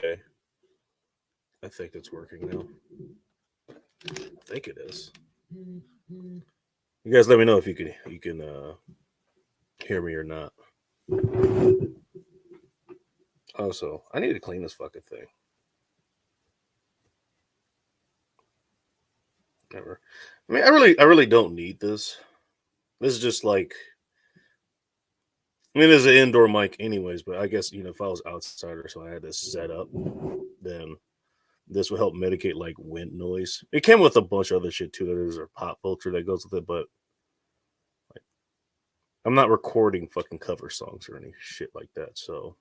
I think it's working now. I think it is. You guys let me know if you can hear me or not. Also, I need to clean this fucking thing. Never. I mean, I really don't need this. This is just like, I mean, there's an indoor mic anyways, but I guess if I was outside or so I had this set up, then this would help mitigate like wind noise. It came with a bunch of other shit too. There's a pop filter that goes with it, but like, I'm not recording fucking cover songs or any shit like that. So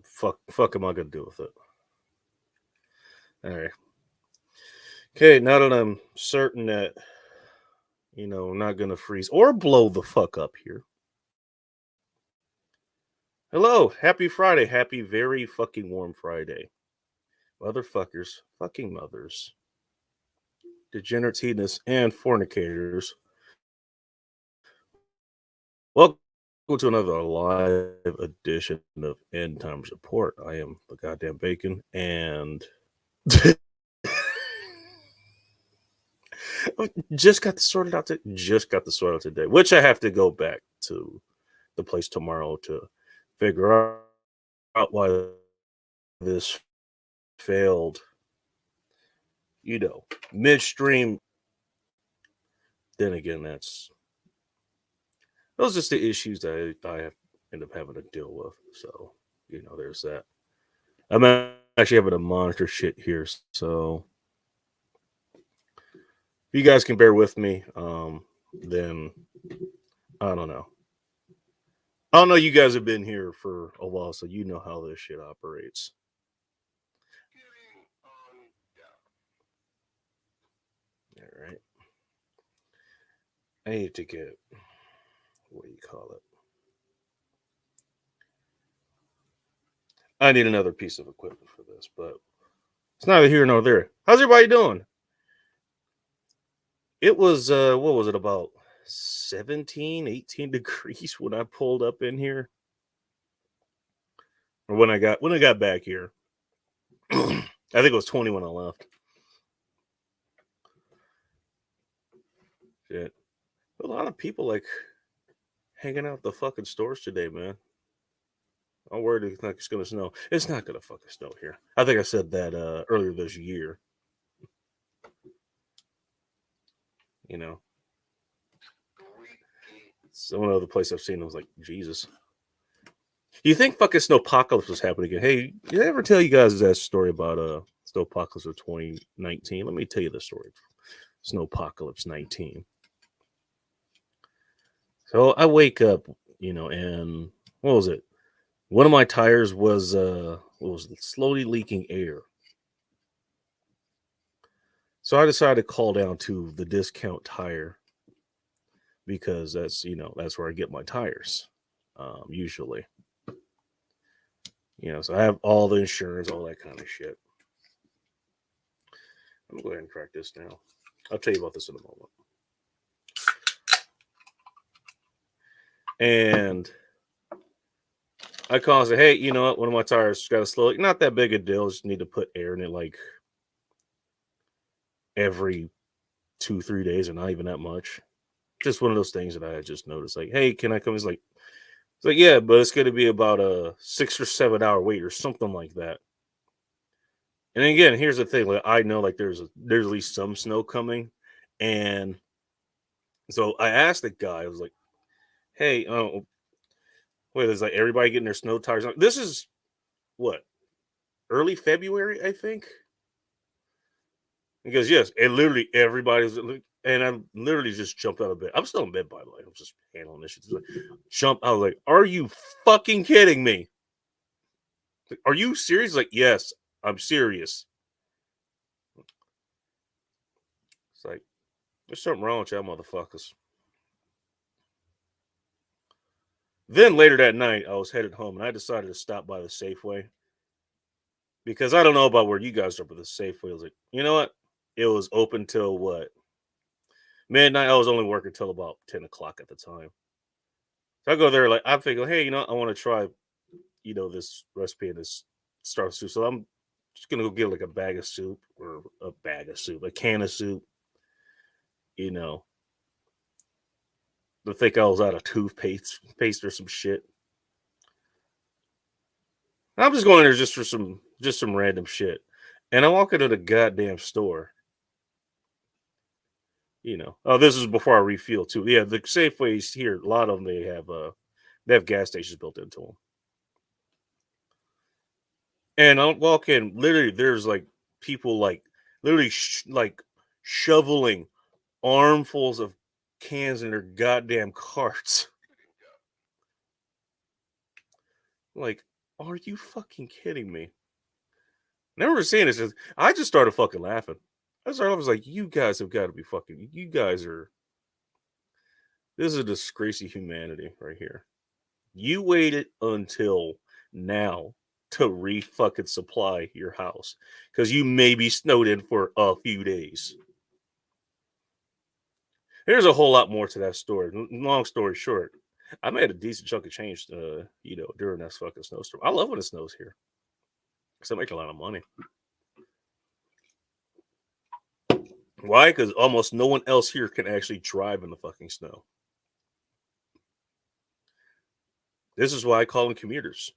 fuck am I gonna do with it? All right. Okay, now that I'm certain that I'm not gonna freeze or blow the fuck up here. Hello, happy Friday, happy very fucking warm Friday. Motherfuckers, fucking mothers, degenerates, hedonists, and fornicators. Welcome to another live edition of End Times Report. I am the goddamn bacon, and just got this sorted out. Just got this sorted out today, which I have to go back to the place tomorrow to figure out why this failed. Midstream. Then again, those are just the issues that I have end up having to deal with. So there's that. I'm actually having to monitor shit here, so if you guys can bear with me, then I don't know. I don't know. You guys have been here for a while, so you know how this shit operates. All right. I need to get, what do you call it? I need another piece of equipment for this, but it's neither here nor there. How's everybody doing? It was, what was it, about 17, 18 degrees when I pulled up in here, or when I got back here. I think it was 20 when I left. Shit. A lot of people like hanging out at the fucking stores today, man. I'm worried it's gonna snow. It's not gonna fucking snow here. I think I said that earlier this year. You know, some other place I've seen, I was like, Jesus. You think fucking snowpocalypse was happening again? Hey, did I ever tell you guys that story about snowpocalypse of 2019? Let me tell you the story. Snowpocalypse 19. So I wake up, and what was it? One of my tires was slowly leaking air. So I decided to call down to the discount tire because that's where I get my tires usually. So I have all the insurance, all that kind of shit. I'm gonna go ahead and crack this now. I'll tell you about this in a moment. And I call and say, hey, you know what? One of my tires got a slow. Not that big a deal. Just need to put air in it like every 2-3 days, or not even that much. Just one of those things that I just noticed. Like, hey, can I come? It's like, yeah, but it's going to be about a 6 or 7 hour wait or something like that. And again, here's the thing: like, I know like there's at least some snow coming, and so I asked the guy. I was like, hey, wait, is like everybody getting their snow tires on? This is what, early February, I think. Because yes, and literally everybody's, and I literally just jumped out of bed. I'm still in bed, by the way. I'm just handling this shit. Jump! I was like, "Are you fucking kidding me? Are you serious?" Like, yes, I'm serious. It's like, there's something wrong with y'all motherfuckers. Then later that night, I was headed home, and I decided to stop by the Safeway because I don't know about where you guys are, but the Safeway was like, you know what? It was open till what, midnight. I was only working till about 10 o'clock at the time. So I go there, like, I'm thinking, hey, I want to try this recipe and this star soup. So I'm just gonna go get like a bag of soup or a can of soup. You know, to think I was out of paste or some shit. I'm just going there just for some random shit. And I walk into the goddamn store. Oh, this is before I refuel too. Yeah, the Safeways here, a lot of them they have gas stations built into them. And I'll walk in, literally, there's like people like literally like shoveling armfuls of cans in their goddamn carts. Like, are you fucking kidding me? Never saying this. I just started fucking laughing. I was like, you guys have got to be fucking. You guys are. This is a disgrace of humanity right here. You waited until now to re-fucking supply your house because you may be snowed in for a few days. There's a whole lot more to that story. Long story short, I made a decent chunk of change, during that fucking snowstorm. I love when it snows here because I make a lot of money. Why? Because almost no one else here can actually drive in the fucking snow. This is why I call them commuters,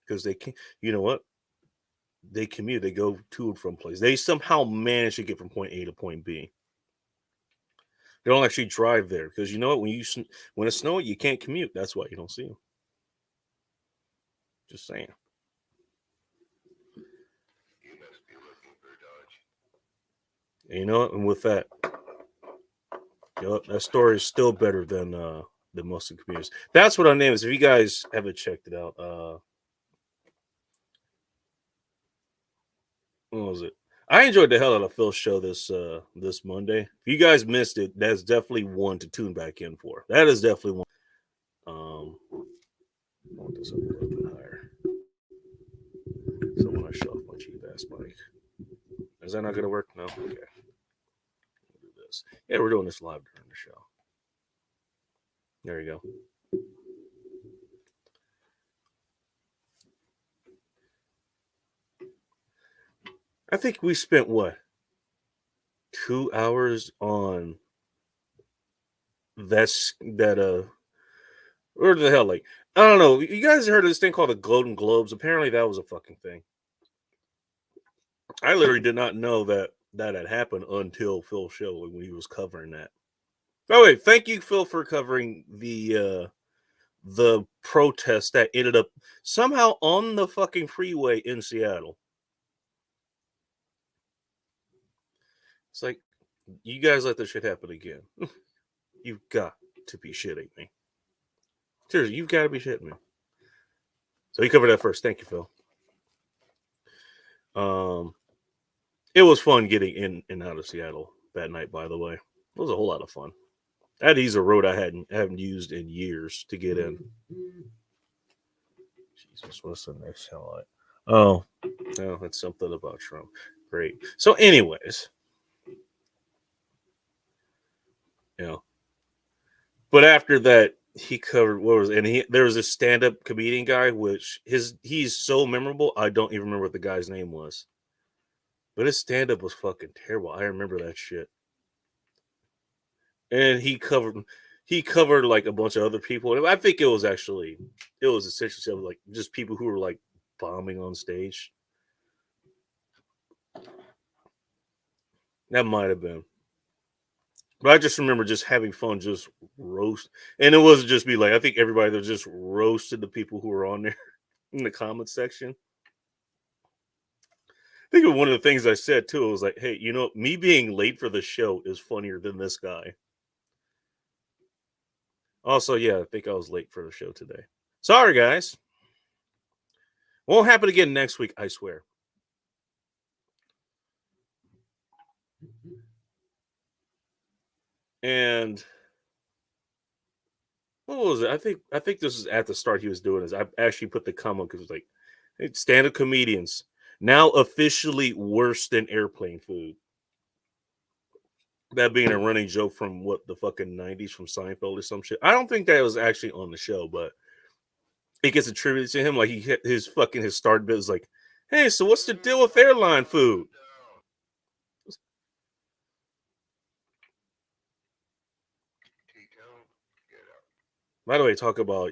because they can. You know what? They commute. They go to and from place. They somehow manage to get from point A to point B. They don't actually drive there because you know what? When it's snowing, you can't commute. That's why you don't see them. Just saying. And you know what? And with that, that story is still better than most of the commuters. That's what our name is. If you guys haven't checked it out, what was it? I enjoyed the hell out of Phil's show this Monday. If you guys missed it, that's definitely one to tune back in for. That is definitely one. I want this up a little bit higher. So when I show off my cheap ass mic, is that not gonna work? No. Okay. We'll do this. Yeah, we're doing this live during the show. There you go. I think we spent what 2 hours on that where the hell, like, I don't know. You guys heard of this thing called the Golden Globes? Apparently that was a fucking thing. I literally did not know that had happened until Phil's show when he was covering that. Oh wait, thank you, Phil, for covering the protest that ended up somehow on the fucking freeway in Seattle. It's like, you guys let this shit happen again. You've got to be shitting me. Seriously, you've got to be shitting me. So he covered that first. Thank you, Phil. It was fun getting in and out of Seattle that night, by the way. It was a whole lot of fun. That is a road I haven't used in years to get in. Jesus, what's the next highlight? Oh, no, it's something about Trump. Great. So, anyways, but after that, he covered there was a stand-up comedian guy, which he's so memorable. I don't even remember what the guy's name was, but his stand-up was fucking terrible. I remember that shit. And he covered like a bunch of other people. I think it was essentially like just people who were like bombing on stage. That might have been. But I just remember just having fun, just roast. And it wasn't just me. Like, I think everybody that just roasted the people who were on there in the comments section. I think one of the things I said too, was like, hey, me being late for the show is funnier than this guy. Also, yeah, I think I was late for the show today. Sorry, guys. Won't happen again next week, I swear. And what was it? I think this is at the start he was doing this. I actually put the comment because it was like, hey, stand-up comedians now officially worse than airplane food. That being a running joke from what, the fucking 90s from Seinfeld or some shit. I don't think that was actually on the show, but it gets attributed to him. Like he hit his start bit is like, hey, so what's the deal with airline food? By the way, talk about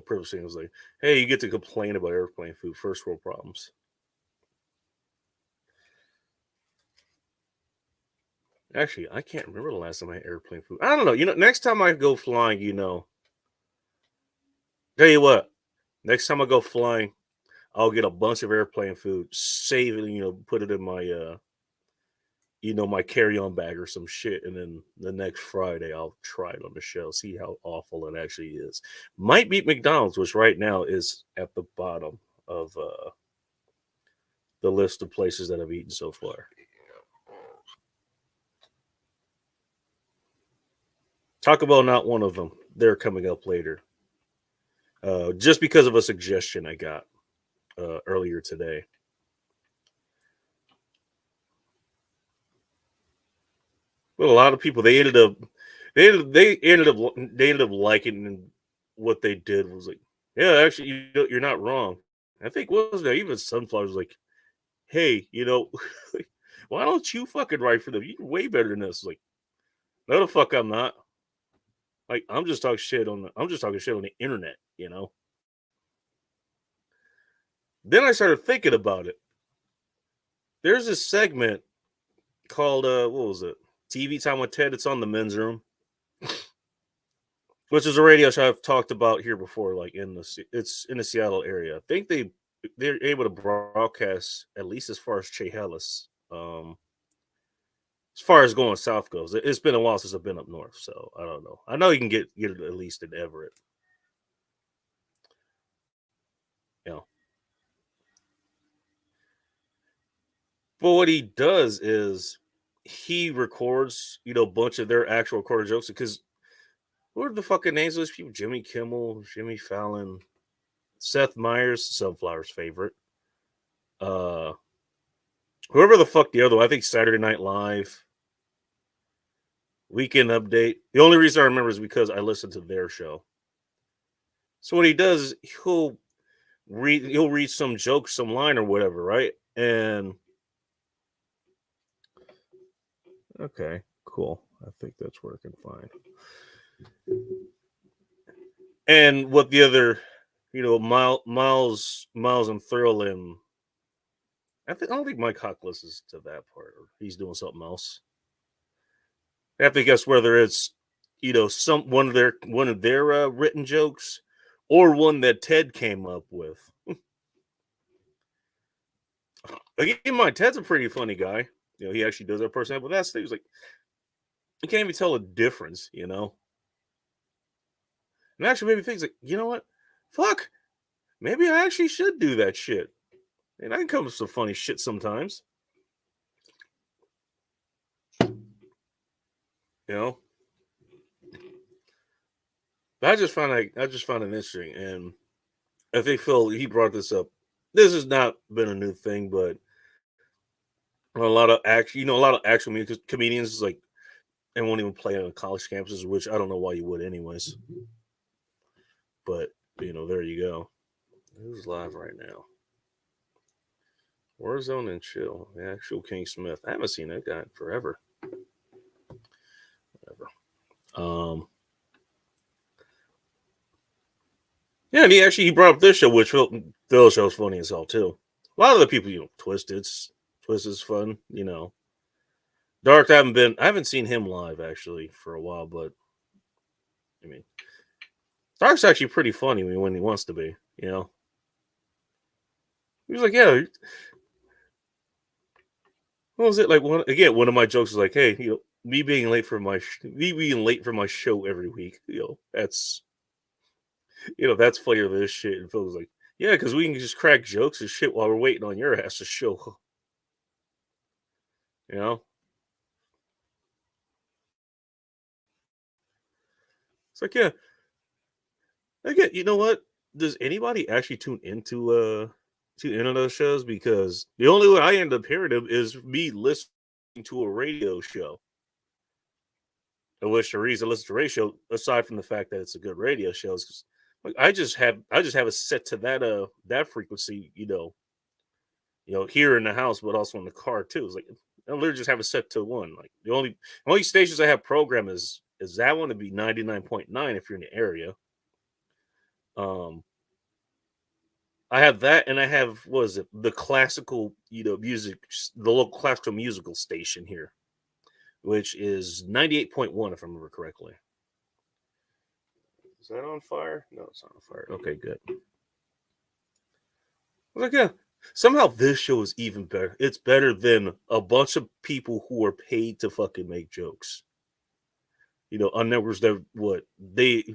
privilege things like, hey, you get to complain about airplane food, first world problems. Actually, I can't remember the last time I had airplane food. I don't know. Next time I go flying, tell you what, next time I go flying, I'll get a bunch of airplane food, save it, put it in my carry-on bag or some shit, and then the next Friday I'll try it on the show, see how awful it actually is. Might beat McDonald's, which right now is at the bottom of the list of places that I've eaten so far. Taco Bell, not one of them. They're coming up later. Just because of a suggestion I got earlier today. But a lot of people they ended up liking what they did. Was like, yeah, actually, you're not wrong. I think what was that? Even Sunflower was like, hey, why don't you fucking write for them? You're way better than this. Like, no, the fuck, I'm not. Like, I'm just talking shit on the internet. Then I started thinking about it. There's this segment called what was it? TV Time with Ted. It's on the Men's Room, which is a radio show I've talked about here before. Like it's in the Seattle area. I think they're able to broadcast at least as far as Chehalis. As far as going south goes, it's been a while since I've been up north, so I don't know. I know you can get it at least in Everett. You know, but what he does is he records, a bunch of their actual recorded jokes because what are the fucking names of those people? Jimmy Kimmel, Jimmy Fallon, Seth Meyers, Sunflower's favorite. Uh, whoever the fuck the other one, I think Saturday Night Live, Weekend Update. The only reason I remember is because I listened to their show. So what he does is he'll read some joke, some line or whatever, right? And okay, cool. I think that's working fine. And what the other, Miles and Thrill and I don't think Mike Huck listens to that part, or he's doing something else. I have to guess whether it's some one of their written jokes or one that Ted came up with. Like, in mind, Ted's a pretty funny guy. He actually does that personality, but that's he was like you can't even tell a difference. And actually made me think like, you know what? Fuck, maybe I actually should do that shit. And I can come up with some funny shit sometimes. You know, but I just found it interesting, and I think Phil he brought this up. This has not been a new thing, but a lot of actual comedians like and won't even play on college campuses, which I don't know why you would, anyways. But there you go. Who's live right now? Warzone and Chill, the actual King Smith. I haven't seen that guy in forever. Whatever. Yeah, and he brought up this show, which Phil show's funny as hell too. A lot of the people, Twisted's fun. Dark. I haven't seen him live actually for a while, but I mean, Dark's actually pretty funny when he wants to be. He was like, yeah. What was it like? One of my jokes was like, hey, me being late for my show every week. That's funnier than this shit. And Phil was like, yeah, because we can just crack jokes and shit while we're waiting on your ass to show. You know, it's like, yeah, again, you know what? Does anybody actually tune into those shows? Because the only way I end up hearing them is me listening to a radio show. In which the reason I listen to a radio show, aside from the fact that it's a good radio show, is 'cause Like I just have it set to that frequency, here in the house, but also in the car too. It's like I literally just have it set to one. Like the only stations I have programmed is that one to be 99.9 if you're in the area. Um I have that, and I have what is it, the classical, music, the local classical musical station here, which is 98.1 if I remember correctly. Is that on fire? No, it's not on fire. Okay, good. Like, yeah, somehow this show is even better. It's better than a bunch of people who are paid to fucking make jokes. On networks that what they,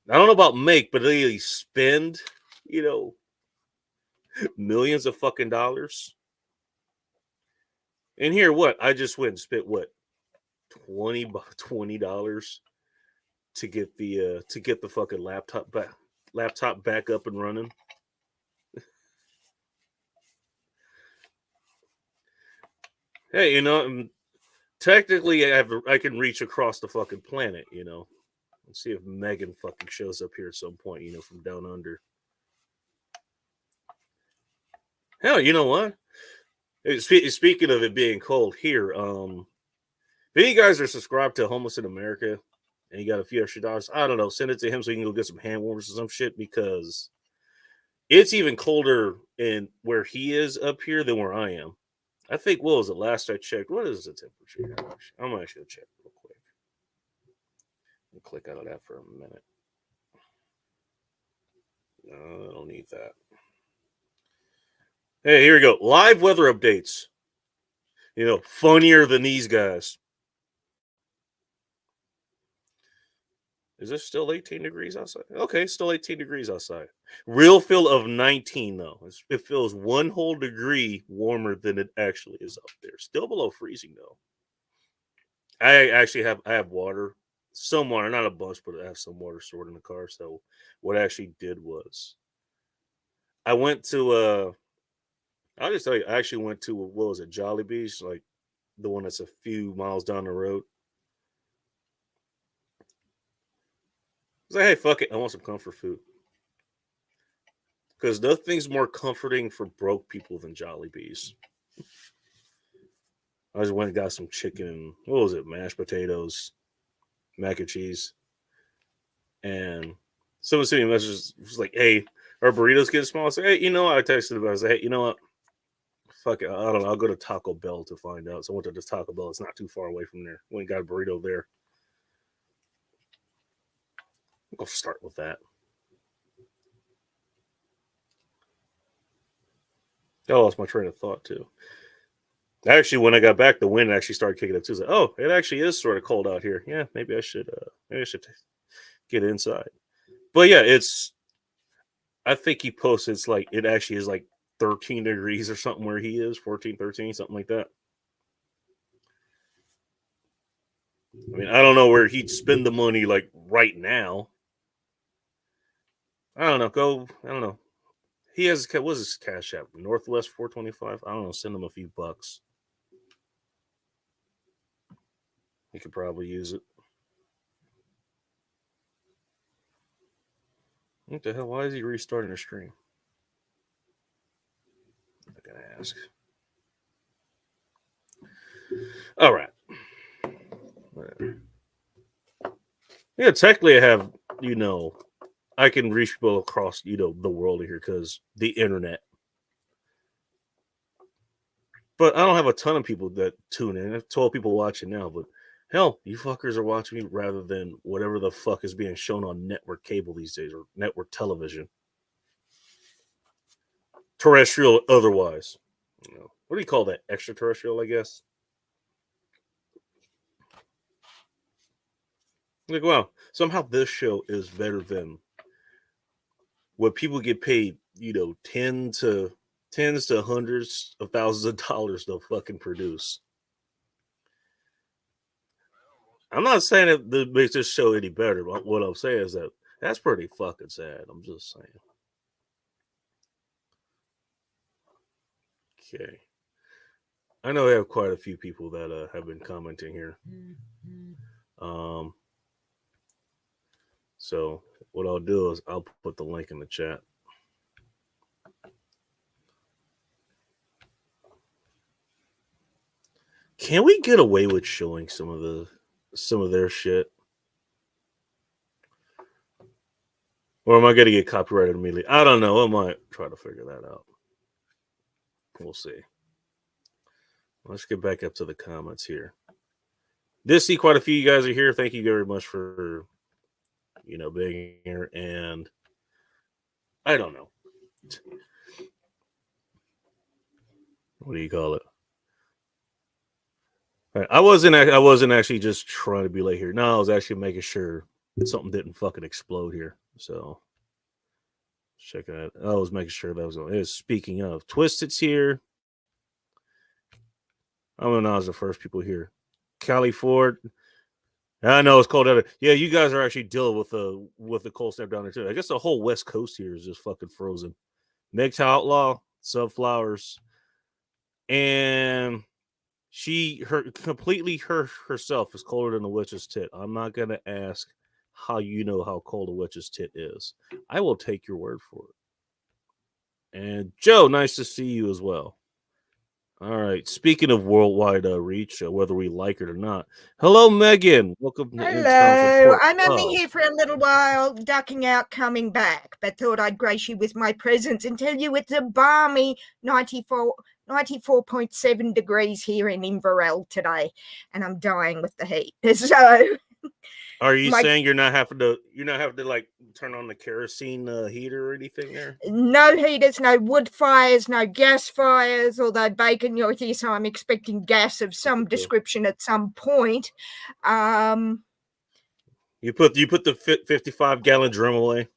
I don't know about make, but they spend, you know, millions of fucking dollars. And here, what I just went and spent what 20 $20 to get the fucking laptop back up and running. Hey, technically I can reach across the fucking planet. Let's see if Megan fucking shows up here at some point. From down under. Hell, you know what? Speaking of it being cold here, if any guys are subscribed to Homeless in America and you got a few extra dollars, I don't know, send it to him so he can go get some hand warmers or some shit because it's even colder in where he is up here than where I am. I think what was it last I checked? What is the temperature here? I'm gonna actually check real quick. I'll click out of that for a minute. No, I don't need that. Hey, here we go. Live weather updates. Funnier than these guys. Is it still 18 degrees outside? Okay, still 18 degrees outside. Real feel of 19 though. It feels one whole degree warmer than it actually is up there. Still below freezing though. I have water, some water, not a bunch, but I have some water stored in the car. So what I actually did was I went to I'll just tell you, I actually went to what was it, Jolly Beach, like the one that's a few miles down the road. I was like, hey, fuck it, I want some comfort food. Because nothing's more comforting for broke people than Jolly Bees. I just went and got some chicken and what was it, mashed potatoes, mac and cheese, and someone sent me a message was like, "Hey, our burritos getting small." I said, "Hey, I texted him. I said, hey, you know what? Fuck it. I don't know. I'll go to Taco Bell to find out." So I went to this Taco Bell. It's not too far away from there. Went and got a burrito there. I'll go start with that. I lost my train of thought too. Actually, when I got back, the wind actually started kicking up too. I was like, "Oh, it actually is sort of cold out here. Yeah, maybe I should get inside." But yeah, it's. I think he posted it's like it actually is like 13 degrees or something where he is 14, 13, something like that. I mean, I don't know where he'd spend the money like right now. I don't know. I don't know. He has what's his cash app? Northwest 425. I don't know. Send him a few bucks. He could probably use it. What the hell? Why is he restarting the stream? I'm gonna ask. All right. Whatever. Yeah, technically, I have I can reach people across the world here because the internet. But I don't have a ton of people that tune in. I have 12 people watching now, but hell, you fuckers are watching me rather than whatever the fuck is being shown on network cable these days or network television, terrestrial otherwise. What do you call that? Extraterrestrial, I guess. Like, wow, somehow this show is better than what people get paid, tens to hundreds of thousands of dollars to fucking produce. I'm not saying that makes this show any better, but what I'm saying is that that's pretty fucking sad. I'm just saying. Okay. I know we have quite a few people that have been commenting here. Um, So what I'll do is I'll put the link in the chat. Can we get away with showing some of their shit? Or am I going to get copyrighted immediately? I don't know. I might try to figure that out. We'll see. Let's get back up to the comments here. Did see quite a few of you guys are here. Thank you very much for being here. And I don't know. What do you call it? I wasn't actually just trying to be late here. No, I was actually making sure something didn't fucking explode here. So check it out. I was making sure that was going. Speaking of, Twisted's here. I'm gonna announce the first people here. Callie Ford. I know it's cold out there. Yeah, you guys are actually dealing with the cold snap down there too. I guess the whole West Coast here is just fucking frozen. Meg's Outlaw, Subflowers, and herself is colder than a witch's tit. I'm not gonna ask how you know how cold a witch's tit is. I will take your word for it. And Joe, nice to see you as well. All right. Speaking of worldwide reach, whether we like it or not. Hello, Megan. Welcome to Hello. I'm only here for a little while, ducking out, coming back, but thought I'd grace you with my presence and tell you it's a balmy 94.7 degrees here in Inverell today, and I'm dying with the heat. So are you saying you're not having to like turn on the kerosene heater or anything there? No heaters, no wood fires, no gas fires, although Bacon, you're here, so I'm expecting gas of some description at some point. You put the 55-gallon drum away?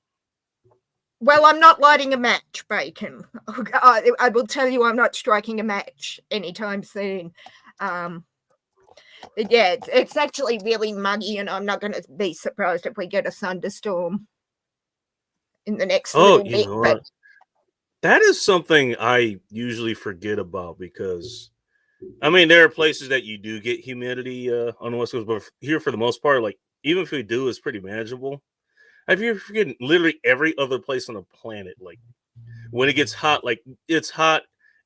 Well, I'm not lighting a match, Bacon. I will tell you I'm not striking a match anytime soon. Yeah, it's actually really muggy, and I'm not going to be surprised if we get a thunderstorm in the next little bit. But that is something I usually forget about because, I mean, there are places that you do get humidity on the West Coast, but here for the most part, like even if we do, it's pretty manageable. If you're forgetting literally every other place on the planet, like when it gets hot, like it's hot,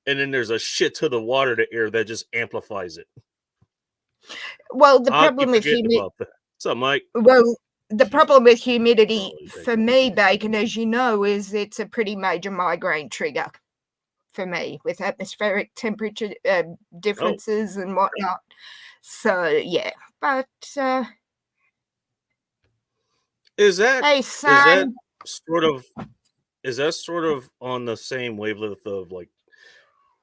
and then there's a shit to the water to air that just amplifies it. Well, the problem with humidity. What's up, Mike? Well, the problem with humidity for me, Bacon, as you know, is it's a pretty major migraine trigger for me with atmospheric temperature differences and whatnot. So yeah, but is that sort of on the same wavelength of like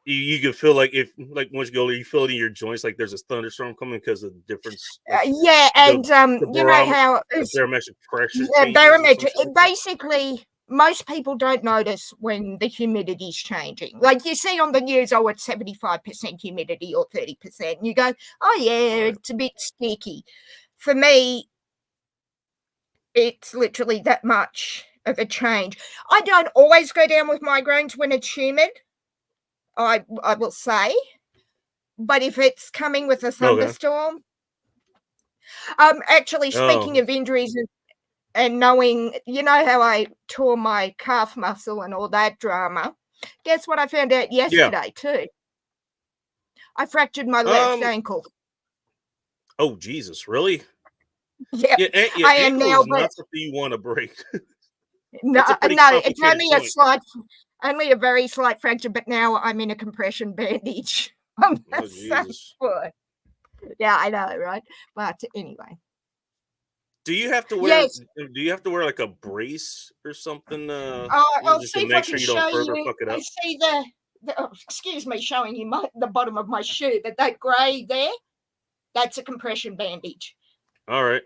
you can feel like if like once you go you feel it in your joints like there's a thunderstorm coming because of the difference. Like, yeah, and you know how barometric pressure. Barometric. Basically, most people don't notice when the humidity's changing. Like you see on the news, oh, it's 75% humidity or 30%. And you go, oh yeah, it's a bit sticky. For me, it's literally that much of a change. I don't always go down with migraines when it's humid, I will say. But if it's coming with a thunderstorm, actually, speaking of injuries and knowing, you know how I tore my calf muscle and all that drama, guess what I found out yesterday too? I fractured my left ankle. Oh, Jesus, really? Yeah, I am now. Not something you want to break. No, it's only a very slight fracture, but now I'm in a compression bandage. Yeah, I know, right? But anyway. Do you have to wear? Yes. Do you have to wear like a brace or something? I'll see if I can show you. I see excuse me, showing you the bottom of my shoe, but that grey there, that's a compression bandage. All right.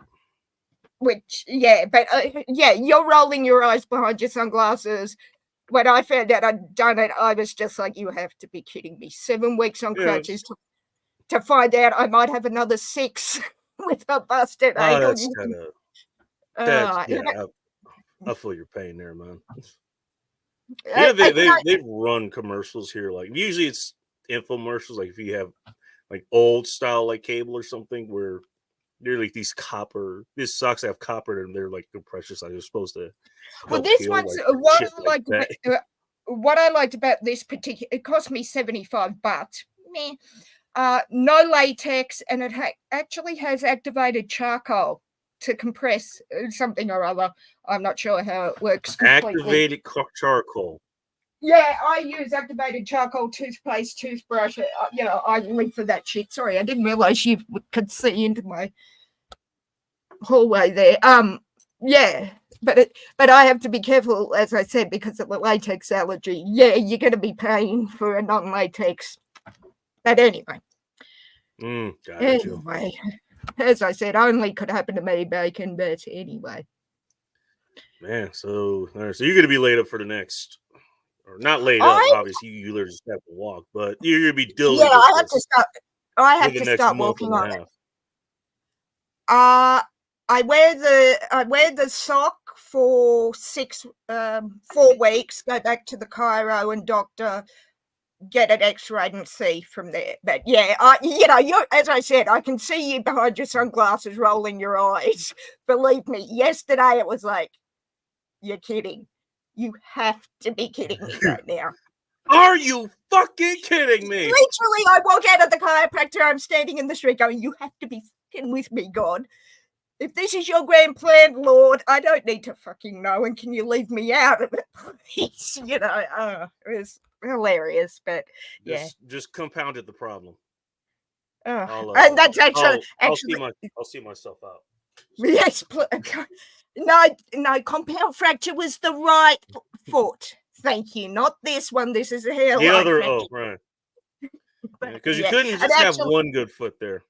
Which, yeah, but yeah, you're rolling your eyes behind your sunglasses. When I found out I'd done it, I was just like, you have to be kidding me. 7 weeks on crutches to find out I might have another 6 with a busted ankle. That's kind of, I feel your pain there, man. Yeah, they run commercials here. Like usually it's infomercials. Like if you have like old style like cable or something where they're like these socks have copper and they're like precious. Like they're supposed to. Well, this heal, one's like, what I liked about this particular. It cost me $75. Meh. No latex, and it actually has activated charcoal to compress something or other. I'm not sure how it works completely. Activated charcoal. Yeah, I use activated charcoal toothpaste, toothbrush. I live for that shit. Sorry, I didn't realize you could see into my hallway there. Yeah, but I have to be careful, as I said, because of the latex allergy. Yeah, you're going to be paying for a non-latex. But anyway. Anyway, as I said, only could happen to me, Bacon, but anyway. Man, so you're going to be laid up for the next, or not laid up, obviously, you literally just have to walk, but you're going to be diligent. Yeah, I have to start walking on it. I wear the sock for 4 weeks, go back to the chiro and doctor, get it x-rayed and see from there. But yeah, as I said, I can see you behind your sunglasses rolling your eyes. Believe me, yesterday it was like, you're kidding. You have to be kidding me right now. Are you fucking kidding me? Literally, I walk out of the chiropractor, I'm standing in the street going, you have to be fucking with me, God. If this is your grand plan, Lord, I don't need to fucking know, and can you leave me out of it, please? It was hilarious, but yeah. Just compounded the problem. And that's actually... I'll see myself out. Yes, no, compound fracture was the right foot. Thank you, not this one. This is a hairline. The other, right. Because you couldn't just have one good foot there.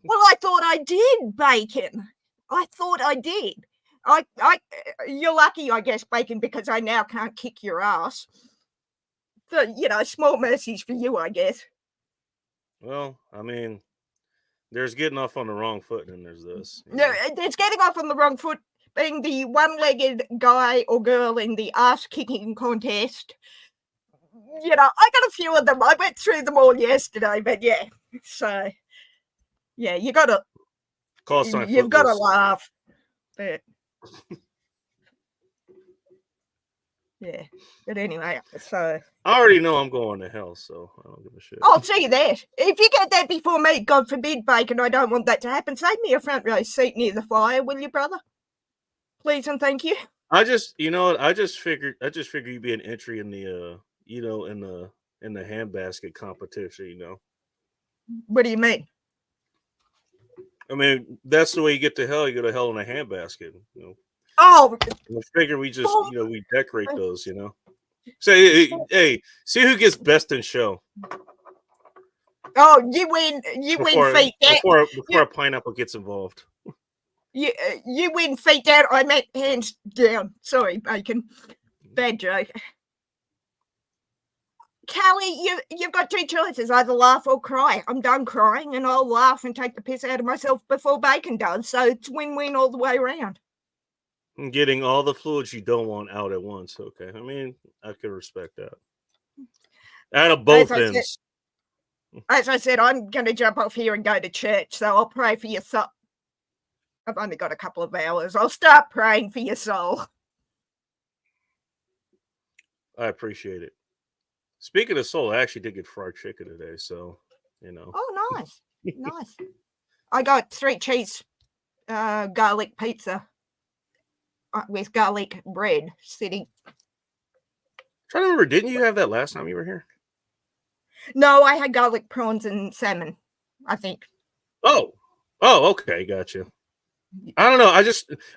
Well, I thought I did, Bacon. I thought I did. You're lucky, I guess, Bacon, because I now can't kick your ass. So, small mercies for you, I guess. Well, I mean, there's getting off on the wrong foot, and there's this. No, it's getting off on the wrong foot, being the one-legged guy or girl in the ass-kicking contest. I got a few of them. I went through them all yesterday, but yeah. So, yeah, you've got to laugh. But yeah, but anyway, so I already know I'm going to hell, so I don't give a shit. I'll see you there. If you get there before me, God forbid, Bacon, I don't want that to happen. Save me a front row seat near the fire, will you, brother? Please and thank you. I just figured you'd be an entry in the in the handbasket competition. What do you mean? I mean, that's the way you get to hell. You go to hell in a handbasket. Oh, I figure we just we decorate those. So hey, see who gets best in show. Oh, you win feet down before a pineapple gets involved. You win feet down. I meant hands down. Sorry, Bacon. Bad joke. Callie, you've got two choices, either laugh or cry. I'm done crying, and I'll laugh and take the piss out of myself before Bacon does. So it's win-win all the way around. Getting all the fluids you don't want out at once. Okay, I mean, I can respect that. Out of both ends. As I said, I'm going to jump off here and go to church, so I'll pray for your soul. I've only got a couple of hours. I'll start praying for your soul. I appreciate it. Speaking of soul, I actually did get fried chicken today, so Oh, nice, nice. I got 3 cheese garlic pizza with garlic bread sitting. I'm trying to remember, didn't you have that last time you were here? No, I had garlic prawns and salmon, I think. Oh, okay, gotcha. I don't know.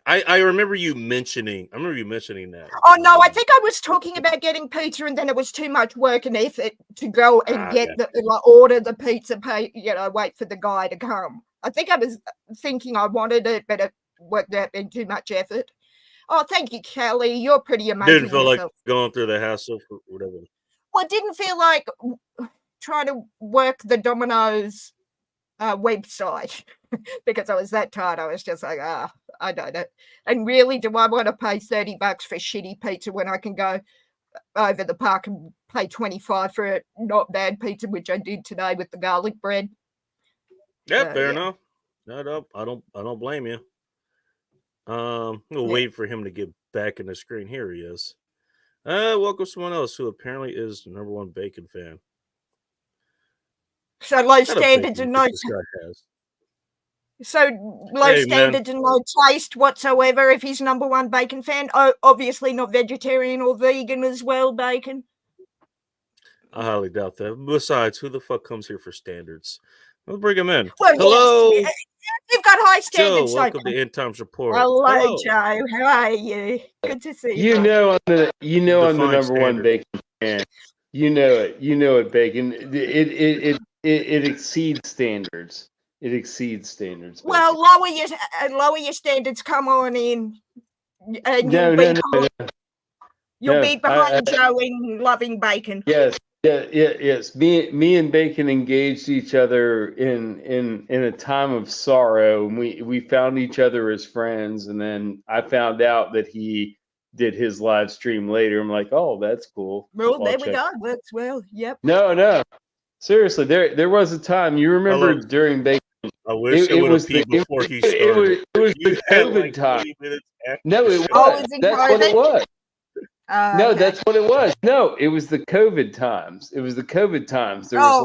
I remember you mentioning. that. Oh no, I think I was talking about getting pizza, and then it was too much work and effort to go and order the pizza. Wait for the guy to come. I think I was thinking I wanted it, but it worked out being too much effort. Oh, thank you, Kelly. You're pretty amazing. Didn't feel like going through the hassle for whatever. Well, it didn't feel like trying to work the Domino's website because I was that tired. I was just like, I don't know. And really, do I want to pay $30 for shitty pizza when I can go over the park and pay $25 for a not bad pizza, which I did today with the garlic bread? Yeah, fair enough. I don't blame you. We'll Yeah. wait for him to get back in the screen. Here he is. Welcome someone else who apparently is the number one bacon fan. So low standards and no. This guy has. So low standards and no taste whatsoever. If he's number one bacon fan, obviously not vegetarian or vegan as well. Bacon. I highly doubt that. Besides, who the fuck comes here for standards? Let's bring him in. Well, hello, yes, you've got high standards. Joe. Welcome to End Times Report. Hello, Joe. How are you? Good to see you. I'm the number one bacon fan. You know it. Bacon. It exceeds standards. It exceeds standards. Bacon. Well, lower your standards. Come on in. No. You'll be behind Joe in loving bacon. Yes. Yes. Me and Bacon engaged each other in a time of sorrow, and we found each other as friends. And then I found out that he did his live stream later. I'm like, oh, that's cool. Well, there we go. Works well. Yep. No. Seriously, there was a time. You remember during Bacon? I wish it would have peaked before he started. It was the COVID time. No, it was. That's what it was. No, that's what it was. No, it was the COVID times. There was a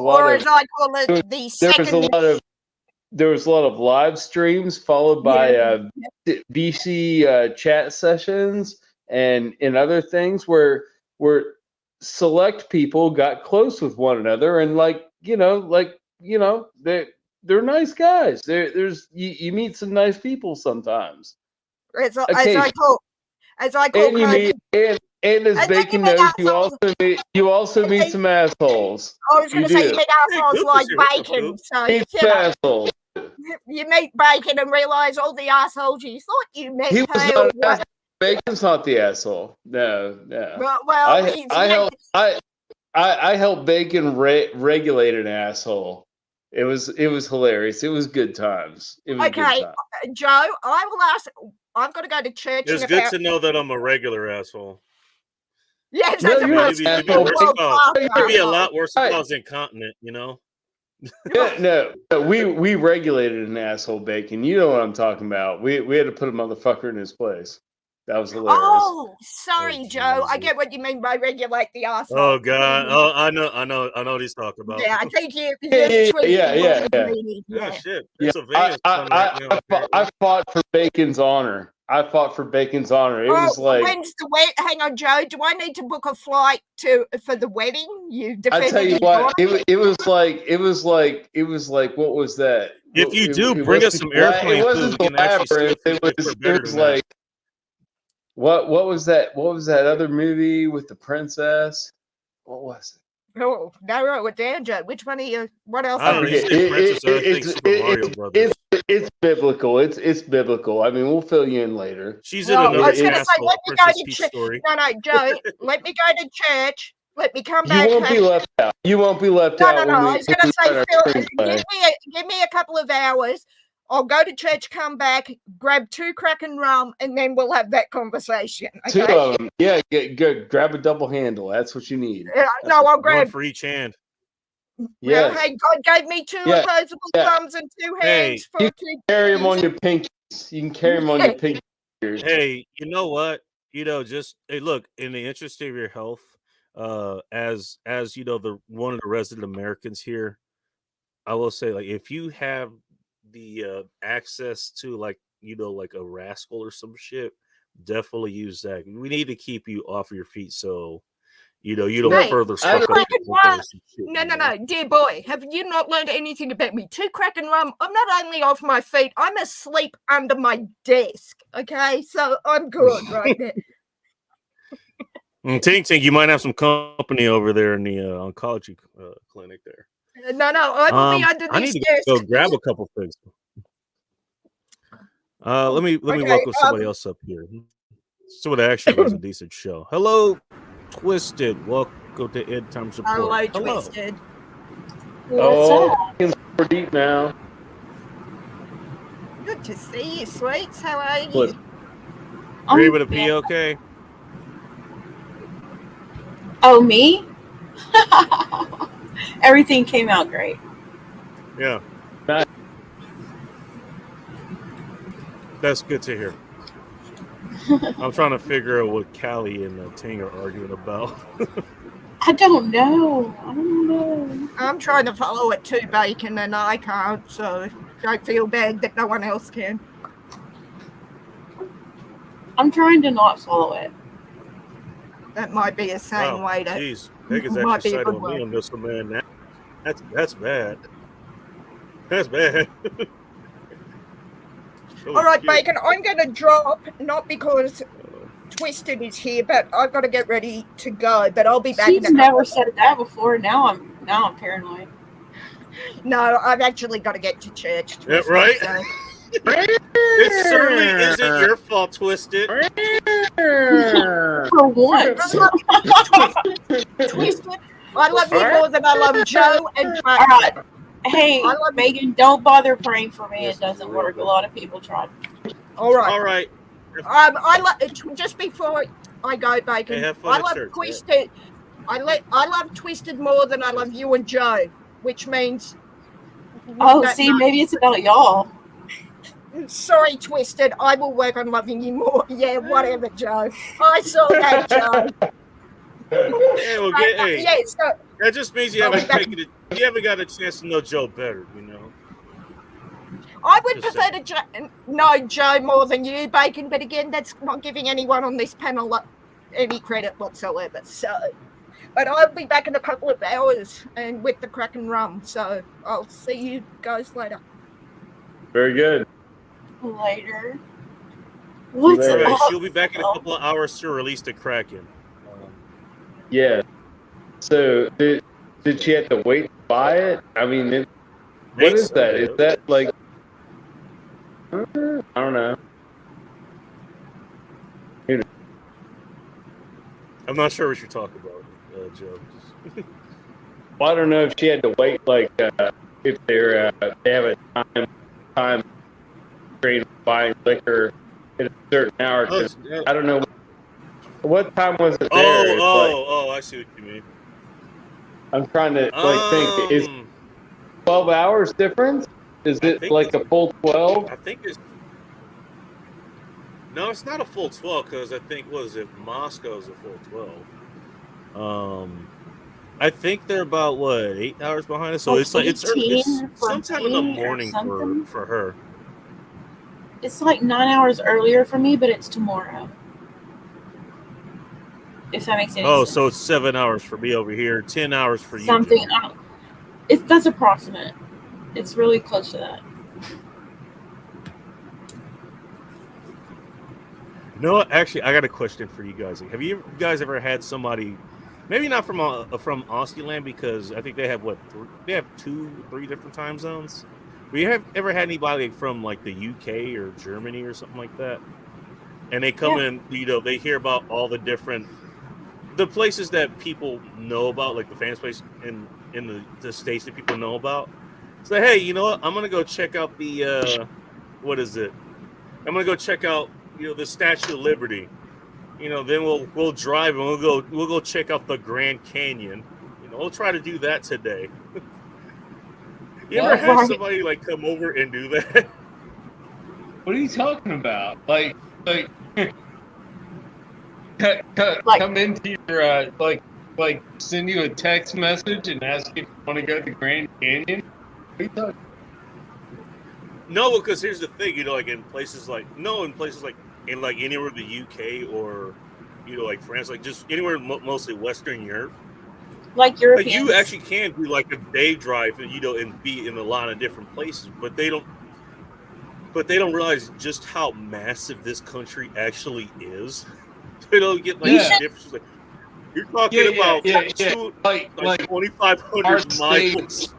lot or of, as I call it, the second. There was a lot of live streams followed by BC chat sessions and other things where select people got close with one another, and they're nice guys. There's you meet some nice people sometimes. As I call and as Bacon knows, you also meet some assholes. I was going to say you meet assholes like Bacon. So assholes. You meet Bacon and realize all the assholes you thought you met. He was not Bacon's not the asshole. No. Well, I helped Bacon regulate an asshole. It was hilarious. It was good times. Okay, Joe, I will ask. I've got to go to church. It's good to know that I'm a regular asshole. Yes, it'd be a lot worse if I was incontinent, you know? No, we regulated an asshole, Bacon. You know what I'm talking about. We had to put a motherfucker in his place. That was hilarious. Oh, sorry, Joe. I get what you mean by regulate the asshole. Oh God! Oh, I know what he's talking about. Yeah, I think you. Yeah. Oh shit! Yeah. I fought for Bacon's honor. It was like. When's the wedding? Hang on, Joe. Do I need to book a flight for the wedding? I tell you what, it was like what was that? If you do, bring us some airplane food. It was like. What was that? What was that other movie with the princess? What was it? Oh, narrow it down, Joe. Which one are you? What else? It's biblical. It's biblical. I mean, we'll fill you in later. She's in another asshole Princess Peach story. No, Joe. Let me go to church. Let me come back. You won't be left out. You won't be left out. No. I was going to say, give me a couple of hours. I'll go to church, come back, grab 2 Kraken rum, and then we'll have that conversation. Okay? 2 of them. Yeah, good. Grab a double handle. That's what you need. No, I'll grab 1 for each hand. Yeah. Well, hey, God gave me 2 opposable thumbs and 2 hands. You can carry them on your pinkies. You can carry them on your pinkies. Hey, you know what? Hey, look, in the interest of your health, as you know, one of the resident Americans here, I will say, like, if you have the access to like a rascal or some shit, definitely use that. We need to keep you off your feet so you don't further No, dear boy, have you not learned anything about me? 2 Kraken rum, I'm not only off my feet, I'm asleep under my desk. Okay, so I'm good right there. Tink, you might have some company over there in the oncology clinic there. No, I will be under I need to go grab a couple things. Let me welcome somebody else up here. So it actually was a decent show. Hello, Twisted. Welcome to End Times Report. Hello, Twisted. What's up? We're deep now. Good to see you, sweets. How are you? Are you able to pee okay? Oh, me? Everything came out great. Yeah. That's good to hear. I'm trying to figure out what Callie and Ting are arguing about. I don't know. I'm trying to follow it too, Bacon, and I can't, so don't feel bad that no one else can. I'm trying to not follow it. That might be a sane Wow, way to. jeez, Megan's might actually be a siding good with me way. on this one, man. That's bad. That's bad. Holy All right, shit. Bacon, I'm going to drop, not because Twisted is here, but I've got to get ready to go. But I'll be back. She's never said that before. Now I'm paranoid. No, I've actually got to get to church. Yeah, Twisted, right? so. It certainly isn't your fault, Twisted. For once. Twisted, I love you more than I love Joe and All Bacon. right. Hey, I love- Megan, don't bother praying for me. Yes, It doesn't real work. good. A lot of people tried. All right. All right. Just before I go, Bacon, Hey, have fun I at love church, Twisted. I love Twisted more than I love you and Joe, which means. Oh, that- see, maybe it's about y'all. Sorry, Twisted. I will work on loving you more. Yeah, whatever, Joe. I saw that, Joe. Hey, well, hey, Yeah, so that just means you I'll haven't be back. you haven't got a chance to know Joe better, you know. I would Just prefer to know Joe more than you, Bacon, but again, that's not giving anyone on this panel any credit whatsoever. So, but I'll be back in a couple of hours and with the Kraken rum. So I'll see you guys later. Very good. Later. What's All right, up? She'll be back in a couple of hours to release the Kraken. Yeah. So did she have to wait to buy it? I mean, what is that? Is that like? I don't know. I'm not sure what you're talking about, Joe. Well, I don't know if she had to wait, like if they have a time frame buying liquor at a certain hour. 'Cause I don't know what time was it there. It's like, I see what you mean. I'm trying to think. Is 12 hours difference? Is I it think like a full 12? I think it's no, it's not a full 12 because I think Moscow's a full 12. I think they're about 8 hours behind us. So Like it's like it's early, it's 18 for sometime in the me or morning something? for her. It's like 9 hours earlier for me, but it's tomorrow. If that makes any sense. So it's 7 hours for me over here, 10 hours for you. Something. Joe. That's approximate. It's really close to that. You know what? Actually, I got a question for you guys. Have you guys ever had somebody, maybe not from Aussie land, because I think they have they have 2-3 different time zones. But you have ever had anybody from like the UK or Germany or something like that, and they come in, they hear about all the different places that people know about, like the famous place in the states that people know about. So hey, you know what? I'm gonna go check out the what is it? I'm gonna go check out the Statue of Liberty. Then we'll drive and we'll go check out the Grand Canyon. We'll try to do that today. You ever had somebody like come over and do that? What are you talking about? Like come into your like send you a text message and ask if you want to go to the Grand Canyon? What are you talking? No, because here's the thing, in places like in like anywhere in the UK or like France, like just anywhere mostly Western Europe. Like Europeans. Like you actually can do like a day drive and and be in a lot of different places, but they don't realize just how massive this country actually is. They don't get like differences. Like, you're talking about like 2,500 miles.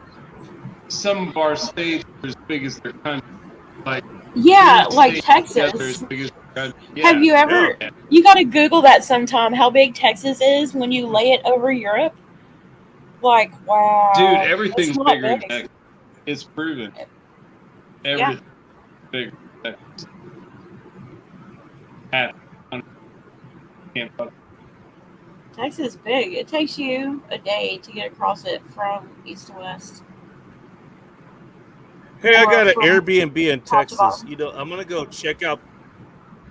Some of our states are as big as their country. Like like Texas. Have you ever? Yeah. You got to Google that sometime. How big Texas is when you lay it over Europe? Like, wow, dude, everything's it's not bigger than big. Texas. It's proven. Everything's bigger than Texas. Texas is big. It takes you a day to get across it from east to west. Hey, I more got an from Airbnb in top to Texas. bottom. You know, I'm gonna go check out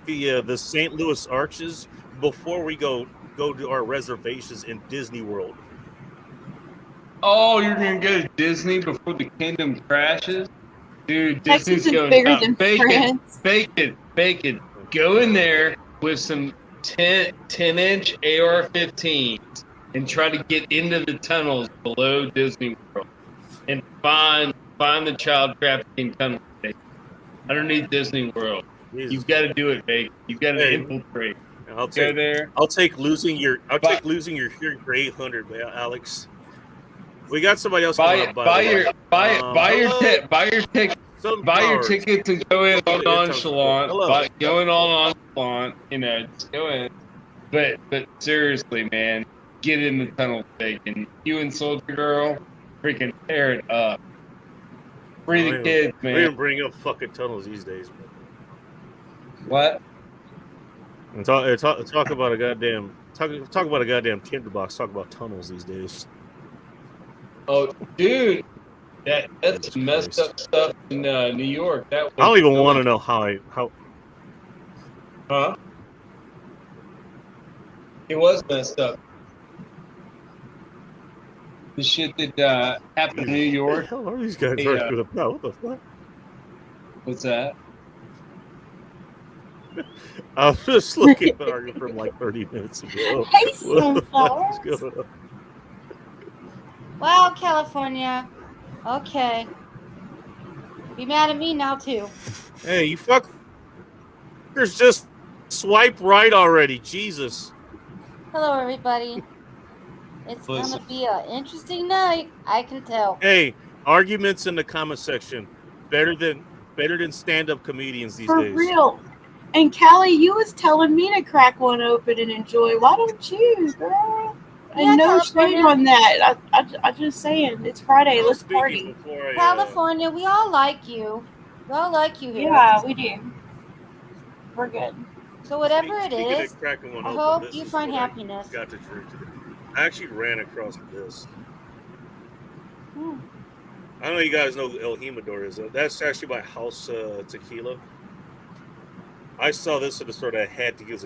the St. Louis Arches before we go to our reservations in Disney World. Oh, you're gonna go to Disney before the kingdom crashes? Dude, Texas Disney's is going bigger up. than Bacon, France. bacon, bacon. Go in there with some 10-inch AR-15s and try to get into the tunnels below Disney World and find the child trafficking tunnel underneath Disney World. Jesus. You've got to do it, Bacon. You've got to Hey, infiltrate. I'll Go take there. I'll take losing your Buy- hearing for 800, man, Alex. We got somebody else Buy coming up, by the way. buy your hello, Sunflowers. ticket to go in on Yeah, tell us- nonchalant. hello. Going on nonchalant, just go in. But seriously, man, get in the tunnel, Bacon. You and Soldier Girl, freaking tear it up. Free the kids, We man. don't bring up fucking tunnels these days, man. What? And talk about a goddamn talk about a goddamn tinderbox. Talk about tunnels these days. Oh, dude, that's Jesus messed Christ. up stuff in New York. That I don't even want to know how. Huh? It was messed up. The shit that happened in New What the York. hell are these guys Hey, arguing about? What the fuck? What's that? I was just looking at the argument from like 30 minutes ago. Hey, What the fuck Sunflowers. is going on? Wow, California. Okay. Be mad at me now, too. Hey, you fuckers just swipe right already. Jesus. Hello, everybody. It's going Listen. to be an interesting night. I can tell. Hey, arguments in the comment section. Better than stand-up comedians these For days. real. And Callie, you was telling me to crack one open and enjoy. Why don't you, girl? Yeah, And no California. shame on that. I just saying, it's Friday. I was Let's speaking party. before I, California, we all like you. We all like you here. Yeah, we do. We're good. So whatever it speaking of is, cracking one I open, hope this you is find what I happiness. got to drink today. I actually ran across this. Hmm. I don't know if you guys know who El Jimador is. That's actually by House Tequila. I saw this at the store that I had to get.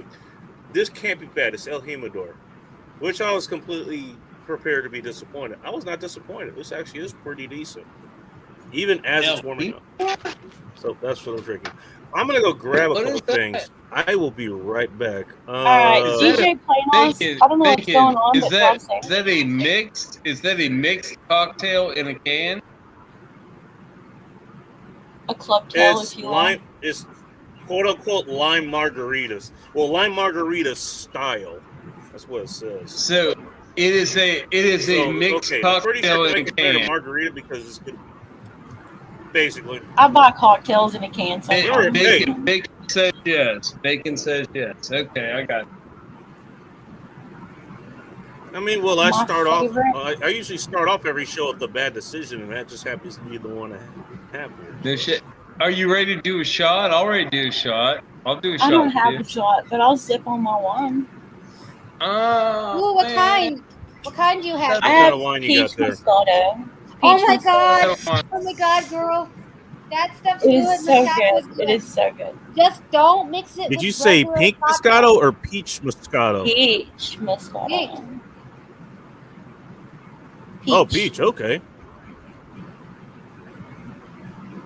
This can't be bad. It's El Jimador, which I was completely prepared to be disappointed. I was not disappointed. This actually is pretty decent, even as it's warming up. So that's what I'm drinking. I'm gonna go grab a What couple is that? things. I will be right back. All right, Is that DJ Planos. I don't know what's going on, but drive safe. Is that a mixed cocktail in a can? A club tail, It's if you lime. want. It's quote unquote lime margaritas. Well, lime margarita style. That's what it says. So it is a mixed I'm pretty cocktail sure in they a make it better can. margarita because it's good. Basically, I buy cocktails in a can Hey, sometimes. Bacon says yes. Bacon says yes. Okay, I got it. I mean, well, I My start off. favorite. I usually start off every show with a bad decision, and that just happens to be the one I have here. No shit. Are you ready to do a shot? I'll already do a shot. I'll do a shot. I don't with have you. a shot, but I'll sip on my wine. Oh, Ooh, what man. kind? What kind do you have? What I kind have of wine you peach got there? Moscato. Oh Peach my Moscato. God. Come on. Oh my God, girl. That stuff's It good. is so Moscato's good. It is so good. Just don't mix it Did with you say regular pink vodka. Moscato or peach Moscato? Peach Moscato. Peach. Oh, peach. Okay.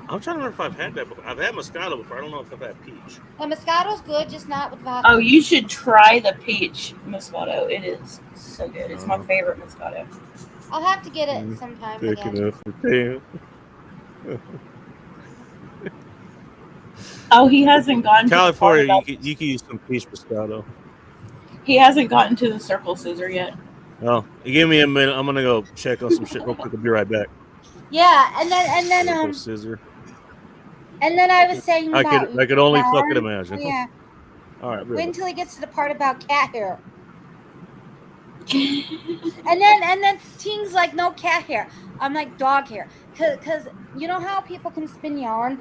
I'm trying to remember if I've had that before. I've had Moscato before. I don't know if I've had peach. The Moscato's good, just not with vodka. Oh, you should try the peach Moscato. It is so good. It's my favorite Moscato. I'll have to get it sometime Thick again. enough for damn. Oh, he hasn't gone to the part California, about- you can use some peach Moscato. He hasn't gotten to the circle scissor yet. Oh, give me a minute. I'm gonna go check on some shit real quick. I'll be right back. Yeah, and then Circle scissor. I was saying I about could only yarn. fucking imagine. Yeah. All right. Wait until he gets to the part about cat hair. And then Tings like no cat hair. I'm like dog hair. Cause you know how people can spin yarn?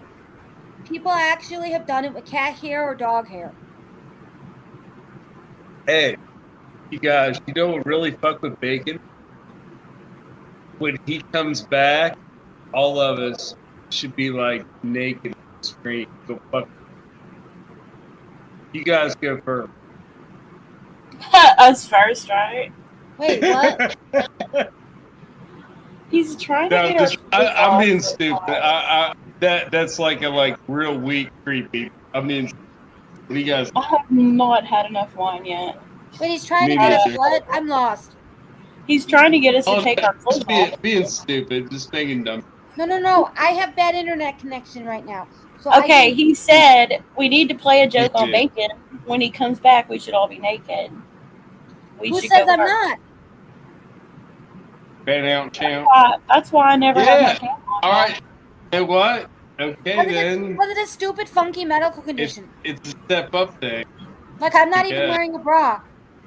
People actually have done it with cat hair or dog hair. Hey, you guys, you know what really fuck with Bacon? When he comes back, all of us should be like naked on the screen. So fuck. You guys go first. Us first, right? Wait, what? He's trying to No, get just our I'm being stupid. That's like a real weak creepy. I mean, what do you guys? I have not had enough wine yet. Wait, he's trying to Me get us neither. what? I'm lost. He's trying to get us to take our clothes just off. being stupid, just thinking dumb. No. I have bad internet connection right now. So Okay, I he said we need to play a joke on did. Bacon. When he comes back, we should all be naked. We who should says go I'm first. not? Fan out, champ. That's why I never have my Yeah. camera on. All right. You know what? Okay then. Was it a stupid, funky medical condition? It's a step up thing. Like I'm not even Yeah. wearing a bra.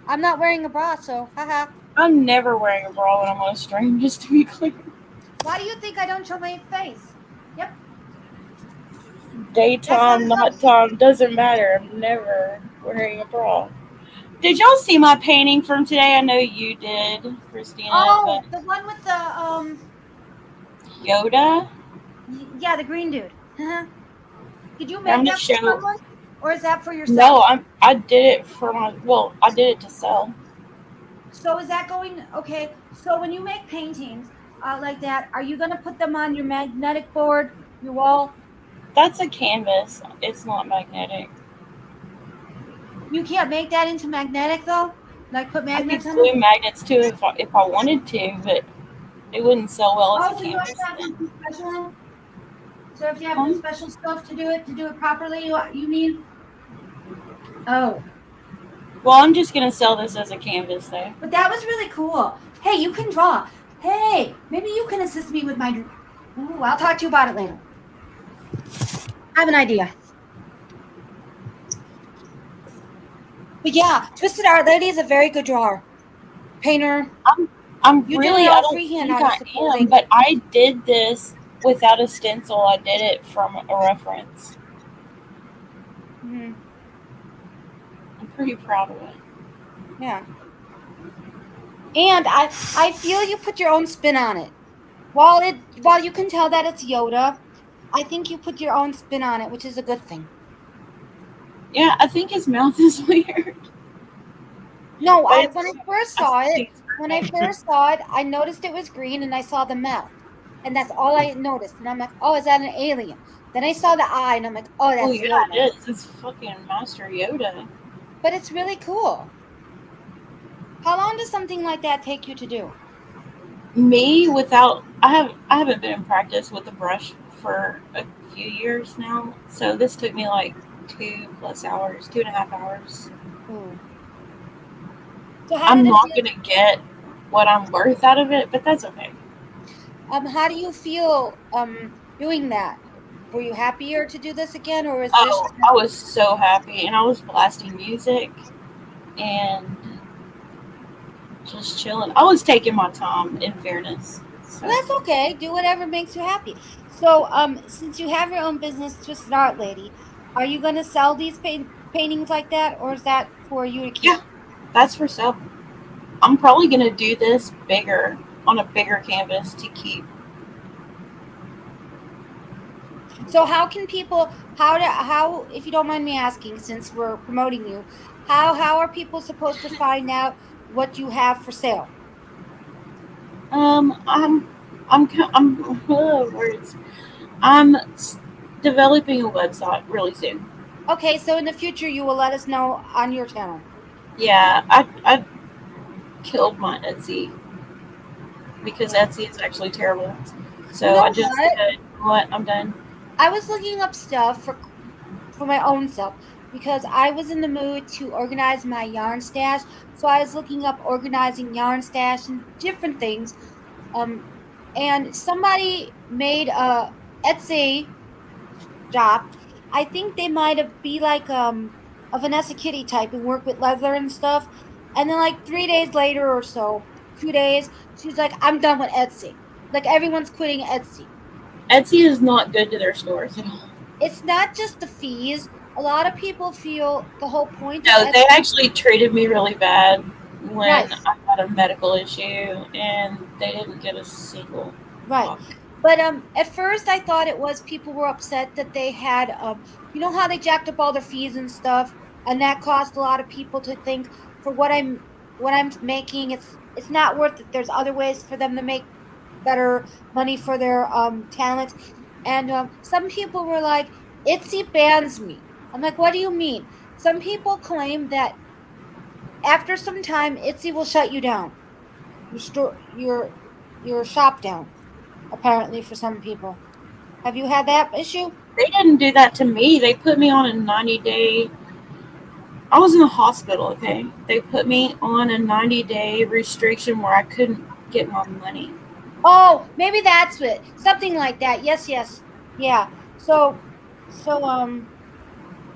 I'm not wearing a bra, so haha. I'm never wearing a bra when I'm on a stream, just to be clear. Why do you think I don't show my face? Daytime, That's nighttime, doesn't matter. I'm never wearing a bra. Did y'all see my painting from today? I know you did, Christina. Oh, but the one with the Yoda? yeah, the green dude. Did you I'm make gonna that for show- someone, or is that for yourself? No, I did it for my. Well, I did it to sell. So is that going okay? So when you make paintings like that, are you gonna put them on your magnetic board, your wall? That's a canvas. It's not magnetic. You can't make that into magnetic though. Like put I could magnets on glue it. magnets too if I wanted to, but it wouldn't sell well as Oh, a so you have canvas. to have something special. So if you have Huh? some special stuff to do it properly, you mean? Oh, Well, I'm just gonna sell this as a canvas though. but that was really cool. Hey, you can draw. Hey, maybe you can assist me with my. Ooh, I'll talk to you about it later. I have an idea. But yeah, Twisted Art Lady is a very good drawer. Painter. I'm You really do it I all don't freehand, think I I was supposing. am, but I did this without a stencil. I did it from a reference. Mhm. I'm pretty proud of it. Yeah. And I feel you put your own spin on it. While you can tell that it's Yoda, I think you put your own spin on it, which is a good thing. Yeah, I think his mouth is weird. No, But when I first I saw it, think it's I noticed it was green and I saw the mouth. And that's all I noticed. And I'm like, oh, is that an alien? Then I saw the eye and I'm like, oh, that's Oh yeah, Yoda. it is. It's fucking Master Yoda. But it's really cool. How long does something like that take you to do? Me without I haven't been in practice with a brush for a few years now. So this took me like 2+ hours, 2.5 hours. Ooh. So how I'm did it not feel- gonna get what I'm worth out of it, but that's okay. How do you feel doing that? Were you happier to do this again, or is Oh, I was so happy, and I was blasting music and just chilling. I was taking my time, in fairness. So, Well, that's okay. Do whatever makes you happy. So, since you have your own business, Twisted Art Lady, are you going to sell these paintings like that, or is that for you to keep? Yeah. That's for sale. I'm probably gonna do this bigger on a bigger canvas to keep. So, how can people? How? If you don't mind me asking, since we're promoting you, how are people supposed to find out what you have for sale? Words. I'm developing a website really soon. Okay, so in the future, you will let us know on your channel. Yeah, I killed my Etsy because Etsy is actually terrible. So You know I just what? said, what? I'm done. I was looking up stuff for my own self because I was in the mood to organize my yarn stash. So I was looking up organizing yarn stash and different things. And somebody made a Etsy shop. I think they might have be like a Vanessa Kitty type and work with leather and stuff. And then like 3 days later or so, 2 days, she's like, I'm done with Etsy. Like everyone's quitting Etsy. Etsy is not good to their stores at all. It's not just the fees. A lot of people feel the whole point. No, of they Etsy- actually treated me really bad when Right. I had a medical issue, and they didn't get a single right. buck. But at first I thought it was people were upset that they had you know how they jacked up all their fees and stuff, and that caused a lot of people to think for what I'm making, it's not worth it. There's other ways for them to make better money for their talents. And some people were like, Etsy bans me. I'm like, what do you mean? Some people claim that after some time Etsy will shut you down, your shop down, apparently, for some people. Have you had that issue? They didn't do that to me. They put me on a 90-day. I was in the hospital, okay? They put me on a 90-day restriction where I couldn't get my money. Oh, maybe that's it. Something like that. Yes. Yeah. So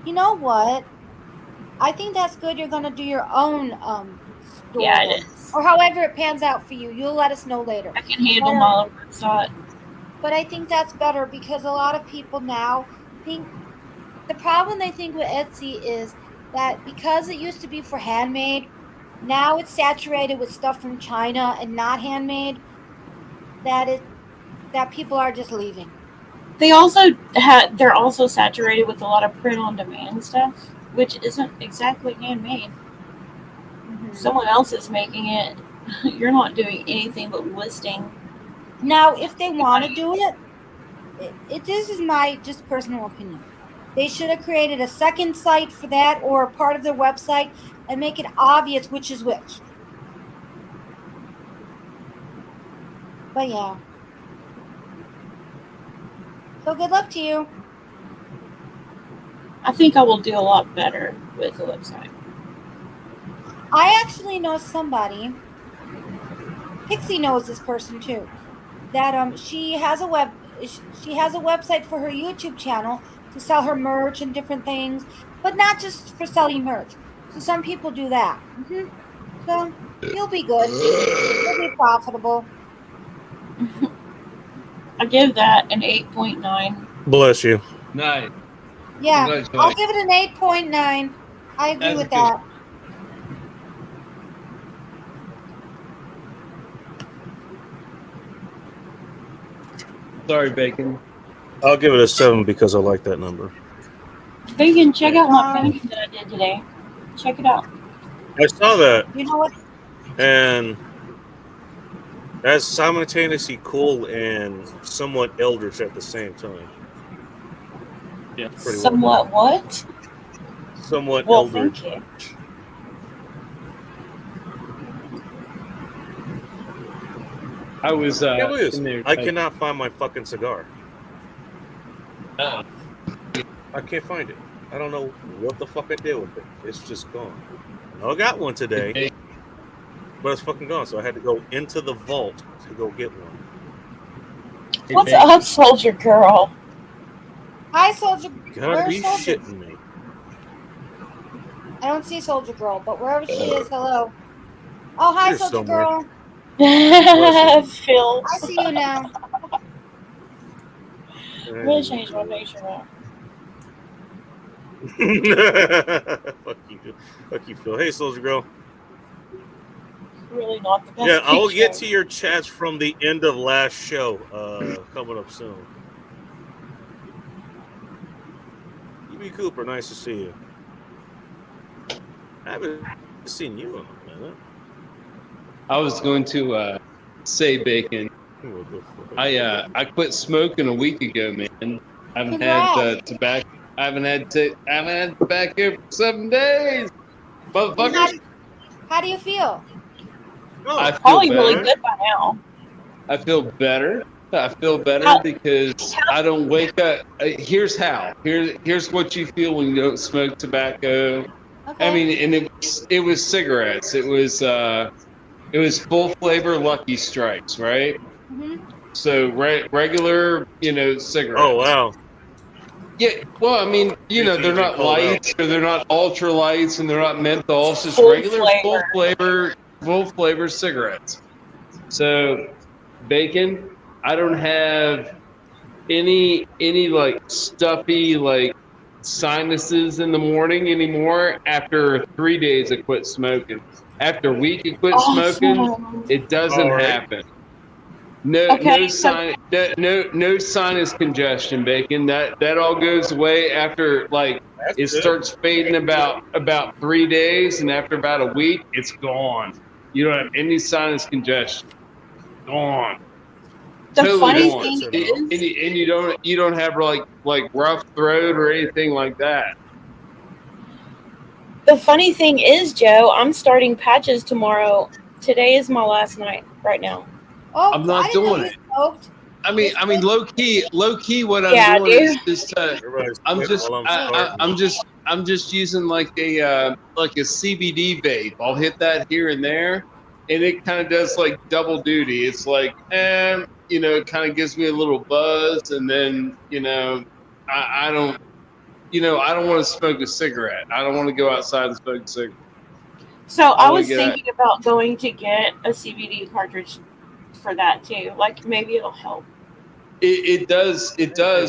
you know what? I think that's good. You're gonna do your own store. Yeah, it is. Or however it pans out for you. You'll let us know later. I can handle my own website. But I think that's better because a lot of people now think the problem they think with Etsy is that because it used to be for handmade, now it's saturated with stuff from China and not handmade, that people are just leaving. They're also saturated with a lot of print on demand stuff, which isn't exactly handmade. Mm-hmm. Someone else is making it. You're not doing anything but listing. Now, if they want to do it, this is my just personal opinion. They should have created a second site for that or a part of their website and make it obvious which is which. But yeah. So good luck to you. I think I will do a lot better with the website. I actually know somebody, Pixie knows this person too, that she has a website for her YouTube channel to sell her merch and different things, but not just for selling merch. So some people do that. So you'll be good. You'll be profitable. I give that an 8.9. Bless you. Nice. Yeah, Congratulations. I'll give it an 8.9. I agree That's with good. that. Sorry, Bacon. I'll give it a 7 because I like that number. Bacon, check out my painting that I did today. Check it out. I saw that, You know what? and that's simultaneously cool and somewhat eldritch at the same time. Yeah. Pretty well Somewhat what? Somewhat Well, eldritch. thank you. I was Yeah, look at this. in there. I cannot find my fucking cigar. Uh, I can't find it. I don't know what the fuck I did with it. It's just gone. I got one today, but it's fucking gone. So I had to go into the vault to go get one. What's up, Soldier Girl? Hi, Soldier. You gotta be Where's Soldier? shitting me. I don't see Soldier Girl, but wherever she is, hello. Oh, hi, You're Soldier somewhere. Girl. Phil. I see you now. I'm gonna change my picture now. Fuck you. Fuck you, Phil. Hey, Soldier Girl. Really not the best. Yeah, I will picture. get to your chats from the end of last show coming up soon. EB Cooper, nice to see you. I haven't seen you in a minute. I was going to say, Bacon. I quit smoking a week ago, man. I haven't had tobacco. I haven't had tobacco for 7 days, motherfuckers. How do you feel? I feel Probably better. really good by now. I feel better. I feel better How- because I don't wake up. Here's how. Here's what you feel when you don't smoke tobacco. Okay. I mean, and it was cigarettes. It was full flavor Lucky Strikes, right? Mhm. So regular, cigarettes. Oh, wow. Yeah, well, I mean, they're not Call it out. lights, or they're not ultra lights, and they're not menthols. Just Full regular flavor. full flavor cigarettes. So, Bacon, I don't have any like stuffy like sinuses in the morning anymore. After 3 days, I quit smoking. After a week, I quit smoking. Awesome. It doesn't All right. happen. No, Okay, no so- no sinus congestion, Bacon. That all goes away after like That's it good. starts fading about 3 days, and after about a week, it's gone. You don't have any sinus congestion. Gone. The Totally funny gone. thing And is, you don't have like rough throat or anything like that. Joe, I'm starting patches tomorrow. Today is my last night right now. Oh, I'm not I didn't know doing you it. smoked. I mean, low key, what I'm Yeah, doing is dude. just Everybody's I'm quitting just while I'm starting. I'm just using like a CBD vape. I'll hit that here and there, and it kind of does like double duty. It's like, it kind of gives me a little buzz, and then I don't, I don't want to smoke a cigarette. I don't want to go outside and smoke a cigarette. So I I wanna was get thinking about going to get a CBD cartridge for that too. Like maybe it'll help. It does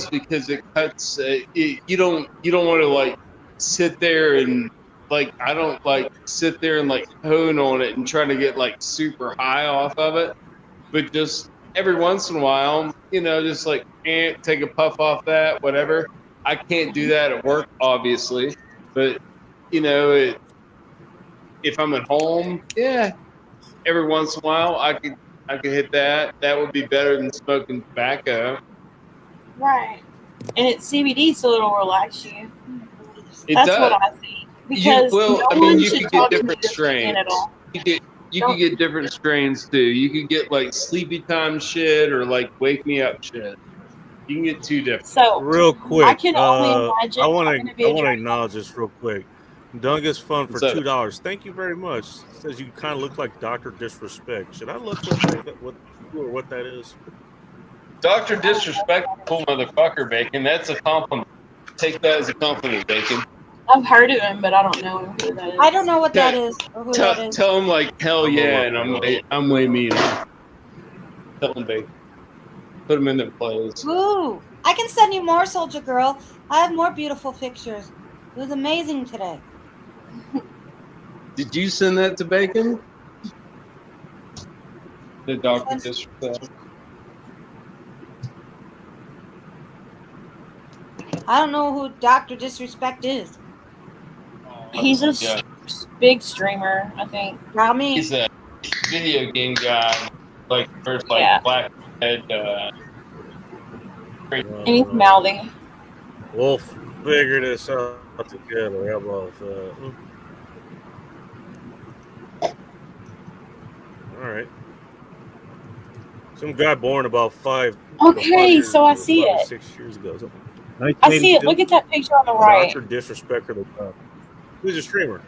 because it cuts. You don't want to like sit there and like I don't like sit there and like hone on it and try to get like super high off of it, but just every once in a while, just like take a puff off that, whatever. I can't do that at work, obviously, but if I'm at home, yeah, every once in a while I could hit that. That would be better than smoking tobacco. Right. And it's CBD, so it'll relax you. It That's does. what I think. Because no one you should could talk get to me different this weekend strains. at all. You could get different strains too. You could get like sleepy time shit or like wake me up shit. You can get two different. So Real quick, I can only imagine I I'm want gonna to be a drink. acknowledge this real quick. Dungus Fun for What's up? $2. Thank you very much. Says you kind of look like Dr. Disrespect. Should I look what that is? Dr. Disrespectful motherfucker, Bacon. That's a compliment. Take that as a compliment, Bacon. I've heard of him, but I don't know who that is. I don't know what that is or who that is. Tell him like hell I'm yeah, gonna and look I'm way mean. Tell him, Bacon. Put him in their place. Ooh, I can send you more, Soldier Girl. I have more beautiful pictures. It was amazing today. Did you send that to Bacon? The Dr. Disrespect. I don't know who Dr. Disrespect is. He's a big streamer, I think. Not me. He's a video game guy, like first like Yeah. Blackhead. And he's mouthy. We'll figure this out together. How about that? All right. Some guy born about Okay, so I see it. 6 years ago. I see it. Look at that picture on the right. Dr. Disrespect for the top. Who's a streamer?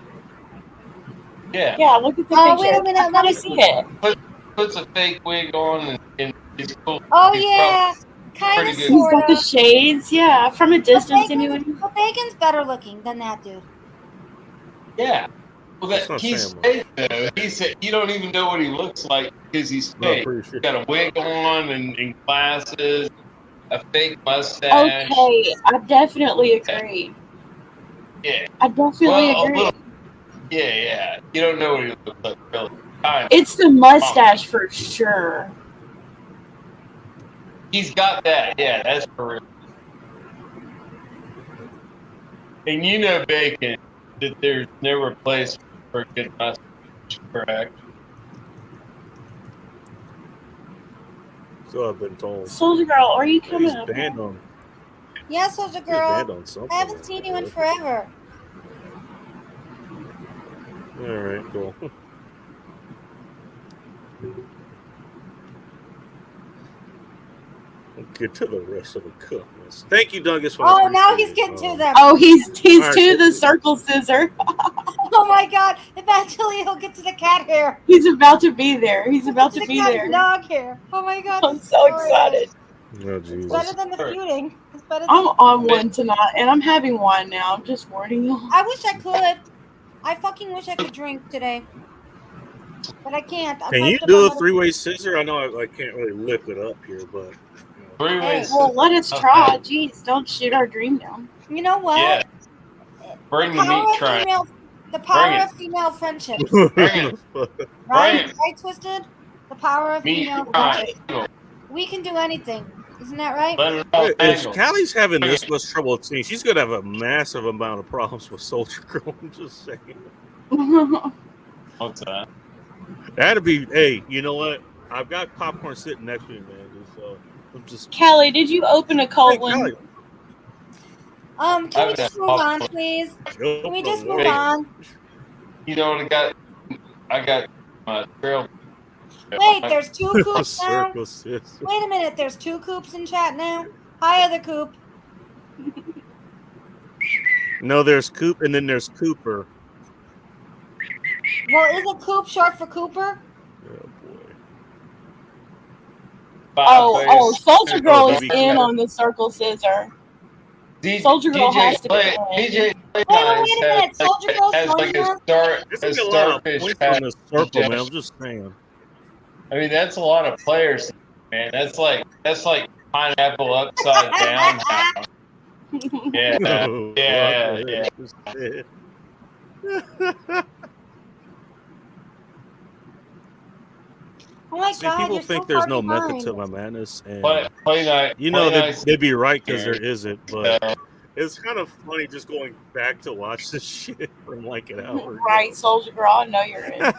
Yeah. Yeah, look at the Oh, picture. wait a minute, I let kind me of see it. Puts a fake wig on and he's cool. Oh, He's yeah. Kind pretty of, good. He's sort got the of. shades. Yeah, from a distance anyway. But Bacon's better looking than that dude. Yeah. Well, That's not he's saying fake though. You don't even know what he looks like because he's No, I'm fake. pretty sure. He's got a wig on and glasses, a fake mustache. Okay, I definitely agree. Yeah. I definitely Well, a agree. little. Yeah. You don't know what he looks like, really. Kind of. It's the mustache for sure. He's got that. Yeah, that's for real. And you know, Bacon, that there's no replacement for a good mustache, correct? So I've been told. Soldier Girl, are you coming He's up? banned on. Yeah, Soldier He's banned Girl. on something. I haven't seen you in forever. All right, cool. We'll get to the rest of the cookness. Thank you, Dungus. Oh, now he's getting to them. Oh, he's All right, to the so- circle scissor. Oh my God! Eventually, he'll get to the cat hair. He's about to be there. He's about to the be cat there. dog hair. Oh my God! I'm this is so glorious. excited. Oh, Jesus. It's better than the feuding. It's better. I'm Than... on one tonight, and I'm having wine now. I'm just warning you. I wish I could. I fucking wish I could drink today, but I can't. I'm Can you hyped up do on a what- three-way scissor? I know I can't really lift it up here, but Three ways. Well, let us try. Jeez, don't shoot our dream down. You know what? Yeah. Bring the Power meat of train. female, the power Bring it. of female friendship. Bring it. Right? it. Right, Twisted? The power of Meat female train. friendship. We can do anything. Isn't that right? Let it all If tangle. Callie's having this much trouble with teens, she's gonna have a massive amount of problems with Soldier Girl. I'm just saying. What's that? That'd be. Hey, you know what? I've got popcorn sitting next to me, man. So I'm just. Callie, did you open a cold one? Callie, Can we just move on, please? Can we just move on? You know what I got? I got my trail. Wait, there's 2 coops now? Circle, sis. Wait a minute, there's 2 coops in chat now? Hi, other coop. No, there's Coop, and then there's Cooper. Well, isn't coop short for Cooper? Oh boy. Oh, Soldier Girl is BB in Cat. on the circle scissor. Soldier Girl has to be in. DJ Wait a minute, Soldier Girl's has like joining a us? star, There's a a lot of starfish points hat. on this circle, man. I'm just saying. I mean, that's a lot of players, man. That's like pineapple upside down. Yeah, No, yeah, what yeah. is this? Oh my See, god, people you're think so there's far no method behind. to my madness, and Play night. you know play they, nice. they'd be right because there isn't. But Yeah. it's kind of funny just going back to watch this shit from like an hour. Right, Soldier Girl, I know you're in.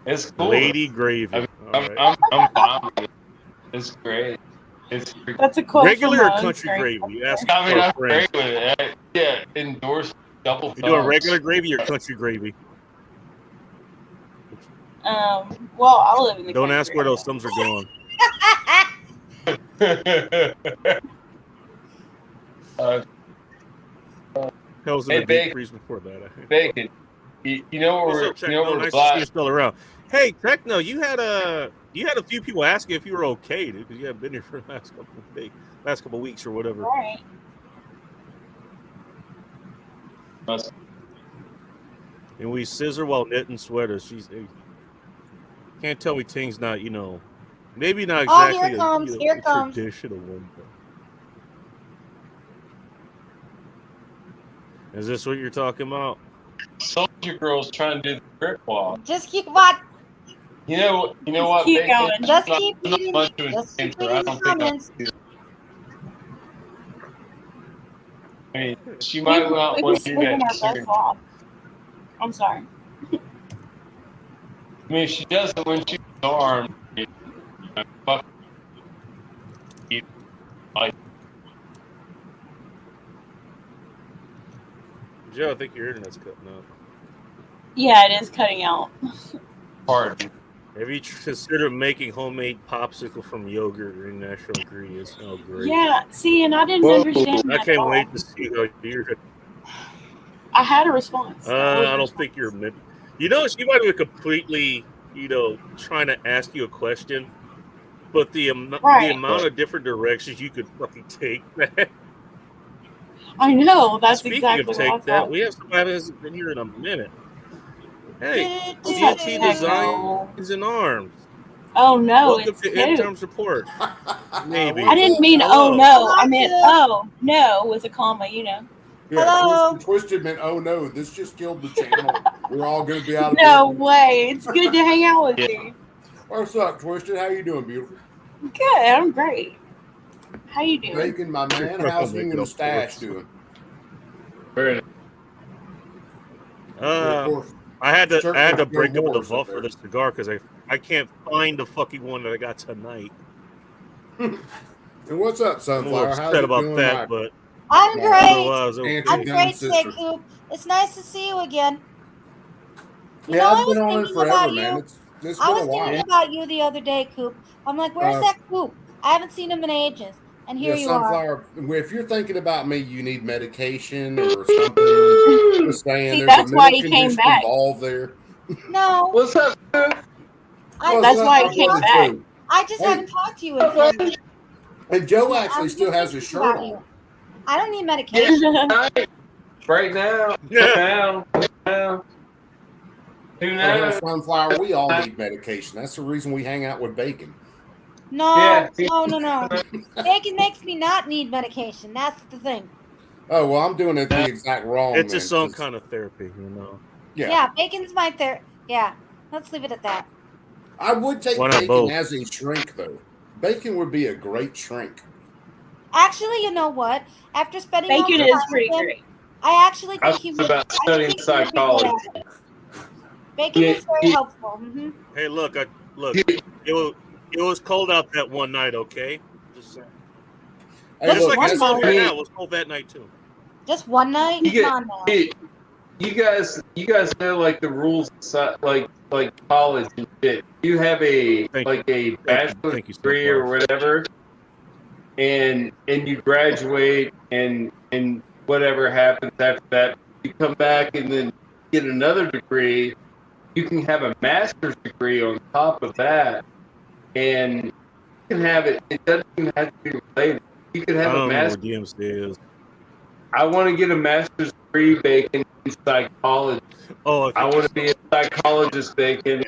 It's cool. Lady Gravy. All right. I'm fine with it. It's great. It's That's a quote Regular from or my own country screen. gravy? You ask I mean, for I'm friends. great with it. Yeah, endorse double thumbs. You doing regular gravy or country gravy? Well, I live in the Don't country. ask where those thumbs are going. Hell's in Hey, the deep Bacon. freeze before that. I think. Bacon. You know What's where up, we're, you know Techno? where Nice to see black. you still around. Hey, Techno, you had a few people asking if you were okay, dude, because you haven't been here for the last couple of weeks or whatever. Right. And we scissor while knitting sweaters. She's can't tell me Ting's not, maybe not Oh, exactly here comes, here a comes. traditional one. But... Is this what you're talking about? Soldier Girl's trying to do the brick wall. Just keep watching. You know what? Keep Bacon? going. Just I'm keep not reading. much of a Just keep dancer. I reading don't the think comments. I mean, she might not We want just to do living that. our best Soon. life. I'm sorry. I mean, if she doesn't when she's armed. Fuck. Like, Joe, I think your internet's cutting out. Yeah, it is cutting out. hard. Have you considered making homemade popsicle from yogurt or natural ingredients? Oh, great. Yeah, see, and I didn't Whoa. understand that I at can't all. wait to see how you're. I had a response. I don't think you're. You know, she might have completely, trying to ask you a question, but the amount of different directions you could fucking take that. I know. That's Speaking exactly of what I take that, thought. we have somebody that hasn't been here in a minute. Hey, What's up, CNT Techno? Designs in Arms. Oh no, Welcome it's to two. End Terms Report. Maybe. I didn't mean Hello. oh no. I meant oh no with a comma. Yeah, Hello. Twisted meant, oh no, this just killed the channel. We're all going to be out of No business. way. It's good to hang out with you. What's up, Twisted? How you doing, beautiful? Good. I'm great. How you doing? Bacon, my man. How's you and the stash doing? Very nice. Of course. I had to Certainly break no up the wars up vault for there. the cigar because I can't find the fucking one that I got tonight. And what's up, I'm a little Sunflower? How's upset it about doing, that, my but I'm great. otherwise, okay. Aunt I'm Young great sister? today, Coop. It's nice to see you again. You Yeah, know, I I've was been on it thinking forever, about man. you. It's I been was a while. thinking about you the other day, Coop. I'm like, where's that Coop? I haven't seen him in ages. And here Yeah, you are. Sunflower, if you're thinking about me, you need medication or something. Just saying, See, there's that's a why mental he came condition back. involved there. No, What's up, dude? That's why he came back. I just Hey. haven't talked to you in so long. And Joe I actually was still just has his thinking shirt about you. on. I don't need medication. Right now. Yeah. Now. Who So, knows? Sunflower, we all need medication. That's the reason we hang out with Bacon. No, Yeah. no. Bacon makes me not need medication. That's the thing. Oh, well, I'm doing it the exact wrong. it's then, its own 'cause- kind of therapy, Yeah. Yeah, bacon's my therapy. Yeah, let's leave it at that. I would take Why not Bacon both? as a shrink, though. Bacon would be a great shrink. Actually, you know what? After spending all Bacon the is time pretty with him, great. I actually I think was he would. about I studying think he would be good psychology. at it. Bacon is very helpful. Hey, look, look. Yeah. It was cold out that one night. Okay, just saying. Hey, Just Just look, like one it's cold night. here now. It was cold that night too. Just one night? You get- Come on now. You guys know like the rules, like college and shit. You have a Thank a bachelor's Thank you so degree or much. whatever, and you graduate and whatever happens after that, you come back and then get another degree. You can have a master's degree on top of that, and you can have it. It doesn't even have to be related. You can I have a don't know where master's. DMC is. I want to get a master's degree, Bacon, in psychology. Oh, I want to be a psychologist, Bacon.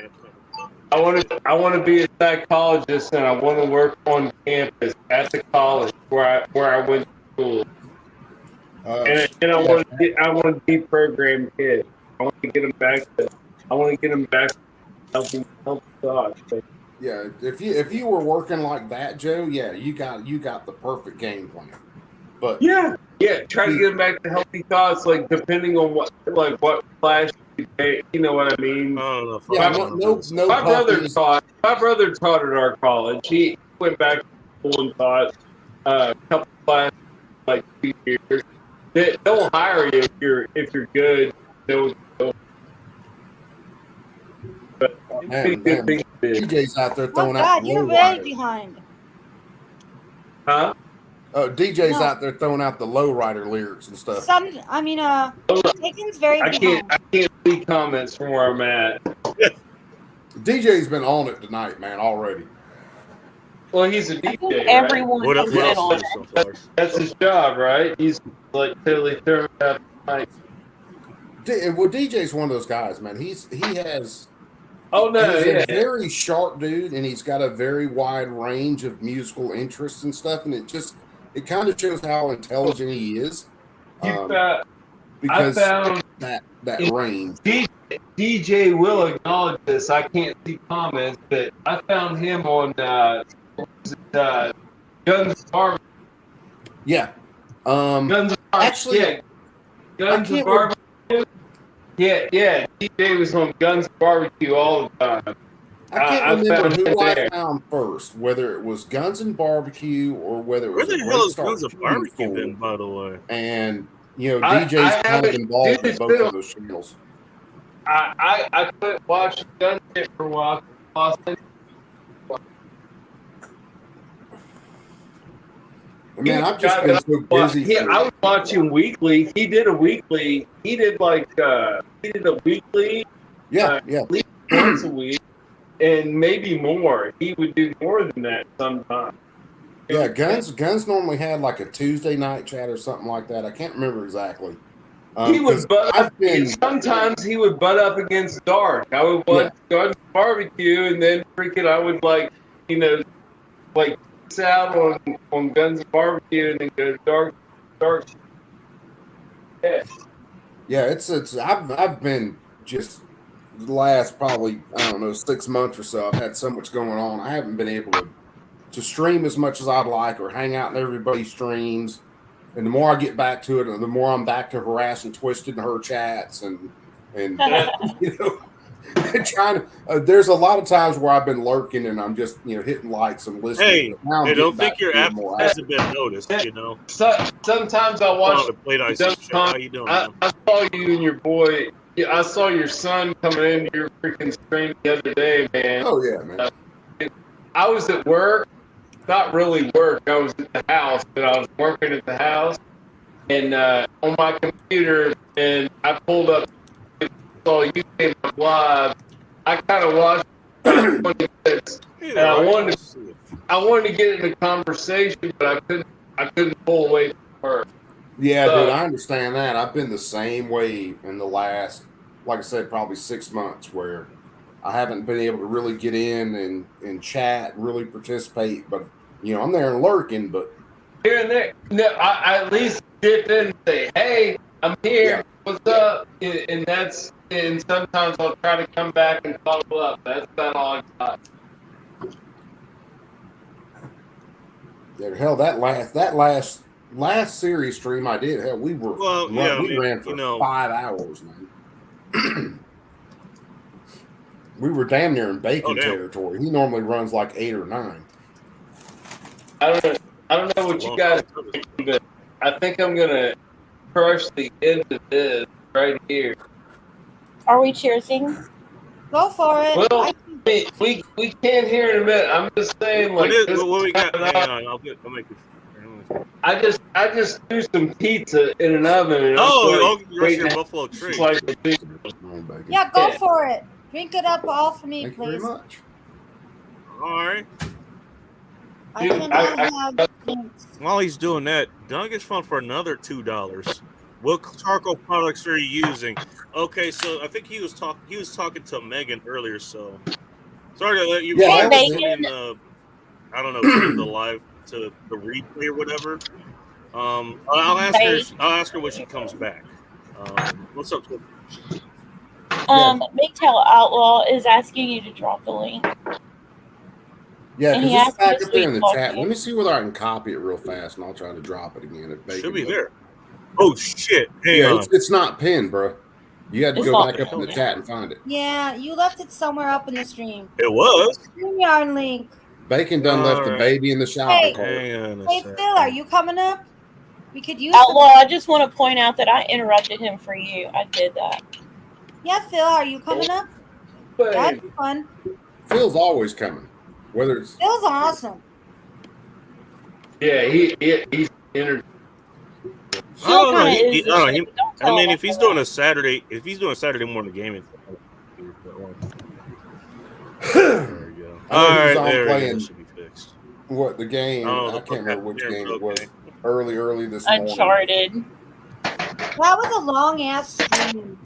I want to be a psychologist, and I want to work on campus at the college where I went to school. And I want to deprogram kids. I want to get them back to helping thoughts. yeah. If you were working like that, Joe, yeah, you got the perfect game plan. But Yeah, try to get them back to healthy thoughts, like depending on what class you take. You know what I mean? I don't know. If yeah, I wanna no, do this. no. My brother puppies. taught at our college. He went back to school and taught a couple classes, like 2 years. They'll hire you if you're good. But Man, good thing to do. DJ's out there Oh throwing out God, the you're low very rider. behind. Huh? DJ's No. out there throwing out the low rider lyrics and stuff. Bacon's very I behind. can't see comments from where I'm at. DJ's been on it tonight, man, already. Well, he's a I think DJ. Right? everyone What has else been else on is it. so far? That's his job, right? He's like totally throwing up. Like, Well, DJ's one of those guys, man. He has. oh no, He's yeah. a very sharp dude, and he's got a very wide range of musical interests and stuff. And it kind of shows how intelligent he is, I because found that range. DJ will acknowledge this. I can't see comments, but I found him on Guns Bar. Yeah. Guns Actually, yeah, Guns can't Barbecue. Yeah. DJ was on Guns Barbecue all the time. I can't I remember found who him I there. found first, whether it was Guns and Barbecue or whether it Where was the a hell Great is Start Guns of Shooting Barbecue School. then, by the way? And you know, I DJ's kind of haven't- involved dude, in both it's of those channels. I couldn't watch Guns Hit for a while. Austin. Man, I've just been so busy. Yeah, I was watching weekly. He did a weekly. He did a weekly yeah. once a week, and maybe more. He would do more than that sometimes. Yeah, Guns normally had like a Tuesday night chat or something like that. I can't remember exactly. He would 'Cause butt I've up. been Sometimes he would butt up against Dark. I would watch Guns Barbecue, and then freaking I would like peace out on Guns Barbecue, and then go to Dark. yeah, it's I've been just the last probably, I don't know, 6 months or so. I've had so much going on. I haven't been able to stream as much as I'd like or hang out in everybody's streams. And the more I get back to it, the more I'm back to harassing Twisted in her chats and you know, trying to. There's a lot of times where I've been lurking and I'm just hitting likes and listening. Hey, But now I'm I don't getting back think your to being app more hasn't been noticed. You know. Sometimes I watch. Oh, the plate ice Just shit. How you doing? I man? saw you and your boy. Yeah, I saw your son coming into your freaking stream the other day, man. Oh yeah, man. I was at work, not really work. I was at the house, but I was working at the house, and on my computer, and I pulled up, saw you came up live. I kind of watched 20 minutes, Hey and there, I Ryan. wanted Nice to to see you. I wanted to get in a conversation, but I couldn't pull away from her. Yeah, dude, I understand that. I've been the same way in the last, like I said, probably 6 months, where I haven't been able to really get in and chat, really participate. But I'm there and lurking. But Here and there, no, I at least dip in and say, "Hey, I'm here. Yeah. What's up?" and sometimes I'll try to come back and follow up. That's about all I got. Yeah, hell, that last series stream I did, hell, we ran for 5 hours, man. We were damn near in bacon territory. He normally runs like 8 or 9. I don't know what you guys think, but I think I'm gonna crush the end of this right here. Are we cheersing? Go for it. Well, we can't hear in a minute. I'm just saying, like, what we got? Hang on, I'll make it. I just threw some pizza in an oven. And Your Buffalo Trace. Yeah, go for it. Drink it up all for me, Thank you please. very much. All right. I cannot have drinks. While he's doing that, Doug is fun for another $2. What charcoal products are you using? Okay, so I think he was talking to Megan earlier. So sorry to let you. Yeah, I don't know, turn the live to the replay or whatever. I'll ask her when she comes back. What's up? MGTOW Outlaw is asking you to drop the link. Yeah, And because he it's asked back this up there in the week, chat. Mark. Let me see whether I can copy it real fast, and I'll try to drop it again. If Bacon Should be does. there. Oh shit! Hang Yeah, on. it's not pinned, bro. You had to It's go not back up in the pinned. chat and find it. Yeah, you left it somewhere up in the stream. It was. StreamYard link. Bacon done left the Alright. baby in the shower Hey. cart. Hang on a Hey, second. Phil, are you coming up? We could use Outlaw, I just want to point out that I interrupted him for you. I did that. Yeah, Phil, are you coming up? That'd be fun. Phil's always coming, whether it's Phil's awesome. Yeah, he's entered. Oh, no, Phil kinda he- is the no, shit, he- but don't I tell mean, him if he's I doing a Saturday morning gaming, there we go. I know All he was right, on there we go. playing That should be fixed. what the game. Oh, I the can't remember which fuck game out it was. there, okay. Early this morning. Uncharted. That was a long ass stream.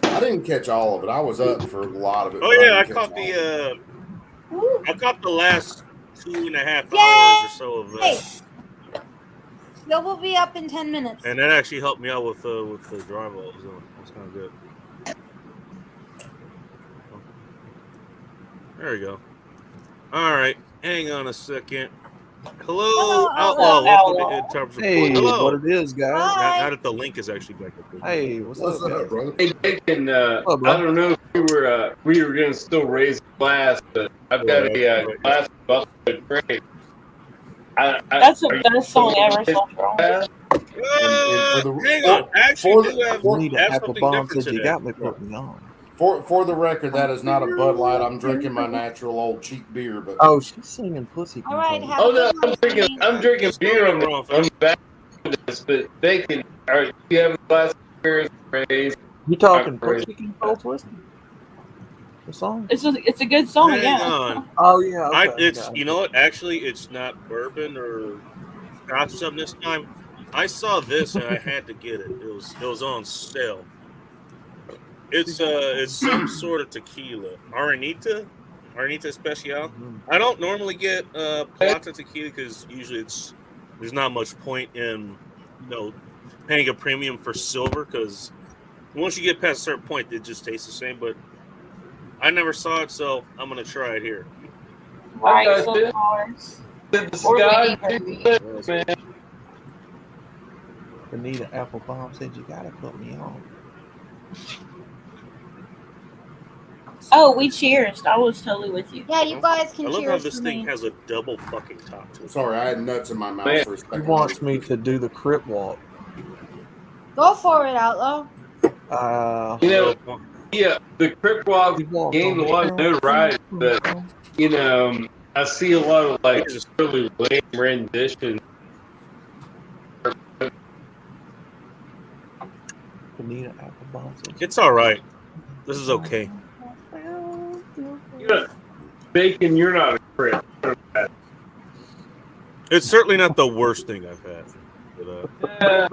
I didn't catch all of it. I was up for a lot of it. Oh but yeah, I didn't catch caught all of it. I caught the last 2.5 Yay! hours or so of Hey, that, Phil will be up in 10 minutes. and that actually helped me out with the drywall. So that's kind of good. There we go. All right, hang on a second. Hello, Hello, Outlaw. Welcome Outlaw. to Ed Tarp's Report. Hey, Hello. what it is, guys? Hi. Now that the link is actually back up there. Hey, what's What's up, up, guys? brother? Hey, Bacon, What, bro? I don't know if we were gonna still raise a glass, but I've got a glass of Buffalo Trace. That's the best song ever, Soldier. And for the- Hang on. I actually do have, You need an have apple something bomb different said you today. got me put me on. For the record, that is not a Bud Light. I'm drinking my natural old cheap beer, but Oh, she's singing Pussy All right, Complaint. have Oh a no, good night. I'm drinking Just beer don't on get me wrong, the back of this, but Bacon, all right, you have a glass of beer raised. You talking Alright. Pussy Complaint Whiskey? The song? It's a good song, Hang yeah. on. Oh yeah. Okay, It's okay. you know what? Actually, it's not bourbon or scotch or something this time. I saw this and I had to get it. It was on sale. It's some sort of tequila. Aranita Especial. Mhm. I don't normally get Plata tequila because usually there's not much point in paying a premium for silver because once you get past a certain point, it just tastes the same. But I never saw it, so I'm gonna try it here. Right, I got so this. cars. The Or sky, Lady Gaga. man. Anita Applebaum said you gotta put me on. Oh, we cheersed. I was totally with you. Yeah, you guys can I love how cheers this for thing me. has a double fucking top to I'm it. sorry, I had nuts in my mouth Man. for a He second. wants me to do the crip walk. Go for it, Outlaw. You know, yeah, the Crip Walk he walked gained a on lot of the notoriety, but I see a lot of like just really lame renditions. Anita Applebaum said It's all right. This is okay. You know, Bacon, you're not a Crip. It's certainly not the worst thing I've had. But,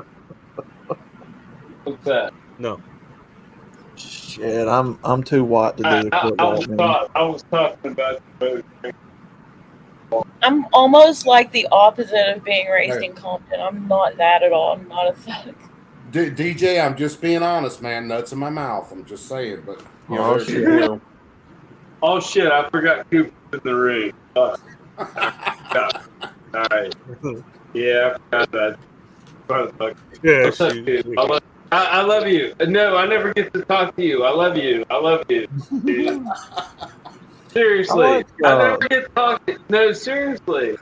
What's that? no. shit, I'm too white to do the crip walk, man. I was talking about the boat. I'm almost like the opposite of being raised Right. in Compton. I'm not that at all. I'm not a thug. DJ, I'm just being honest, man. Nuts in my mouth. I'm just saying, but you know, Oh, there's- shit. you know. Oh shit! I forgot Cooper in the ring. All right. Yeah, I forgot that. Motherfucker. Yeah, What's up, dude? I love you. No, I never get to talk to you. I love you. I love you, dude. Seriously, I like, I never get to talk to you. No, seriously.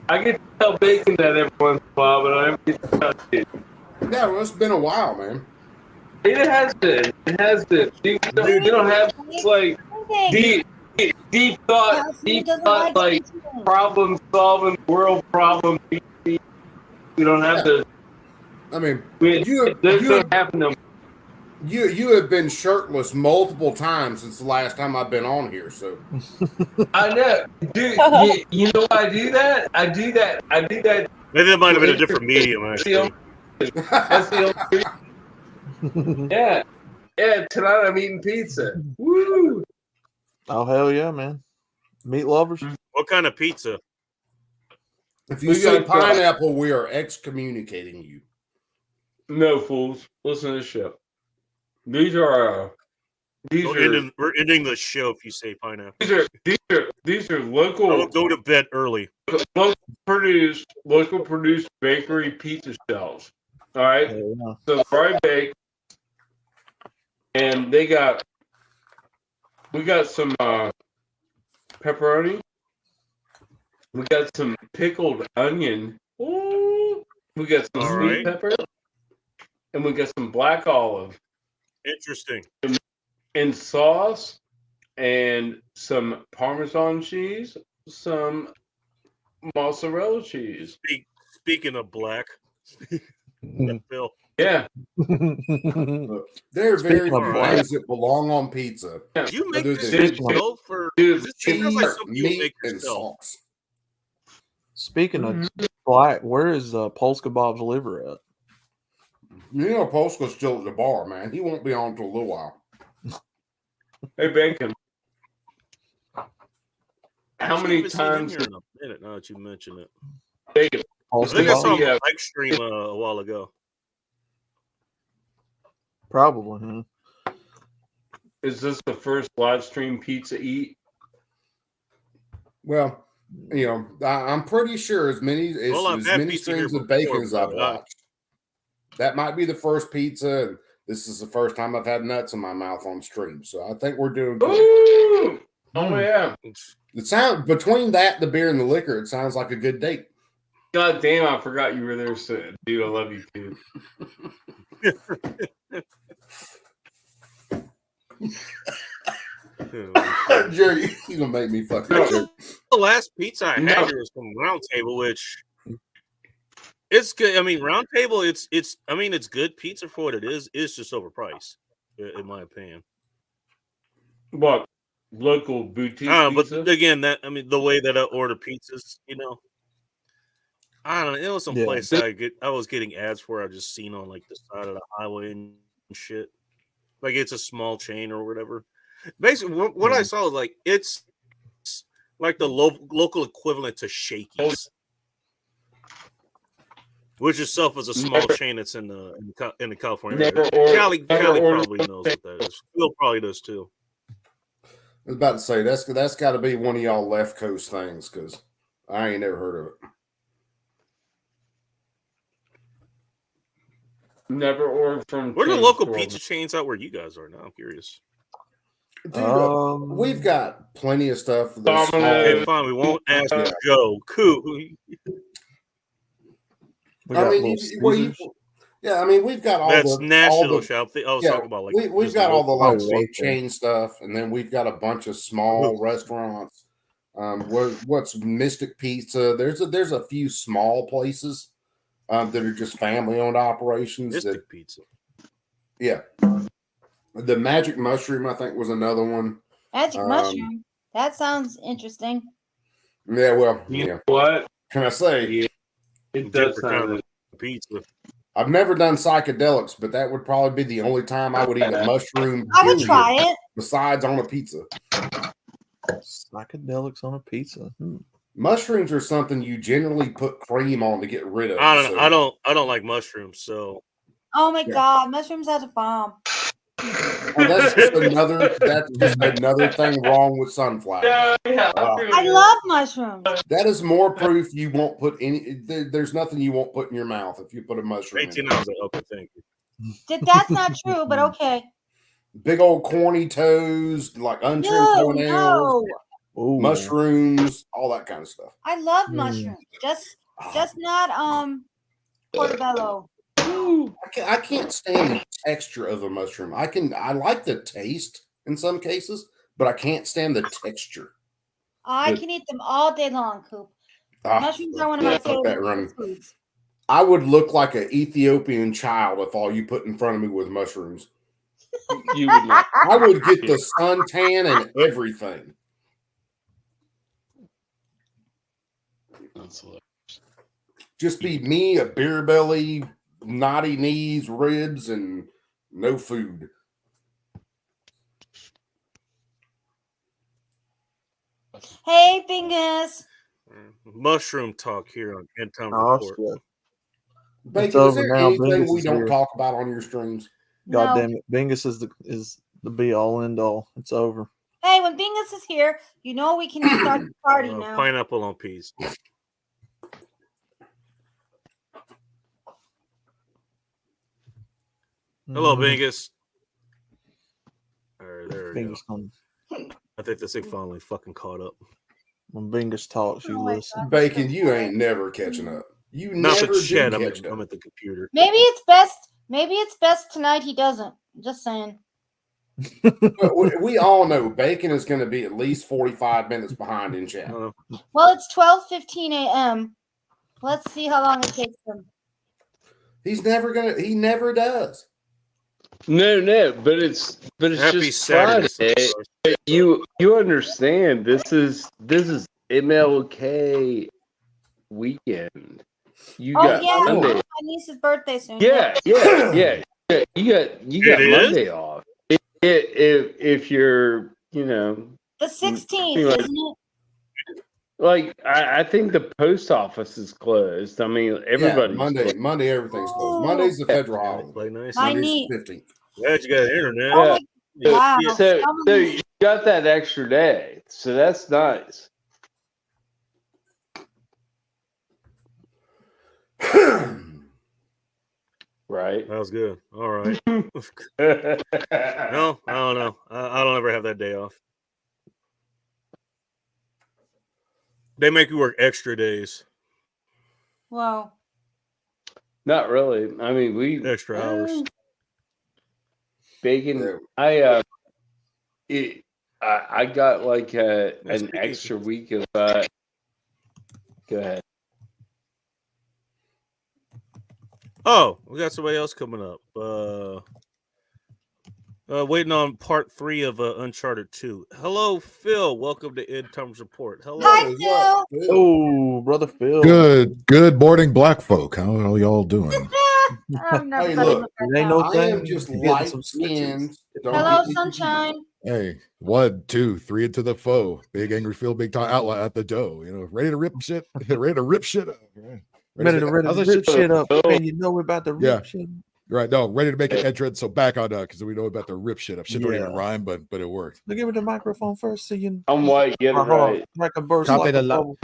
I get to tell Bacon that every once in a while, but I never get to talk to you. Yeah, well, it's been a while, man. It has been. It has been. You don't have like deep thought, like problem solving, world problem. You don't have to. I mean, Those don't happen no more. you have been shirtless multiple times since the last time I've been on here. So I know, dude. You know why I do that? I do that. Maybe that might have been a different medium, actually. That's the only reason. Yeah. Tonight I'm eating pizza. Woo! Oh, hell yeah, man. Meat lovers? What kind of pizza? if you We say got pineapple, we are excommunicating you. No fools. Listen to this shit. These are We're ending the show if you say pineapple. these are I local will go to bed early. local produced bakery pizza shells. All right. Hell yeah. So Fry Bake, and we got some pepperoni. We got some pickled onion. Ooh. We got some All sweet right. pepper, and we got some black olive Interesting. and sauce, and some Parmesan cheese, some mozzarella cheese. Speaking of black, Phil. Yeah. There are very Speaking of few black. things that belong on pizza. Do you make Other this than yourself, or Dude, is this seems like something you meat, make and yourself? sauce. Speaking of black, where is Polska Bob's liver at? You know, Polska's still at the bar, man. He won't be on for a little while. Hey, Bacon. How I many haven't seen him times here in a minute now that you mention it? Bacon? I Polska think I saw Bob? him on Yeah. a live stream a while ago. Probably, huh? Is this the first live stream pizza eat? Well, you know, I'm pretty sure as many Well, I've had pizza here streams of before, bacon as I've but watched. That might be the first pizza, and this is the first time I've had nuts in my mouth on stream. So I think we're doing good. Ooh! Oh yeah! It sounds between that, the beer, and the liquor, it sounds like a good date. God damn! I forgot you were there, dude. I love you, dude. Jerry, you gonna make me fucking joke. The last pizza I had No. here was from Round Table, which it's good. I mean, Round Table, it's good pizza for what it is. It's just overpriced, in my opinion. What local boutique But pizza? again, the way that I order pizzas, I don't know. It was some Yeah. place I was getting ads for. I just seen on like the side of the highway and shit. Like it's a small chain or whatever. Basically, what I saw was like it's like the local equivalent to Shakey's, which itself is a small chain that's in the California area. Cali probably knows what that is. Phil probably does too. I was about to say that's got to be one of y'all left coast things because I ain't never heard of it. Never ordered from. What are the chain local store. pizza chains out where you guys are now? I'm curious. Dude, we've got plenty of stuff. That's small. Okay, fine. We won't ask Joe. Cool. We I got mean, Little Caesars. I mean, we've got all That's the national all the, shop. I was talking about like we've just got all the local. like okay. chain stuff, and then we've got a bunch of small restaurants. What's Mystic Pizza? There's a few small places that are just family owned operations. Mystic Pizza. Yeah, the Magic Mushroom I think was another one. Magic mushroom. That sounds interesting. Yeah, well, You yeah. know what? Can I say Yeah. It does Different kind sound. of pizza. I've never done psychedelics, but that would probably be the only time I would eat a mushroom. I would period, try it. Besides on a pizza. Psychedelics on a pizza. Mushrooms are something you generally put cream on to get rid of. I don't so- know. I don't like mushrooms, so Oh my Yeah. god, mushrooms are the bomb. And that's just another thing wrong with sunflower. I love mushrooms. That is more proof you won't put any. There's nothing you won't put in your mouth if you put a mushroom in. 18 hours of okay, thank you. That's not true, but okay. Big old corny toes, like untrimmed No, toenails, Ooh. mushrooms, all that kind of stuff. I love Mm. mushrooms. Just not portobello. I can't stand the texture of a mushroom. I like the taste in some cases, but I can't stand the texture. I can eat them all day long, Coop. Mushrooms are one of my fuck that favorite run. foods. I would look like an Ethiopian child if all you put in front of me was mushrooms. You would not. I would get the suntan and everything. That's hilarious. Just be me, a beer belly, knotty knees, ribs, and no food. Hey, Bingus. Mushroom talk here on End Time Oh, Report. shit. Bacon, is over there now. anything Bingus we is don't here. talk about on your streams? God No. damn it. Bingus is the be all end all. It's over. Hey, when Bingus is here, you know we can start the party now. Pineapple on peas. Hello, Mhm. Bingus. All right, there we go. Bingus come- I think this thing finally fucking caught up. When Bingus talks, you Oh my listen. God. Bacon, you ain't never catching up. You Not never the do chat. catch I'm up. at the computer. Maybe it's best. Maybe it's best tonight he doesn't. Just saying. But we all know Bacon is going to be at least 45 minutes behind in chat. Well, it's 12:15 a.m. Let's see how long it takes him. He never does. No, but it's Happy just Saturday. Friday. You understand this is MLK weekend. You Oh got yeah, Monday. my niece's birthday soon. Yeah. You got It is? Monday off. If you're The 16th, Anyway. isn't it? like I think the post office is closed. I mean everybody's closed. Monday, everything's closed. Monday's the federal holiday. Play nice. My Monday's knee. the 15th. Glad you got internet. Oh Yeah. my wow. So you got that extra day. So that's nice. Right? That was good. All right. No, I don't know. I don't ever have that day off. They make you work extra days, Wow. Not really. I mean, we extra hours. Bacon. Yeah. I got like an speaking- extra week of. Go ahead. Oh, we got somebody else coming up. Waiting on part 3 of Uncharted 2. Hello, Phil. Welcome to End Times Report. Hello. Hi, Phil. Oh, brother Phil. Good morning, black folk. How are y'all doing? I'm never Hey, gonna look, look at it ain't that. no I am thing. just You're getting some light stitches. skinned. Hello, sunshine. Hey, 1, 2, 3 into the foe. Big angry Phil, big time outlaw at the dough. Ready to rip shit. Ready to rip shit up. Ready to how's that rip shit up. Phil? And you know we're about to rip Yeah. shit. Right. No, ready to make an entrance. So back on because we know about the rip shit up. Shit don't even Yeah. rhyme, but it worked. Look, give me the microphone first so you I'm white. Get it right. Like a burst Copy like the a lo- bubble.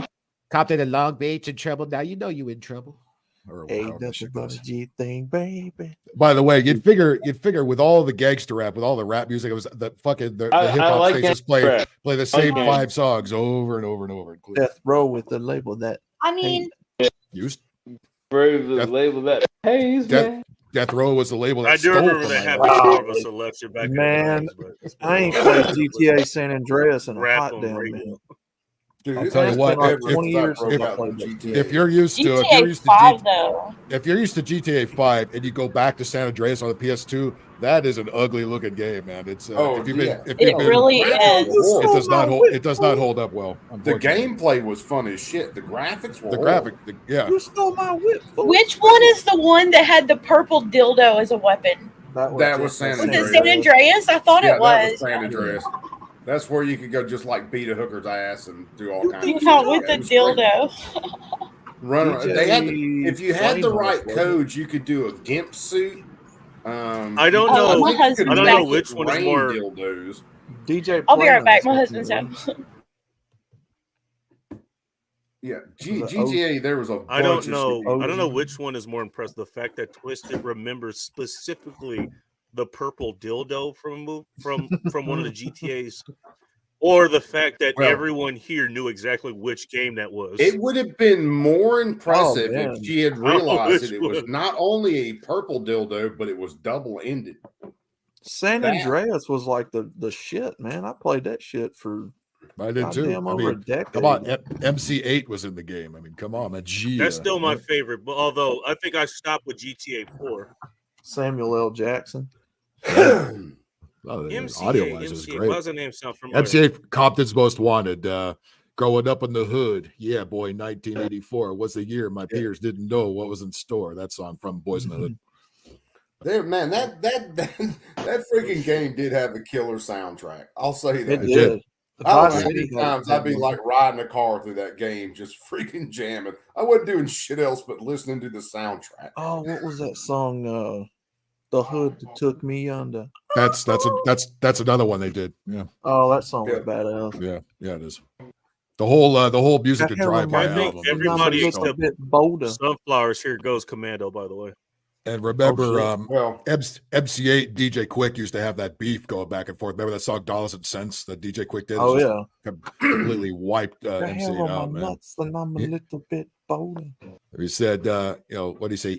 Captain of Long Beach in trouble. Now you know you in trouble. Or Ain't however that nothing shit but a goes. G thing, baby. By the way, you'd figure with all the gangster rap, with all the rap music, it was the fucking the I hip hop like stations gangster play the same Okay. 5 songs over and over and over. Including Death Row with the label that I mean, used Brave the Death- label that pays, Death- man. Death Row was the label that I do stole remember from they my had life. more of a selection back Man, in the 90s, but I ain't played GTA San Andreas in a Rap hot on damn radio. minute. Dude, I'll it's tell you been what, like if- 20 years broke since I out played from that. GTA. If you're used to GTA 5 though. if you're used to GTA 5 and you go back to San Andreas on the PS2, that is an ugly looking game, man. It's Oh, if you've yeah. been, if It you've been, really Graphics is. were horrible. it does not hold up well. The unfortunately. gameplay was fun as shit. The graphics were the horrible. graphic, yeah. You stole my whip. fool. Which one is the one that had the purple dildo as a weapon? That was San Was Andreas. it San Andreas? I thought Yeah, it that was was. San Andreas. That's where you could go just like beat a hooker's ass and do all kinds of shit. Yeah, with It the was great. dildo. Run around. They had, DJ if you had the 20 right wasn't it? codes, you could do a gimp suit I don't know. my think you husband's could I don't back. know make which it one is rain more. dildos. DJ. I'll be right back. My Playman's husband's out. Yeah, Was it GTA. There was a bunch I don't of know. shit. I don't know which one is more impressive. The fact that Twisted remembers specifically the purple dildo from one of the GTAs, or the fact that Well- everyone here knew exactly which game that was. It would have been more impressive man. if she had Oh, realized which that it was one? not only a purple dildo, but it was double ended. San That- Andreas was like the shit, man. I played that shit for I did too. goddamn I over a mean, decade. come on, MC8 was in the game. I mean, come on, man. That's still my favorite. But although I think I stopped with GTA 4. Samuel L. Jackson. MCA, audio wise is MCA. great. Why does the name sound familiar? MC8, Compton's Most Wanted. Growing up in the hood, yeah, boy. 1984 was the year my peers didn't know what was in store. That song from Boys in the Hood. There, man, that freaking game did have a killer soundtrack. I'll say that. It did. did. I don't Vice know how City many had- times I'd be like riding a car through that game, just freaking jamming. I wasn't doing shit else but listening to the soundtrack. Oh, what was that song? The Hood That Took Me Yonder. That's another one they did. Yeah, Oh, that song was Yeah. badass. yeah, it is. The whole music That and hair drive by I think album. everybody It's a except bit bolder. Sunflowers here goes Commando, by the way. And remember, shit. Well, MC8 DJ Quick used to have that beef going back and forth. Remember that song "Dollars and Cents" that DJ Quick did? It Oh just yeah. completely wiped The hair MC8 on out, my man. nuts, and I'm a Yeah. little bit bolder. He said, what do you say?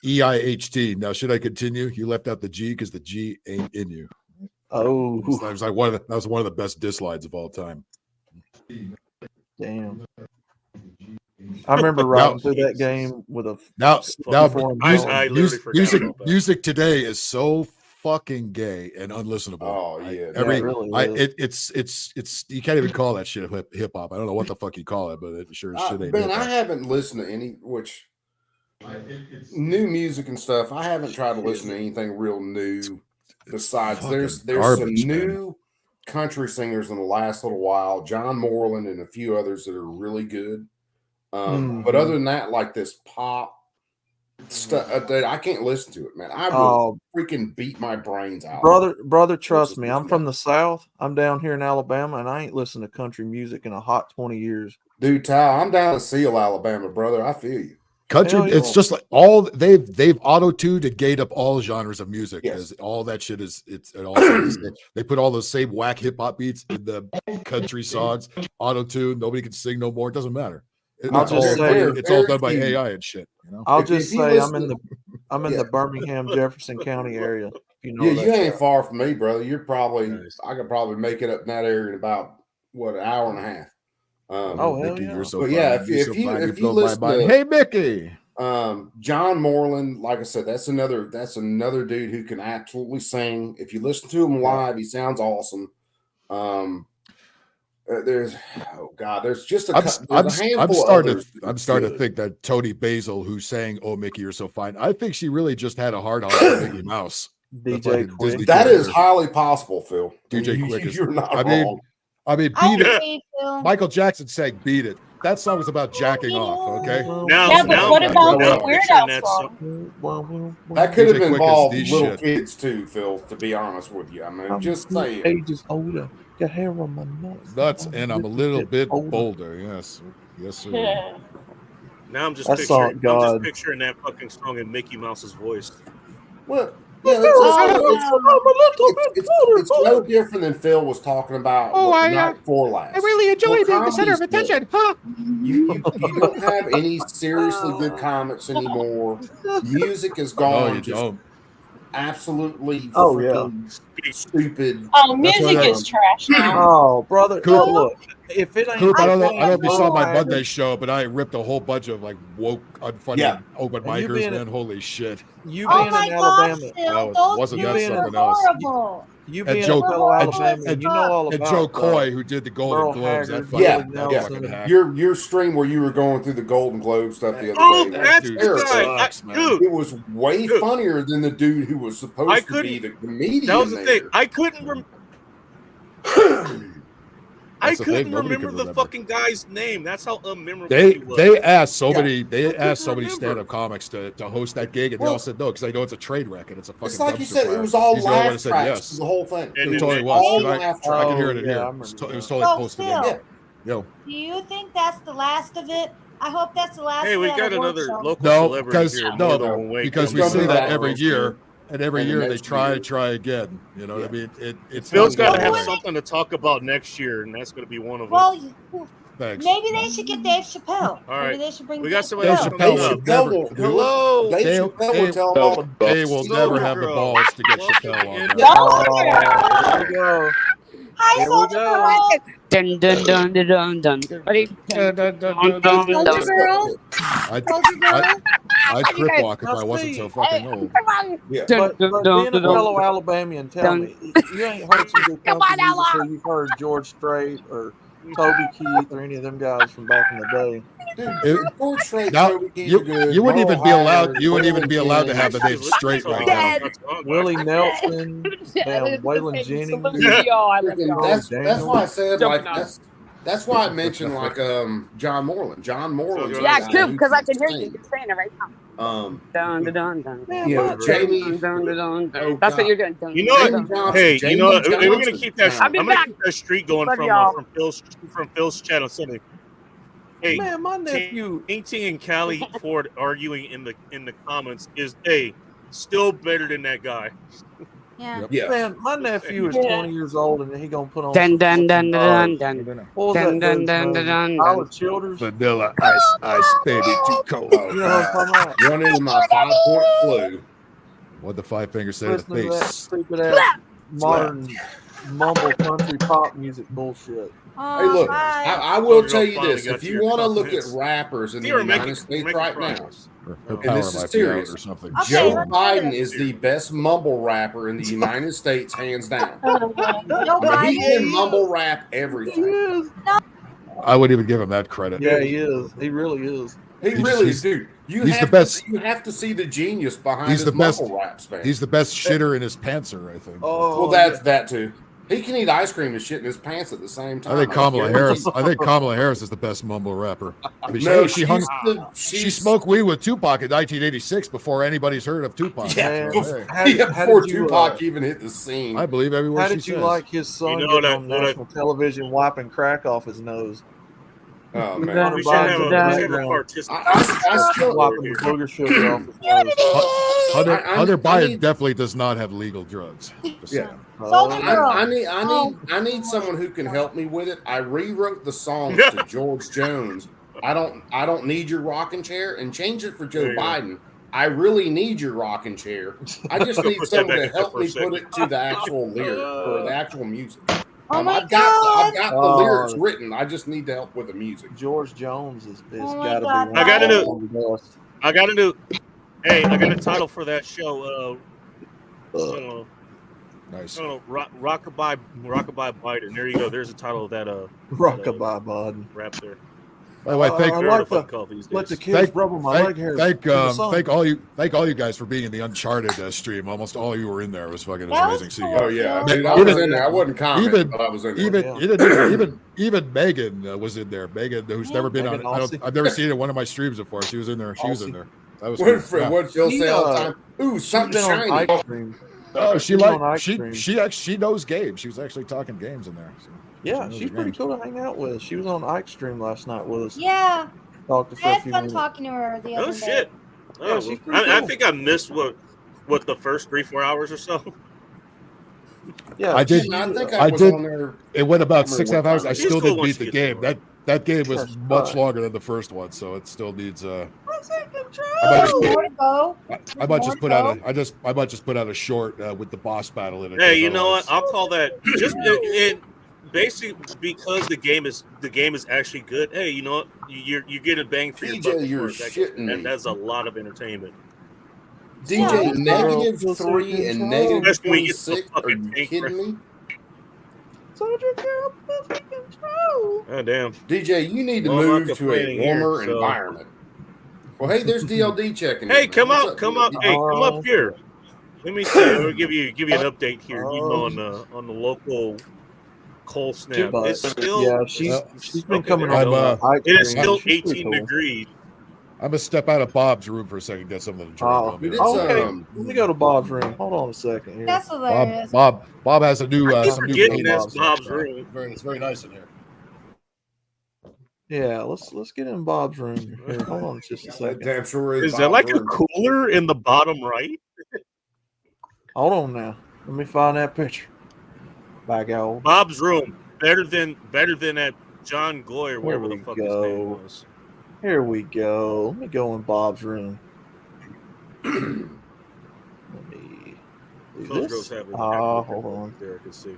EIHT. Now, should I continue? You left out the G because the G ain't in you. Oh, That was like that was one of the best diss lines of all time. damn. I remember riding through that game with a Now, Before I literally forgot about that. music today is so fucking gay and unlistenable. oh yeah, Yeah, Every it really is. it's you can't even call that shit hip hop. I don't know what the fuck you call it, but it sure as shit ain't. Ben, hip-hop. I haven't listened to any new music and stuff. I haven't tried to listen to anything real new. Besides, fucking there's garbage, some man. new country singers in the last little while, John Moreland and a few others that are really good. But other than that, like this pop stuff, I can't listen to it, man. I will Oh, freaking beat my brains out. brother, trust Listen me. to I'm that. from the South. I'm down here in Alabama, and I ain't listened to country music in a hot 20 years. Dude, Ty, I'm down in Seal, Alabama, brother. I feel you. Country, Hell yeah. it's just like all they've auto-tuned to gate up all genres of music Yes. because all that shit is it all sounds the same. They put all those same whack hip hop beats in the country songs, auto-tuned. Nobody can sing no more. It doesn't matter. I'll It's just all, say- it's all done by Very AI and shit. You know? I'll If just you say I'm listen in to- the Yeah. Birmingham Jefferson County area. If you know Yeah, that. you ain't far from me, brother. You're probably Nice. I could probably make it up in that area in about an hour and a half. Oh, hell Mickey, yeah. you're so But fine. yeah, You're if so you- fine. if you blow my listen mind. to- Hey Mickey. John Moreland, like I said, that's another dude who can absolutely sing. If you listen to him live, he sounds awesome. There's just a I'm there's a handful of starting others to that I'm are starting to good. think that Tony Basil, who sang "Oh Mickey, You're So Fine," I think she really just had a hard on for Mickey Mouse. DJ fucking Quick. Disney That is character. highly possible, Phil. DJ You- Quick is- You're not I mean, wrong. I mean, I beat it. agree, Phil. Michael Jackson sang "Beat It." That song was about jacking off. Okay. Now, Yeah, but now, what about now the Weird picturing Al that song? That could have DJ Quick is involved the little shit. kids too, Phil. To be honest with you, I mean, I'm just 2 saying. ages older. Got hair on my nuts. Nuts, and I'm a little bit older. bolder. Yes, yes, sir. Now I'm just That song, picturing. I'm just God. picturing that fucking song in Mickey Mouse's voice. Well, yeah, it's no different than Phil was talking about night before last. I really enjoy Well, being the center of comedy's attention, huh? You don't have any seriously good comics anymore. Music is No, gone. you just don't. absolutely Oh, yeah. freaking stupid. Oh, That's music what I- is trash now. Oh, brother. Cool. Look, if it ain't. Coop, I don't know. think I don't know if you saw my Haggard- Monday show, but I ripped a whole bunch of like woke, unfunny Yeah. open And you micers, being- man. Holy shit! You Oh being my in gosh, Alabama, Phil, No, it those wasn't that, movies something are else. horrible. you And being Joe- a fellow and- Alabama, and- you know all And about Joe Coy, who did the Golden Merle Globes, that Haggard, fucking, Yeah, that Nelson. fucking hack. Your stream where you were going through the Golden Globe stuff the other Oh, day. that's dude the guy. sucks, man. Dude, It was way Dude. funnier than the dude who was supposed I to be couldn't- the comedian. that was the thing. there. I couldn't. I That's the couldn't thing, nobody remember can the remember. fucking guy's name. That's how unmemorable They he was. they asked so Yeah. many remember. stand-up comics to host that gig, and they all Well, said no because they know it's a trade wreck and it's a fucking. It's like you dumpster said, fire. it was all He's the only one laugh that said tracks yes. for the whole thing. And It then totally they- was. all 'cause laugh I tracks. can hear it in yeah, here. I It remember was that. totally So, posted in Phil, there. Yeah. Yo, do you think that's the last of it? I hope that's the last Hey, of we it at got a work another show. local no, celebrity because here. no, More than one way. because we It's see gonna be that that every next year, year. and every And the year they next try year. again. You know what I mean? It's Phil's gonna got be to have that way. something to talk about next year, and that's going to be one of them. Well, Thanks. maybe they should get Dave Chappelle. All right. Maybe they should bring We got Dave somebody Dave else Chappelle. coming Chappelle up. would never. Hello. Dave They- Chappelle they- would tell them all the They will Soldier never have the Girl. balls to get Welcome Chappelle on in. there. Oh, Here we go. hi, Here we Soldier go. Girl. Dun dun dun dun dun dun. Ready? Dun dun dun dun Soldier dun. Girl. I'd, Soldier Girl. I'd trip walk if Now, I wasn't see, so fucking old. Yeah. Dun But dun being dun a dun fellow dun. Alabamian, tell Dun. me, you ain't heard some good Come country on, music Ella. till you've heard George Strait or Toby Keith or any of them guys from back in the day. Dude, George Strait, Now, Toby Keith you are good. you wouldn't Merle even be allowed. Haggard, You wouldn't even be allowed to Waylon have the Jennings. name Straight right now. Willie Nelson, damn, Waylon Jennings. Freaking- that's Daniel. why I said like Jumping on. that's why I mentioned like John Moreland. John Moreland. Yeah, cool, because I can hear you. You're saying it right now. Um, Dun dun dun dun. Man, you know, what? Jamie. Dun dun dun dun. Oh, That's what God. you're doing. Dun, You know dun, what? dun. Johnson, Hey, you Jamie know what? We're going Johnson. to keep that. I'll be I'm going to back. keep that streak going Love from y'all. Phil's chat on Sunday. Hey, Man, my nephew. Ting and Callie Ford arguing in the comments is still better than that guy. Yeah. Yeah. Man, my nephew is 20 years old and he gonna put on. Dun some dun dun fucking, dun dun. what was Dun that dun dude's dun name? dun dun. Tyler Childers. You Vanilla ice, baby, too cold. Oh, know what I'm talking about? run into my 5-point flu. What the five fingers say to the Listening to that face? stupid ass modern mumble country pop music bullshit. Hey, look, hi. I will Girl tell you finally this: got if to you your want to look at comments. rappers in the You're United States right now, Her And power this is might be out serious. or something. Okay, Joe let's do Biden this. is the best mumble rapper in the United States, hands down. Joe I mean, he Biden. can mumble rap everything. I wouldn't even give him that credit. Yeah, he is. He really is. He He's- really he's- is, dude. You he's have the best. To, you have to see the genius behind He's his the best. mumble raps, man. He's the best shitter in his pantser, I think. Oh, well, that's that too. He can eat ice cream and shit in his pants at the same time. I think Kamala guarantee Harris. you. I think Kamala Harris is the best mumble rapper. I mean, No, she hung. She she's- smoked weed with Tupac in 1986 before anybody's heard of Tupac. Yeah, Man, So, before, hey, How- yeah, how before did you, Tupac even hit the scene. I believe every word How she did you says. like his son You know getting that- on national television wiping crack off his nose? Oh man, Hunter We should have Biden's a, in the we should have a background participant. I still wiping the booger sugar off his nose. Hunter, I Hunter Biden need- definitely does not have legal drugs. Just Yeah. saying. Soldier Girl. I need someone who can help me with it. I rewrote the song to George Jones. I don't need your rocking chair, and change it for Joe There you go. Biden. I really need your rocking chair. I just Go need put that someone to back in help for a me put second. it to the actual lyric or the actual music. Oh my I've got the God. lyrics written. I just need to help with the music. George Jones is Oh my got to be God, one I gotta of do- the best. I got a new. Hey, I got a title for that show. I don't know. Nice. I don't know. Rockabye Biden. There you go. There's the title of that Rockabye Biden. rap there. By the way, thank I They're like fucking the called these let the days. kids Thank- rub on my leg hairs. thank to the sun. thank all you guys for being in the Uncharted stream. Almost all of you were in there. It was fucking That was amazing seeing cool. you. Oh yeah, Even- dude, I was in there. I wasn't commenting, but I was in there. Even Megan was in there. Megan, who's never been Megan on. Aussie. I've never seen it in one of my streams before. She was in there. She was in there. That was What cool. Yeah. what Phil She, say all the time? Ooh, She's something been on shiny. Ike Stream. Oh, she She's on like Ike Stream. she knows games. She was actually talking games in there. So Yeah, knows she's the pretty games. cool to hang out with. She was on Ike Stream last night with us. Yeah, Talked to I her for a had few fun minutes. talking to her the Oh other day. shit. Yeah, Oh, she's pretty I cool. think I missed what the first 3-4 hours or so. Yeah, I did- I think I I was did- on there. It went about Remember 6.5 what hours. time I it is. still It's cool didn't once beat you the get game. to it. That game was That's much fine. longer than the first one, so it still needs. I Oh, more to go. I might just put out a. I might just put out a short with the boss battle in it. Hey, 'cause you know what? otherwise- I'll call that just it basically because the game is actually good. Hey, you know what? You get a bang for your DJ, buck. you're for it. shitting me. And that's a lot of entertainment. DJ Yeah. -3 and negative Especially when you get 26. the Are you fucking tank kidding me? Soldier Girl, perfect control. Oh damn. DJ, you need to Well, I'm not move to a complaining here, warmer so- environment. Well, hey, there's DLD checking. Hey, in, man. come What's out, up, come DLD? up, hey, come up here. Let me see. I'll give you an update here. You know, Oh. on the local Cold snap. But, It's still yeah, she's been okay, coming there on we go. the Ike It is stream. still She's pretty 18 cool. degrees. I'm gonna step out of Bob's room for a second, get something to drink. I'll be right Okay, back. let me go to Bob's room. Hold on a second here. That's hilarious. Bob has a new some new forgetting video. that's Bob's room. It's very nice in here. Yeah, let's get in Bob's room here. Hold on just a second. Damn sure Is there like a cooler in the bottom right? Hold on now. Let me find that picture. Back out. Bob's room. Better than that John Gloy or whatever the fuck his name was. Here we go. Let me go in Bob's room. Let me do Coach this. Girls have a Hold on. there I can see.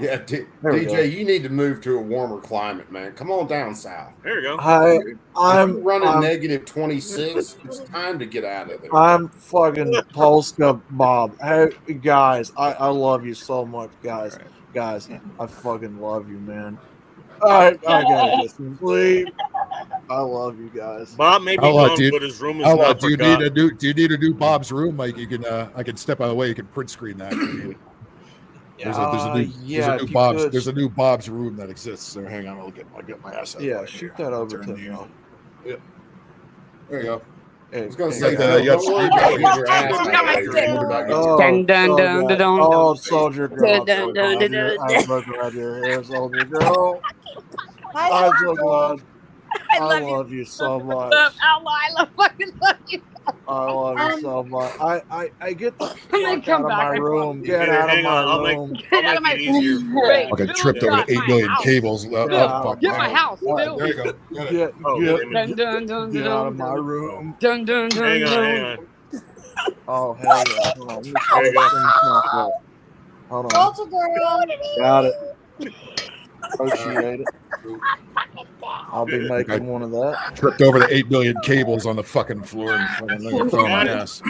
Yeah, There we go. DJ, you need to move to a warmer climate, man. Come on down south. There you go. I'm running negative 26. It's time to get out of there. I'm fucking Polska Bob. Hey guys, I love you so much, guys. Guys, I fucking love you, man. I gotta get some sleep. I love you guys. Bob may be gone, but his room is not do you forgot. need a new Bob's room? Like you can I can step out of the way, you can print screen that. There's a new Bob's room that exists. So hang on, I'll get my ass out. Yeah, shoot that over to me. Yeah. There you go. I was gonna Hey, say, guys. don't worry about getting your ass out of there. Oh, soldier girl. I'm so glad you're here, soldier girl. I'm so glad. I love you so much. I fucking love you. I love you so much. I get the I'm gonna fuck come out of back. my room. Get Here, out of hang on, my I'll room. Get out of my Wait, Fucking tripped over the 8 million cables. Get my house, All right, Bill. there you go. Got it. Get Dun, dun, dun, get dun, out of dun. my room. Dun, dun, dun, Hang on, dun. hang on. Oh, hell yeah. Hold on. Let me There you go. finish my thought. Hold on. Soldier girl. Got it. Appreciate it. I'll be making one of that. Tripped over the 8 million cables on the fucking floor and fucking throwing my ass.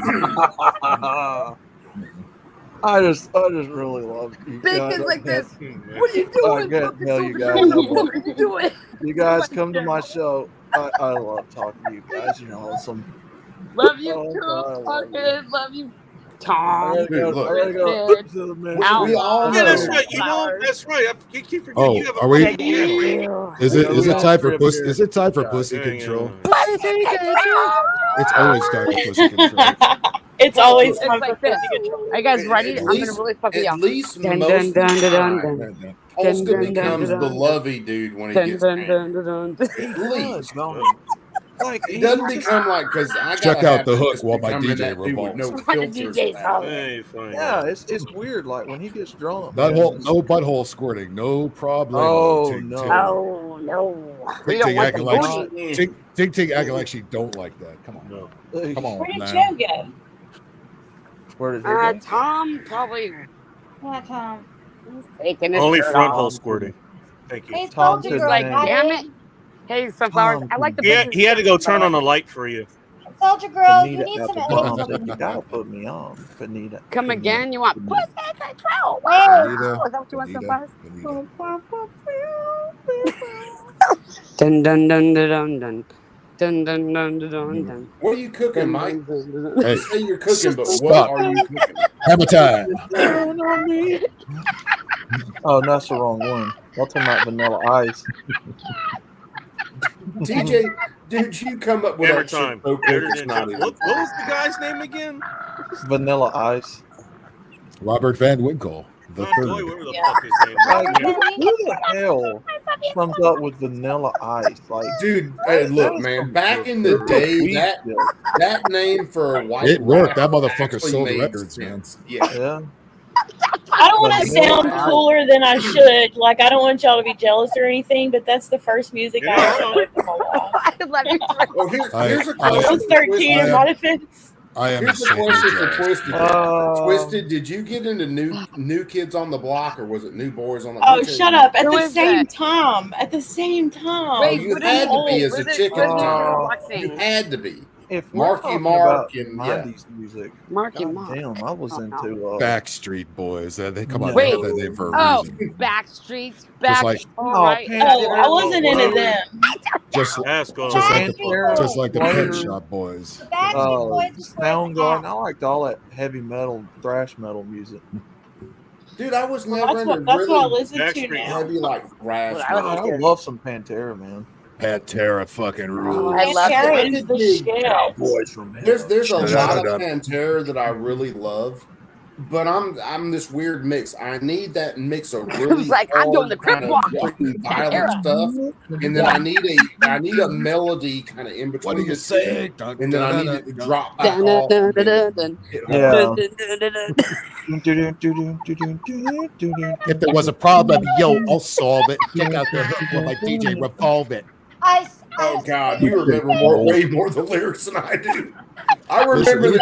I just really love you Big guys. is like this. Man. What are you I doing? can't tell you guys. What are you doing? You guys come to my show. I love talking to you guys. You're awesome. Love you Oh, too. God, I love you. Fucking love you, I Tom. gotta go, look. I gotta go Dude. to the man. We all Yeah, know. that's right. You know, that's right. I keep forgetting Oh, you have a are we- fucking piano. Is it time for Trip pussy? here. Is it time for Yeah, pussy hang control? on. It's always time for pussy control. It's always It's time like for this. pussy control. Are you guys ready? At I'm least- gonna really fuck you At up. least Dun, most dun, of the dun, dun, time, dun. Polska Dun, dun, becomes dun, the dun. lovey dude when he Dun, gets dun, mad. dun, dun, dun. At least. Like It doesn't become like, because I Check gotta out have the to hook just while my become in DJ that dude with no revolves. Why the filters DJ's about it. Hey, fine. Yeah, it's weird. Like when he gets drunk. Not man, hole, it's- no butthole squirting, no problem. Oh, Ting, no. ting. Oh no. We Ting don't Ting want the acting like booty. Ting acting like she don't like that. Come on, No. come on Where did now. Joe go? Where did he go? Tom probably Yeah, Tom. taking his Only shirt front off. hole squirting. Thank you. Hey, Tom soldier said girl. Like, Damn. damn it. Hey, sunflowers. Tom, I like the He had to go turn on the light for you. Soldier girl, you Benita need at some the edibles. bottom. You gotta put me on, Benita. Come again? You want pussy control? Hey. Benita, Is that what you want, Benita, sunflowers? Benita. Dun dun dun dun dun dun. Dun dun dun dun dun dun. What are you cooking, Mike? Hey, You say you're cooking, but what stop. are you cooking? Hammer time. Oh, that's the wrong one. I'm talking about Vanilla Ice. TJ, did you come up with Every that time. shit so quick Better it's than not what, even what was the guy's name again? Vanilla Ice. Robert Van Winkle, the Not Gloy, third. whatever the Yeah. fuck his name Like, was. who the hell comes up with Vanilla Ice? Like, Dude, hey, look, man. Back in the day, that name for a white It worked. That rapper motherfucker actually sold made records, man. sense. Yeah. yeah. I don't want to Vanilla sound Ice. cooler than I should. Like, I don't want y'all to be jealous or anything, but that's the first music You're I not ever wrong. played for my life. I love you. Well, here's a I- I question. was for 13 in Twisted. my defense. I am Here's a insanely question for jealous. Twisted. Twisted, did you get into new Kids on the Block, or was it New Boys on the? Oh, which shut age? up. At Who the is same that? time. At the same time. Wait, you what had is to be it? as a What is it? chicken What is it? Tom. Boxing. You had to be. If we're Marky talking Mark about and yeah. 90s music, Marky God Mark. damn, I was Oh, no. into Backstreet Boys. They come on. No. They have that name for a Oh, reason. Backstreets. Just Back. like- All Oh, right. Oh, I wasn't into them. Just, Ask him. just like Pantera, just like the Pet Slayer, Shop Boys. The Backstreet Boys before Soundgarden. the I liked all that heavy metal, thrash metal music. Dude, I was Well, never that's into what I really listen to now. heavy like thrash. I love some Pantera, man. Pantera fucking rules. I love Pantera it. is the shit. Cowboys from hell. There's a lot of Dun-dun-dun. Pantera that I really love, but I'm this weird mix. I need that mix of really It's like, I'm doing the hard, crip kind of walk. fucking violent stuff, and then I need a melody kind of in between. What do you the say? two, and then I need it to drop back Dun, off. dun, and dun, then dun, hit Yeah. home. If there was a problem, yo, I'll solve it. Check out the hook with my DJ Revolve It. Oh God, you remember way more of the lyrics than I do. I Listen, remember. let me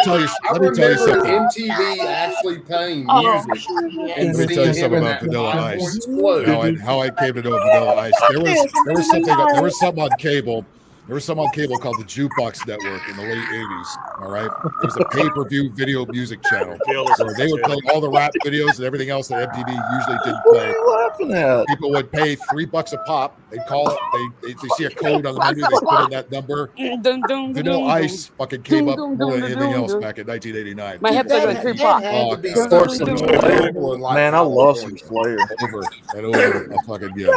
tell you something. MTV actually playing Oh, music. yeah. And Let me tell seeing you him something in about that Vanilla 5 Ice. point explode. How I came to know Vanilla Ice. There was something on cable. There was some on cable called the Jukebox Network in the late 80s. All right. It was a pay-per-view video music channel where they would play all the rap videos and everything else that MTV usually didn't What play. are you laughing at? People would pay $3 a pop. They'd call it, they see a code on the menu, they put in that number. Vanilla Ice fucking came up more than anything else back in 1989. My hips are going That 3 had o'clock. to be Of something course, some so Slayer. terrible in, like, Man, I love some California. Slayer. Over and over a fucking again.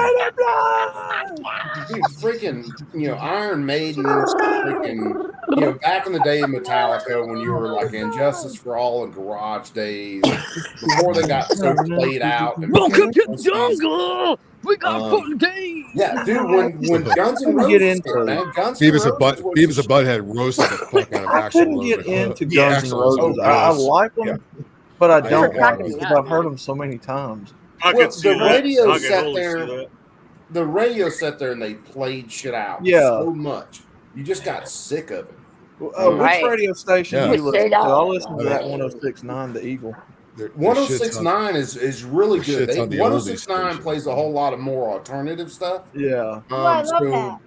Dude, freaking, Iron Maiden, freaking, back in the day of Metallica when you were like Injustice for All and Garage Days, before they got so played out. and Welcome to became the jungle. We got fun games. Yeah, dude, when Guns N' Couldn't get Roses into hit, it. man, Guns N' Beavis Roses and was Butthead roasted the fuck out of I Axl couldn't Rose. get into Yeah, Guns N' Axl Roses. Rose. I like them, Yeah. but I I don't agree. like them because I've heard them so many times. I Well, could see the that. radio I could sat totally there. see that. The radio sat there and they played shit out Yeah. so much. You just got sick of it. Right. Which radio station Yeah. do you listen to? I listen to Yeah. that 106.9, The Eagle. Their shit's 1069 is really their good. shit's on the 1069 oldies station. plays a whole lot of more alternative stuff. Yeah. I love that.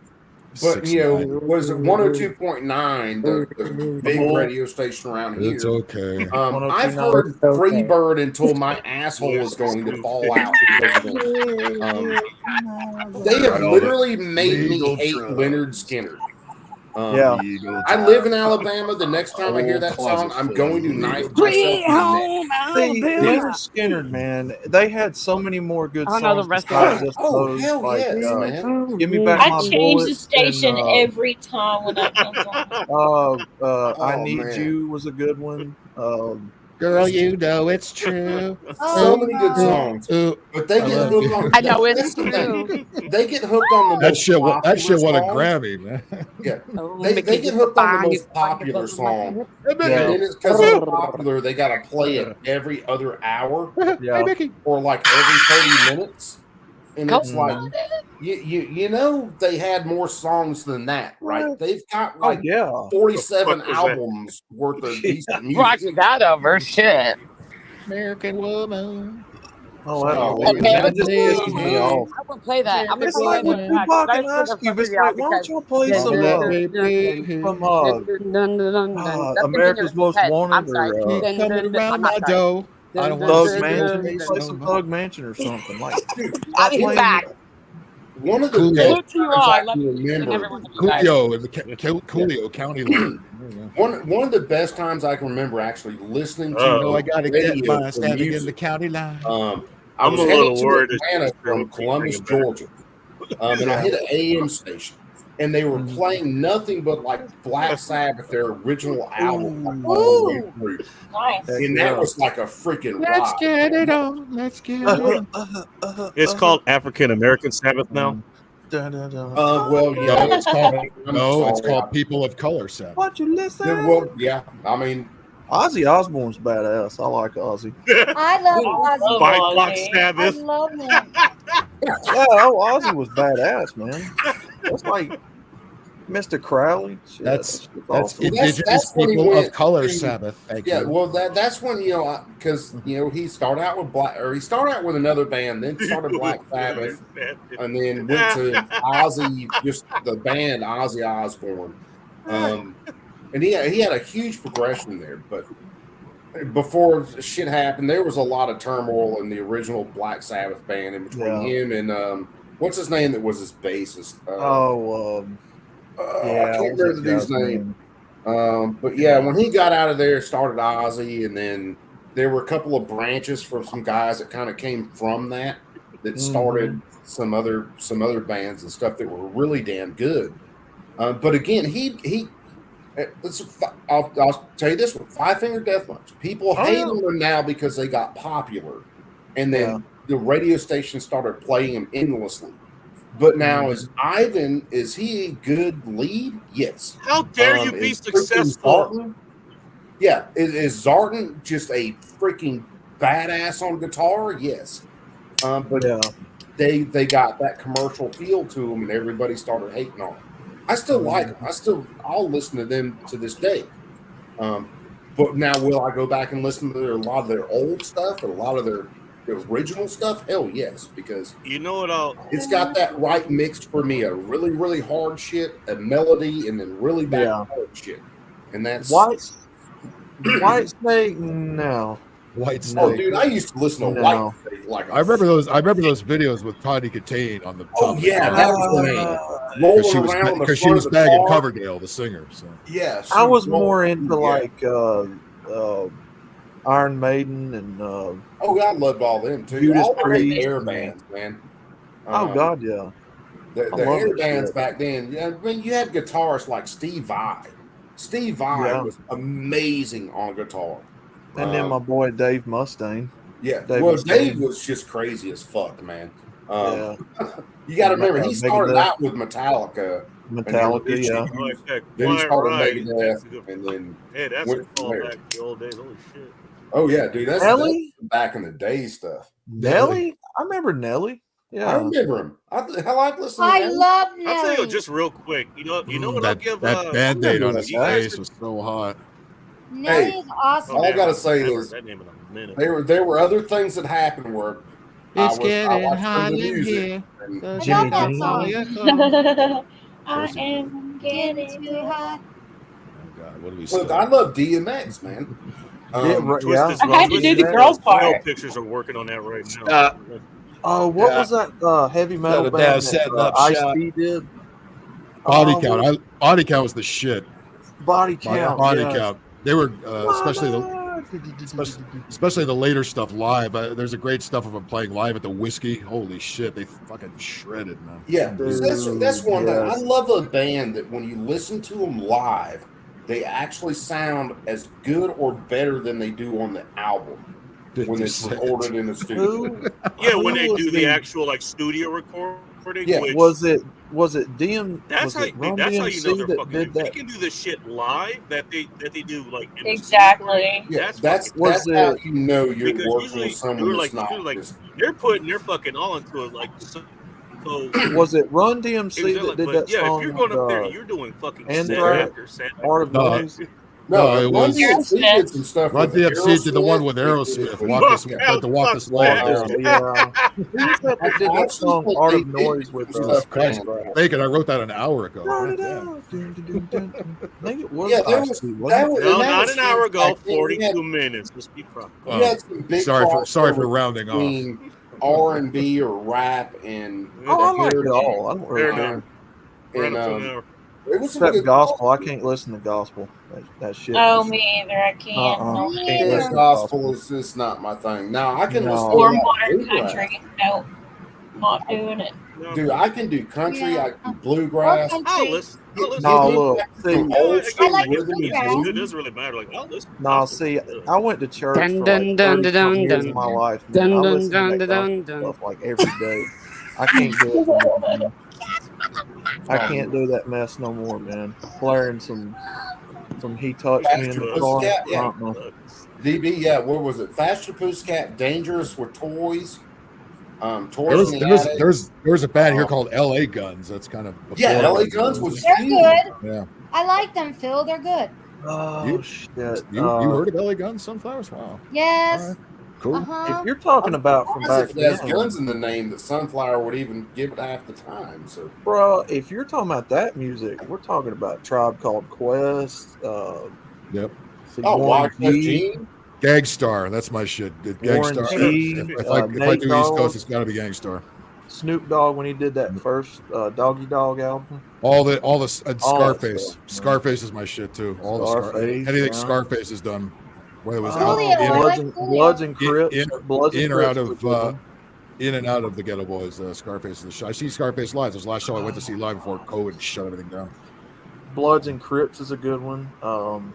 But 69. was it 102.9, the big radio station around here? It's okay. I've heard Freebird until my asshole is going to fall out. Because of it. They have literally made me hate Leonard Skinner. Yeah. I live in Alabama. The next time I hear that song, I'm going to knife myself Bring in the neck. home See, Alabama. Leonard Skinner, man, they had so many more good I know the songs. rest besides of just Oh, those, hell like, yes, man. Give Me Back I My change the Bullets station and, every time when that comes on. I Oh, Need man. You was a good one. Girl, you know it's true. So many good songs. Ooh, But they I get love hooked you. on. I know it's that's the thing. true. They get hooked on the that most shit. That shit won a popular Grammy, man. song. Yeah, Oh, they make get it hooked on the fine. most popular song, Yeah. and then it's because it's popular. They got to play it every other hour Yeah. or like every 30 minutes, and it's Cool. like they had more songs than that, right? They've got Oh, like yeah. 47 What the fuck was that? albums worth of decent Rock music. that over. Shit. American woman. Oh, Oh, that just pisses me off. I will play that. I'm gonna It's play like it. when Tupac and Ice Cube, it's like, why don't y'all play some America's Most Wanted I'm sorry. or Keep coming around I'm my not sorry. dough. I don't want Thug to Mansion? Play some Thug Mansion or something. Like, I'll be back. One of the Coolio. best Look to you times all. I I love can you. And remember. everyone of you guys. Coolio in the Coolio County line. One of the best times I can remember actually listening to. Uh-oh. Oh, I gotta get radio mine for standing in music. the county line. I I'm was a headed little to worried that Atlanta you're from gonna Columbus, bring it Georgia, and I hit an AM station, and they were playing nothing but like Black Sabbath, their original album, like, all the way through. Nice. And that was like a freaking Let's rock. get it on. Let's get it on. It's called African American Sabbath now. Well, yeah, No, it's called I'm no, it's sorry. called People of Color Sabbath. what you listen? Yeah, well, yeah. I mean, Ozzy Osbourne's badass. I like Ozzy. I love Ozzy. Five Block Ozzy. I Sabbath. love him. Yeah, Ozzy was badass, man. That's like Mr. Crowley. Shit, That's awesome. Indigenous that's when he People went of Color to- Sabbath. Thank yeah. you. Well, that's when because he started out with he started out with another band, then started Black Sabbath, and then went to Ozzy, just the band Ozzy Osbourne. And he had a huge progression there, but before shit happened, there was a lot of turmoil in the original Black Sabbath band in between him and what's his name that was his bassist. I can't remember the dude's name. But yeah, when he got out of there, started Ozzy, and then there were a couple of branches from some guys that kind of came from that started some other bands and stuff that were really damn good. But again, I'll tell you this one: Five Finger Death Punch. People hate them now because they got popular, and then the radio station started playing them endlessly. But now, is he a good lead? Yes. How dare you be successful? Zartan, yeah. Is Zartan just a freaking badass on guitar? Yes. But they got that commercial feel to them, and everybody started hating on them. I still like them. I'll listen to them to this day. But now, will I go back and listen to a lot of their old stuff and a lot of their original stuff? Hell yes, because you know what? It's got that right mixed for me. A really, really hard shit, a melody, and then really bad hard shit. And that's White Snake. No. White Snake. Oh, dude, I used to listen to White Snake. Like I remember those videos with Tawny Katane on the. Oh yeah, that was the name. Because she was bagging Coverdale, the singer. So yeah, I was more into like Iron Maiden and oh, I loved all them too. Judas All the Priest. hair bands, man. Oh God, yeah. The hair bands back then. Yeah, I mean, you had guitarists like Steve Vai. Steve Vai was amazing on guitar. And then my boy Dave Mustaine. Yeah, Dave Dave was just crazy as fuck, man. You got to remember, he started out with Metallica. Yeah. Then he started Megadeth, and then that's went a from there. callback to the old days. Holy shit! Oh yeah, dude, that's back in the day stuff. Nelly? I remember Nelly. Yeah, I remember him. I like listening to I Nelly. love I'll tell you Nelly. just real quick. You know what? I'll give that Band-Aid on his you guys face was so hot. Nelly Hey, is awesome. all I gotta say I've heard is that name in a minute. there were other things that happened where It's I getting watched hot the in music. here. And I Jimmy love that song. I am Getting too hot. Oh God, what do we look, say? I love DMX, man. Twisted I had to do the girls part. Smile Pictures are working on that right now. What was that heavy metal Settle band down, that setting up shop. Ice-T did? Body Count. Body Count was the shit. Body Count. Body yeah. Count. They were especially the later stuff live. There's a great stuff of them playing live at the Whiskey. Holy shit, they fucking shredded, man. Yeah, that's one thing. I Yes. love a band that when you listen to them live, they actually sound as good or better than they do on the album when it's recorded in the studio. Yeah, when they Who do was the actual like studio recording. Yeah, which, Was it DM? That's was how it Run that's how you know DMC they're that fucking. did If they that? can do this shit live that they do like in the Exactly. Yeah, studio, that's Was how it- you know you're because working usually with someone you're that's like, not just they're putting their fucking all into it like so Was it Run DMC exactly, that did but that yeah, song? if you're going up there, with, you're doing fucking set Anthrax, after set. Art of No. Noise? No, it Run was- DMC did some stuff. Run with DMC did the one with Aerosmith. Aerosmith. Walk this land. Yeah. Who was that that did that song Art of Noise with Jesus Christ, Bacon, I wrote that an hour ago. Turn it Goddamn. out. I think it was Yeah, there Ice-T, was- wasn't that it? was- No, and that not was an hour ago. back then. 42 minutes. Let's be proper. You had some big Sorry for crossover rounding off. between R&B or rap and Oh, I like hair it all. I don't Fair really enough. care. We're And, up to an hour. it was some Except good gospel. I can't listen to gospel. That shit. Oh, is- me either. I can't. Uh-uh. No. Can't This listen to gospel is just not my thing. Now I can No. listen Or to modern bluegrass. country. Nope. Not doing it. No, Dude, I can do country. Yeah. I can do bluegrass. Or I'll country. listen. I'll listen. No, Give me look, back see, some Yeah, old again, school like, rhythm and it blues. doesn't really matter. Like, I'll listen. No, see, I went to church Dun, for dun, like dun, 30 dun, years dun. of my life. Dun, Man. I dun, listen to dun, that dun, gospel dun. stuff like every day. I can't do it no more, man. I can't do that mess no more, man. Blaring some He Touched Me in the Faster Car. Pussycat, yeah. Uh-uh. DB, yeah, what was it? Faster Pussycat, Dangerous with Toys. Toys in the Attic. There was a band here called LA Guns. That's kind of Yeah, before LA that. Guns was They're huge. good. Yeah. I like them, Phil. They're good. Oh, You- shit. You heard of LA Guns, Sunflowers? Wow. Yes. All right. Cool. Uh-huh. If you're talking about from back If it has then, guns in the name, that Sunflower would even give it half the time. So bro, if you're talking about that music, we're talking about Tribe Called Quest. Yep. Wyclef G. Jean. Gangstar, that's my shit. Warren Gangstar. G, If I Nate do East Dogg. Coast, it's got to be Gangstar. Snoop Dogg when he did that first Doggy Dog album. All the All that Scarface. stuff, man. Scarface is my shit too. All the Scarface, anything yeah. Scarface has done. where it was Coolio, out I in, like Bloods and Crips. Bloods and in or out Crips of was a good one. in and out of the Ghetto Boys. Scarface is the show. I see Scarface live. It was the last show I went to see live before COVID shut everything down. Bloods and Crips is a good one. Damn,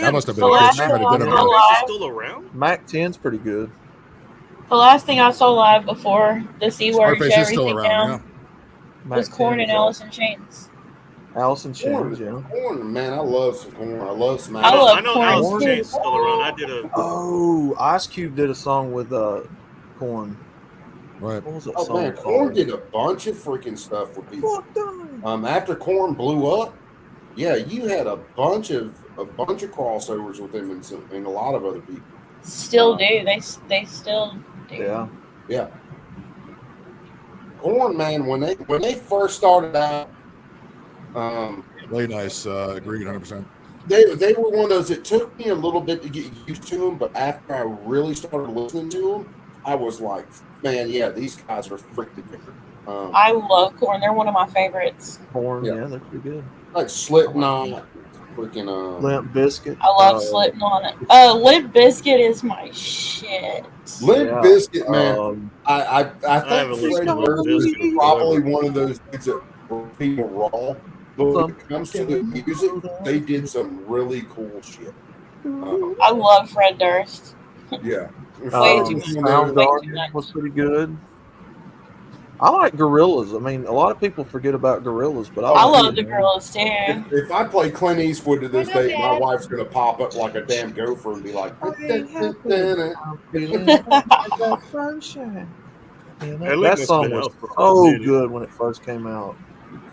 That must have been The a last good show I dinner. saw Scarface is live, still around? Mac 10's pretty good. the last thing I saw live before the C word Scarface shut is still everything around. down Mac was Korn 10 and is Alice in Chains. Alice in Chains, yeah. Corn, man, I love some corn. I love Smash. I love I know Korn Alice in Korn. Chains is too. still around. I did a Oh, Ice Cube did a song with Korn. Right. What was that Oh song man, called? Korn did a bunch of freaking stuff with people. After Korn blew up, yeah, you had a bunch of crossovers with them and a lot of other people. Still do. They still do. Yeah. Yeah. Korn, man, when they first started out, Really nice. Agreed 100%. they were one of those. It took me a little bit to get used to them, but after I really started listening to them, I was like, man, yeah, these guys are freaking different. I love Korn. They're one of my favorites. Korn, Yeah. yeah, they're pretty good. Like Slipknot, freaking Limp Bizkit. I love Slipknot. Limp Bizkit is my shit. Limp Yeah. Bizkit, man. I haven't think listened Freddie to Limp Mercury is Bizkit probably forever. one of those dudes that were people raw. But when it comes to the music, they did some really cool shit. I love Fred Durst. Yeah. Way too much. Soundgarden was pretty good. I like Gorillaz. I mean, a lot of people forget about Gorillaz, but I like love the Gorillaz too. If I play Clint Eastwood to this day, my wife's gonna pop up like a damn gopher and be like, Sunshine. Hey, That Link's song been was out for a so minute. good when it first came out.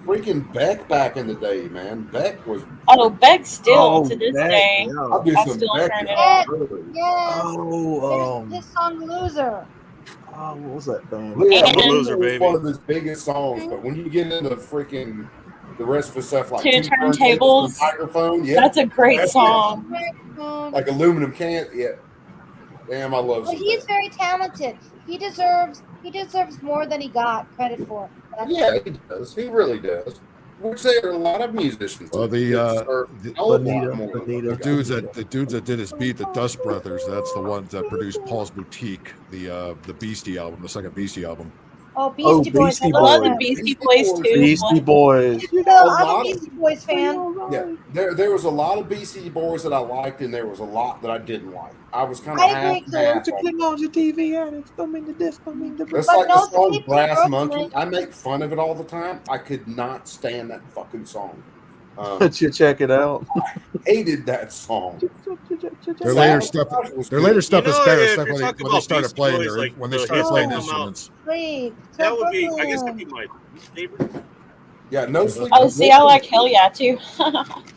freaking Beck back in the day, man. Beck was. Oh, Beck still Oh, to this Beck, day. yeah. I'll do I some still Beck. turn it Yes, on. yes. Oh, His song "Loser." what was that band? Yeah, And- Loser, it's baby. one of his biggest songs, but when you get into freaking the rest of the stuff like Two two turntables. and a microphone, yeah, That's a great That's song. like aluminum can, yeah. Damn, I love. Well, some he's Beck. very talented. He deserves more than he got credit for. That's Yeah, he does. He really does. Which there are a lot of musicians. Well, that deserve a hell of a lot more than Bonita. they got. The dudes that did his beat, the Dust Brothers, that's the ones that produced Paul's Boutique, the Beastie album, the second Beastie album. Oh, Beastie Boys. Beastie I I love love the them. Beastie Boys too. Beastie Boys. You A know, I'm lot a of- Beastie Boys fan. Yeah, there was a lot of Beastie Boys that I liked, and there was a lot that I didn't like. I was kind of I half agree, and too. half. on your TV addicts. Don't mean the disc, don't mean the That's But like no the song sleep Brass for Monkey. Brooklyn. I make fun of it all the time. I could not stand that fucking song. Let you check it out. Hated that song. Their later stuff, their later stuff You is know, better if stuff you're when talking they about started Beastie playing Boys, their, like, when they the started hits playing that come out, instruments. Sleep. That would be, I guess, that'd be my favorite. Yeah, no sleep. Oh, see, I like Hell Yeah too.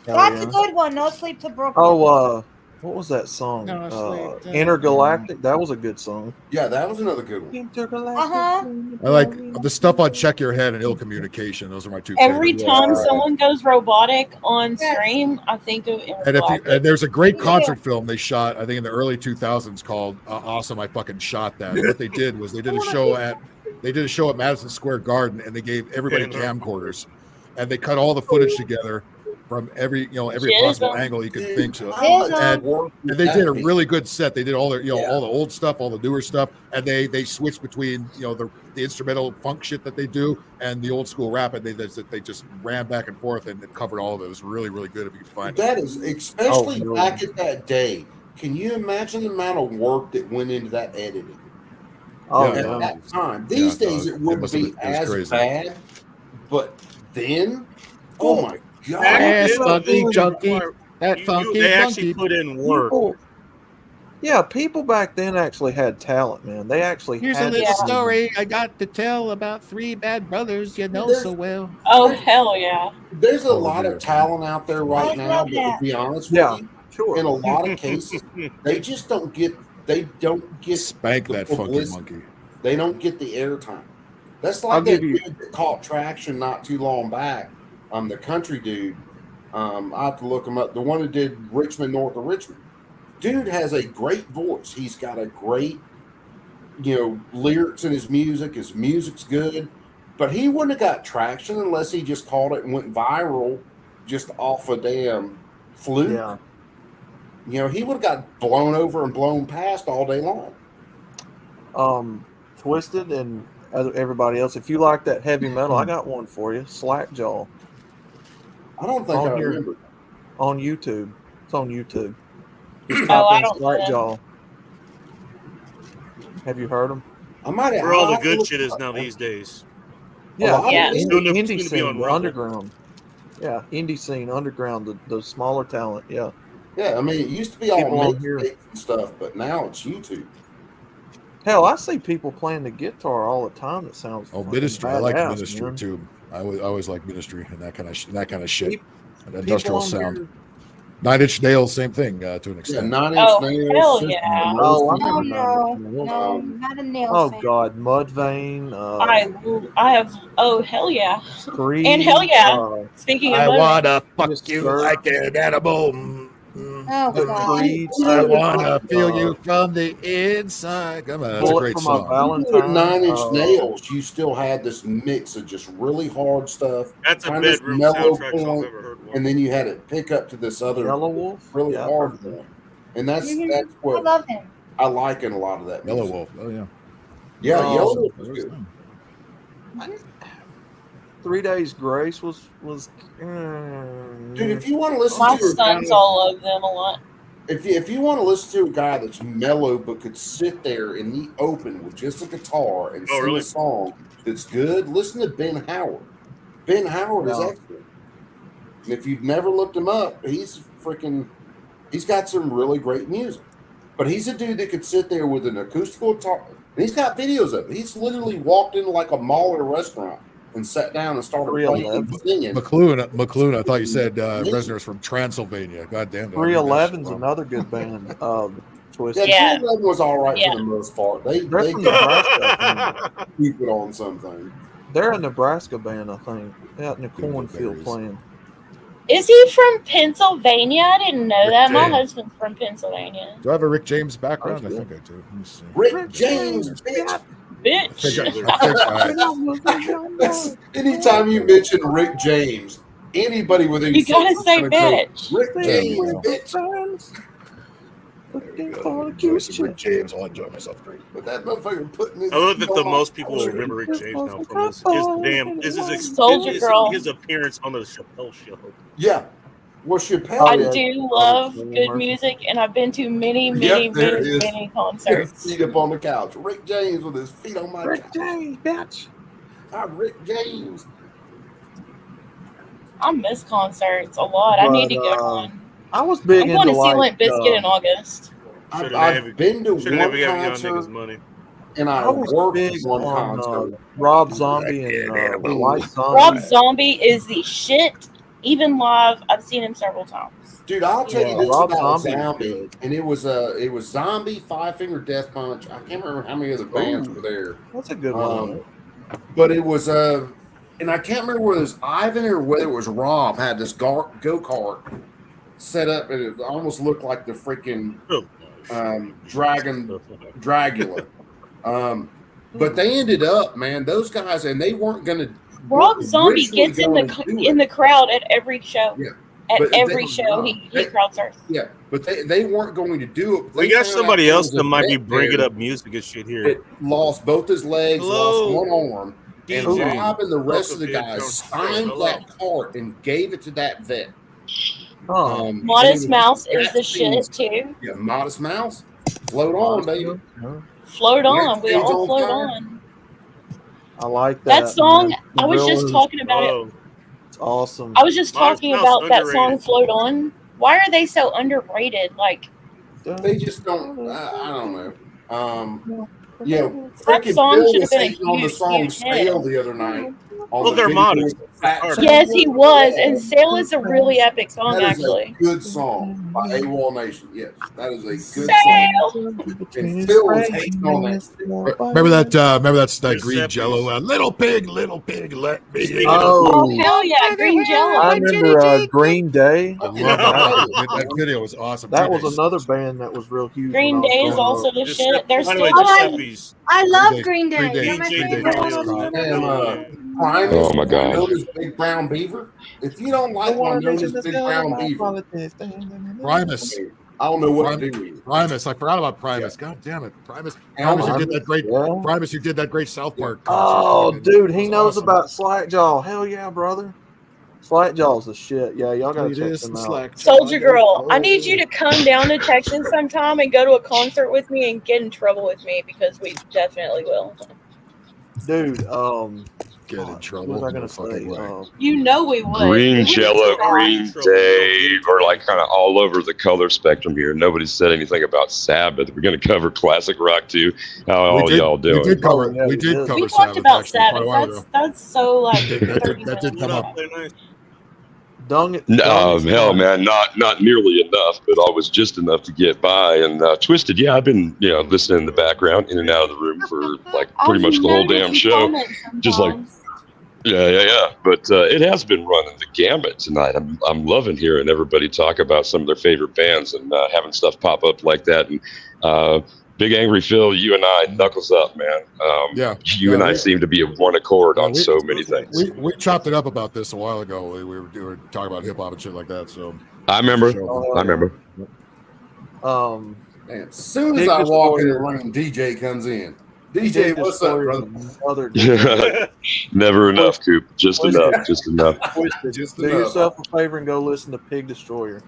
That's a good one. No Sleep to Brooklyn. Oh, what was that song? No, Sleep to- Intergalactic. That was a good song. Yeah, that was another good one. Uh-huh. I like the stuff on Check Your Head and Ill Communication. Those are my two Every favorites. time someone goes robotic on stream, I think of Intergalactic. And there's a great concert film they shot, I think in the early 2000s called Awesome I Fucking Shot That. What they did was they did a show at Madison Square Garden, and they gave everybody camcorders, and they cut all the footage together from every possible angle you could think of. And they did a really good set. They did all their all the old stuff, all the newer stuff, and they switched between the instrumental funk shit that they do and the old school rap, and they just ran back and forth and it covered all of it. It was really, really good if you could find That it. is, especially back at that day. Can you imagine the amount of work that went into that editing? Oh, at yeah. that time. These days it wouldn't must have be been- it was as crazy. bad, but then, oh my god! Yes, Yeah, funky dude, junkie. That funky They actually junkie. put in work. People back then actually had talent, man. They actually Here's a had little talent. story I got to tell about three bad brothers you know There's- so well. Oh, hell yeah. There's a Oh, lot yeah. of talent out there right I now, love but to that. be honest with Yeah, you, sure. in a lot of cases, they just don't get. They don't get. Spank the that funky publicity. monkey. They don't get the airtime. That's I'll like that give you- dude that caught traction not too long back. The country dude. I have to look him up. The one who did Richmond North of Richmond. Dude has a great voice. He's got a great, lyrics in his music. His music's good, but he wouldn't have got traction unless he just caught it and went viral, just off a damn fluke. Yeah. you know, he would have got blown over and blown past all day long. Twisted and everybody else. If you like that heavy metal, I got one for you. Slackjaw. I don't think I On here. remember. On YouTube. It's on YouTube. Just Oh, type I in don't know. Slackjaw. Have you heard them? I might have. Where all I'll the have to good look shit it is up. now these days. Yeah, Yeah. It's soon to indie be scene, on the Rumble. underground. Yeah, indie scene, underground, the smaller talent. Yeah. Yeah, I mean, it used to be all People on here. mixtapes and stuff, but now it's YouTube. Hell, I see people playing the guitar all the time. That sounds. Oh, fucking Ministry. I like badass, Ministry man. too. I always like Ministry and that kind of shit. Peop- An industrial People on sound. here- 9 Inch Nails, same thing to an Yeah, extent. 9 Inch Oh, Nails. hell System, yeah. Most Oh, I People. remember No, no, not a nail Oh fan. God, Mudvayne. I have. Oh hell yeah! Creed, And hell yeah. Speaking of I Mudvayne, wanna fuck Yes, you sir. like an animal. Oh the God. Creed. I wanna feel you from the inside. Come on, that's a Bullet great for my song. Valentine. With 9 Inch uh, Nails, you still had this mix of just really hard stuff, That's a kind of this bedroom mellow soundtrack I've point, ever heard one. and then you had it pick up to this other Yellow Wolf. really Yeah, I've hard heard that. point. And that's Mhm. that's I what love him. I like in a lot of that Yellow music. Wolf. Oh yeah. Yeah, Oh, Yellow Wolf was good. 3 Days Grace was. Dude, if you want to listen my to a guy, sons all love them a lot. if you want to listen to a guy that's mellow but could sit there in the open with just a guitar and Oh, sing really? a song that's good, listen to Ben Howard. Ben Howard is Yeah. excellent. And if you've never looked him up, he's got some really great music. But he's a dude that could sit there with an acoustical guitar. And he's got videos of it. He's literally walked into like a mall or a restaurant and sat down and started playing and singing. McLuhan. I thought you said Resner's from Transylvania. God damn it. 311's another good band. Twisted. Yeah, 311 was all right Yeah. for the most part. They They're from Nebraska. I think. keep it on something. They're a Nebraska band, I think. Out in the Yeah, cornfield berries. playing. Is he from Pennsylvania? I didn't know Rick that. My James. husband's from Pennsylvania. Do I have a Rick James background? I That's think I do. Let me see. Rick James, bitch. I Bitch. think I- That's- anytime you mention Rick James, anybody within You gotta say gonna go, bitch. Rick James, Yeah. bitch. Looking There for we a go. juice Some Rick James. I'll enjoy myself great. But that motherfucker putting his I love that the on most my people shoulder. remember Rick James now from Soldier Girl. his appearance on the Chappelle Show. Yeah. Well, Chappelle. Oh, I yeah. do love Oh, good Mercy. music, and I've been to many, Yep, many, there many, it is. many His concerts. feet up on the couch. Rick James with his feet on my Rick couch. James, bitch. I'm Rick James. I miss concerts a lot. I need to go But, to one. I was big I'm into going to see like, Limp Bizkit in August. I've been to Should one never give young niggas concert money. and I I was worked big one on concert. Rob Zombie and White Zombie. Rob Zombie is the shit. Even live, I've seen him several times. Dude, I'll tell you Yeah, this Rob about Zombie is Zombie, good. and it was Zombie, Five Finger Death Punch. I can't remember how many other bands were there, That's a good one. but it was and I can't remember whether it was Ivan or whether it was Rob had this go kart set up, and it almost looked like the freaking Dragula. But they ended up, man, those guys, and they weren't gonna. Rob Zombie originally gets in going to do the it. crowd at every show. Yeah. At But every they- show, he crowd surfs. Yeah, but they weren't going to do it. We They got found somebody out else there that was a might be vet bringing there up music and shit here. that lost both his legs, Hello. lost one arm, and DJ. Rob and the rest of the Welcome to guys Counter Strike. signed Hello. that cart and gave it to that vet. Oh, and Modest it was Mouse is the vaccines. shit too. Yeah, Modest Mouse. Float on, baby. Float on, we James all on float fire. on. I like that. That song, man. I was just Gorillas, talking about it. Oh, It's awesome. I was just Modest talking Mouse about that song, underrated. Float On. Why are they so underrated? Like, They just don't. I don't know. Yeah, That freaking song Bill should was have been a hating on the huge, song huge hit. "Stale" the other night. on Well, the they're video modest. with Fat Yes, Sam. yes, he was. And Sail is a really epic song, That is actually. a good song by AWOL Nation. Yes, that is a good song. Sail! And Phil was hating on that. Remember that green Giuseppe. Jello? Little pig, let me. Speaking Oh, Oh, hell yeah, Green Jello. I remember Green Day. I love that. That video was awesome. That Green was Day's- another band that was real huge. Green when I Day was is growing also up. the shit. They're By the way, still Giuseppe's. I love Day- Green Day. Green Day- They're my Green Day favorite. was awesome. And Primus, Oh, my God. known as Big Brown Beaver. If you don't like my known as Big Brown Beaver, Primus. I don't know what to do with it. Primus. I forgot about Primus. God damn it, Primus. Primus, you did that great. Yeah. Primus, you did that great South Park. Oh, concert. dude, It he was knows awesome. about Slackjaw. Hell yeah, brother. Slackjaw's the shit. Yeah, y'all gotta It check is them the out. Slack. Soldier Girl, I need you to come down to Texas sometime and go to a concert with me and get in trouble with me because we definitely will. Dude, Get in what trouble. was I No gonna say? fucking way. You know we would. Green We Jello, would. Green Day. We're like kind of all over the color spectrum here. Nobody said anything about Sabbath. We're going to cover classic rock too. How all y'all doing? We did cover. Yeah, we did cover We talked Sabbath about actually quite a while Sabbath. ago. That's so like. That did come up. Dung it. Hell, man, not nearly enough, but always just enough to get by. And Twisted, yeah, I've been listening in the background, in and out of the room for like pretty much the whole damn show. Just like. Yeah. But it has been running the gamut tonight. I'm loving hearing everybody talk about some of their favorite bands and having stuff pop up like that. And Big Angry Phil, you and I, knuckles up, man. You and I seem to be of one accord on so many things. We chopped it up about this a while ago. We were talking about hip hop and shit like that. So I remember. Man, as soon as I walk in the room, DJ comes in. DJ, what's up, brother? Never enough, Coop. Just enough. Just enough. Just Do enough. yourself a favor and go listen to Pig Destroyer.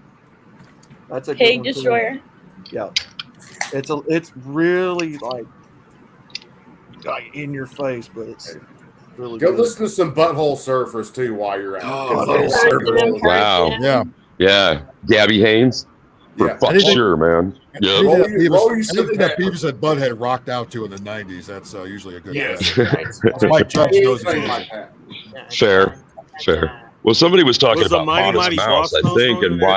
That's a good Pig one, too. Destroyer. Yeah, it's really like in your face, but it's really Go good. listen to some Butthole Surfers too while you're out. Wow. Yeah. Gabby Haynes. For fuck Anything- sure, man. Yeah. Anything roll your anything that shit Beavis and Butthead rocked out to in the 90s, that's usually a good Yes. bet. Mike Judge knows Anything it. like that. Fair. Well, somebody was talking Was the about Mighty Modest Mighty Mouse, I Ross think, song and there?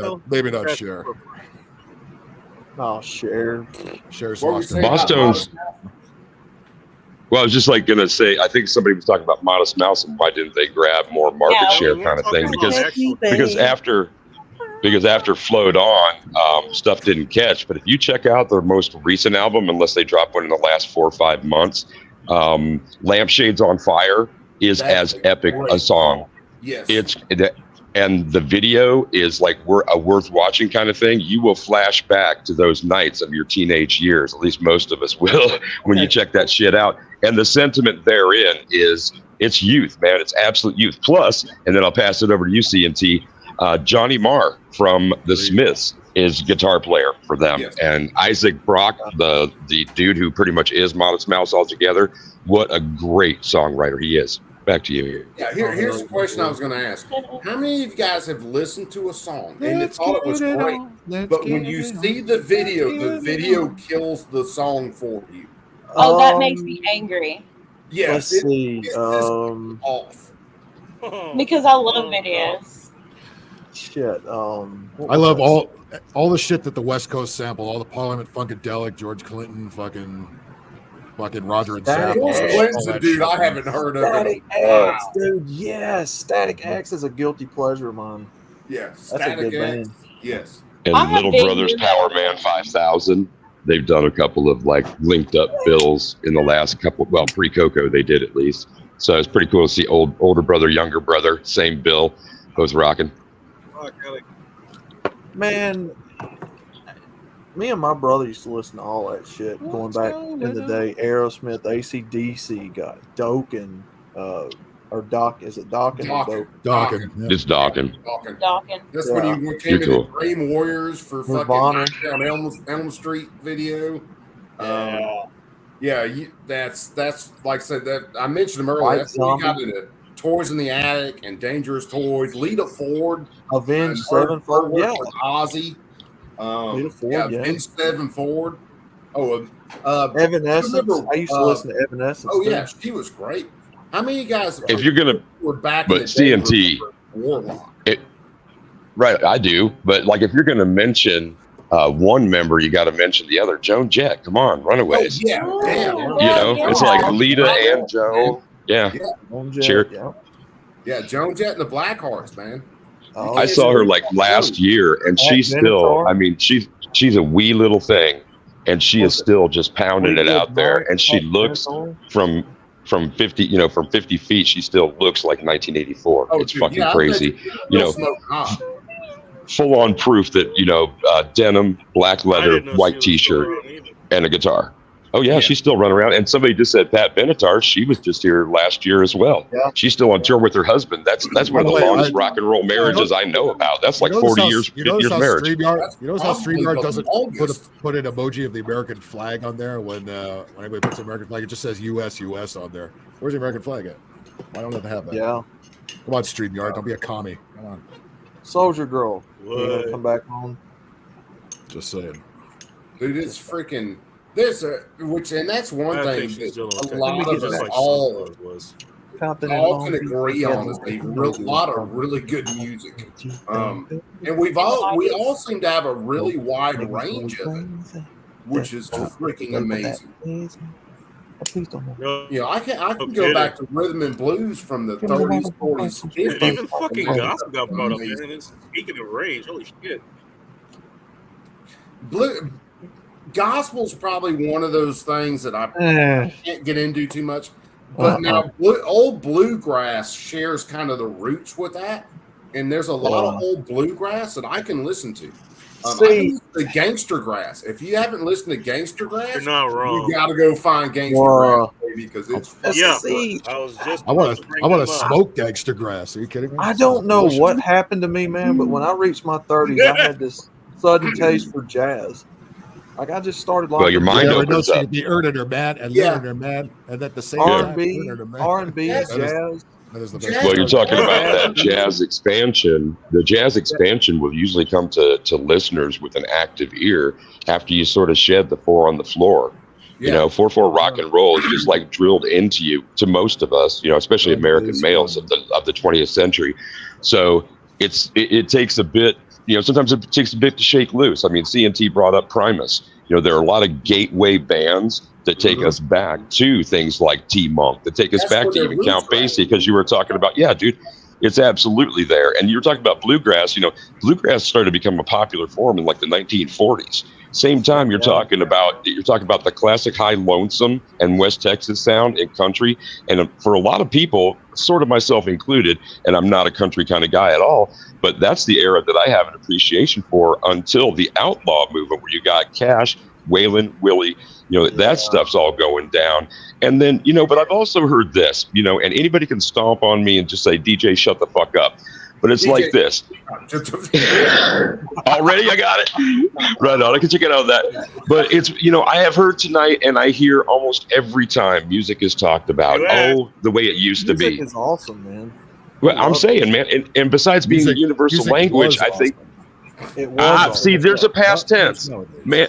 why Maybe not share. Oh, share. Share's What were you lost. saying? Boston's. Well, I was just like gonna say, I think somebody was talking about Modest Mouse and why didn't they grab more market Yeah, share we're kind of talking thing? about Because after Flowed On, stuff didn't catch. But if you check out their most recent album, unless they dropped one in the last 4 or 5 months, Lampshades on Fire is That's as epic great a song. Yes. And the video is like a worth watching kind of thing. You will flash back to those nights of your teenage years. At least most of us will when you check that shit out. And the sentiment therein is it's youth, man. It's absolute youth. Plus, and then I'll pass it over to you, CNT. Johnny Marr from the Smiths is guitar player for them. Yes. And Isaac Brock, the dude who pretty much is Modest Mouse altogether. What a great songwriter he is. Back to you. Yeah, here's the question I was going to ask. How many of you guys have listened to a song and you thought it was great, but when you see the video kills the song for you? Oh, that makes me angry Yes, Let's see. it's just off. because I love videos. Shit. I love all the shit that the West Coast sample, all the Parliament Funkadelic, George Clinton, fucking Roger and Static Zappa. George X. Clinton's a dude I haven't heard of. Static Wow. X, dude. Yes, Static X is a guilty pleasure of mine. Yeah, That's a Static good X. band. Yes. And I'm a Little big Brothers fan. Power Man 5000. They've done a couple of like linked up bills in the last couple. Well, pre-Coco they did at least. So it's pretty cool to see older brother, younger brother, same bill, both rocking. Man, me and my brother used to listen to all that shit going back in the day. Aerosmith, AC/DC, got Dokken, or Doc. Is it Dokken or Dokken? Dawkins. Yeah. It's Dawkins. Dawkins. That's Yeah. when you came You're in cool. the Dream Warriors for Nirvana. fucking on Elm Street video. That's like I said, that I mentioned them earlier. White That's when you got Zombie. into Toys in the Attic and Dangerous Toys. Lita Ford, Avenged and Sevenfold. Yeah, with Ozzy. Lita Ford, yeah. Avenged Sevenfold. Evanescence. remember, I used to listen to Evanescence. Oh too. yeah, she was great. How many of you guys If you're gonna, were back but in the day CNT, Warlock? right? I do. But like, if you're gonna mention one member, you got to mention the other. Joan Jett, come on, Runaways. Oh, yeah, damn. You know, it's like Lita and Joan. Yeah. Joan Jett, Cheer. yeah. Yeah, Joan Jett and the Blackhearts, man. Oh, I saw her like last year, and she's still. Minotaur. I mean, she's a wee little thing, and she is still just pounding it out there. And she looks from 50, from 50 feet, she still looks like 1984. Oh, It's dude, fucking yeah, I crazy. bet You know, Smoke Hot. full-on proof that denim, black leather, white T-shirt, and a guitar. Oh yeah, she's still running around. And somebody just said Pat Benatar. She was just here last year as well. Yeah. She's still on tour with her husband. That's one of the longest rock and roll marriages I know about. That's like 40 years, 50 years marriage. You notice how StreamYard doesn't put an emoji of the American flag on there when anybody puts the American flag? It just says US on there. Where's the American flag at? Why don't they have that? Yeah. Come on, StreamYard. Don't be a commie. Come on. Soldier Girl. Come back home. Just saying. Dude, it's freaking. And that's one thing that a lot of us all can agree on is a lot of really good music. And we all seem to have a really wide range of it, which is freaking amazing. I can go back to rhythm and blues from the 30s, 40s, 50s. Even fucking gospel got brought up there. And speaking of range, holy shit. Gospel's probably one of those things that I can't get into too much. But now old bluegrass shares kind of the roots with that. And there's a lot of old bluegrass that I can listen to. The Gangster Grass. If you haven't listened to Gangster Grass, you're not wrong. You got to go find Gangster Grass, baby, because it's I want to smoke Gangster Grass. Are you kidding me? I don't know what happened to me, man, but when I reached my 30s, I had this sudden taste for jazz. Like I just started like your mind opens up. Be earning her mad and learning her mad, and at the same R&B, time, R&B, jazz. That is the best. Well, you're talking about that jazz expansion. The jazz expansion will usually come to listeners with an active ear after you sort of shed the 4 on the floor. Yeah. 4/4 rock and roll is just like drilled into you, to most of us, especially American males of the 20th century. So it takes a bit. Sometimes it takes a bit to shake loose. I mean, CNT brought up Primus. There are a lot of gateway bands that take us back to things like T-Monk, that take us back to even Count Basie, because you were talking about, dude, it's absolutely there. And you were talking about bluegrass. Bluegrass started to become a popular form in like the 1940s. Same time, you're talking about the classic high lonesome and West Texas sound in country. And for a lot of people, sort of myself included, and I'm not a country kind of guy at all, but that's the era that I have an appreciation for until the outlaw movement, where you got Cash, Waylon, Willie, that stuff's all going down. And then, but I've also heard this, and anybody can stomp on me and just say, DJ, shut the fuck up. But it's DJ, like this. Already, I got it. Right on. I can check it out of that. But it's, I have heard tonight, and I hear almost every time music is talked about. The way it used to be. Music is awesome, man. Well, I'm saying, man, and besides being a universal language, I think. It was see, there's a past tense, man.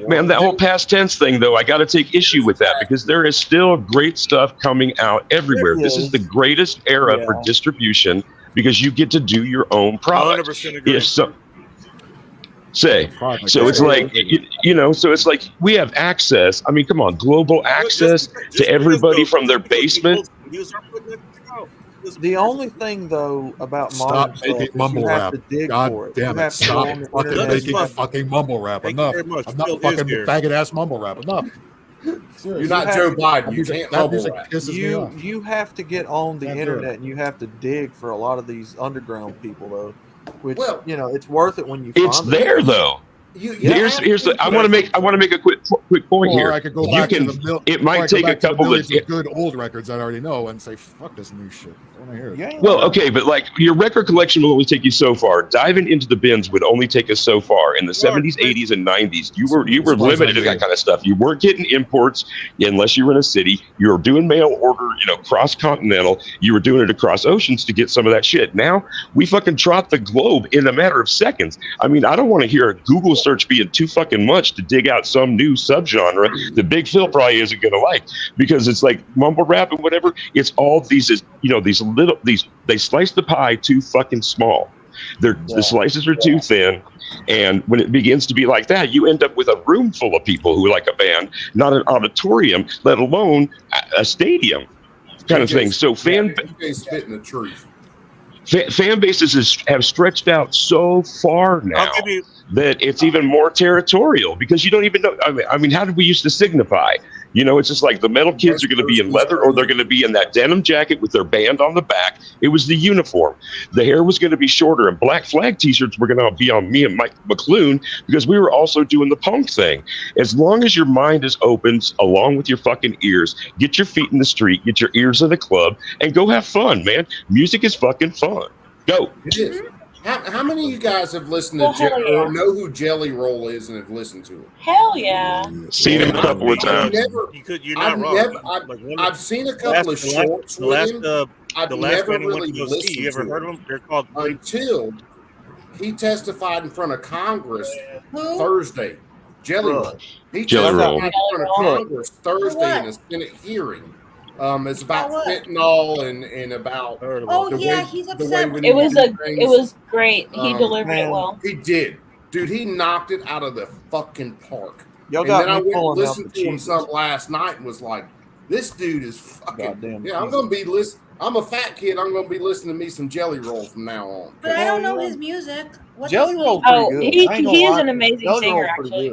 Man, that whole past tense thing, though, I got to take issue with that, because there is still great stuff coming out everywhere. This is the greatest era for distribution, because you get to do your own product. 100% agree. So it's like, so it's like we have access. I mean, come on, global access to everybody from their basement. The only thing, though, about modern making mumble rap. God damn it! Stop fucking making fucking mumble rap. Enough! I'm not fucking faggot ass mumble rap. Enough. You're not Joe Biden. You can't mumble rap. You have to get on the internet, and you have to dig for a lot of these underground people, though. Which it's worth it when you. It's find there, though. Here's the. I want to make a quick point here. I could go back to the it might take a couple of good old records I already know and say, fuck this new shit. I want to hear it. Well, okay, but like your record collection will only take you so far. Diving into the bins would only take us so far. In the 70s, 80s, and 90s, you were limited to that kind of stuff. You weren't getting imports unless you were in a city. You were doing mail order, cross continental. You were doing it across oceans to get some of that shit. Now we fucking trot the globe in a matter of seconds. I mean, I don't want to hear a Google search being too fucking much to dig out some new subgenre that Big Phil probably isn't gonna like, because it's like mumble rap and whatever. It's all these they slice the pie too fucking small. The slices are too thin, and when it begins to be like that, you end up with a room full of people who like a band, not an auditorium, let alone a stadium kind of thing. So fan bases have stretched out so far now that it's even more territorial, because you don't even know. I mean, how did we used to signify? You know, it's just like the metal kids are going to be in leather, or they're going to be in that denim jacket with their band on the back. It was the uniform. The hair was going to be shorter, and Black Flag t-shirts were going to be on me and Mike McClune, because we were also doing the punk thing. As long as your mind is open, along with your fucking ears, get your feet in the street, get your ears in the club, and go have fun, man. Music is fucking fun. Go. It is. How many of you guys have listened to or know who Jelly Roll is and have listened to it? Hell yeah. Seen him a couple of times. You're not wrong. I've seen a couple of shorts with him. I've never really listened You ever heard of them? They're called until he testified in front of Congress Thursday. Jelly Roll. He testified in front of Congress Thursday in a Senate hearing. It's about fentanyl and about he's upset. It was great. He delivered it well. He did, dude. He knocked it out of the fucking park. Y'all and got then I me went and pulling out listened the to him cheeses. some last night and was like, "This dude is fucking." Goddamn Yeah, I'm gonna be listen. I'm a fat kid. I'm gonna be listening to me some Jelly Roll from now on. But I don't know his music. What Jelly does Roll Oh, pretty good. he I ain't gonna is lie an to you. amazing Jelly singer, Roll's pretty actually.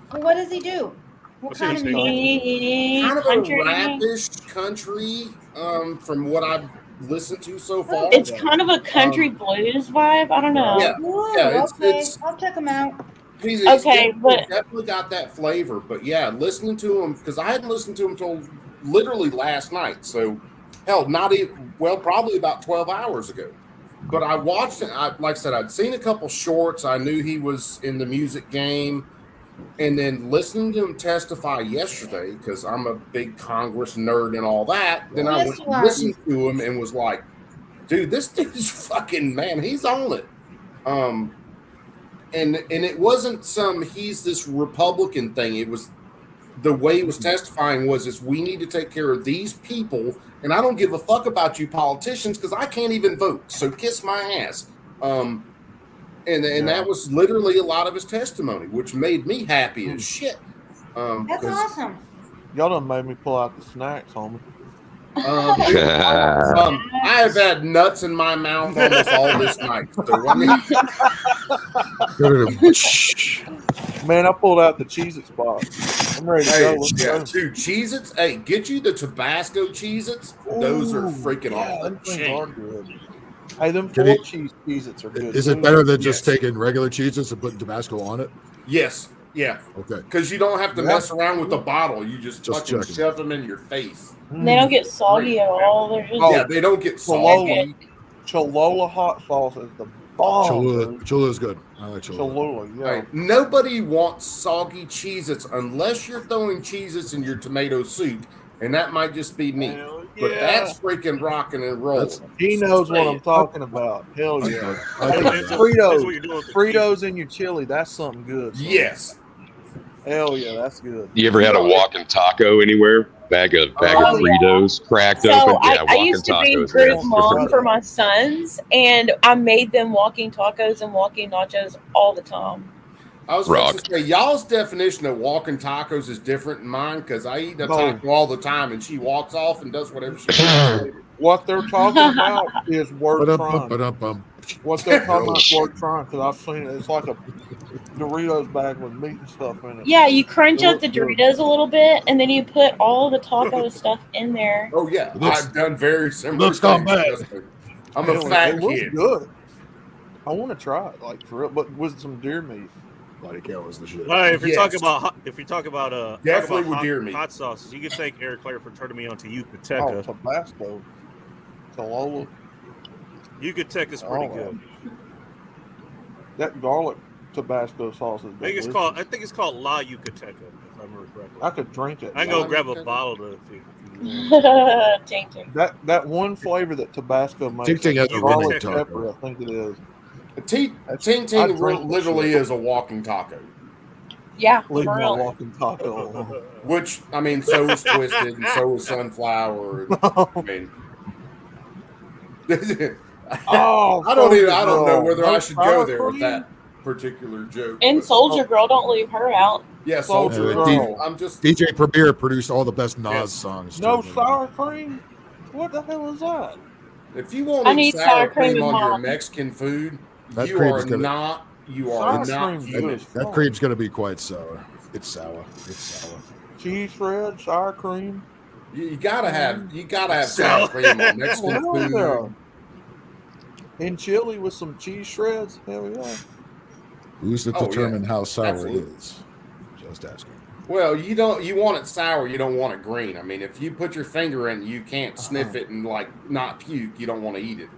good. What does he do? What What's kind his of name? music? Kind of Country. a rapish country, from what I've listened to so far. It's kind of a country blues vibe. I don't know. Yeah, Ooh, yeah, okay, it's I'll check him out. he's Okay, definitely got that flavor. But yeah, listening to him, because I hadn't listened to him until literally last night. So hell, not even probably about 12 hours ago. But I watched it. Like I said, I'd seen a couple shorts. I knew he was in the music game. And then listening to him testify yesterday, because I'm a big Congress nerd and all that, then I went and listened to him and was like, dude, this dude's fucking, man, he's on it. And it wasn't he's this Republican thing. It was the way he was testifying is we need to take care of these people, and I don't give a fuck about you politicians because I can't even vote. So kiss my ass. And that was literally a lot of his testimony, which made me happy as shit. That's awesome. Y'all done made me pull out the snacks, homie. I have had nuts in my mouth almost all this night. So, I mean, man, I pulled out the Cheez-Its box. I'm ready to go. Let's go. Dude, Cheez-Its. Hey, get you the Tabasco Cheez-Its. Those are freaking them off. things are good. Hey, them Can full it- cheese Cheez-Its are good. Is it better than just taking regular Cheez-Its and putting Tabasco on it? Yes. Yeah. Okay. Because you don't have to mess around with the bottle. You just fucking checking. shove them in your face. They don't get soggy at all. They're just Yeah, they don't get soggy. Cholula hot sauce is the bomb. Cholula is good. I like Cholula. Cholula, yeah. Right. Nobody wants soggy Cheez-Its unless you're throwing Cheez-Its in your tomato soup, and that might just be me. But that's freaking rocking and rolling. He knows what I'm talking about. Hell yeah. Hey, Depends what you're doing with the Fritos in your chili, that's something good. son. Yes. Hell yeah, that's good. You ever had a walking taco anywhere? Bag of Fritos cracked So open. Yeah, I walking used to be tacos. group Yeah. mom for my sons, and I made them walking tacos and walking nachos all the time. I was supposed to say, y'all's definition of walking tacos is different than mine because I eat a taco all the time and she walks off and does whatever she wants. What they're talking about is worth trying. Ba-dum-bum. What they're talking about is worth trying because I've seen it. It's like a Doritos bag with meat and stuff in it. Yeah, you crunch up the Doritos a little bit, and then you put all the taco stuff in there. Oh yeah, I've done very similar. Looks not things. bad. I'm a fat It looks kid. good. I want to try it, like for real, but with some deer meat. Bloody cow was the shit. All right, if you're Yes. talking about Definitely talking with about deer meat. hot sauces, you can thank Eric Clare for turning me on to Oh, Yucateca. Tabasco. Cholula. Yucateca's pretty Oh, good. That garlic Tabasco sauce is I think it's delicious. called La Yucateca, if I remember correctly. I could drink it. I can go grab a bottle if you want. That one flavor that Tabasco makes, Ting Ting has a garlic winning taco. pepper, I think it is. Ting I'd Ting drink that literally shit. is a walking taco. Yeah, Leave for my real. walking taco alone. Which I mean, so is Twisted and so is Sunflower. And, I mean, Oh, I don't know no. whether No I should go sour there with cream? that particular joke. And but- Soldier Girl, don't leave her out. Yeah, Soldier Soldier Girl. Girl. I'm just DJ Premier produced all the best Nas Yes. songs. No too. sour cream? What the hell is that? if you I want need sour cream cream in on your mine. Mexican food, That you cream are is gonna- not. You Sour are not cream's human. good. That cream's going to be quite sour. It's sour. It's sour. cheese shreds, sour cream. You gotta have sour cream on Mexican Hell food. yeah. And chili with some cheese shreds. Hell yeah. Who's to Oh, yeah. determine how sour Absolutely. it is? Just asking. Well, you want it sour, you don't want it green. I mean, if you put your finger in, you can't sniff it and like not puke. You don't want to eat it.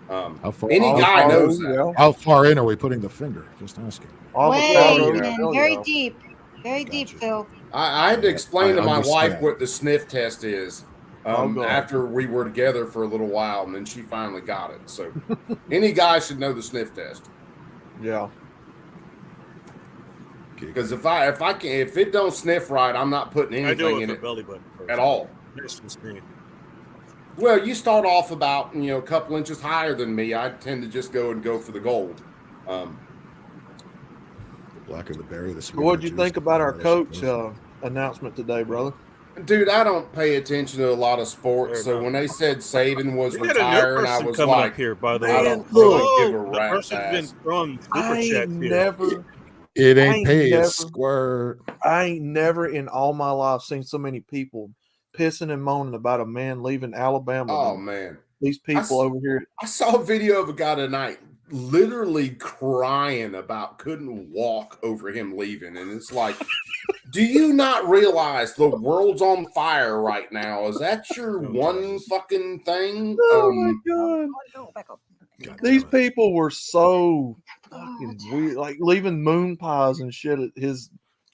How far, Any guy knows that. How far in are we putting the finger? Just asking. Way Avocado, in, hell very yeah. deep. Very deep, Phil. I had to explain to I my wife understand. what the sniff test is God. after we were together for a little while, and then she finally got it. So any guy should know the sniff test. Yeah. Because if it don't sniff right, I'm not putting I do anything it in for it belly button first. at all. Nice and screen. Well, you start off about a couple inches higher than me. I tend to just go for the gold. The blacker the berry, the sweeter. What'd the you juice. think about our That's coach supposed announcement today, brother? Dude, I don't pay attention to a lot of sports, Fair so enough. when they said Saban was We got a new retiring, I person was coming like, up here, by the I way. don't Look, really give a The rat's person's been ass. throwing super I chats ain't here. never, It I ain't ain't pay never- a squirt. I ain't never in all my life seen so many people pissing and moaning about a man leaving Alabama. Oh than man, these people over here. I saw a video of a guy tonight literally crying about couldn't walk over him leaving, and it's like, do you not realize the world's on fire right now? Is that your one fucking thing? Oh my god! These people were so fucking weird, like leaving moon pies and shit at his,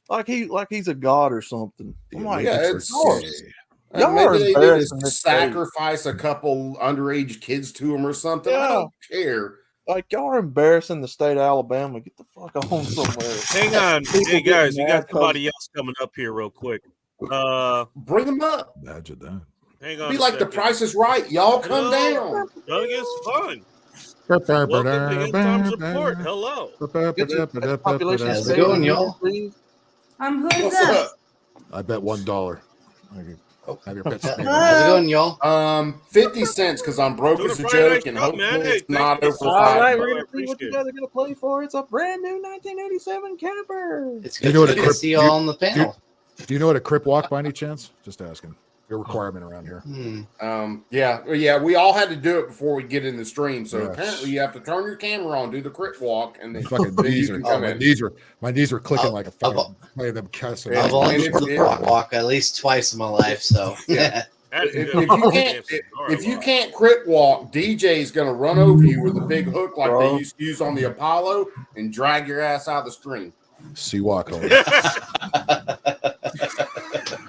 like he's a god or something. I'm like, Yeah, Olympics it's are gay. y'all maybe are they need embarrassing to this state. sacrifice a couple underage kids to him or something. I Yeah. don't care. Like y'all are embarrassing the state of Alabama. Get the fuck on somewhere. Hang on. People Hey, guys, we getting got mad 'cause- somebody else coming up here real quick. Bring them up. Imagine that. Hang on. Be a like the second. Price is Right. Y'all come Hello. down. Doug is fun. Welcome to End Time Support. Hello. Population How's it state going, review, y'all? please. Who's What's this? up? I bet $1. Have your pets. How's it going, y'all? 50 cents because I'm broke Doing as a a Friday joke, and night show, man. hopefully Hey, it's not thank you over so All right, 5 we're I gonna see what appreciate you it. guys are gonna play for. It's a brand new 1987 camper. It's You good know what a to crip- see y'all on the panel. Do you know what a crip walk by any chance? Just asking. A requirement around here. Yeah. We all had to do it before we get in the stream. So Yes. apparently you have to turn your camera on, do the crit walk, and then My fucking then you knees can are. come My in. knees were clicking I've- like a I've- fucking play them cuss. Yeah. I've only And been if- to a walk at least twice in my life, so Yeah. That's If good. you can't, if you can't crit walk, DJ's gonna run over you with a big hook like they used to use on the Apollo and drag your ass out of the stream. See walk on.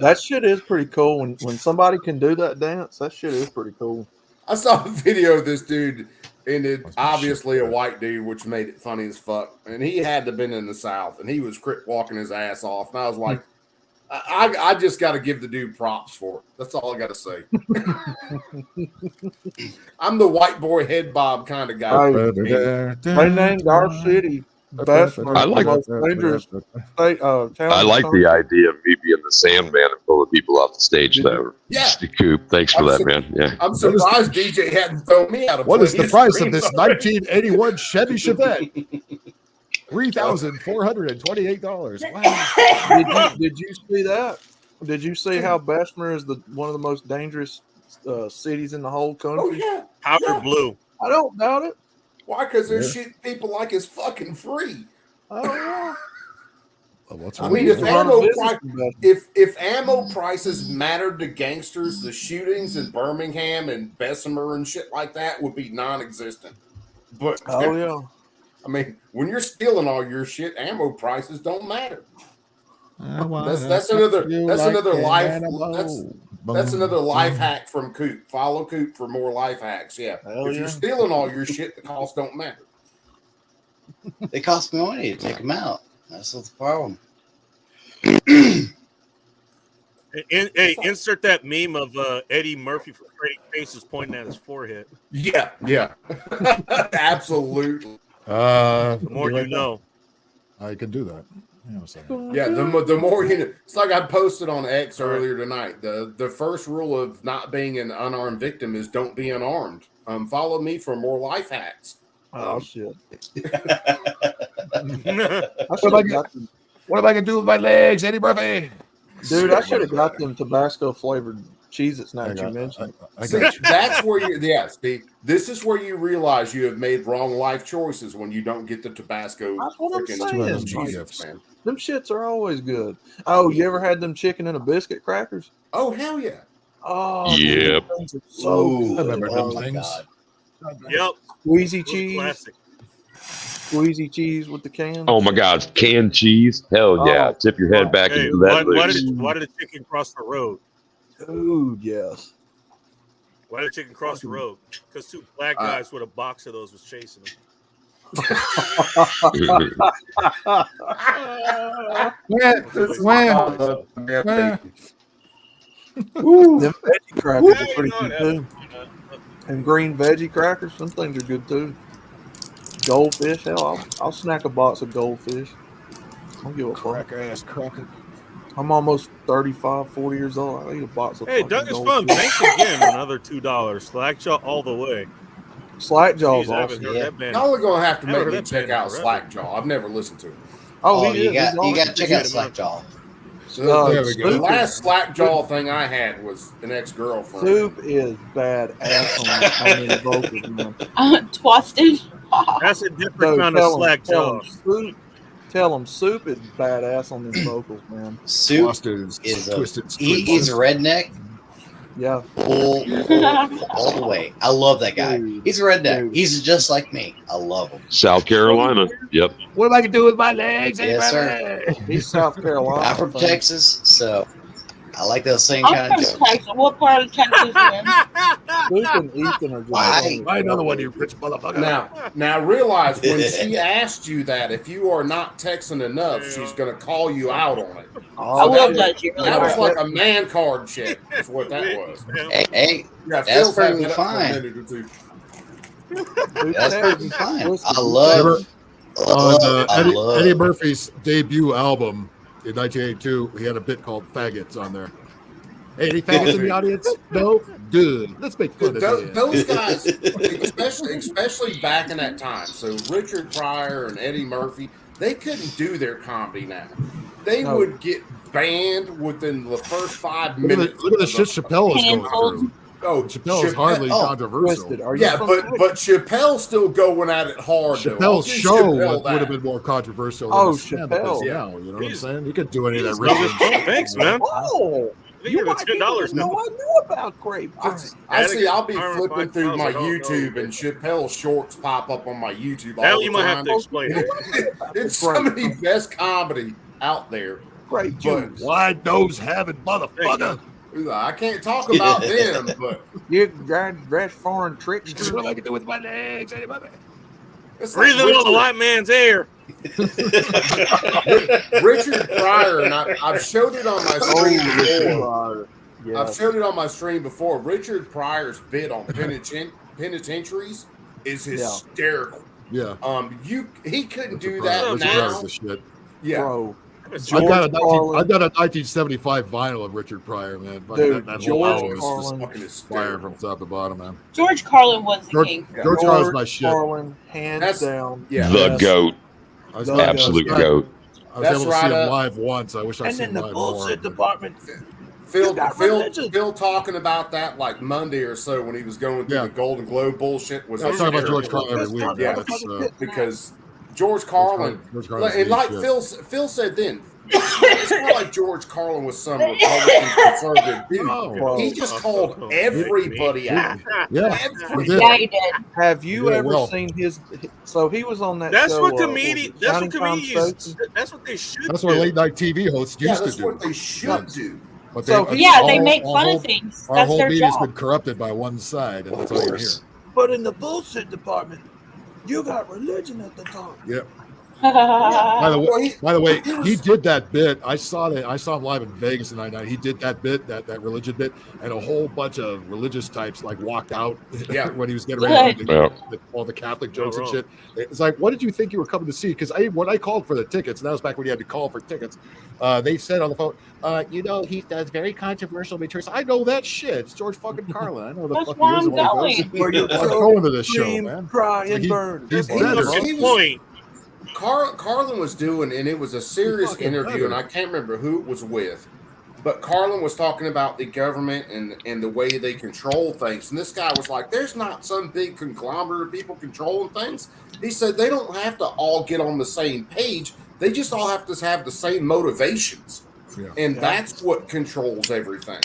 That shit is pretty cool. When somebody can do that dance, that shit is pretty cool. I saw a video of this dude, and it's That's some obviously shit, a white dude, which made it funny as fuck. And he had to have been in the South, and he was crit walking his ass off. And I was like, I just got to give the dude props for it. That's all I got to say. I'm the white boy head bob kind of guy. They named our city Bessemer, I like- the most dangerous state, town. I like the idea of me being the Sandman and pulling people off the stage, though. Yeah. Coop, thanks for I'm that, su- man. Yeah. I'm surprised DJ hadn't thrown me out of What is the plenty price of streams this already. 1981 Chevy Chevette? $3,428. Wow. Did you see that? Did you see how Bessemer is one of the most dangerous cities in the whole Oh, country? yeah. Powder blue. I don't doubt it. Why? Because there's Yeah. shit people like is fucking free. I don't know. What's I wrong mean, with if that? run a ammo business price, in Bessemer. if ammo prices mattered to gangsters, the shootings in Birmingham and Bessemer and shit like that would be non-existent. But Oh yeah. I mean, when you're stealing all your shit, ammo prices don't matter. That's another life hack from Coop. Follow Coop for more life hacks. Yeah, Hell if yeah. you're stealing all your shit, the costs don't matter. they cost me money to take them out. That's the problem. Hey, insert that meme of Eddie Murphy from Trading Faces pointing at his forehead. Yeah, absolutely. The more you know. I can do that. You know, so. Yeah, the more you know. It's like I posted on X earlier tonight. The first rule of not being an unarmed victim is don't be unarmed. Follow me for more life hacks. Oh shit. What am I gonna do with my legs, Eddie Murphy? Dude, I should have got them Tabasco flavored Cheez-Its now that you got- mentioned it. See, that's where you, yeah, Steve. This is where you realize you have made wrong life choices when you don't get the Tabasco That's what I'm freaking saying. Cheez-Its, man. Them shits are always good. Oh, you ever had them chicken and a biscuit crackers? Oh, hell yeah. Oh, Yep. those things are so Ooh, good. I remember oh them my things. God. Yep. Squeezy Those cheese. classic. Squeezy cheese with the can. Oh my God, canned cheese. Hell yeah. Oh. Tip your head back Hey, into that. why loose. did the chicken cross the road? Dude, yes. Why did the chicken cross the road? Because two black guys with a box of those was chasing them. Them veggie crackers Yeah, are you pretty know good it too. And green veggie crackers, some things are good too. Goldfish, hell, I'll snack a box of goldfish. I don't give a fuck. Cracker ass cracker. I'm almost 35, 40 years old. I eat a box of Hey, fucking Doug is fun. goldfish. Thanks again. Another $2. Slackjaw all the way. Slackjaw's Jeez, I haven't awesome. heard that band. Y'all are gonna have to I haven't make me heard that check band out forever. Slackjaw. I've never listened to it. Oh, Oh, he you is. got He's you awesome. got to check out Slackjaw. There we go. The last Slackjaw thing I had was an ex-girlfriend. Soup is badass on his vocals, man. Twisted. That's a different Dude, kind of slackjaw. Tell him Soup is badass on his vocals, man. Soup Twisted is a, twisted. he's a redneck Yeah. all the way. I love that guy. He's a redneck. Dude. He's just like me. I love him. South Carolina. Yep. What am I gonna do with my legs? Yes, sir. Anybody? He's South Carolina. I'm from I think. Texas, so I like those same I'm kind from of jokes. Texas. What part of Texas are you in? Soup and Ethan are just. Why? Why another one, you rich motherfucker? Now realize when she asked you that, if you are not Texan enough, she's gonna call you out on it. Oh, I will that judge you. Really That was hard. like a man card check. Is what that was. Hey, Yeah, that's Phil's had perfectly that up for a fine. minute or two. That's perfectly fine. Twisted. I love, On I love. Eddie Murphy's debut album in 1982, he had a bit called "Faggots" on there. Hey, any faggots in the audience? No? Good. Let's make fun Dude, of those it. guys, especially back in that time. So Richard Pryor and Eddie Murphy, they couldn't do their comedy now. They No. would get banned within the first 5 Look at minutes. the, look at the shit Chappelle is going Canceled. through. Oh, Chappelle is hardly oh, controversial. Twisted. Are you Yeah, from but Chappelle's still going at it hard. though. I'll Chappelle's give show Chappelle would have that. been more controversial. Oh, than his stand-up is Chappelle. now. You know what I'm He's- saying? He could do any of that. He's got his rich- own Thanks, man. Oh, I think it's $10 now. No, I knew about grape. I see. I'll be Iron flipping Five through Pounds, my like, oh, no. YouTube and Chappelle shorts pop up on my YouTube all Now the you might have time. to explain it. It's some of the best comedy out there. Grape But juice. Wide nose having motherfucker. I can't talk about them, but You dress foreign tricks. What am I gonna do with my legs? Anybody? it's like Breathing on the white man's air. Richard Pryor, and I've showed it on my stream before. Oh, yeah. I've showed it on my stream before. Richard Pryor's bit on penitentiaries is hysterical. Yeah. He couldn't do Richard that Pryor's now. the shit. Yeah, Bro, I got a Carlin. 1975 vinyl of Richard Pryor, man. Fuck, Dude, that whole George album is Carlin. fucking fire hysterical. from top to bottom, man. George Carlin was the George, king. George Carlin's my shit. Carlin, hands That's- down. Yeah, The Yes. goat. I was, The Absolute I, goat. I was That's able to see right him up. live once. I wish I'd And seen then the him live more. bullshit department. Phil, got Phil, religion. Phil talking about that like Monday or so when he was going through Yeah. the Golden Globe bullshit was I was talking about George hysterical. Carlin every week. Yeah. That's, Because George Carlin, George Carlin's and like shit. Phil said then, it's not like George Carlin was some Republican conservative dude. No. He just called everybody out. Yeah. Every- He did. Yeah, he did. Have you Yeah, ever well. seen his? So he was on that. That's show, what was it comedians. That's what Shining Time comedians. Station? That's what they should. That's do. what late night TV hosts Yeah, used that's to do. what they should do. But So they, Yeah, they our- make our fun whole- of things. Our That's whole their media's job. been corrupted by one side, and that's all you hear. But in the bullshit department, you got religion at the top. Yep. By the Well, way, he- by the way, he was- he did that bit. I saw him live in Vegas in '99. He did that bit, that religion bit, and a whole bunch of religious types like walked out Yeah. when he was getting ready to Yeah. do all the Catholic jokes and wrong. shit. It's like, what did you think you were coming to see? Because when I called for the tickets, and that was back when you had to call for tickets, they said on the phone, he does very controversial materials. I know that shit. It's George fucking Carlin. I know the That's fuck why he is. I'm and what he going. does. Where you I'm going to this show, scream, man. cry, Like, and burn. he's He better. was- Good he was- point. Carlin was doing, and it was a serious fucking interview, better. and I can't remember who it was with. But Carlin was talking about the government and the way they control things. And this guy was like, there's not some big conglomerate of people controlling things. He said they don't have to all get on the same page. They just all have to have the same motivations. Yeah. And that's what controls everything.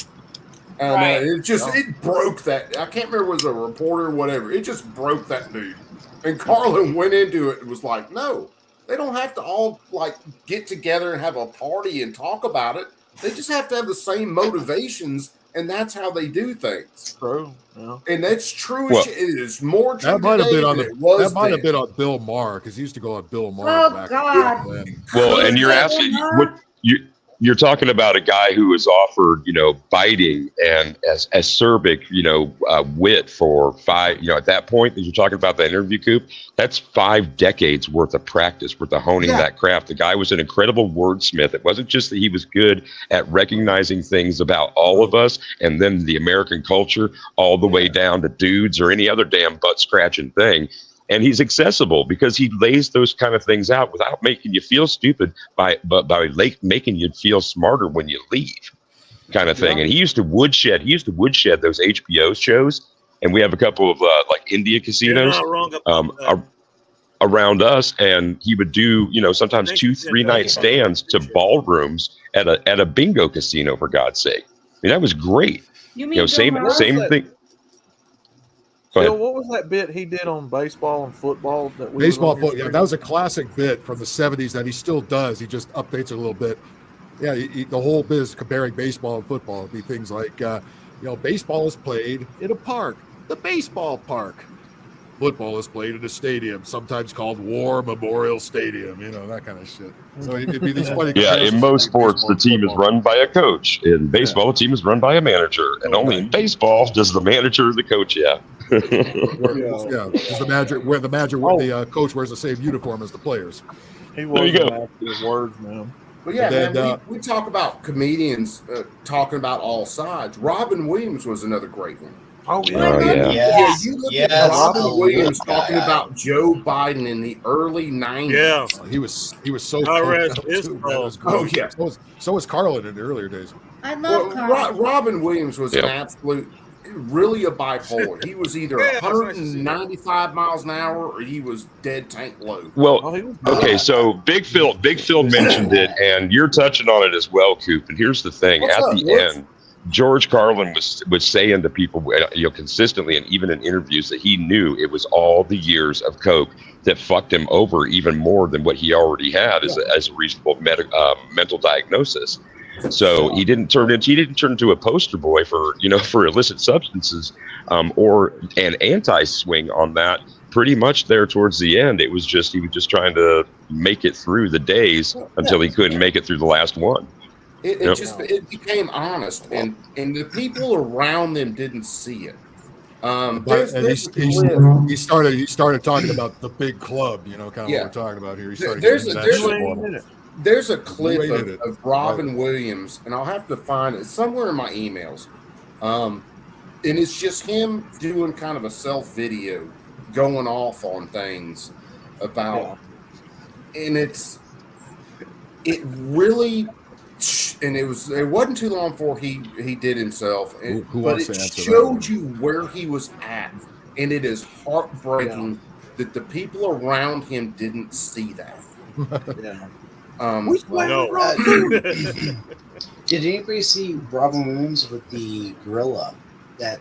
And Right. it broke that. I can't remember if it was a reporter or whatever. It just broke that dude. And Carlin went into it and was like, no, they don't have to all like get together and have a party and talk about it. They just have to have the same motivations, and that's how they do things. True. Yeah. And that's true. Well, it is more true That might have today been on than the. it was That might have then. been on Bill Maher because he used to go on Bill Maher. Oh, back God. then. Well, and you're asking what you're talking about a guy who was offered, biting and as acerbic, wit for 5, at that point that you're talking about the interview, Coop, that's 5 decades worth of practice, worth of honing that craft. The guy was an incredible wordsmith. It wasn't just that he was good at recognizing things about all of us and then the American culture all the way down to dudes or any other damn butt scratching thing. And he's accessible because he lays those kind of things out without making you feel stupid, by making you feel smarter when you leave, kind of thing. And he used to woodshed. He used to woodshed those HBO shows, and we have a couple of like India casinos around us, and he would do sometimes 2-3 night stands to ballrooms at a bingo casino. For God's sake, I mean that was great. You mean same thing. Go Phil, ahead. what was that bit he did on baseball and football? That we Baseball, was on yeah, that was a classic bit from the 70s that he still does. He just updates it a little bit. Yeah, the whole bit is comparing baseball and football. It'd be things like, baseball is played in a park, the baseball park. Football is played in a stadium, sometimes called War Memorial Stadium, that kind of shit. So it'd be these funny. Yeah, in comparisons most between sports, baseball the and team is football. run by a coach. In baseball, the team is run by a manager. And only in baseball does the manager the coach, yeah. Is the coach wears the same uniform as the players. He There you was go. an active words, man. But yeah, And then, man, we talk about comedians talking about all sides. Robin Williams was another great one. Oh, yeah. Yes. You look Yes. at Robin Oh, Williams yeah. talking about Joe Biden in the early 90s. Yeah. He was so I read pumped up, his too, man. ball. It was great. Oh, yeah. So was Carlin in the earlier days. I love Carl. Robin Williams was an Yeah. absolute, really a bipolar. He was either Yeah, that's nice to see. 195 miles an hour or he was dead tank low. Well, Oh, he was okay, so Big Phil mentioned it, and you're touching on it as well, Coop. And here's the thing: What's at up, the Woods? end, George Carlin was saying to people, consistently, and even in interviews, that he knew it was all the years of coke that fucked him over even more than what he already had as a reasonable mental diagnosis. So he didn't turn into a poster boy for illicit substances, or an anti-swing on that. Pretty much there towards the end, he was just trying to make it through the days until he couldn't make it through the last one. It became honest, and the people around them didn't see it. But and he started talking about the big club, kind of what we're talking about here. He started There's a clip Rated it. of Robin Williams, and I'll have to find it somewhere in my emails. And it's just him doing kind of a self video, going off on things about, and it really, and it wasn't too long before he did himself, Who but wants it to answer that showed one? you where he was at, and it is heartbreaking that the people around him didn't see that. Yeah. Did anybody see Robin Williams with the gorilla that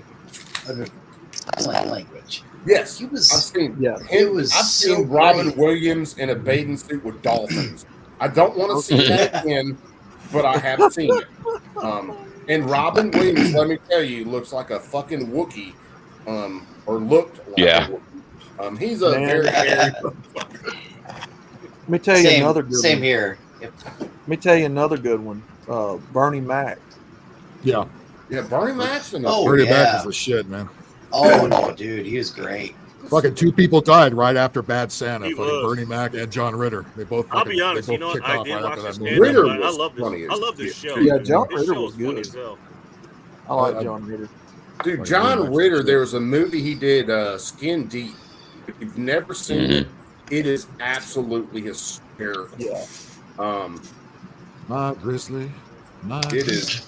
under sign language? Yes, He was. I've seen. Yeah. was I've so seen Robin great. Williams in a bathing suit with dolphins. I don't want to see that again, but I have seen it. And Robin Williams, let me tell you, looks like a fucking Wookiee, or looked like Yeah. a Wookiee. He's a Man. very Let me tell you another good Same one. here. Yep. Let me tell you another good one. Bernie Mac. Yeah, yeah. Bernie Mac's in Oh, Bernie Mac yeah. is the shit, man. Oh no, dude, he was great. Fucking 2 people died right after Bad Santa. He Fucking was. Bernie Mac and John Ritter. They both. I'll fucking- be honest, they you both know what? kicked I off did right watch after the that movie. stand Ritter up. I was love funny this. as I love this shit, show. too. Yeah, John This Ritter show was is funny good. as hell. I like I- John Ritter. Dude, Like John Bernie Mac's Ritter. shit. There was a movie he did, Skin Deep. If you've never seen it, it is absolutely hysterical. Yeah. Not Grizzly. It is.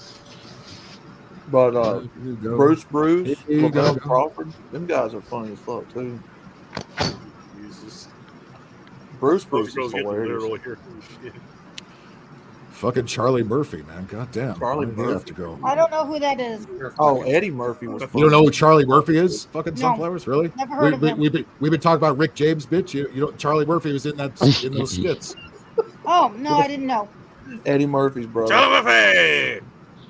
But There you go. Bruce, There you Lavelle go. Crawford, them guys are funny as fuck too. Jesus. Bruce Those is girls getting hilarious. literal here. Shit. Fucking Charlie Murphy, man. Goddamn. Charlie Why did he have Murphy. to go? I don't know who that is. Oh, Eddie Murphy was. You don't know funny. who Charlie Murphy is? Fucking No. Sunflowers, really? Never heard of him. We've been talking about Rick James, bitch. You know Charlie Murphy was in those skits. Oh no, I didn't know. Eddie Murphy's brother. Charlie Murphy!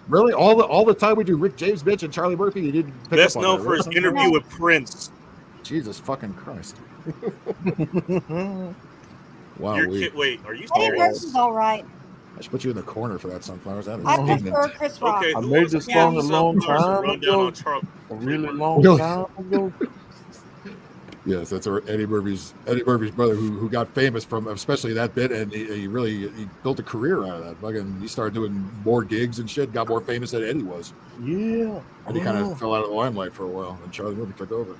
Really? All the time we do Rick James, bitch, and Charlie Murphy, you didn't pick Best up on known that, for his really? interview with Prince. Jesus fucking Christ. Wow. Your kid, wait, are you Eddie serious? Murphy's all right. I should put you in the corner for that, Sunflowers. That is I ignorant. prefer Chris Rock. Okay, I who made wants this to song a give long Sunflowers a time rundown ago. on Charlie? A really long Really? time ago. Yes, that's Eddie Murphy's brother who got famous from especially that bit, and he built a career out of that. Fucking, he started doing more gigs and shit, got more famous than Eddie was, Yeah. and he kind of fell out of the limelight for a while. And Charlie Murphy took over.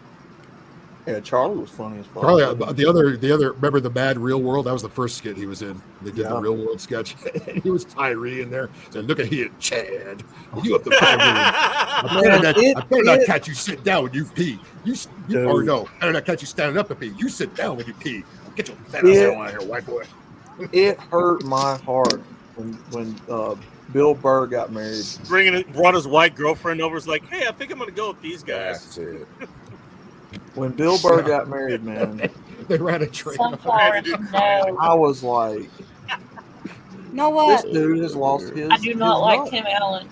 Yeah, Charlie was funny as fuck. Charlie, the other, remember the Mad Real World? That was the first skit he was in. They did Yeah. the Real World sketch, and he was Tyree in there. Said, "Look at here, Chad. You up the pie room? I better not catch you sit down when you pee. Or no, I better not catch you standing up to pee. You sit down when you pee. Get your fat ass out of here, white boy." It hurt my heart when Bill Burr got married. Brought his white girlfriend over. Was like, hey, I think I'm gonna go with these guys. That's it. When Bill Burr got married, man, They ran a train. Sunflowers, no. I was like, Know this what? dude has lost his. I do not his like nut. Tim Allen.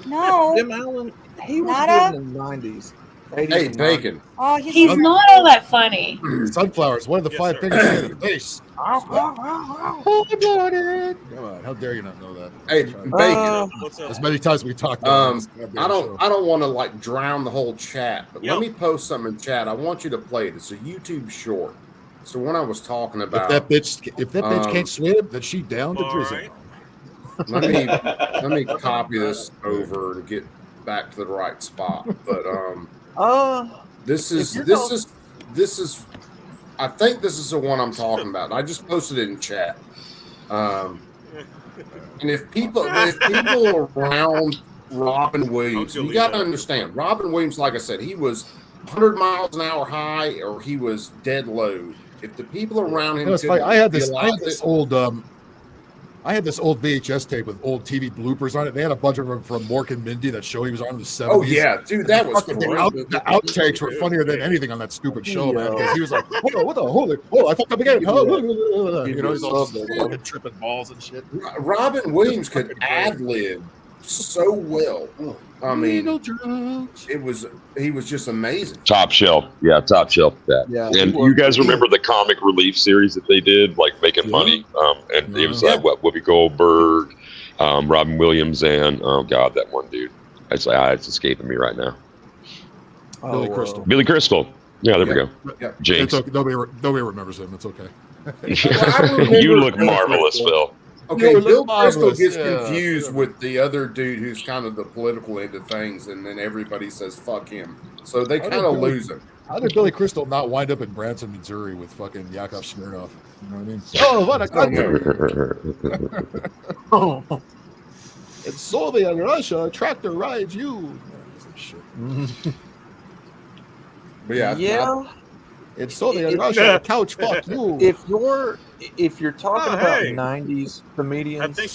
No. Tim Allen, he was Nada? good in the 90s. 80s Hey, and 90s. Bacon. Oh, He's not all that funny. Sunflowers, one of the Yes, five sir. things in the face. Come on, how dare you not know that? Hey, Bacon. What's up? As many times we talked about this I goddamn don't show. I don't want to like drown the whole chat, but Yep. let me post something in chat. I want you to play it. It's a YouTube short. It's the one I was talking If about. that bitch can't swim, then she down to All prison. right. let me copy this over and get back to the right spot. But this is I think this is the one I'm talking about. I just posted it in chat. And if people around Robin Williams, you got to understand, Robin Williams, like I said, he was 100 miles an hour high or he was dead low. If the people around him, You know, it's funny. I had this old. I had this old VHS tape with old TV bloopers on it. They had a bunch of them from Mork and Mindy that show he was on in the 70s. Oh yeah, dude, that was Fucking great. the outtakes were funnier than anything on that stupid show, man. Because he was like, what the holy, I fucked up again. You know, he's all just fucking tripping balls and shit. Robin Williams could ad lib so well. I mean, he was just amazing. Top shelf. Yeah, top shelf. That. Yeah, And he you was. guys remember the comic relief series that they did, like making money? And it was Whoopi Goldberg, Robin Williams, and oh god, that one dude. It's escaping me right now. Billy Crystal. Billy Crystal. Yeah, there we go. Yeah. James. It's okay. Nobody remembers him. It's okay. You look marvelous, Phil. Okay, You Bill look Crystal marvelous, gets yeah. confused with the other dude who's kind of the political end of things, and then everybody says "fuck him," so they How did kind of Billy- lose him. How did Billy Crystal not wind up in Branson, Missouri with fucking Yakov Smirnoff? You know what I mean? Oh, what a country! In Soviet Russia, a tractor rides you. But yeah, In Soviet Russia, a couch fuck you. If you're talking about hey. 90s comedians, I think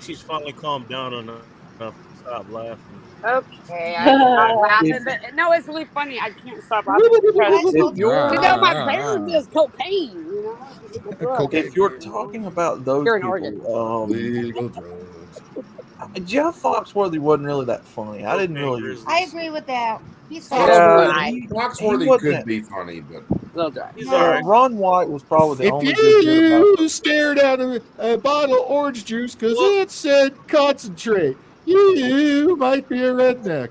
she's finally calmed down enough to stop laughing. Okay, I'm not laughing, but no, it's really funny. I can't stop laughing because If you're- you know my parents does cocaine. You know, if you're talking about those You're an people, Legal drugs. Jeff Foxworthy wasn't really that funny. I didn't really. I agree with that. He's so Foxworthy could wasn't- be funny, but He's all right. Ron White was probably the If only good bit about you stared at a bottle of orange juice because it said concentrate, you might be a redneck.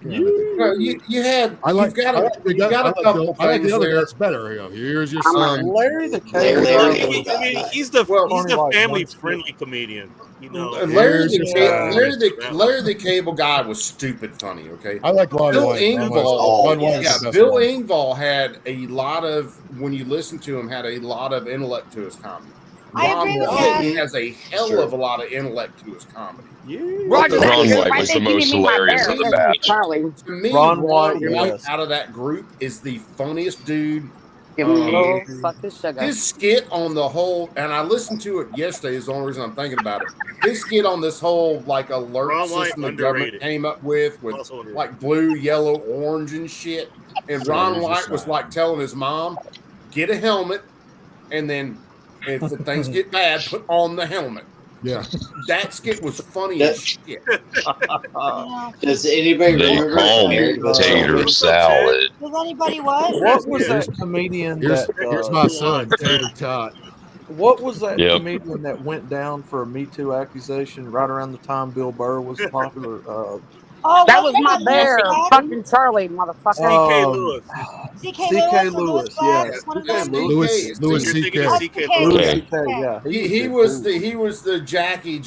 you had. I like. You've got I a, like the you guy- got I a like couple the- I like things the other there. guy's better. You know, here's your Um, son. Larry the Cable I Guy mean, was- he's the Funny like family once- friendly comedian. You know, Larry Here's the, your Ca- son. Larry the Cable Guy was stupid funny. Okay, I like Ron Bill White. Engvall. Ron White's Yeah, the best Bill one. Engvall had a lot of, when you listen to him, had a lot of intellect to his comedy. I Ron agree with White that. has a hell of a lot of intellect to his comedy. Roger that. Ron Dude, White I was the think you most mean my hilarious bear. of the Yes, batch. Charlie. To me, Ron Ron White, White yes. out of that group is the funniest dude. Give me a little suck of sugar. His skit on the whole, and I listened to it yesterday, is the only reason I'm thinking about it. His skit on this whole like alert Ron White system the government underrated. came up with Also underrated. like blue, yellow, orange, and shit. And So Ron here's your White was sign. like telling his mom, get a helmet, and then if the things get bad, put on the helmet. Yeah. That skit was funny as shit. Does anybody They remember call me Married with tater Children? salad. Does anybody what? What was Here's- that comedian Here's that? here's my son, Tater Tot. What was that Yep. comedian that went down for a Me Too accusation right around the time Bill Burr was popular? Oh, That was my it bear. Jessica? Fucking Charlie, motherfucker. C.K. Um, Lewis. C.K. Lewis, yes. one of Yeah, them. Louis You're C.K. thinking of C.K. Louis Lewis. Okay. C.K. Yeah, He was the Jackie.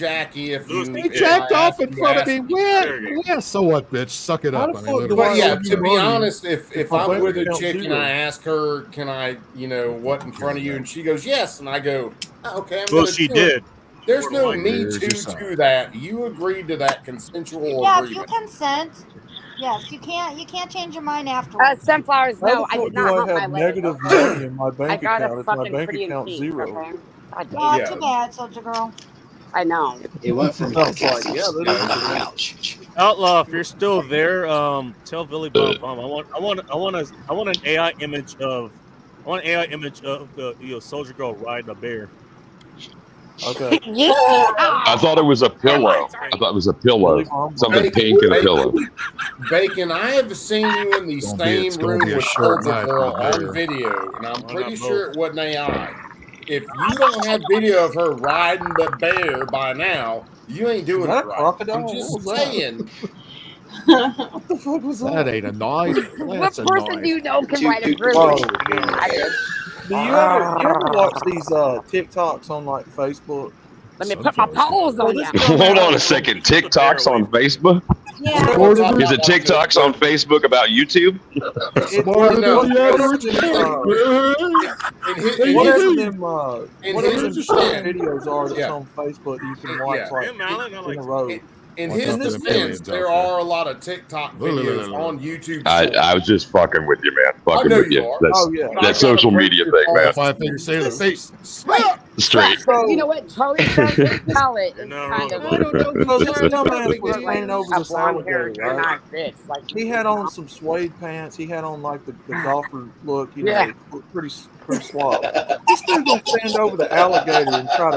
If Louis you He if jacked I off asked in you front of to me. ask- Yeah, so what, bitch? Suck it How up. the I mean, fuck do literally. Well, yeah. Well, To be money, honest, if I'm bank with a account chick and zero. I ask her, "Can I, what in front of you?" and she goes, "Yes," and I go, oh, "Okay, I'm Well, gonna she do it." did. There's no Borderline. me Here's too your sign. to that. You agreed to that consensual Yeah, if you agreement. consent, yes, you can't change your mind afterwards. Sunflowers, How no, the I fuck did do not I hump my have leg. negative Okay? money in my I bank got account? a It's my fucking bank pretty account pink. zero. Okay? God damn. Oh, Yeah. too bad, Soldier Girl. I know. It went from I was like, yeah, that is ouch. Outlaw, if you're still there, tell Billy Bob Bomb. I want an AI image of the Soldier Girl riding a bear. Okay. Yeah. I thought it was a pillow. I thought it was a pillow. Something pink and a pillow. Bacon, I have seen you in the It's gonna same be room a with short Soldier night Girl out on there. video, and I'm Why pretty not sure it wasn't AI. If you don't have video of her riding the bear by now, you ain't doing that it a right. crocodile? I'm What just was that? saying. What the fuck was That that? ain't a knife. What That's a person knife. do you know can Two ride a people grizzly? Oh, I did. do you ever watch these TikToks on like Facebook? Let me put my paws on you. Hold on a second. TikToks on Facebook? Yeah. Is it TikToks on Facebook about YouTube? Whatever them short defense, videos are that's Yeah. on Facebook that you can watch like Him, Alan, I in like a row. in What's his up to the defense, millions there out there? are a lot of TikTok videos on YouTube. I was just fucking with you, man. I Fucking know with you you. are. That's Oh, yeah. that social media thing, man. 5 fingers say to the face. Straight. You know what? Charlie says his palate is No, kind of. I don't know. So this Just dumbass was like standing over a this blonde hair, alligator, you're right? not this. Like He had on some suede pants. He had on like the golfer look, you know, Yeah. pretty suave. This dude gonna stand over the alligator and try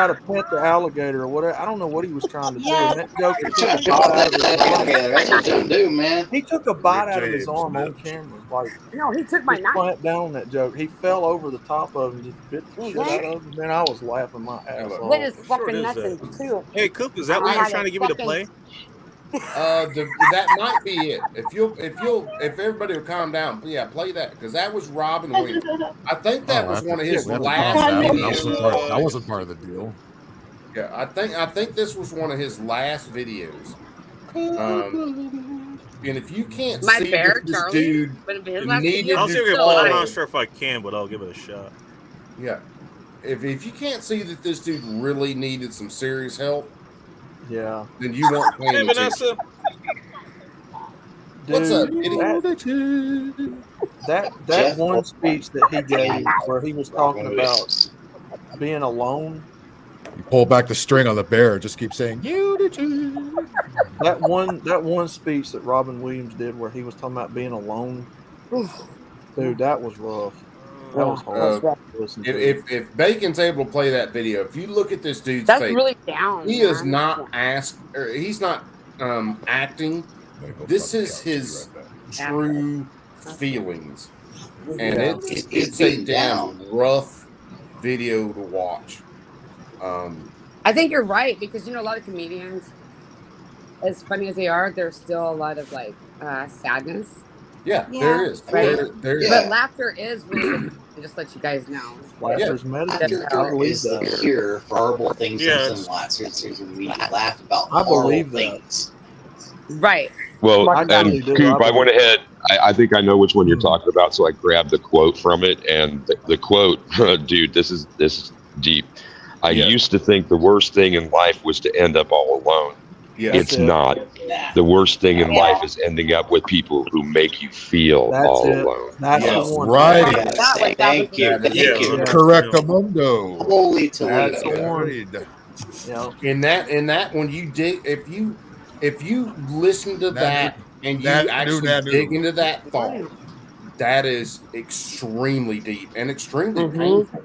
to pet the alligator or whatever. I don't know what he was trying to do. Yeah. And that joker took Trying a to bite talk out of his that arm. together. That's what you do, man. He took a bite out of his James, arm man. on camera. Like no, he took my just knife. plant down on that joke. He fell over the top of him and just bit the shit out of him. Man, I was laughing my ass off. What is What fucking short is nothing too? Hey, Coop, is that what you're trying to give me to play? That might be it. If everybody will calm down, yeah, play that because that was Robin Williams. I think that was one of his last videos. That wasn't part of the deal. Yeah, I think this was one of his last videos. And if you can't My see bear, that this Charlie, dude but if his last needed video I'll is see if still I'm alive. not sure if I can, but I'll give it a shot. yeah, if you can't see that this dude really needed some serious help, Yeah. then you weren't Hey, paying attention. Vanessa. What's up, Dude, Kitty? that Jeff? one speech that he gave where he was talking about being alone. You pull back the string on the bear. Just keep saying you did you. That one speech that Robin Williams did where he was talking about being alone. Dude, that was rough. That was hard to listen to. If Bacon's able to play that video, if you look at this dude's That's face, really down. he is man. not he's not acting. This is his true feelings, and Yeah. it's a damn rough video to watch. I think you're right because you know a lot of comedians, as funny as they are, there's still a lot of like sadness. Yeah, Yeah. there is. Right. There is. But laughter is really good. Just let you guys know. Laughter's medicine. I believe Is the that. cure for horrible things Yeah, and lots of things we laugh about. I believe horrible that. things. Right. Well, I totally and do. Coop, I I went ahead. I think I know which one you're talking about, so I grabbed the quote from it, and the quote, dude, this is deep. I used to think the worst thing in life was to end up all alone. Yeah, it's not. The worst thing in life is ending up with people who make you feel all alone. That's the one. Right. Thank you. Thank you. Correctamundo. Holy That's the Toledo. one. In that when you dig, if you listen to that and you actually dig into that thought, that is extremely deep and extremely painful.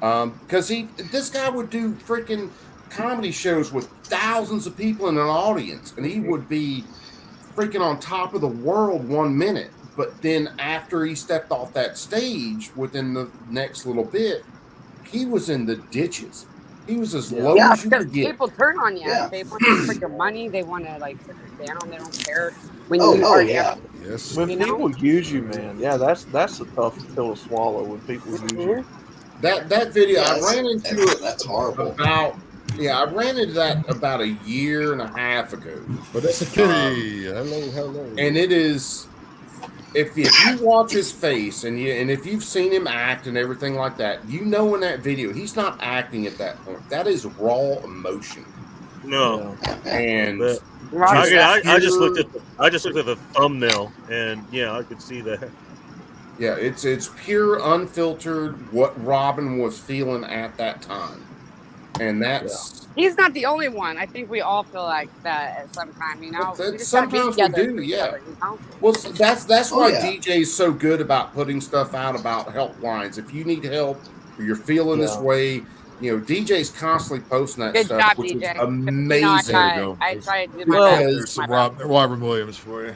Because this guy would do freaking comedy shows with thousands of people in an audience, and he would be freaking on top of the world 1 minute, but then after he stepped off that stage, within the next little bit, he was in the ditches. He was as low as you because could get. people turn on you. They want to take your money. They want to like sit you down. They don't care when you Yes. When people use you, man, that's a tough pill to swallow. When people use you. That video, I ran into it. That's horrible. I ran into that about a year and a half ago. But that's a kitty. Hello. And it is, if you watch his face and if you've seen him act and everything like that, you know in that video he's not acting at that point. That is raw emotion. No, and I just looked at the thumbnail, and I could see that. Yeah, it's pure, unfiltered what Robin was feeling at that time, and that's he's not the only one. I think we all feel like that at some time. Sometimes we do, yeah. Well, that's why DJ's so good about putting stuff out about helplines. If you need help or you're feeling this way, DJ's constantly posting that Good stuff, job, which DJ. is amazing. I try to do my best. Robert Williams for you.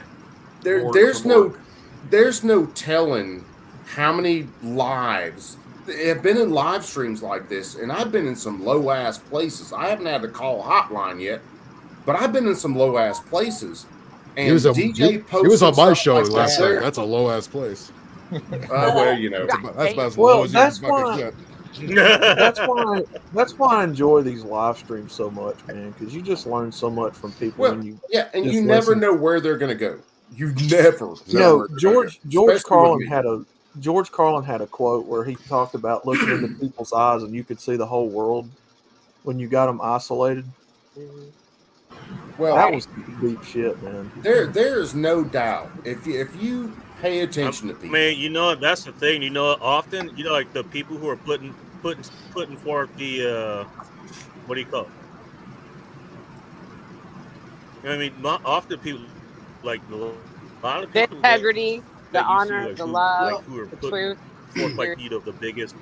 There's no telling how many lives have been in live streams like this, and I've been in some low ass places. I haven't had to call a hotline yet, but I've been in some low ass places. And He was on my show last night. That's That's a low ass place. well, that's about as Well, low as that's you can fucking why. get. That's why I enjoy these live streams so much, man. Because you just learn so much from people. Well, when you and just you never listen. know where they're going to go. You never No, know. George Carlin had a quote where he talked about looking into people's eyes and you could see the whole world when you got them isolated. Well, that was deep shit, man. There is no doubt if you pay attention to people. Man, that's the thing. Often, like the people who are putting forth the what do you call it? Not often people like a lot of The people integrity, the that you honor, see, like, the who- love, like, who are the putting truth. forth like the biggest.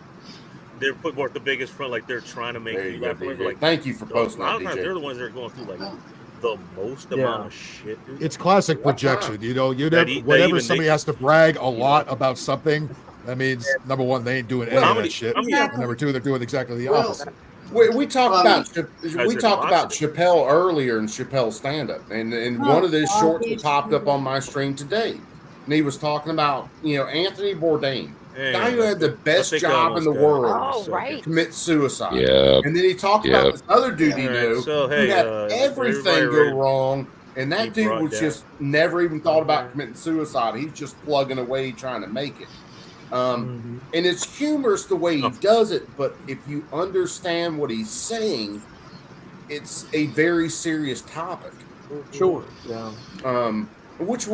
They're putting forth the biggest front, like they're trying to make There you you go, laugh. DJ. Like, Thank you for posting a lot that, of times DJ. they're the ones that are going through like the most amount of shit. Dude. It's classic projection. That Whenever even somebody they- has to brag a lot about something, that means number one, they ain't doing any Well, of that shit. And number two, they're doing exactly the opposite. We talked about positive. Chappelle earlier in Chappelle's stand-up, and one of those shorts that popped up on my stream today, and he was talking about Anthony Bourdain, guy who had the best think I job in the almost got it. world, Oh, right. commit suicide. Yeah. And then he talked about this other dude he Alright, knew so, who hey, had for everything everybody go ready- wrong, and that He dude brought was that. just never even thought about committing suicide. He's just plugging away trying to make it. And it's humorous the way he does it, but if you understand what he's saying, it's a very serious topic. Sure. Yeah. Which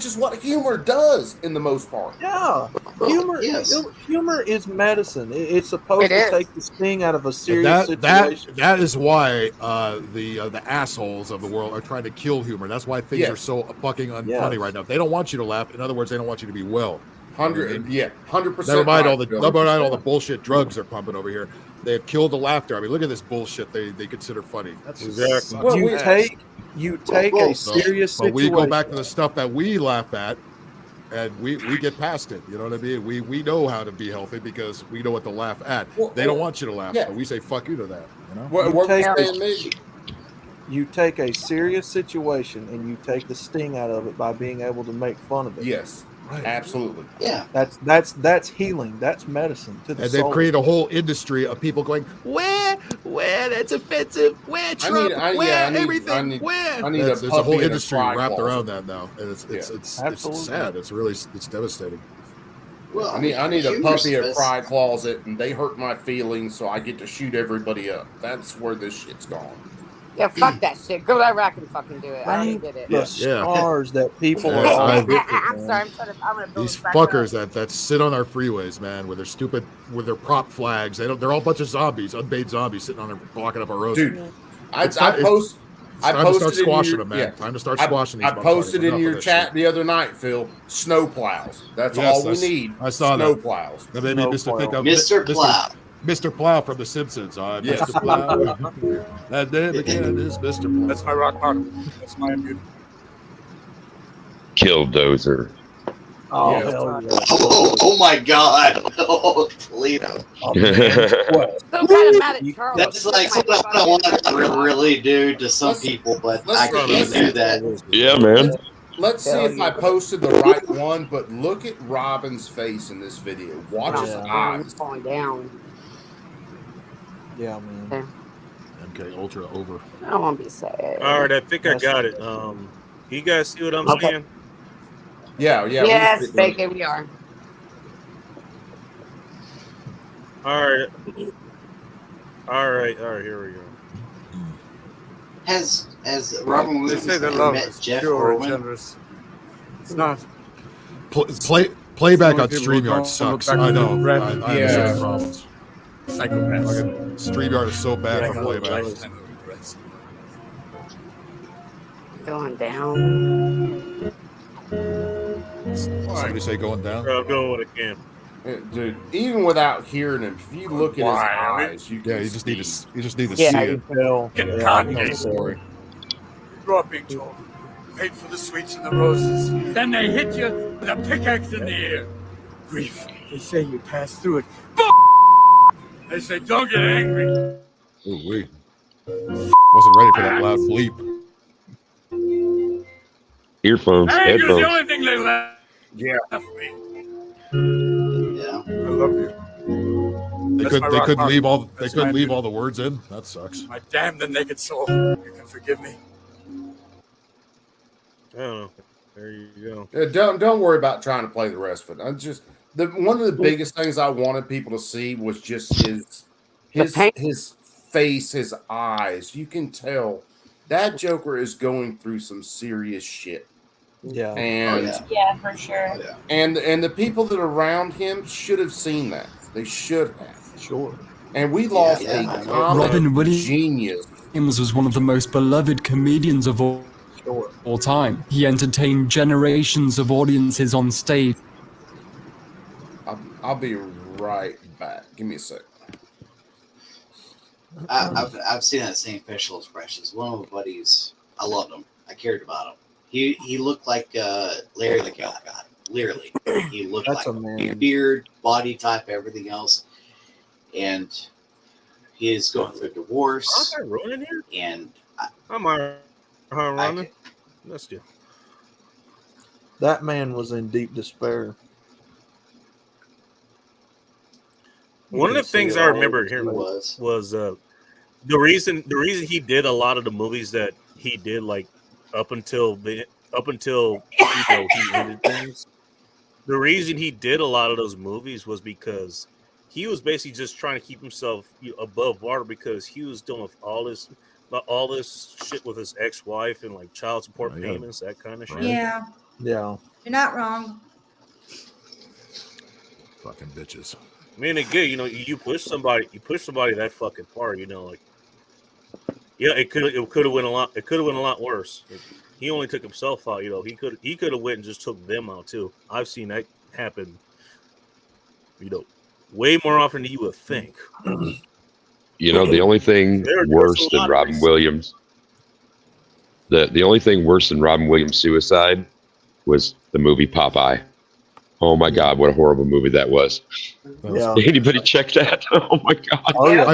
is what humor does in the most part. Yeah. Humor. Yes. Humor is medicine. It's supposed It to is. take the sting out of a serious situation. That is why the assholes of the world are trying to kill humor. That's why things are so fucking unfunny right now. They don't want you to laugh. In other words, they don't want you to be well. 100%. Never mind all the bullshit drugs they're pumping over here. They've killed the laughter. I mean, look at this bullshit they consider funny. That's Exactly. Well, You take a serious but we situation. go back to the stuff that we laugh at, and we get past it. You know what I mean? We know how to be healthy because we know what to laugh at. They don't want you to laugh, so we say fuck you to that. You know? You take a serious situation and you take the sting out of it by being able to make fun of it. Yes, absolutely. Yeah, that's healing. That's medicine to the And soul. they've created a whole industry of people going, where, that's offensive, where Trump, everything, where. There's a whole industry wrapped around that now, and it's Absolutely. sad. It's devastating. Well, I need a humor's puppy at best. Pride Closet, and they hurt my feelings, so I get to shoot everybody up. That's where this shit's gone. Yeah, fuck that shit. Go to Iraq and fucking do it. I already did it. The stars that people are Yeah, all I- different, I'm man. sorry. I'm gonna build These it back fuckers up. that sit on our freeways, man, with their stupid, with their prop flags. They're all a bunch of zombies, unbathed zombies sitting on there blocking up our roads. Dude, I It's time to start posted in squashing your- them, man. yeah. Time to start squashing these. I posted motherfuckers. in Enough your of this chat shit. the other night, Phil. Snow plows. That's Yes, all we need. I saw snow that. plows. And they made Mr. Think of Mr. Plow. Mr. Plow from The Simpsons. I'm Yes. Mr. Plow. That name again is Mr. Plow. That's my rock bottom. That's my beauty. Killdozer. Oh, Yes. hell yeah. Oh my God. Oh, Toledo. Still kind of mad at Charles. That's like something I don't want to really do to some people, but I can't do that. Yeah, man. Let's see if I posted the right one, but look at Robin's face in this video. Watch his eyes. Falling down. Yeah, man. MK Ultra over. I won't be sad. All right, I think I got it. You guys see what I'm saying? Yeah, yeah. Yes, Bacon, we are. All right. All right, here we go. Has Robin They Williams say that ever love met is Jeff pure and Irwin? generous. It's not. Playback on Some people StreamYard don't sucks. look back I know. to red. I Yeah. understand the problems. Psychopaths. StreamYard is so bad for playback. Going down. Somebody say going down? I'm doing what I can. Dude, even without hearing him, if you look at his eyes, you can Yeah, you just need to see. see I it. can tell. Get Yeah, caught I in know the this. story. You grow up being told, wait for the sweets and the roses. Then they hit you with a pickaxe in the ear. Grief. They say you pass through it. They say don't get angry. Ooh, wait. Wasn't ready for that loud bleep. Earphones, Anger's the headphones. only thing they left Yeah. me. Yeah. I love you. They That's my rock couldn't bottom. leave all That's my beauty. all the words in. That sucks. My damn the naked soul. You can forgive me. I don't know. There you go. Don't worry about trying to play the rest of it. I just one of the biggest things I wanted people to see was just his face, his eyes. You can tell that Joker is going through some serious shit. Yeah. And Yeah, for sure. and the people that are around him should have seen that. They should have. Sure. And we lost Yeah, a I comic Robin Williams genius. was one of the most beloved comedians of all time. He entertained generations of audiences on stage. I'll be right back. Give me a sec. I've seen that same facial expressions. One of my buddies, I loved him. I cared about him. He looked like Larry the Cable Guy. Literally, he looked That's a like man. beard, body type, everything else. And he is going through a divorce. Am I running here? And Am I running? Let's do. That man was in deep despair. One of the things I remember he hearing was. was the reason he did a lot of the movies that he did, like up until he ended things. The reason he did a lot of those movies was because he was basically just trying to keep himself above water, because he was dealing with all this shit with his ex-wife and like child support payments, that kind of shit. Yeah, Yeah. you're not wrong. Fucking bitches. I mean, again, you push somebody that fucking far, like, yeah, it could have went a lot worse. He only took himself out, he could have went and just took them out too. I've seen that happen, way more often than you would think. The only thing worse than Robin Williams, the only thing worse than Robin Williams' suicide was the movie Popeye. Oh my God, what a horrible movie that was. Yeah. Did anybody check that? Oh my God. Oh, yeah.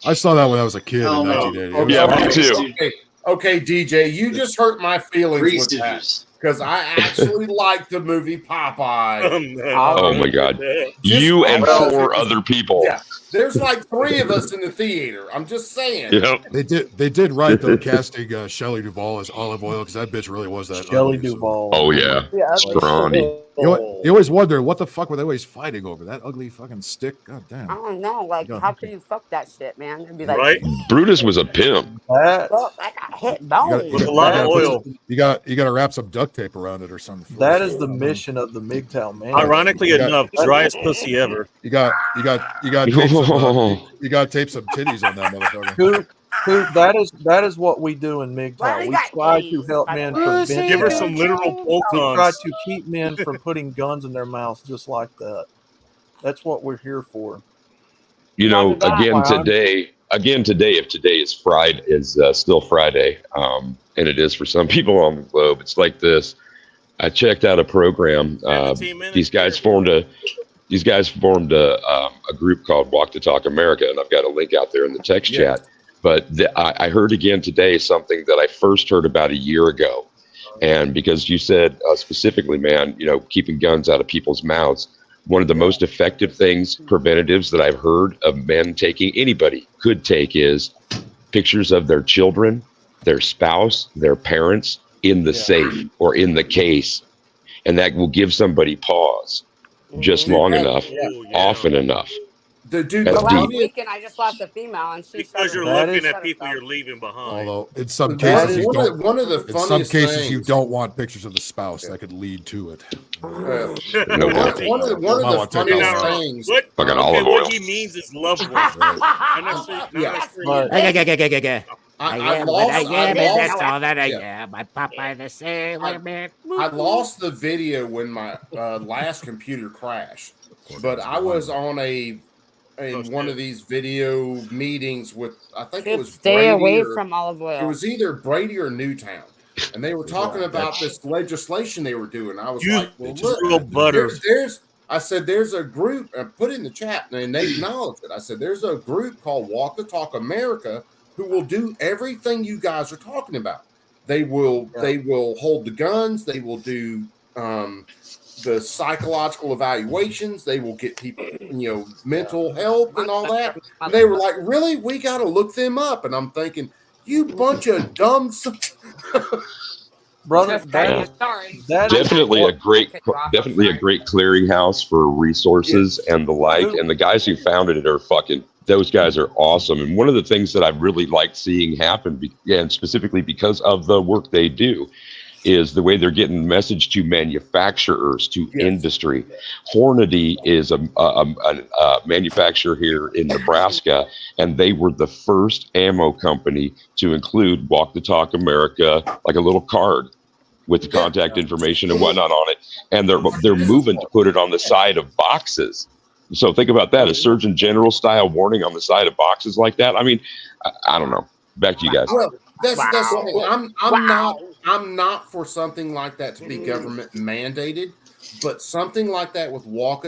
I saw that when I was a kid in 1980. Yeah, me too. Okay, DJ, you just hurt my feelings Three with that, Stooges. because I actually like the movie Popeye. Oh my God. You and 4 other people. Yeah, there's like 3 of us in the theater. I'm just saying. Yep. They did right though, casting Shelley Duvall as Olive Oil, because that bitch really was that. Shelley ugly, so- Duvall. Oh yeah. Yeah, Scrawny. You always wonder what the fuck were they always fighting over? That ugly fucking stick? God damn. I don't know. Like, Yeah. how can you fuck that shit, man? It'd be like, Right? Brutus was a pimp. Look, I got hit You bone. gotta- With a lot of you gotta oil. put- You got to wrap some duct tape around it or something. That is the mission of the MGTOW man. Ironically You got- enough, driest pussy ever. You got tape some titties on that motherfucker. Who that is what we do in MGTOW. We try to help men prevent. Give her some literal We try bolt-ons. to keep men from putting guns in their mouths just like that. That's what we're here for. You know, again Wow. today, if today is Friday, is still Friday, and it is for some people on the globe. It's like this. I checked out a program. These guys formed a group called Walk the Talk America, and I've got a link out there in the text chat. But I heard again today something that I first heard about a year ago, and because you said specifically, man, you know, keeping guns out of people's mouths. One of the most effective things, preventatives that I've heard of men taking, anybody could take, is pictures of their children, their spouse, their parents in the safe or in the case. And that will give somebody pause just long enough, often enough. The dude, That's Last deep. weekend, I just lost a female, and she Because you're That looking is- at people you're leaving behind. Although in some That cases is you one of don't. the- one of the in some funniest cases you things. don't want pictures of the spouse. That could lead to it. No one, doubt. one of the I'll take funniest all that. things. What? Fucking Okay, olive what oil. he means is loved ones. Not necessarily- Yeah. not necessarily- I lost That's all that I am. My Popeye the Sailor Man. I lost the video when my last computer crashed, but I was on one of these video meetings with, I think it was stay Brady away or- from olive oil. It was either Brady or Newtown, and they were talking about this legislation they were doing. I was You like, well, just look, real butter. I said, there's a group, and put it in the chat, and they acknowledged it. I said, there's a group called Walk the Talk America who will do everything you guys are talking about. They will hold the guns. They will do the psychological evaluations. They will get people, mental help and all that. And they were like, really? We got to look them up. And I'm thinking, you bunch of dumb. Brother, Sorry. Definitely a great clearinghouse for resources and the like. And the guys who founded it are those guys are awesome. And one of the things that I've really liked seeing happen, and specifically because of the work they do, is the way they're getting the message to manufacturers, to industry. Hornady is a manufacturer here in Nebraska, and they were the first ammo company to include Walk the Talk America, like a little card with the contact information and whatnot on it. And they're moving to put it on the side of boxes. So think about that, a Surgeon General style warning on the side of boxes like that. I mean, I don't know. Back to you guys. Well, that's the thing. I'm not for something like that to be government mandated, but something like that with Walk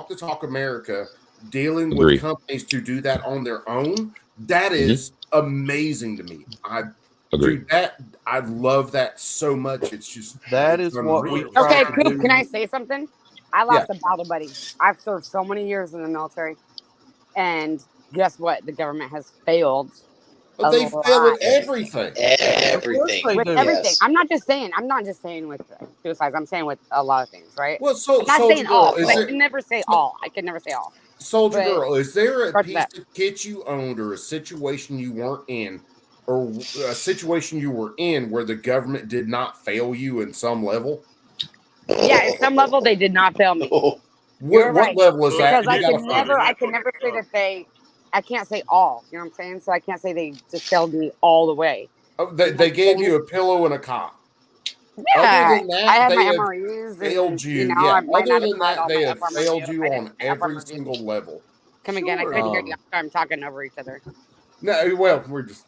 the Talk America dealing Agree. with companies to do that on their own, that is amazing to me. Agree. I love that so much. It's just that is what we unreal. Okay, Coop, can I say something? I lost a battle buddy. I've served so many years in the military, and guess what? The government has failed. But they fail at everything. Everything. With everything. I'm not just saying with suicides. I'm saying with a lot of things, right? Well, I'm not saying all. I can never say all. Soldier But- Girl, is there a Start piece that. of kit you owned or a situation you weren't in, or a situation you were in where the government did not fail you in some level? Yeah, at some level they did not fail me. What level is that? Because I You gotta could find never, it. I could never say that I can't say all. You know what I'm saying? So I can't say they just failed me all the way. Oh, they gave you a pillow and a cot. Yeah, Other than that, I have they my have MREs. failed you. You know, Yeah. I might Other not than have had that, all they my have FRMRs. failed you I on didn't have every FRMRs. single level. Come again. I couldn't hear you. Um, I'm talking over each other. No, well, we're just.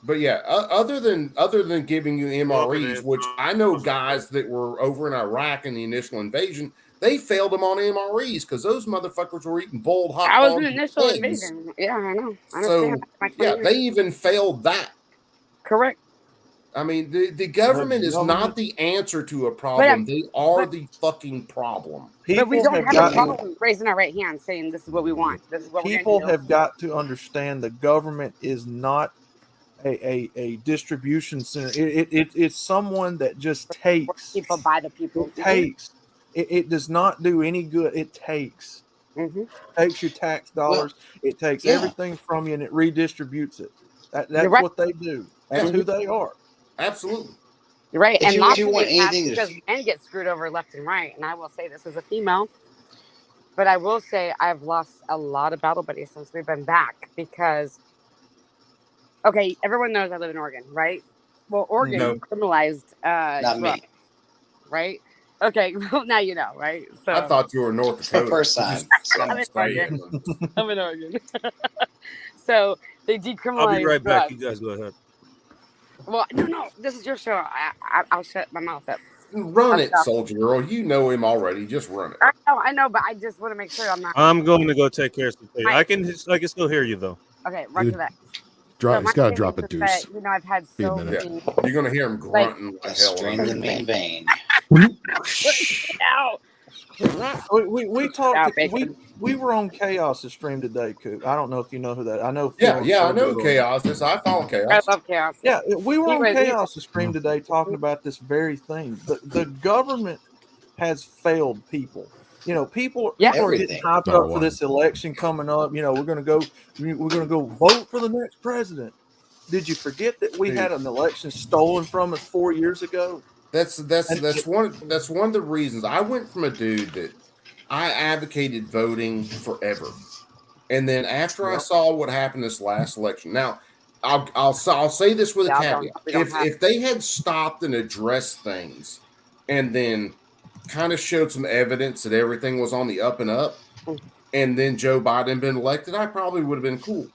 But yeah, other than giving you MREs, which I know guys that were over in Iraq in the initial invasion, they failed them on MREs because those motherfuckers were eating boiled hot I was dogs in and initial eggs. invasion. Yeah, I know. I So understand. My 20 yeah, years. they even failed that. Correct. I mean, the government is not the answer to a problem. They are the fucking problem. But we People don't have have a gotten- problem raising our right hand saying this is what we want. This is what People we're going to do. have got to understand the government is not a distribution center. It's someone that just takes People by the people. takes It does not do any good. It takes your tax dollars. It takes yeah. everything from you and it redistributes it. That's right. what they do. That's who they are. Absolutely. You're right. If And you- not if you want only that, anything because men get screwed over left and right. And I will say this as a female, but I will say I've lost a lot of battle buddies since we've been back because, okay, everyone knows I live in Oregon, right? Well, Oregon No. criminalized Not drugs, me. right? Okay, well, now you know, right? So I thought you were North Dakota. First time. I'm in Oregon. I'm in Oregon. So they decriminalized I'll be right back. drugs. You guys go ahead. Well, no, this is your show. I'll shut my mouth up. Run it, stop. Soldier Girl. You know him already. Just run it. I know, but I just want to make sure I'm not. I'm going to go take care of something. Right. I can still hear you though. Okay, right to that. He's my got to thing drop a is deuce. that, you know, I've had Be a so minute. many. You're gonna hear him grunting like hell. Strain the main vein. Ow. We talked. Stop it. We were on Chaos's stream today, Coop. I don't know if you know who that. I know. Yeah, Phil yeah, I and know Soldier Chaos. This I follow I Chaos. love chaos. Yeah, we were on Anyway, Chaos's stream today talking about this very thing. The government has failed people. You know, people are getting Everything. hyped Number up for one. this election coming up. You know, we're gonna go vote for the next president. Did you forget that we had an election stolen from us 4 years ago? That's one of the reasons I went from a dude that I advocated voting forever, and then after I saw what happened this last election, now I'll say this with a caveat: if they had stopped and addressed things, and then kind of showed some evidence that everything was on the up and up, and then Joe Biden been elected, I probably would have been cool.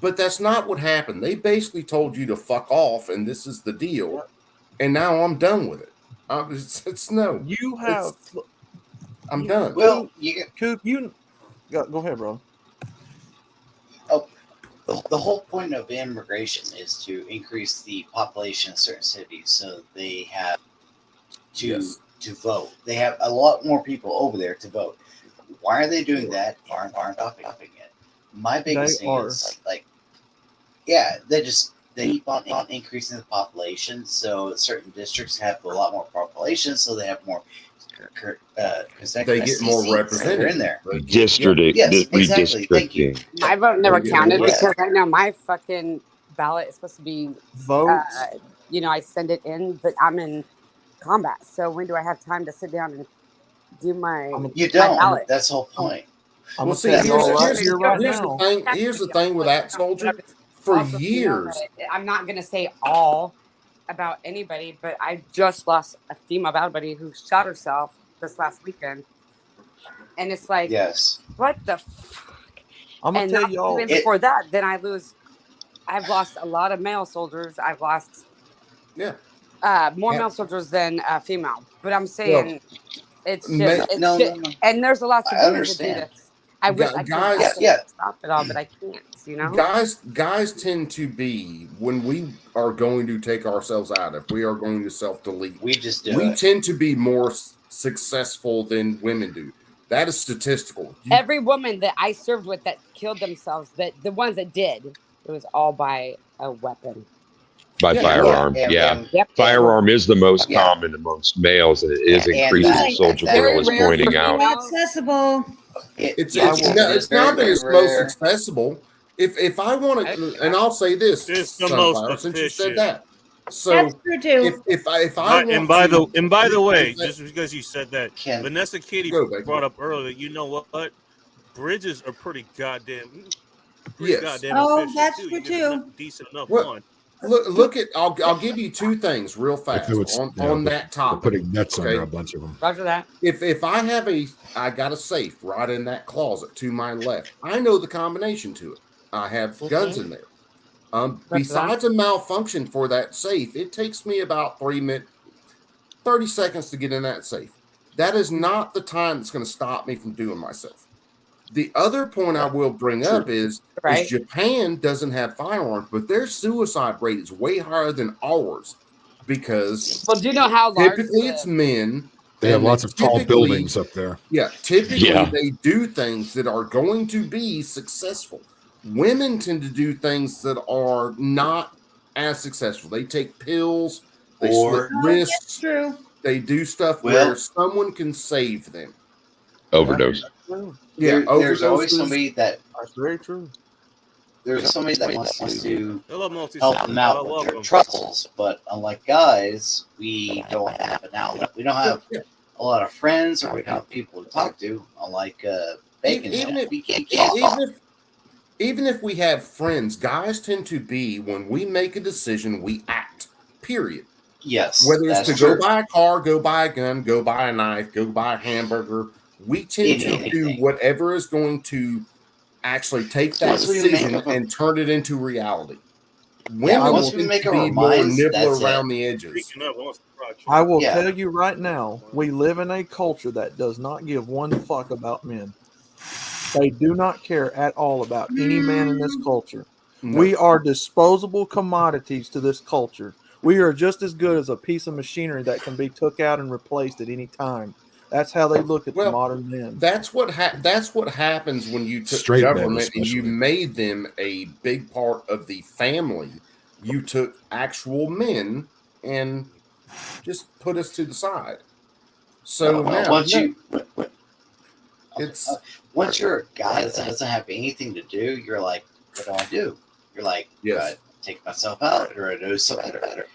But that's not what happened. They basically told you to fuck off, and this is the deal. And now I'm done with it. It's no. You have. I'm done. Well, you Coop, you go ahead, bro. the whole point of immigration is to increase the population of certain cities, so they have to vote. They have a lot more people over there to vote. Why are they doing that? Aren't stopping it? My biggest thing is they keep on increasing the population, so certain districts have a lot more population, so they have more. They get more represented in there. Districting. Yes, exactly. Thank you. My vote never counted Yeah. because I know my fucking ballot is supposed to be votes. You know, I send it in, but I'm in combat. So when do I have time to sit down and do my? You my don't. ballot? That's the whole point. I'm Well, gonna see, tell you all right here's here, right the now. thing. Here's the thing with that, Soldier. For Also, you know years, that I'm not gonna say all about anybody, but I just lost a female battle buddy who shot herself this last weekend, and it's like, yes, what the fuck? I'm gonna And tell not y'all. even before that, then I've lost a lot of male soldiers. I've lost more male soldiers than female. But I'm saying it's just no. and there's a lot of I women that do understand. this. I wish I Guys- could stop it all, but I can't. You know, guys tend to be, when we are going to take ourselves out, if we are going to self-delete, we just do we it. tend to be more successful than women do. That is statistical. every woman that I served with that killed themselves, that the ones that did, it was all by a weapon. By firearm. Yeah. Firearm is the most common amongst males, and it is increasing. Soldier Girl is pointing out. Accessible. It's not that it's most accessible. If I want to, and I'll say this, It's the Sunflower, most since you said efficient. that. So That's true too. if I And want by the to- way, just because you said that, Vanessa Kitty brought up earlier, you know what? Bridges are pretty goddamn. Yes. Goddamn Oh, efficient that's too. true You get too. enough decent enough Well, one. look at I'll give you two things real fast on that They're topic. putting nets okay? under a bunch of them. Roger that. If I got a safe right in that closet to my left, I know the combination to it. I have guns in there. Besides a malfunction for that safe, it takes me about 30 seconds to get in that safe. That is not the time that's going to stop me from doing myself. The other point I will bring up is Japan doesn't have firearms, but their suicide rate is way higher than ours because Well, do you know how large typically it's men. They have and lots of tall typically- buildings up there. Yeah, typically Yeah. they do things that are going to be successful. Women tend to do things that are not as successful. They take pills, they Or- slit wrists, True. They do stuff Well- where someone can save them. Overdose. Yeah, There's always overdoses. somebody that That's very true. there's somebody that wants to Hello, help them out with their troubles, but unlike guys, we don't have an outlet. We don't have a lot of friends, or we don't have people to talk to. Unlike Bacon, we can't talk. Even if we have friends, guys tend to be, when we make a decision, we act. Period. Yes, Whether it's that's to true. go buy a car, go buy a gun, go buy a knife, go buy a hamburger, we tend to do whatever is going to actually take that Once we make decision up a- and turn it into reality. Yeah, Women once we tend make to up be our more minds, nibbler that's it. around the edges. I will Yeah. tell you right now, we live in a culture that does not give one fuck about men. They do not care at all about any man in this culture. No. We are disposable commodities to this culture. We are just as good as a piece of machinery that can be took out and replaced at any time. That's how they look at the modern men. That's what happens when you took Straight men government and you especially. made them a big part of the family. You took actual men and just put us to the side. So now Once you're a guy that doesn't have anything to do, you're like, what do I do? You're like, do I take myself out, or I do something better?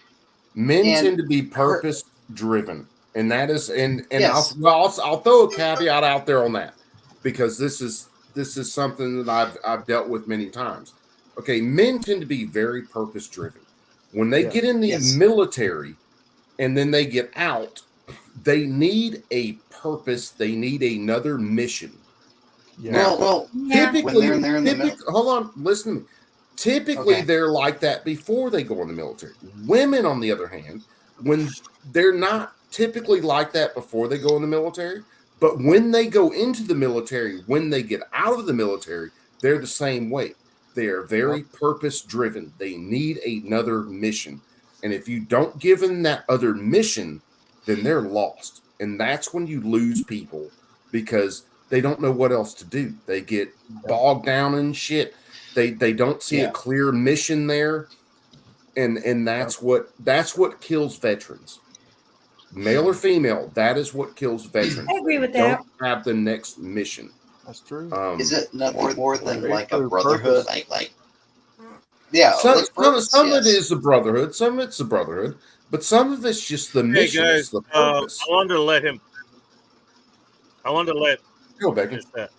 men And- tend to be purpose driven, and that is and Yes. I'll throw a caveat out there on that, because this is something that I've dealt with many times. Okay, men tend to be very purpose driven. When they get in the military and then they get out, they need a purpose. They need another mission. Yeah. Well, typically, when they're in the hold on, listen to me. Typically, Okay. they're like that before they go in the military. Women, on the other hand, when they're not typically like that before they go in the military, but when they go into the military, when they get out of the military, they're the same way. They are very purpose driven. They need another mission. And if you don't give them that other mission, then they're lost. And that's when you lose people, because they don't know what else to do. They get bogged down in shit. They don't see a clear mission there. And that's what kills veterans. Male or female, that is what kills veterans. I agree with They that. don't have the next mission. That's true. Is it nothing more than like a Their brotherhood? purpose. Like yeah, Some purpose, of yes. it is the brotherhood, some of it's the brotherhood, but some of it's just the Hey mission. guys, It's the I purpose. wanted to let Go, Becky. just that.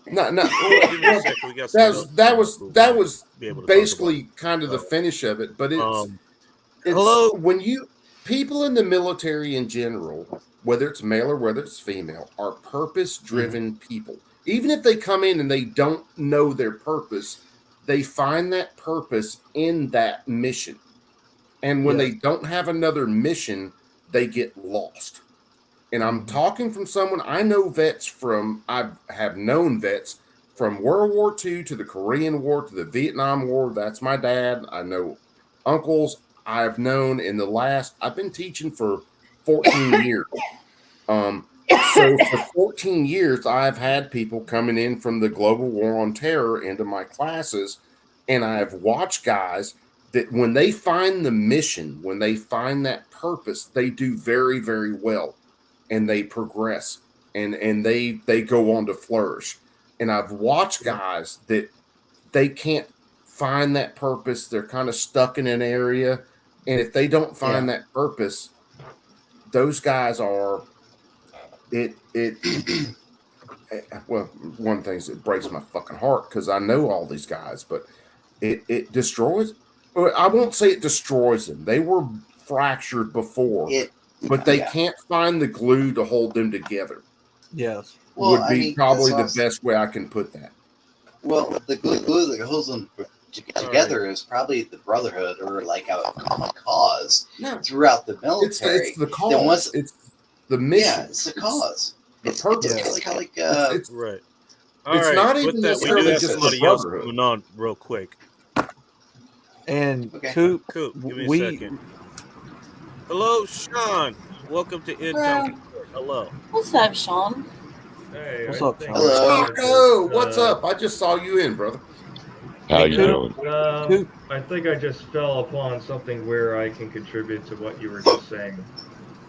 No, Give me a second, we got some that notes was be able to talk basically kind of the finish of it. But it's hello? when people in the military in general, whether it's male or whether it's female, are purpose driven people. Even if they come in and they don't know their purpose, they find that purpose in that mission. And when they don't have another mission, they get lost. And I'm talking from someone, I know vets from, I have known vets from World War II to the Korean War to the Vietnam War. That's my dad. I know uncles I've known in the last, I've been teaching for 14 years. So for 14 years, I've had people coming in from the global war on terror into my classes. And I've watched guys that when they find the mission, when they find that purpose, they do very, very well. And they progress and they go on to flourish. And I've watched guys that they can't find that purpose. They're kind of stuck in an area. And if they don't find that purpose, those guys are well, one of the things that breaks my fucking heart, because I know all these guys, but it destroys. I won't say it destroys them. They were fractured before, but they can't find the glue to hold them together. Yes. Well, would I be mean, probably that's the best way I can put that. Well, the glue that holds them together is probably the brotherhood, or like a common cause throughout the military. It's the Then cause. once- It's the mission. Yeah, it's the cause. It's purpose. kind of like It's right. It's not even with that, we do necessarily have just somebody the else brotherhood. moving on real quick. And Coop, give me a second. Hello, Sean. Welcome to Income. Hello. What's up, Sean? Hey, What's up, Sean? Hello. What's up? I just saw you in, brother. How you doing? I think I just fell upon something where I can contribute to what you were just saying.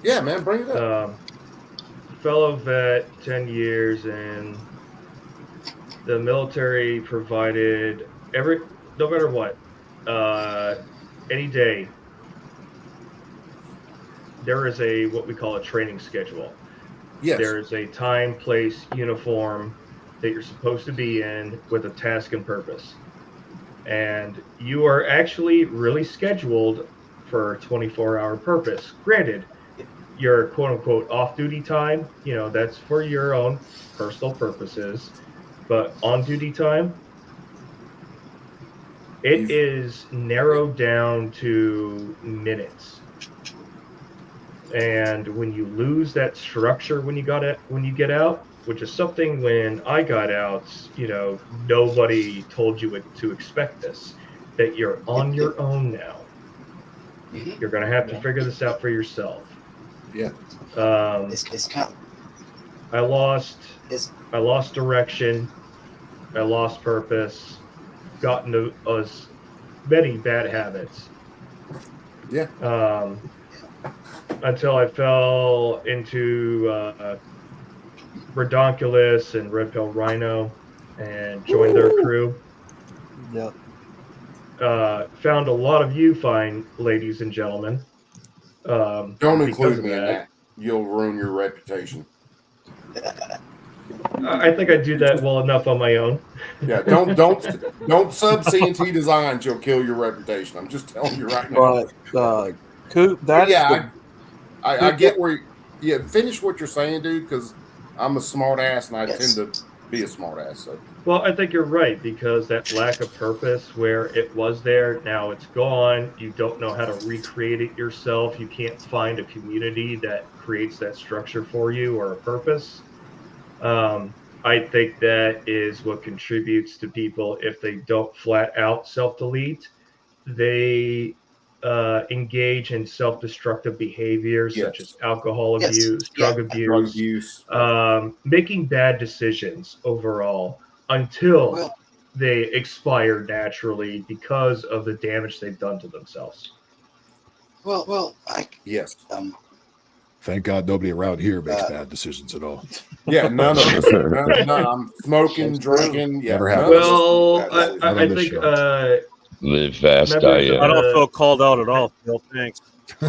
Yeah, man, bring it up. Fellow vet, 10 years, and the military provided no matter what, any day, there is what we call a training schedule. Yes. There is a time, place, uniform that you're supposed to be in with a task and purpose. And you are actually really scheduled for a 24-hour purpose. Granted, your quote-unquote off-duty time, that's for your own personal purposes. But on-duty time, it is narrowed down to minutes. And when you lose that structure when you get out, which is something when I got out, nobody told you to expect this, that you're on your own now. You're going to have to figure this out for yourself. Yeah. It's kind of, I lost direction. I lost purpose. Got into many bad habits. Yeah. Until I fell into Redonkulous and Red Pill Rhino and joined their crew. Yep. Found a lot of you fine ladies and gentlemen. Don't include me in that. You'll ruin your reputation. I think I do that well enough on my own. Yeah, don't sub CNT Designs. You'll kill your reputation. I'm just telling you right now. But Coop, that's I get where finish what you're saying, dude, because I'm a smart ass and I tend to be a smart ass. So. Well, I think you're right, because that lack of purpose where it was there, now it's gone. You don't know how to recreate it yourself. You can't find a community that creates that structure for you or a purpose. I think that is what contributes to people if they don't flat out self-delete. They engage in self-destructive behaviors such as alcohol abuse, drug abuse, making bad decisions overall until they expire naturally because of the damage they've done to themselves. Yes. Thank God nobody around here makes bad decisions at all. Yeah, none of us. None. I'm smoking, drinking. Yeah. Well, I think live fast, die young. I don't feel called out at all, Phil. Thanks.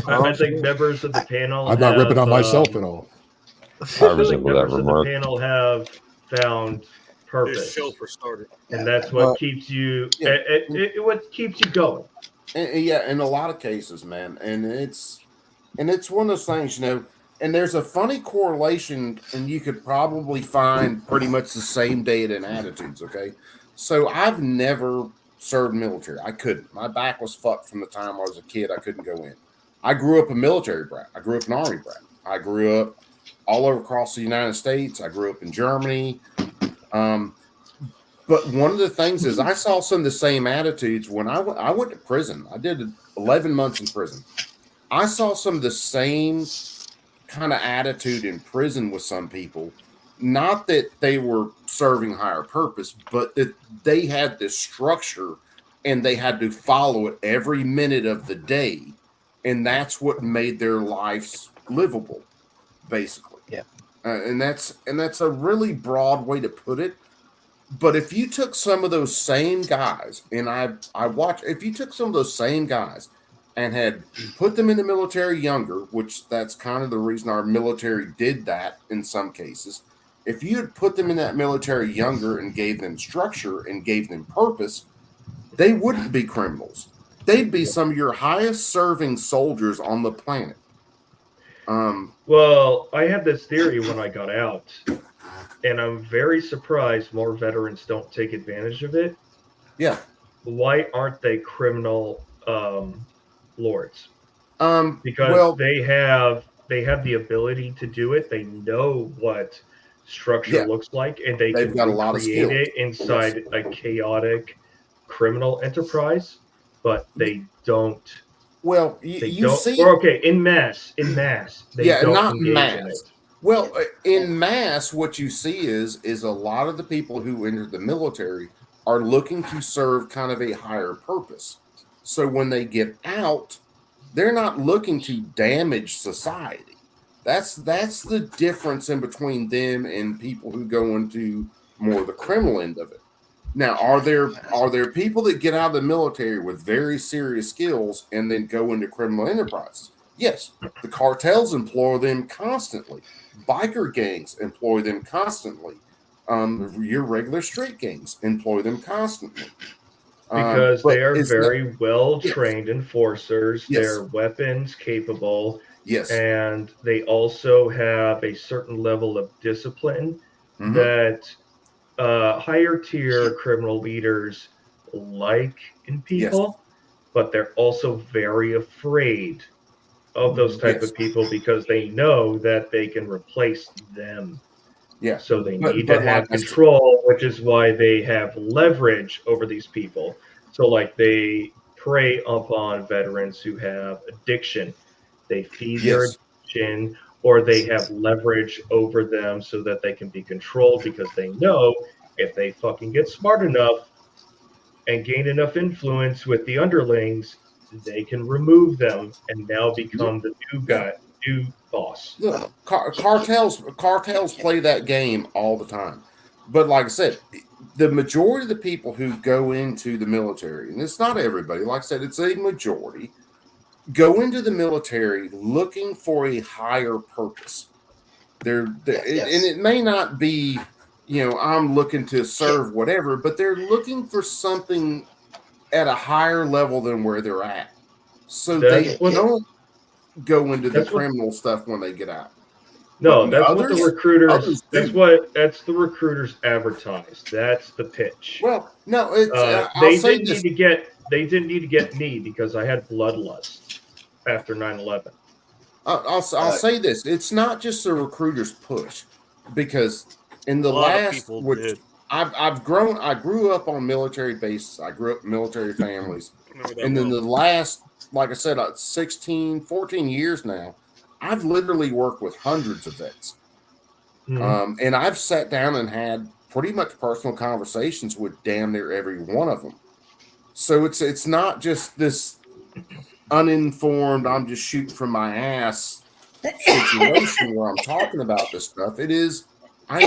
I think members of the panel. I'm not ripping on myself at all. I resemble that members of the remark. panel have found purpose, Show for starters. and that's what keeps you. What keeps you going. And in a lot of cases, man, and it's one of those things, and there's a funny correlation, and you could probably find pretty much the same data and attitudes. Okay, so I've never served military. I couldn't. My back was fucked from the time I was a kid. I couldn't go in. I grew up a military brat. I grew up an Army brat. I grew up all over across the United States. I grew up in Germany. But one of the things is I saw some of the same attitudes when I went to prison. I did 11 months in prison. I saw some of the same kind of attitude in prison with some people. Not that they were serving higher purpose, but that they had this structure and they had to follow it every minute of the day. And that's what made their lives livable, basically. Yeah. And that's a really broad way to put it. But if you took some of those same guys, and if you took some of those same guys and had put them in the military younger, which that's kind of the reason our military did that in some cases. If you had put them in that military younger and gave them structure and gave them purpose, they wouldn't be criminals. They'd be some of your highest serving soldiers on the planet. Well, I had this theory when I got out, and I'm very surprised more veterans don't take advantage of it. Yeah. Why aren't they criminal lords? Because they have the ability to do it. They know what structure looks like, and they've got a lot of create skill. it inside a chaotic criminal enterprise, but they don't. Well, in mass, they don't not engage mass. in it. Well, in mass, what you see is a lot of the people who entered the military are looking to serve kind of a higher purpose. So when they get out, they're not looking to damage society. That's the difference in between them and people who go into more the criminal end of it. Now, are there people that get out of the military with very serious skills and then go into criminal enterprises? Yes, the cartels employ them constantly. Biker gangs employ them constantly. Your regular street gangs employ them constantly. Because they are it's very well trained enforcers. Yes. They're weapons capable. Yes. And they also have a certain level of discipline Mhm. that higher tier criminal leaders like in people, but they're also very afraid of those type Yes. of people because they know that they can replace them. Yeah. So they But- need but to have like I said- control, which is why they have leverage over these people. So like they prey upon veterans who have addiction. They feed their Yes. addiction, or they have leverage over them so that they can be controlled because they know if they fucking get smart enough and gain enough influence with the underlings, they can remove them and now become the new boss. Look, cartels play that game all the time. But like I said, the majority of the people who go into the military, and it's not everybody, like I said, it's a majority, go into the military looking for a higher purpose. And it may not be, I'm looking to serve whatever, but they're looking for something at a higher level than where they're at. So they don't go into the criminal stuff when they get out. No, But that's others- what the recruiters. others That's do. that's the recruiters advertise. That's the pitch. Well, no, it's they didn't need to get me because I had bloodlust after 9/11. I'll say this: it's not just the recruiters push, because in the A lot of last, people which did. I grew up on military bases. I grew up in military families, Remember that and then well. the last, like I said, 14 years now, I've literally worked with hundreds of vets. And I've sat down and had pretty much personal conversations with damn near every one of them. So it's not just this uninformed, I'm just shooting from my ass situation where I'm talking about this stuff. It is, I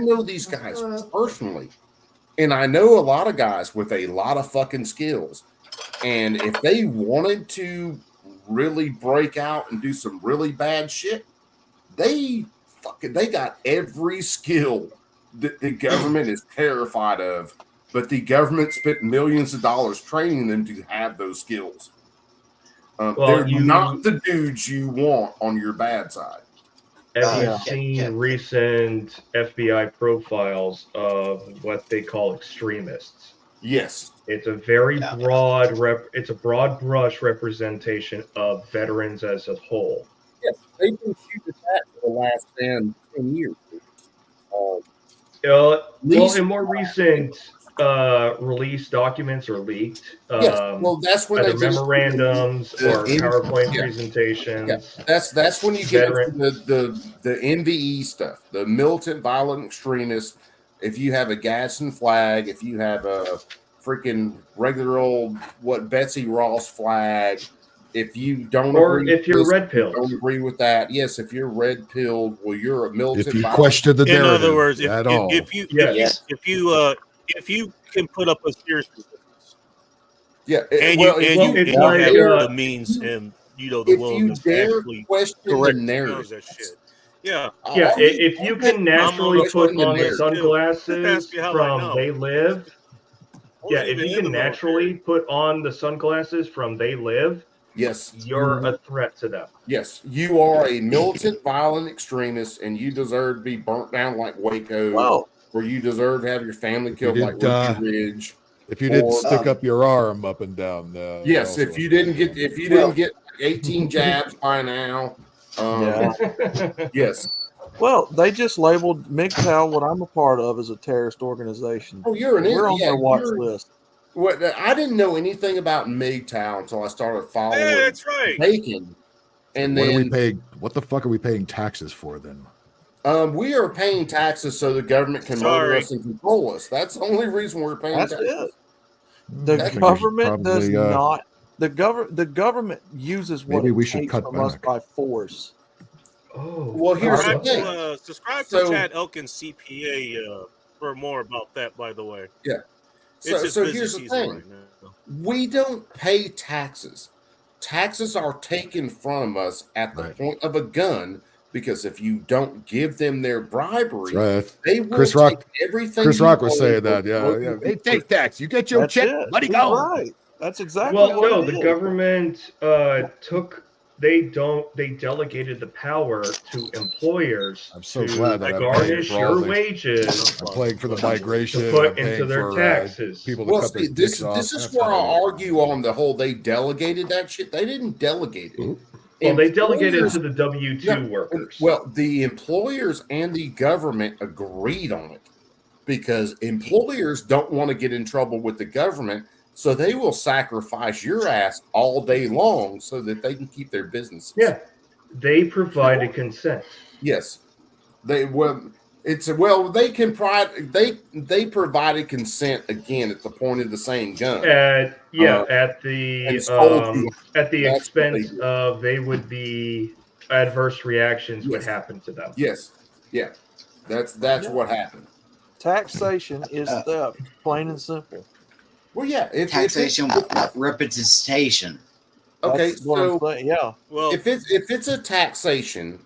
know these guys personally, and I know a lot of guys with a lot of fucking skills. And if they wanted to really break out and do some really bad shit, they got every skill that the government is terrified of, but the government spent millions of dollars training them to have those skills. They're not the dudes you want on your bad side. Have you seen recent FBI profiles of what they call extremists? Yes. It's a very broad it's a broad brush representation of veterans as a whole. Yes, they've been shooting that for the last 10 years. Well, in more recent release documents are leaked. That's when either they just- memorandums the or in- PowerPoint yeah. presentations. That's when you get Veteran- into the MVE stuff, the militant violent extremists. If you have a Gadsden flag, if you have a freaking regular old Betsy Ross flag, if you don't Or agree if you're with this, red-pilled. don't agree with that. Yes, if you're red pilled, well, you're a militant. If you violent- question the In other narrative words, at all. if you can put up a serious resistance, and you have the means and the if you willingness to dare actually question the correct narrative, that shit. Yeah, Yeah, if you can naturally put on the Let's sunglasses ask you how I from know. They Live. Yeah, if even you in can the naturally put on the sunglasses from They Live, yes, you're a threat to them. Yes, you are a militant, violent extremist, and you deserve to be burnt down like Waco, or you deserve to have your family killed like didn't, Ruby Ridge. If you didn't or- stick up your arm up and down, yes, also- if you didn't get 18 jabs by now, yes. Well, they just labeled MGTOW, what I'm a part of, as a terrorist organization. Oh, you're an We're on their watch you're- list. What I didn't know anything about MGTOW until I started following. Yeah, that's right. Bacon, and what are we then paying? What the fuck are we paying taxes for then? We are paying taxes so the government can murder Sorry. us and control us. That's the only reason we're paying That's taxes. it. The That's- government does probably, not. The government uses what Maybe it we should takes cut from us back. by force. Oh, Well, here's the Subscribe thing. to, subscribe So- to Chad Elkins CPA for more about that. By the way, Yeah. it's his So busy here's the season thing. right now. We don't pay taxes. Taxes are taken from us at the point of a gun, because if you don't give them their bribery, Right. they will Chris take Rock. everything. Chris you Rock was own saying and that. Yeah, throw yeah. you They in take tax. You get your That's check. it. Money He's go. right. That's exactly Well, what no, it the is. government they delegated the power to employers I'm so to glad that I'm paying garnish for all your these. wages I'm paying for the migration. to and put I'm paying into their for, taxes. people to Well, cut their see, this dicks off. is That's where how I'll they- argue on the whole they delegated that shit. They didn't delegate it. Well, they delegated Employers- to the W-2 No, workers. Well, the employers and the government agreed on it because employers don't want to get in trouble with the government, so they will sacrifice your ass all day long so that they can keep their business. Yeah, they provided consent. Yes, they they can they provided consent again at the point of the same gun. At and sold you. at the That's what they expense did. of they would be adverse reactions would happen to them. Yes, yeah, that's what happened. Taxation is theft, plain and simple. Well, yeah, Taxation without representation. Okay, That's what I'm so saying, yeah. Well, if it's a taxation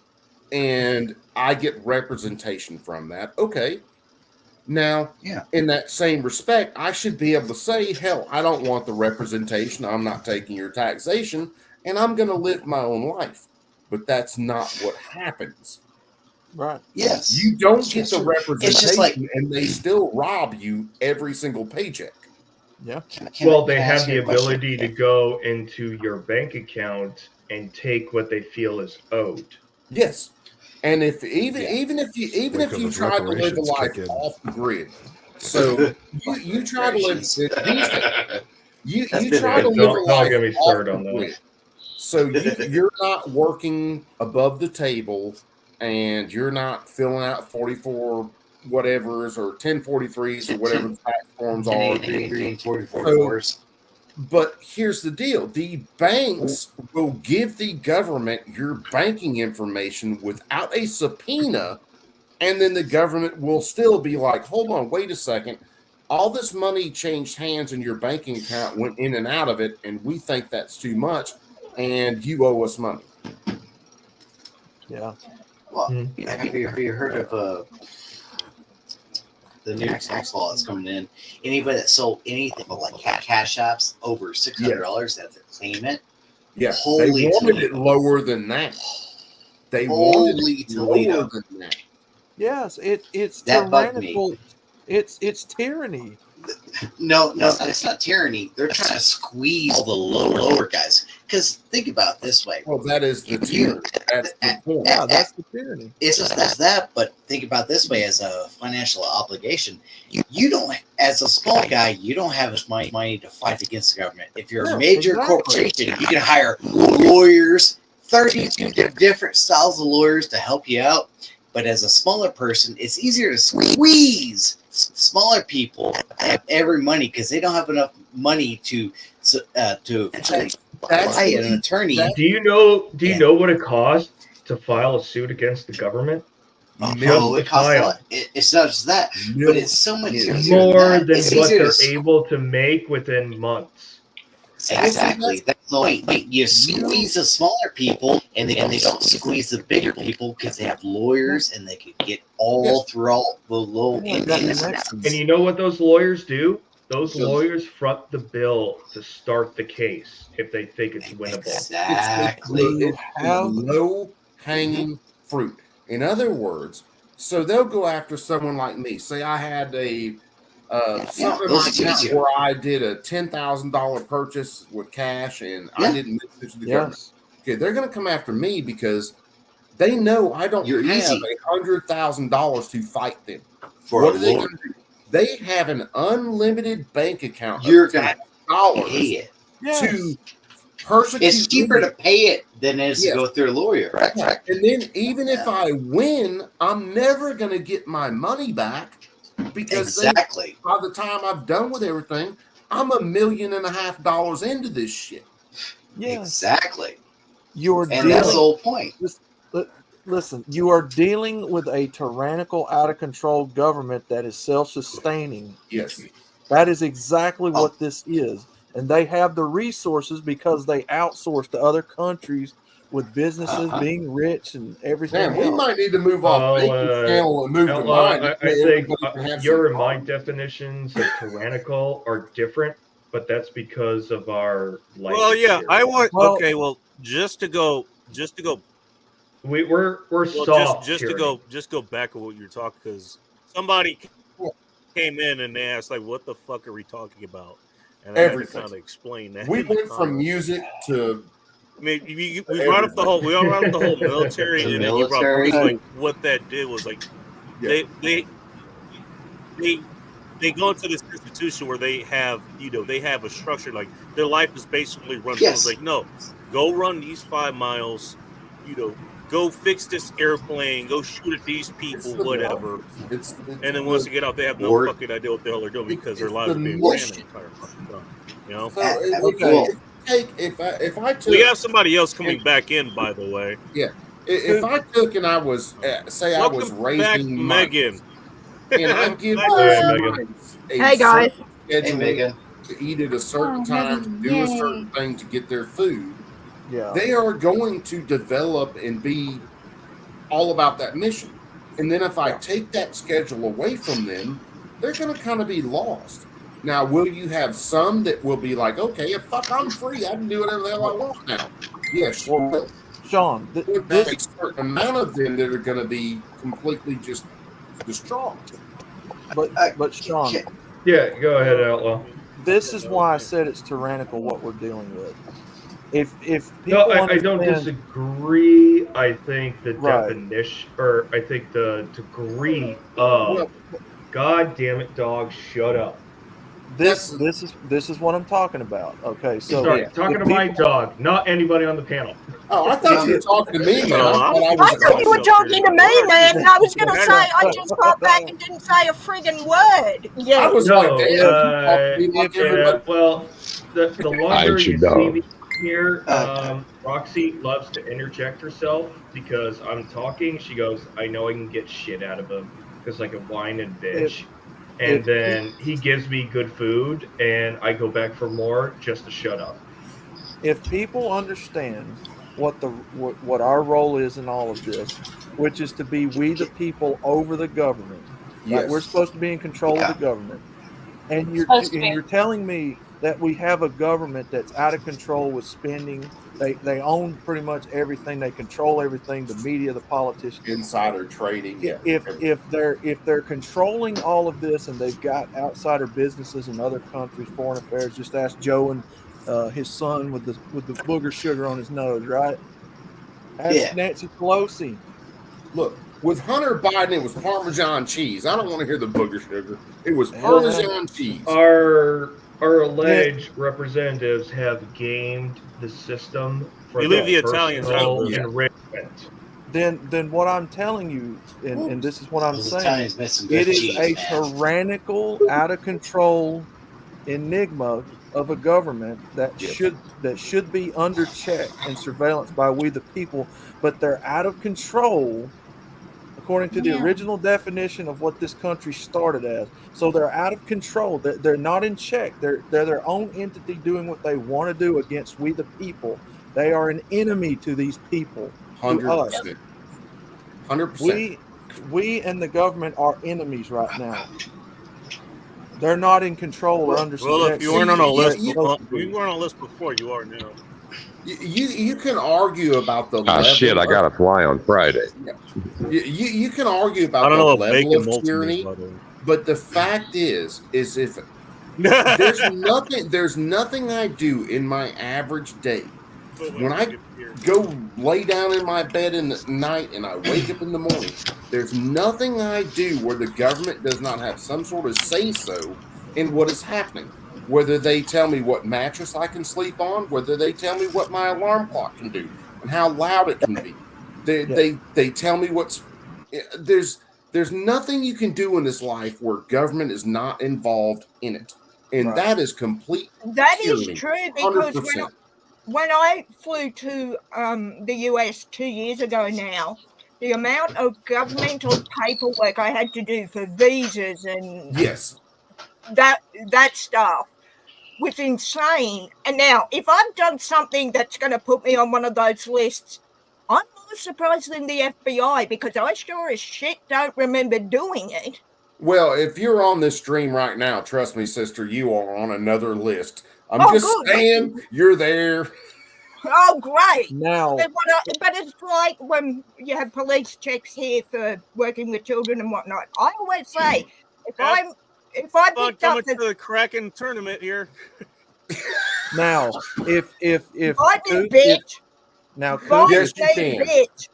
and I get representation from that, okay. Now, in that same respect, I should be able to say, hell, I don't want the representation. I'm not taking your taxation, and I'm going to live my own life. But that's not what happens. Right. Yes. You don't get It's the just- representation, it's just like- and they still rob you every single paycheck. Yeah. Well, they have the ability to go into your bank account and take what they feel is owed. Yes, and if even if you Wait till try those to live a reparations life kick in. off the grid, so you try to live these days, you try to live a Don't life get me off started the on that. grid. So you're not working above the table, and you're not filling out 44 whatevers or 1043s or whatever the tax forms are. 1044s. But here's the deal. The banks will give the government your banking information without a subpoena, and then the government will still be like, hold on, wait a second. All this money changed hands in your banking account, went in and out of it, and we think that's too much, and you owe us money. Yeah. Well, have you heard of the new tax law that's coming in? Anybody that sold anything but like cash apps over $600 have to claim it. Yeah, Holy they wanted it Toledo. lower than that. They Holy wanted it Toledo. lower than that. Yes, it's That bugged me. tyrannical. It's tyranny. No, it's not tyranny. They're trying to squeeze all the lower guys. Because think about it this way. Well, that is the tyranny. That's the point. Yeah, that's the tyranny. It's just that's that, but think about it this way as a financial obligation. You don't, as a small guy, you don't have as much money to fight against the government. If you're No, a major exactly. corporation, you can hire lawyers, 32 different styles of lawyers to help you out. But as a smaller person, it's easier to squeeze smaller people that have every money because they don't have enough money to buy an attorney. Do you know what it costs to file a suit against the government? Oh, it costs a lot. It's not just that, but it's so much easier More than than It's what easier they're to able to make within months. Exactly. That's the point. You squeeze the smaller people, and they don't squeeze the bigger people because they have lawyers and they can get all through all the low end. And you know what those lawyers do? Those lawyers front the bill to start the case if they think it's winnable. Exactly. It's low hanging fruit. In other words, so they'll go after someone like me. Say I had a something like that where I did a $10,000 purchase with cash and I didn't mention it to the government. Okay, they're going to come after me because they know I don't have $100,000 to fight them. What are they going to do? They have an unlimited bank account. You're going to dollars pay it. to persecute It's cheaper me. to pay it than it is Yes. to go through a lawyer. Yeah. And then even if I win, I'm never going to get my money back because Exactly. by the time I've done with everything, I'm $1.5 million into this shit. Yes. Exactly. You're And that's the dealing, whole point. listen, you are dealing with a tyrannical, out of control government that is self-sustaining. Yes. That is exactly what this is. And they have the resources because they outsource to other countries with businesses being rich and everything Man, we else. might need to move off Bacon's channel and move to Outlaw, mine. I That think way everybody can have your some and my fun. definitions of tyrannical are different, but that's because of our life. Well, yeah, I experience. want. Okay, well, just to go. We're Well, soft. just to go back to what you're talking, because somebody came in and they asked like, "What the fuck are we talking about?" And I had to Everything. kind of explain that. We in the went from comments. music to. I mean, we brought up the whole. We all brought up the whole military, The and then you brought up military. because, like what that did was like they go into this institution where they have they have a structure, like their life is basically run. Yes. It's like, no, go run these 5 miles, go fix this airplane, go shoot at these people, whatever. It's and then once they get out, they have no Or- fucking idea what the hell they're doing because their it's lives the are being ran the mission. entire fucking time. You know. So Well, if I took, We have somebody else coming back in, by the way. yeah, if I took and I was say I was Welcome back, raising mice, Megan. and I give Hey, those Megan. mice a Hey, guys. certain Hey, schedule Megan. to eat at a certain Oh, time, to Megan, do a yay. certain thing to get their food, Yeah. they are going to develop and be all about that mission. And then if I take that schedule away from them, they're going to kind of be lost. Now, will you have some that will be like, okay, fuck, I'm free. I can do whatever the hell I want now. Yes. Well, Sean, There's a certain amount of them that are going to be completely just distraught. but Sean, Yeah, go ahead, Outlaw. this is why I said it's tyrannical what we're dealing with. If people No, I don't understand- disagree. I think the Right. definition, or I think the degree of, God damn it, dog, shut up. This is what I'm talking about. Okay, so Sorry, talking if to my people- dog, not anybody on the panel. Oh, I thought you were talking to me, man. No, I thought you were talking to me, man. And I was going to say, I just got back and didn't say a friggin' word. Yeah. I was No, like, damn, you talk to me like yeah, everybody. well, the longer should you know. see me here, Roxy loves to interject herself because I'm talking. She goes, I know I can get shit out of him because I can whine and bitch. And then he gives me good food, and I go back for more just to shut up. if people understand what our role is in all of this, which is to be we the people over the government, Yes. right? We're supposed to be in control of the government, and Supposed to be. you're telling me that we have a government that's out of control with spending. They own pretty much everything. They control everything. The media, the politicians, Insider trading. Yeah. if they're controlling all of this and they've got outsider businesses in other countries, foreign affairs. Just ask Joe and his son with the booger sugar on his nose, right? Ask Yeah. Nancy Pelosi. Look, with Hunter Biden, it was Parmesan cheese. I don't want to hear the booger sugar. It was Parmesan cheese. Our alleged representatives have gamed the system for You leave their the Italians personal out. enrichment. Then what I'm telling you, and this is what I'm Those saying, Italians made some good it is cheese, a man. tyrannical, out of control enigma of a government that should be under check and surveillance by we the people, but they're out of control according to the Yeah. original definition of what this country started as. So they're out of control. They're not in check. They're their own entity doing what they want to do against we the people. They are an enemy to these people. To us. 100%. 100%. We and the government are enemies right now. They're not in control or understand. Well, if you weren't on a list, you you weren't on a list before. You are now. You can argue about the level. Shit, I got to fly on Friday. You can argue about I don't the know if level bacon of molts tyranny, me, by the way. but the fact is if there's nothing I do in my average day when I go lay down in my bed in the night and I wake up in the morning. There's nothing I do where the government does not have some sort of say so in what is happening. whether they tell me what mattress I can sleep on, whether they tell me what my alarm clock can do and how loud it can be. They tell me there's nothing you can do in this life where government is not involved in it. And that is complete. That is tyranny, true, because 100%. when I flew to the US 2 years ago now, the amount of governmental paperwork I had to do for visas and that stuff was insane. And now, if I've done something that's going to put me on one of those lists, I'm more surprised than the FBI, because I sure as shit don't remember doing it. Well, if you're on this stream right now, trust me, sister, you are on another list. I'm just saying you're there. Oh, great. Now, but it's like when you have police checks here for working with children and whatnot. I always say, if I picked up to the Kraken tournament here. now, if I did, bitch. Now, yes, you can. Bitch.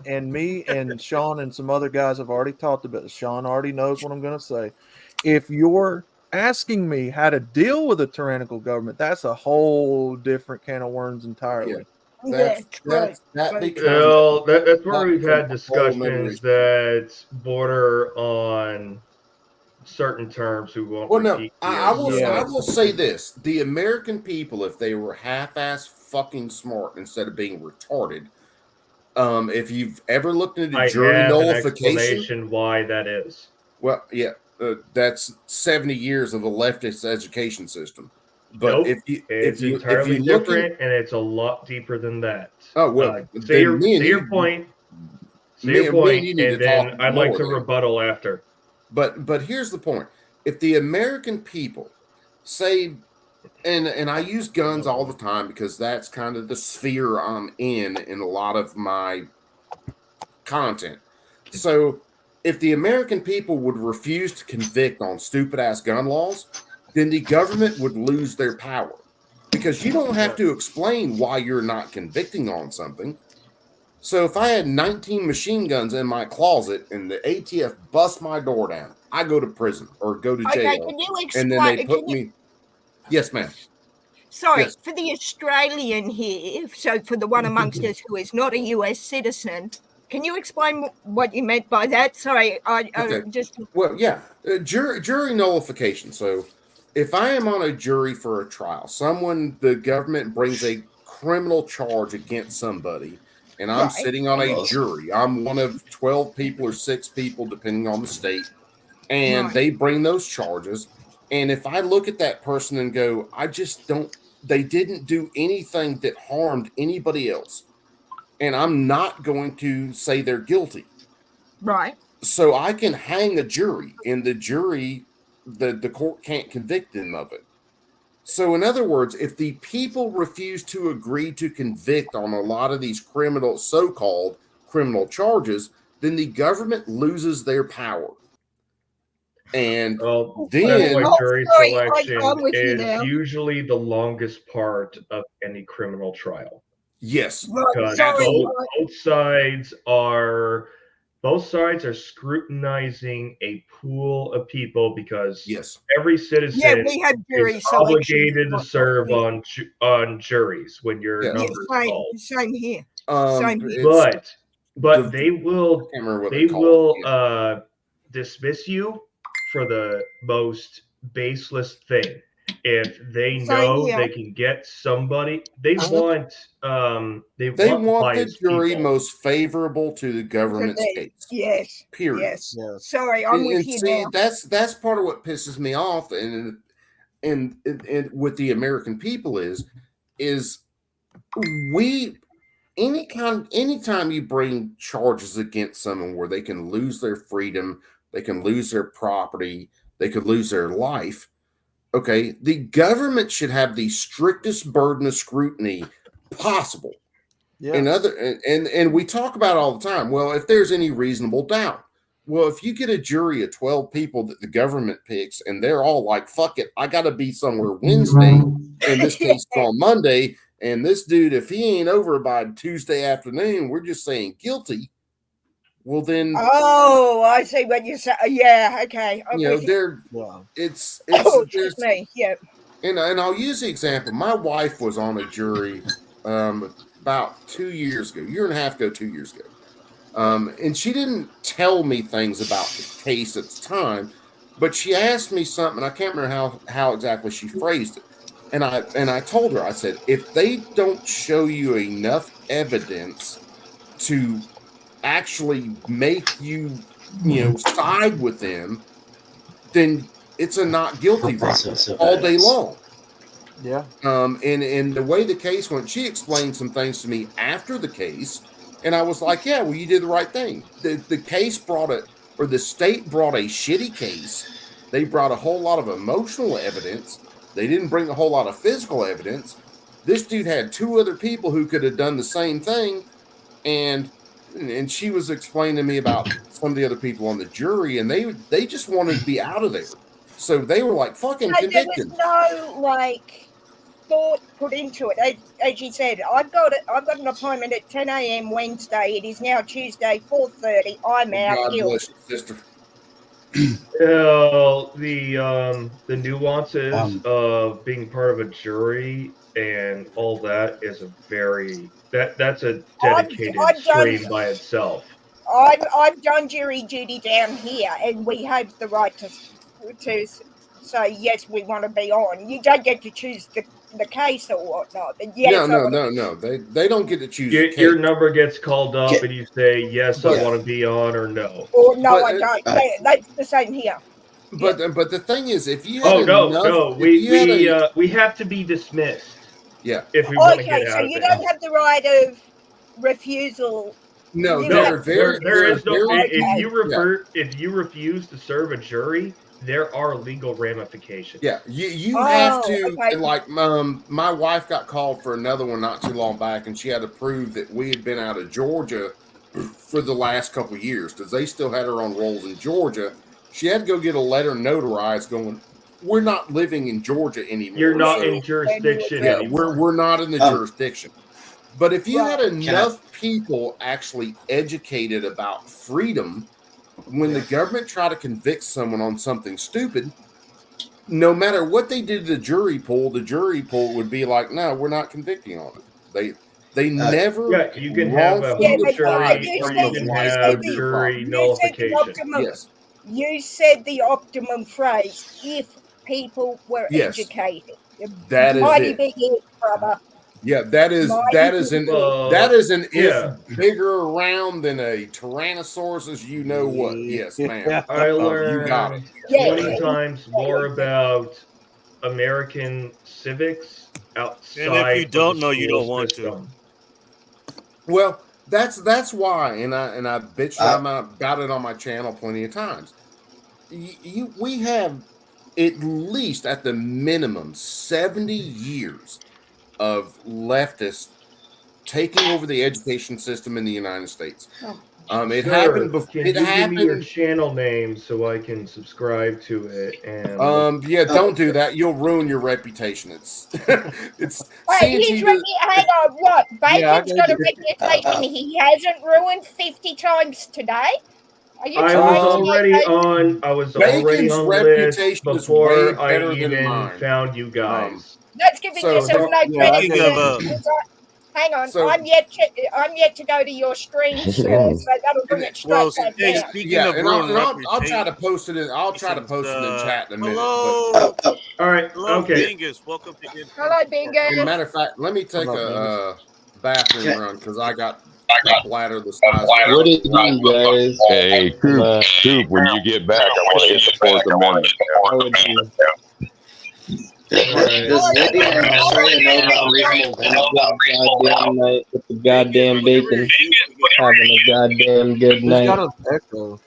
And me and Sean and some other guys have already talked about it. Sean already knows what I'm going to say. If you're asking me how to deal with a tyrannical government, that's a whole different can of worms entirely. That's where we've had discussions that border on certain terms who won't. Well, no, repeat I here. will say this: the American people, if they were half-ass fucking smart instead of being retarded, if you've ever looked into jury have nullification, an explanation why that is. well, yeah, that's 70 years of a leftist education system. But Nope, if it's you entirely look different, and it's a lot deeper than that. Oh, well, say your then me and you- point. Say me your and point, you need and to talk then I'd like more to then. rebuttal after. But here's the point: if the American people say, and I use guns all the time because that's kind of the sphere I'm in a lot of my content. So if the American people would refuse to convict on stupid ass gun laws, then the government would lose their power, because you don't have to explain why you're not convicting on something. So if I had 19 machine guns in my closet and the ATF busts my door down, I go to prison or go to Okay, jail. can you And then they explain- put can you- me. Yes, ma'am. Sorry, Yes. for the Australian here, so for the one amongst us who is not a US citizen, can you explain what you meant by that? Sorry, I Okay. just... Well, yeah, jury nullification. So if I am on a jury for a trial, the government brings a criminal charge against somebody, and I'm Right. sitting on a jury. I'm one of 12 people or 6 people, depending on the state, and Right. they bring those charges. And if I look at that person and go, they didn't do anything that harmed anybody else, and I'm not going to say they're guilty. Right. So I can hang a jury, and the jury, the court can't convict them of it. So in other words, if the people refuse to agree to convict on a lot of these so-called criminal charges, then the government loses their power. And then That's why jury sorry, I'm selection with you is now. usually the longest part of any criminal trial. Yes, Because both sides are scrutinizing a pool of people, because every citizen we had jury is selection. obligated to serve on juries when your Yeah, number's same, called. same here. Um, Same here. But they will dismiss you for the most baseless thing. If they Same know here. they can get somebody, they want they want the biased jury people. most favorable to the government's case. Yes. Period. Yes. Sorry, I'm with you see, now. that's part of what pisses me off, and with the American people is anytime you bring charges against someone where they can lose their freedom, they can lose their property, they could lose their life. Okay, the government should have the strictest burden of scrutiny possible. Yeah. And we talk about it all the time. Well, if there's any reasonable doubt. Well, if you get a jury of 12 people that the government picks and they're all like, fuck it, I got to be somewhere Wednesday. In this case, it's on Monday. And this dude, if he ain't over by Tuesday afternoon, we're just saying guilty. well then, Oh, I see what you say. Yeah, okay. I'm you know, with there, it's Oh, there's, excuse me. Yeah. and I'll use the example. My wife was on a jury about 2 years ago, year and a half ago, 2 years ago. And she didn't tell me things about the case at the time, but she asked me something. I can't remember how exactly she phrased it. And I told her, I said, if they don't show you enough evidence to actually make you, side with them, then it's a not guilty right all day long. Yeah. And the way the case went, she explained some things to me after the case, and I was like, yeah, well, you did the right thing. The case brought it, or the state brought a shitty case. They brought a whole lot of emotional evidence. They didn't bring a whole lot of physical evidence. This dude had 2 other people who could have done the same thing, and she was explaining to me about some of the other people on the jury, and they just wanted to be out of there. So they were like, fucking No, there convicted. was no thought put into it. As you said, I've got an appointment at 10 a.m. Wednesday. It is now Tuesday, 4:30. I'm out. God Guilty. bless you, sister. Well, the nuances of being part of a jury and all that is that's a dedicated stream by itself. I've done jury duty down here, and we have the right to say yes, we want to be on. You don't get to choose the case or whatnot. But yes, No. They don't get to choose. Your number gets called up, and you say yes, I want to be on, or no. Or no, I don't. That's the same here. But the thing is, if you we have to be dismissed. Yeah. If we want to Okay, get so out you of it. don't have the right of refusal. No, You there have- are very. There is no. very- If you refuse to serve a jury, there are legal ramifications. Yeah, you have to, okay. and like my wife got called for another one not too long back, and she had to prove that we had been out of Georgia for the last couple of years because they still had her on rolls in Georgia. She had to go get a letter notarized going, we're not living in Georgia anymore. You're not so- in jurisdiction Yeah, anymore. we're not in the jurisdiction. But if you had enough people actually educated about freedom, when the government tried to convict someone on something stupid, no matter what they did to the jury pool would be like, no, we're not convicting on it. They never. Yeah, you can have a wrongfully whole deprived jury, or someone you can of life have of their jury property. nullification. Yes. You said the optimum phrase, if people were Yes. educated. That is Mighty it. big if, brother. Yeah, that is an yeah. if bigger around than a Tyrannosaurus. You know what? Yes, ma'am. I You learned got it. 20 times more about American civics outside. And if you of don't the know, you school don't want system. Well, that's why, and I bitched about it on my channel plenty of times. We have at least, at the minimum, 70 years of leftists taking over the education system in the United States. It Sir, happened before. Can It you give me your happened. channel name so I can subscribe to it? And Yeah, don't do that. You'll ruin your reputation. It's Wait, CNT hang on, what? Yeah, I Bacon's got a gave you- reputation he hasn't ruined 50 times today? Are you I trying was to already make on. I was already Bacon's on reputation list is way before I better than even mine. found you guys. That's giving So, yourself no yeah, credit. speaking of, because hang on, so- I'm yet to go to your stream, sir, so that'll bring it straight Well, back hey, down. speaking Yeah, of and ruined I'll try to post it in. I'll try to post it in chat in a minute. Hello. But, All right. Hello, Okay. Bingus. Welcome to Good. Hello, Bingus. as a matter of fact, let me take Hello, a bathroom run because I got a bladder the size. What it do, guys? Hey, Coop, when you get back, I want to hit the Fourth Amendment. Does anyone say no reasonable goddamn night with the goddamn bacon? Having a goddamn good Who's night. got an echo?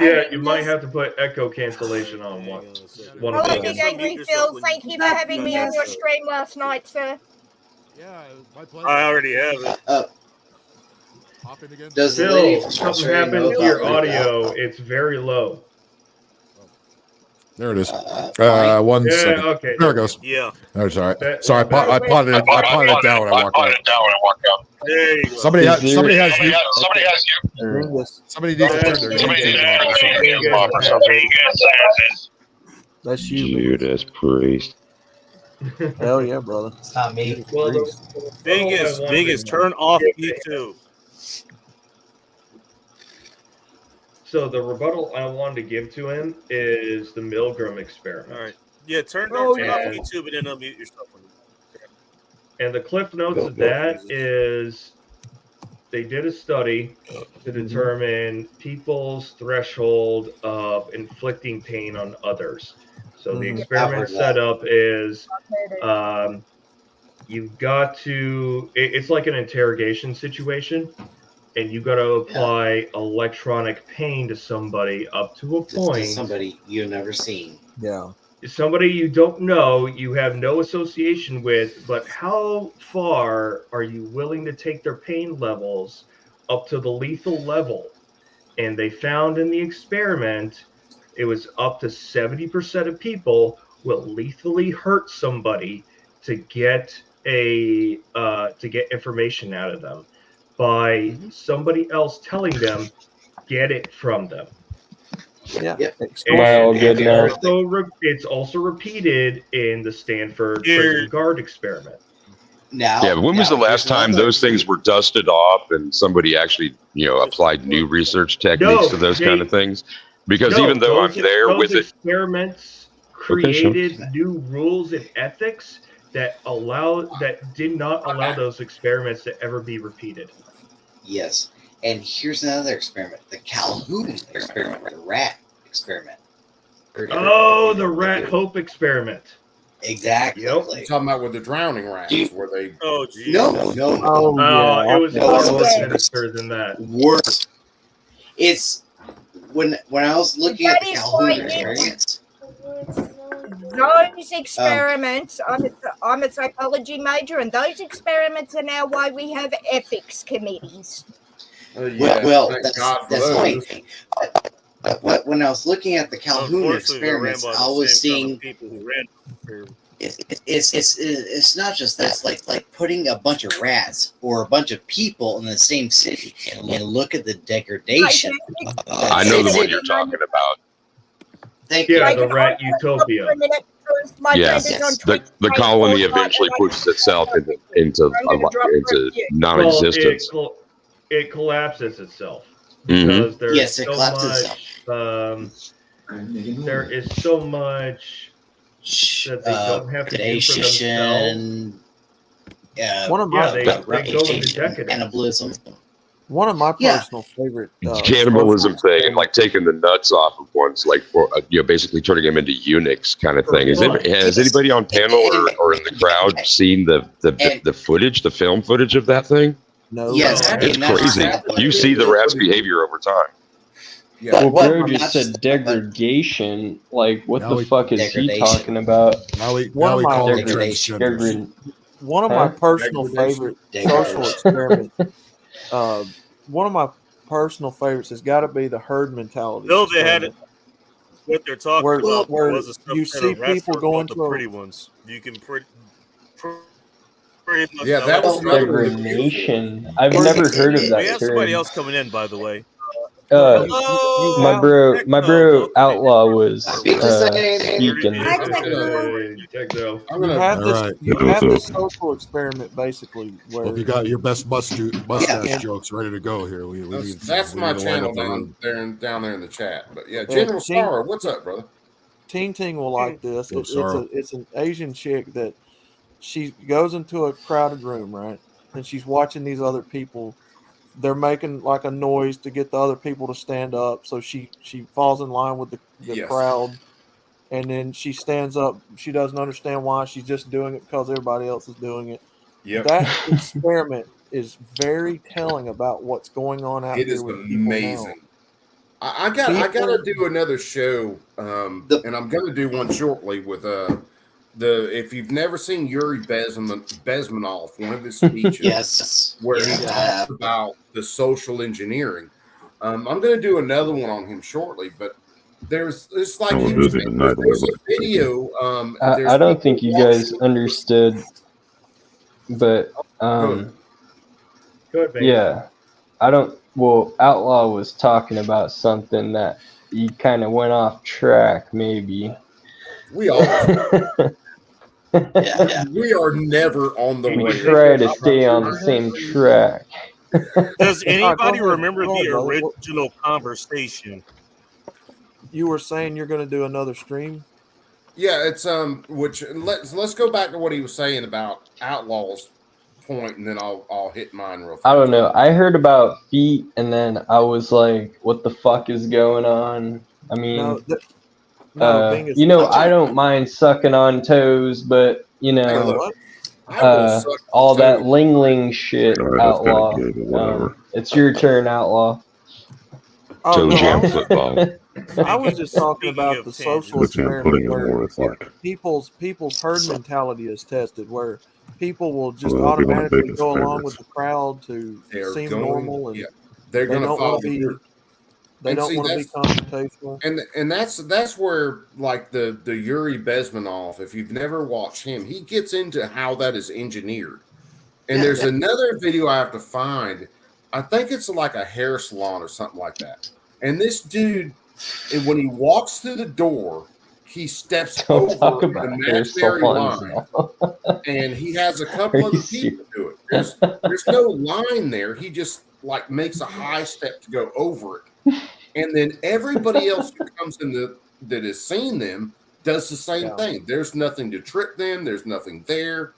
Yeah, you might have to put echo cancellation on one. One of Hello, those. Big Angry Phil. Thank you for having me on your stream last night, sir. Yeah, my pleasure. I already have it. Hop in again. Does the lady Phil, from something Australia happened know to your about audio. It's very low. There it is. Mike? 1 Yeah, second. okay. There it goes. Yeah. Oh, sorry. Sorry, I potted it down when I walked out. There you go. Somebody has you. There- Somebody needs to turn their game off or something. That's you. Judas Priest. Hell yeah, brother. It's not me. Biggest, turn off YouTube. So the rebuttal I wanted to give to him is the Milgram experiment. All right. Yeah, turn off And- YouTube and then unmute yourself. And the cliff notes of that is they did a study to determine people's threshold of inflicting pain on others. So the experiment setup is you've got to, it's like an interrogation situation, and you've got to apply electronic pain to somebody up to a point. Somebody you've never seen. Yeah. Somebody you don't know, you have no association with, but how far are you willing to take their pain levels up to the lethal level? And they found in the experiment, it was up to 70% of people will lethally hurt somebody to get information out of them by somebody else telling them, get it from them. Yeah. It's also repeated in the Stanford prison guard experiment. Yeah, but when was the last time those things were dusted off and somebody actually, applied new research techniques to those kind of things? Because even though I'm there with it, experiments created new rules and ethics that did not allow those experiments to ever be repeated. Yes. And here's another experiment, the Calhoun experiment, the rat experiment. Oh, the rat hope experiment. Exactly. You're talking about with the drowning rats, where they. Oh, geez. No. It was more sinister than that. Worse. It's when I was looking at the Calhoun experience. Those experiments, I'm a psychology major, and those experiments are now why we have ethics committees. That's funny. But when I was looking at the Calhoun experiments, I was seeing it's not just that. It's like putting a bunch of rats or a bunch of people in the same city and look at the degradation. I know the one you're talking about. Thank you. you. The rat utopia. Yeah, the colony eventually pushes itself into non-existence. Well, it collapses itself. Mhm. There's Yes, it so collapses much, there is so much that they don't have to do for themselves. One of my they go into decadence. Cannibalism. One of my personal favorite Cannibalism thing and like taking the nuts off of one's like for basically turning them into eunuchs kind of thing. Has anybody on panel or in the crowd seen the footage, the film footage of that thing? No. Yes, It's crazy. You see the rat's behavior over time. Well, bro just said degradation. Like, what the fuck is he talking about? One of my personal favorite social experiments. One of my personal favorites has got to be the herd mentality. Bill, they had it. What they're talking about where was the stuff you that see rats people are going called to the a- pretty ones. You can pretty much Yeah, that was another Degradation. I've never heard of that We have somebody term. else coming in, by the way. My bro Outlaw was speaking. You have this social experiment basically where Hope you got your best mustache jokes ready to go here. That's my channel down there in the chat. But yeah, General Star, what's up, brother? Teen Ting will like this. Go, Sarah. It's an Asian chick that she goes into a crowded room, right? And she's watching these other people. They're making like a noise to get the other people to stand up. So she falls in line with the Yes. crowd. And then she stands up. She doesn't understand why. She's just doing it because everybody else is doing it. Yep. That experiment is very telling about what's going on out It there is with people now. amazing. I gotta do another show, and I'm gonna do one shortly with if you've never seen Yuri Bezmenov, one of his speeches, Yes. where he talks about the social engineering. I'm gonna do another one on him shortly, but it's like I was he was busy saying, tonight. there's a video. I don't think you guys understood, but Go ahead, man. yeah, I don't. Well, Outlaw was talking about something that he kind of went off track, maybe. We all. We are never on the We way. try to stay on the same track. Does anybody go ahead. remember Go the ahead, brother. original conversation? You were saying you're going to do another stream? Yeah, it's which let's go back to what he was saying about Outlaw's point, and then I'll hit mine real fast. I don't know. I heard about feet, and then I was like, "What the fuck is going on?" I mean, you know, I don't mind sucking on toes, but you know, all that ling ling shit, Outlaw. It's your turn, Outlaw. Oh, no, Jam football. I was just talking about the social experiment where it's like, people's herd mentality is tested, where people will just Well, if you wanna automatically make go along experiments. with the crowd to They're seem going- normal, and yeah, they're they gonna don't follow want to be. your- They and don't see, want to be that's- confrontational. And that's where like the Yuri Bezmenov, if you've never watched him, he gets into how that is engineered. And there's another video I have to find. I think it's like a hair salon or something like that. And this dude, and when he walks through the door, he steps Don't talk over about the hair imaginary salons line, and he has a couple Are other you people do it. There's no line there. He just like makes a high step to go over it, and then everybody else who comes in that has seen them does the same thing. There's nothing to trip them. There's nothing there.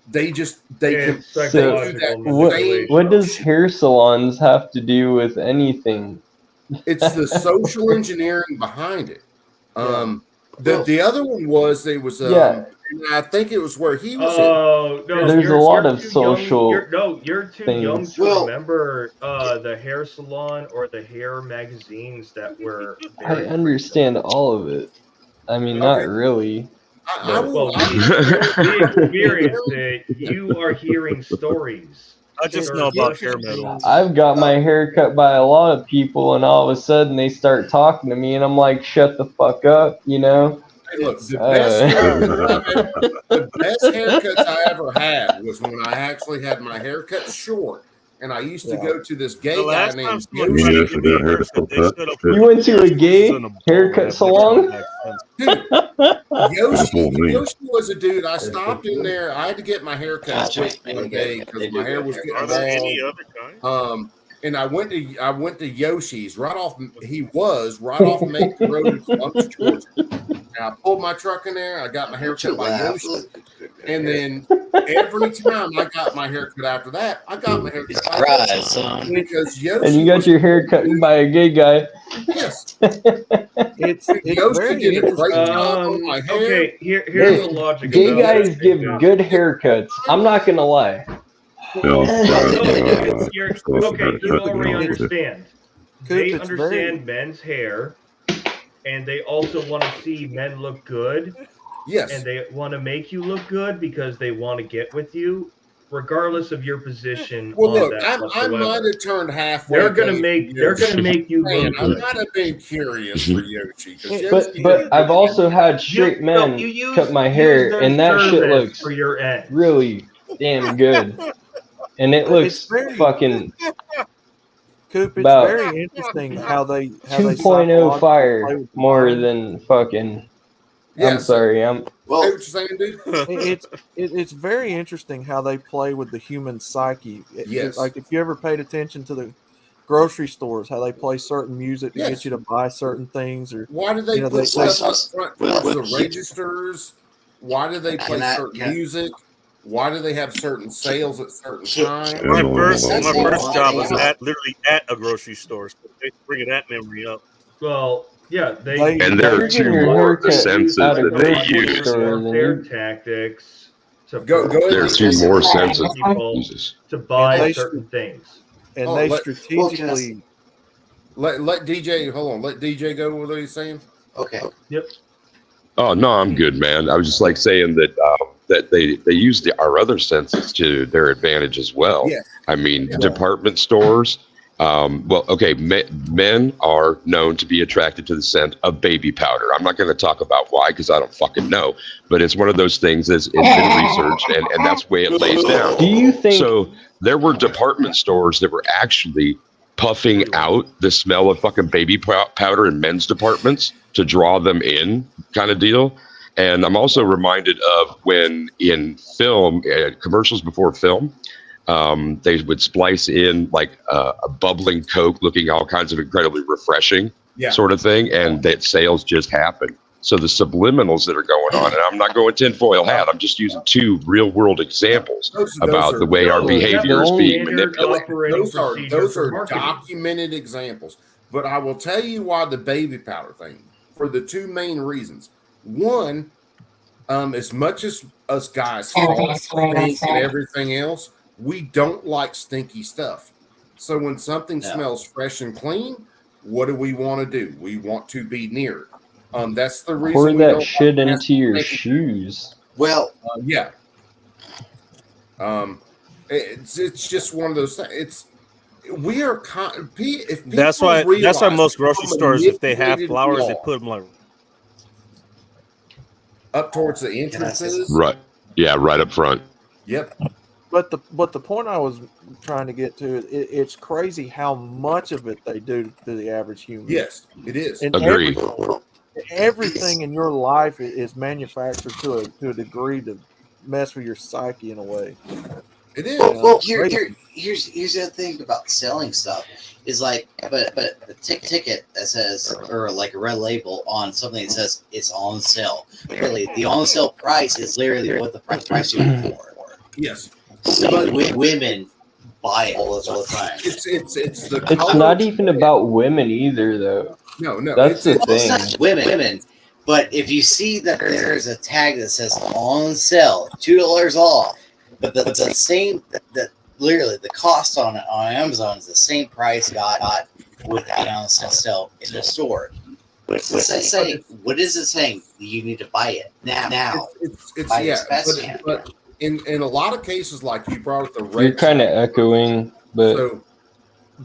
They can do that. What does hair salons have to do with anything? It's the social engineering behind it. The other one was it was Yeah. and I think it was where he was. Oh no! There's a lot of too social you're too young things. to remember the hair salon or the hair magazines that were. I understand all of it. I mean, not really. Well, we experienced it. You are hearing stories. I just know about hair metal. I've got my hair cut by a lot of people, and all of a sudden they start talking to me, and I'm like, "Shut the fuck up," you know. Hey, look, the best haircuts I ever had was when I actually had my hair cut short, and I used to go to this gay guy named Yoshi. You went to a gay haircut salon? Yoshi was a dude. I stopped in there. I had to get my hair cut quick one day because my hair was getting long. And I went to Yoshi's right off. He was right off Macon Road in Columbus, Georgia. And I pulled my truck in there. I got my hair cut by Yoshi. And then every time I got my hair cut after that, I got my hair cut by Yoshi. Because Yoshi And you got your hair cut by a gay guy. Yes. It's Yoshi very did a great interesting. job on my hair. Okay, here's the logic. Gay about guys it. give good haircuts. I'm not gonna lie. Okay, you already understand. They it's understand men's hair, and they also want to see men look good. Yes. And they want to make you look good because they want to get with you, regardless of your position. Well, on look, that I whatsoever. might have turned halfway. They're gonna make you Man, look I good. might have been curious for Yoshi. 'Cause Yoshi- But I've also had straight men cut my hair, their and that shit service looks for your end. really damn good. And it looks fucking Coop, it's about very interesting how they 2.0 psychologically fire play with the more mind. than fucking. I'm Yes. sorry. I'm. Well, what you're saying, dude? It's very interesting how they play with the human psyche. Yes. Like if you ever paid attention to the grocery stores, how they play certain music to Yes. get you to buy certain things, or Why do they you know, put they- stuff up front for the registers? Why do they play certain music? Why do they have certain sales at certain times? My first job was literally at a grocery store. So they bringing that memory up. Well, yeah, they And there are two more senses that they use. their tactics to There are two more senses. people Jesus. to buy they certain things. and Oh, they let- strategically. Let DJ hold on. Let DJ go with what he's saying. Okay. Yep. Oh no, I'm good, man. I was just like saying that that they use our other senses to their advantage as well. Yes. I mean, department stores Well, okay, men are known to be attracted to the scent of baby powder. I'm not going to talk about why because I don't fucking know, but it's one of those things that's been researched, and that's the way it lays down. Do you think so? There were department stores that were actually puffing out the smell of fucking baby powder in men's departments to draw them in, kind of deal. And I'm also reminded of when in film, commercials before film, they would splice in like a bubbling Coke looking all kinds of incredibly refreshing sort of thing. And that sales just happen. So the subliminals that are going on, and I'm not going tinfoil hat, I'm just using two real world examples about the way our behavior is being manipulated. Those are documented examples. But I will tell you why the baby powder thing, for the two main reasons. One, as much as us guys stink and everything else, we don't like stinky stuff. So when something smells fresh and clean, what do we want to do? We want to be near it. That's the reason. Pour that shit into your shoes. Well, yeah. It's just one of those things. That's why most grocery stores, if they have flowers, they put them like up towards the entrances. Right. Yeah, right up front. Yep. But the point I was trying to get to is it's crazy how much of it they do to the average human. Yes, it is. And agreed. Everything in your life is manufactured to a degree to mess with your psyche in a way. It is. Well, here's the thing about selling stuff is like, but a ticket that says, or like a red label on something that says it's on sale. Really, the on sale price is literally what the price you're for. Yes. So women buy it all the time. It's not even about women either, though. No, that's the thing. It's not women. But if you see that there's a tag that says on sale, $2 off, but the same that literally the cost on Amazon is the same price got with the on sale in the store. What's that saying? What is it saying? You need to buy it now. But in a lot of cases, like you brought up the red, you're kind of echoing, but so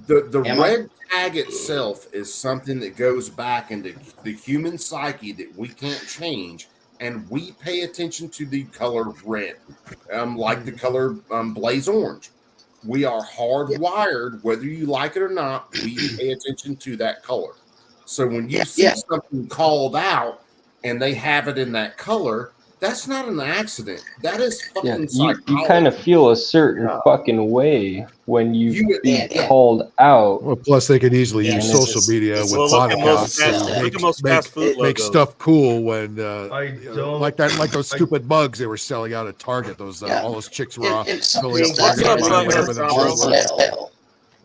the red tag itself is something that goes back into the human psyche that we can't change, and we pay attention to the color red, like the color blaze orange. We are hardwired, whether you like it or not. We pay attention to that color. So when you see something called out and they have it in that color, that's not an accident. That is fucking psychology. You kind of feel a certain fucking way when you get called out. Well, plus they could easily use social media with podcasts to make stuff cool when like those stupid mugs they were selling out at Target. Those all those chicks were filling up Target.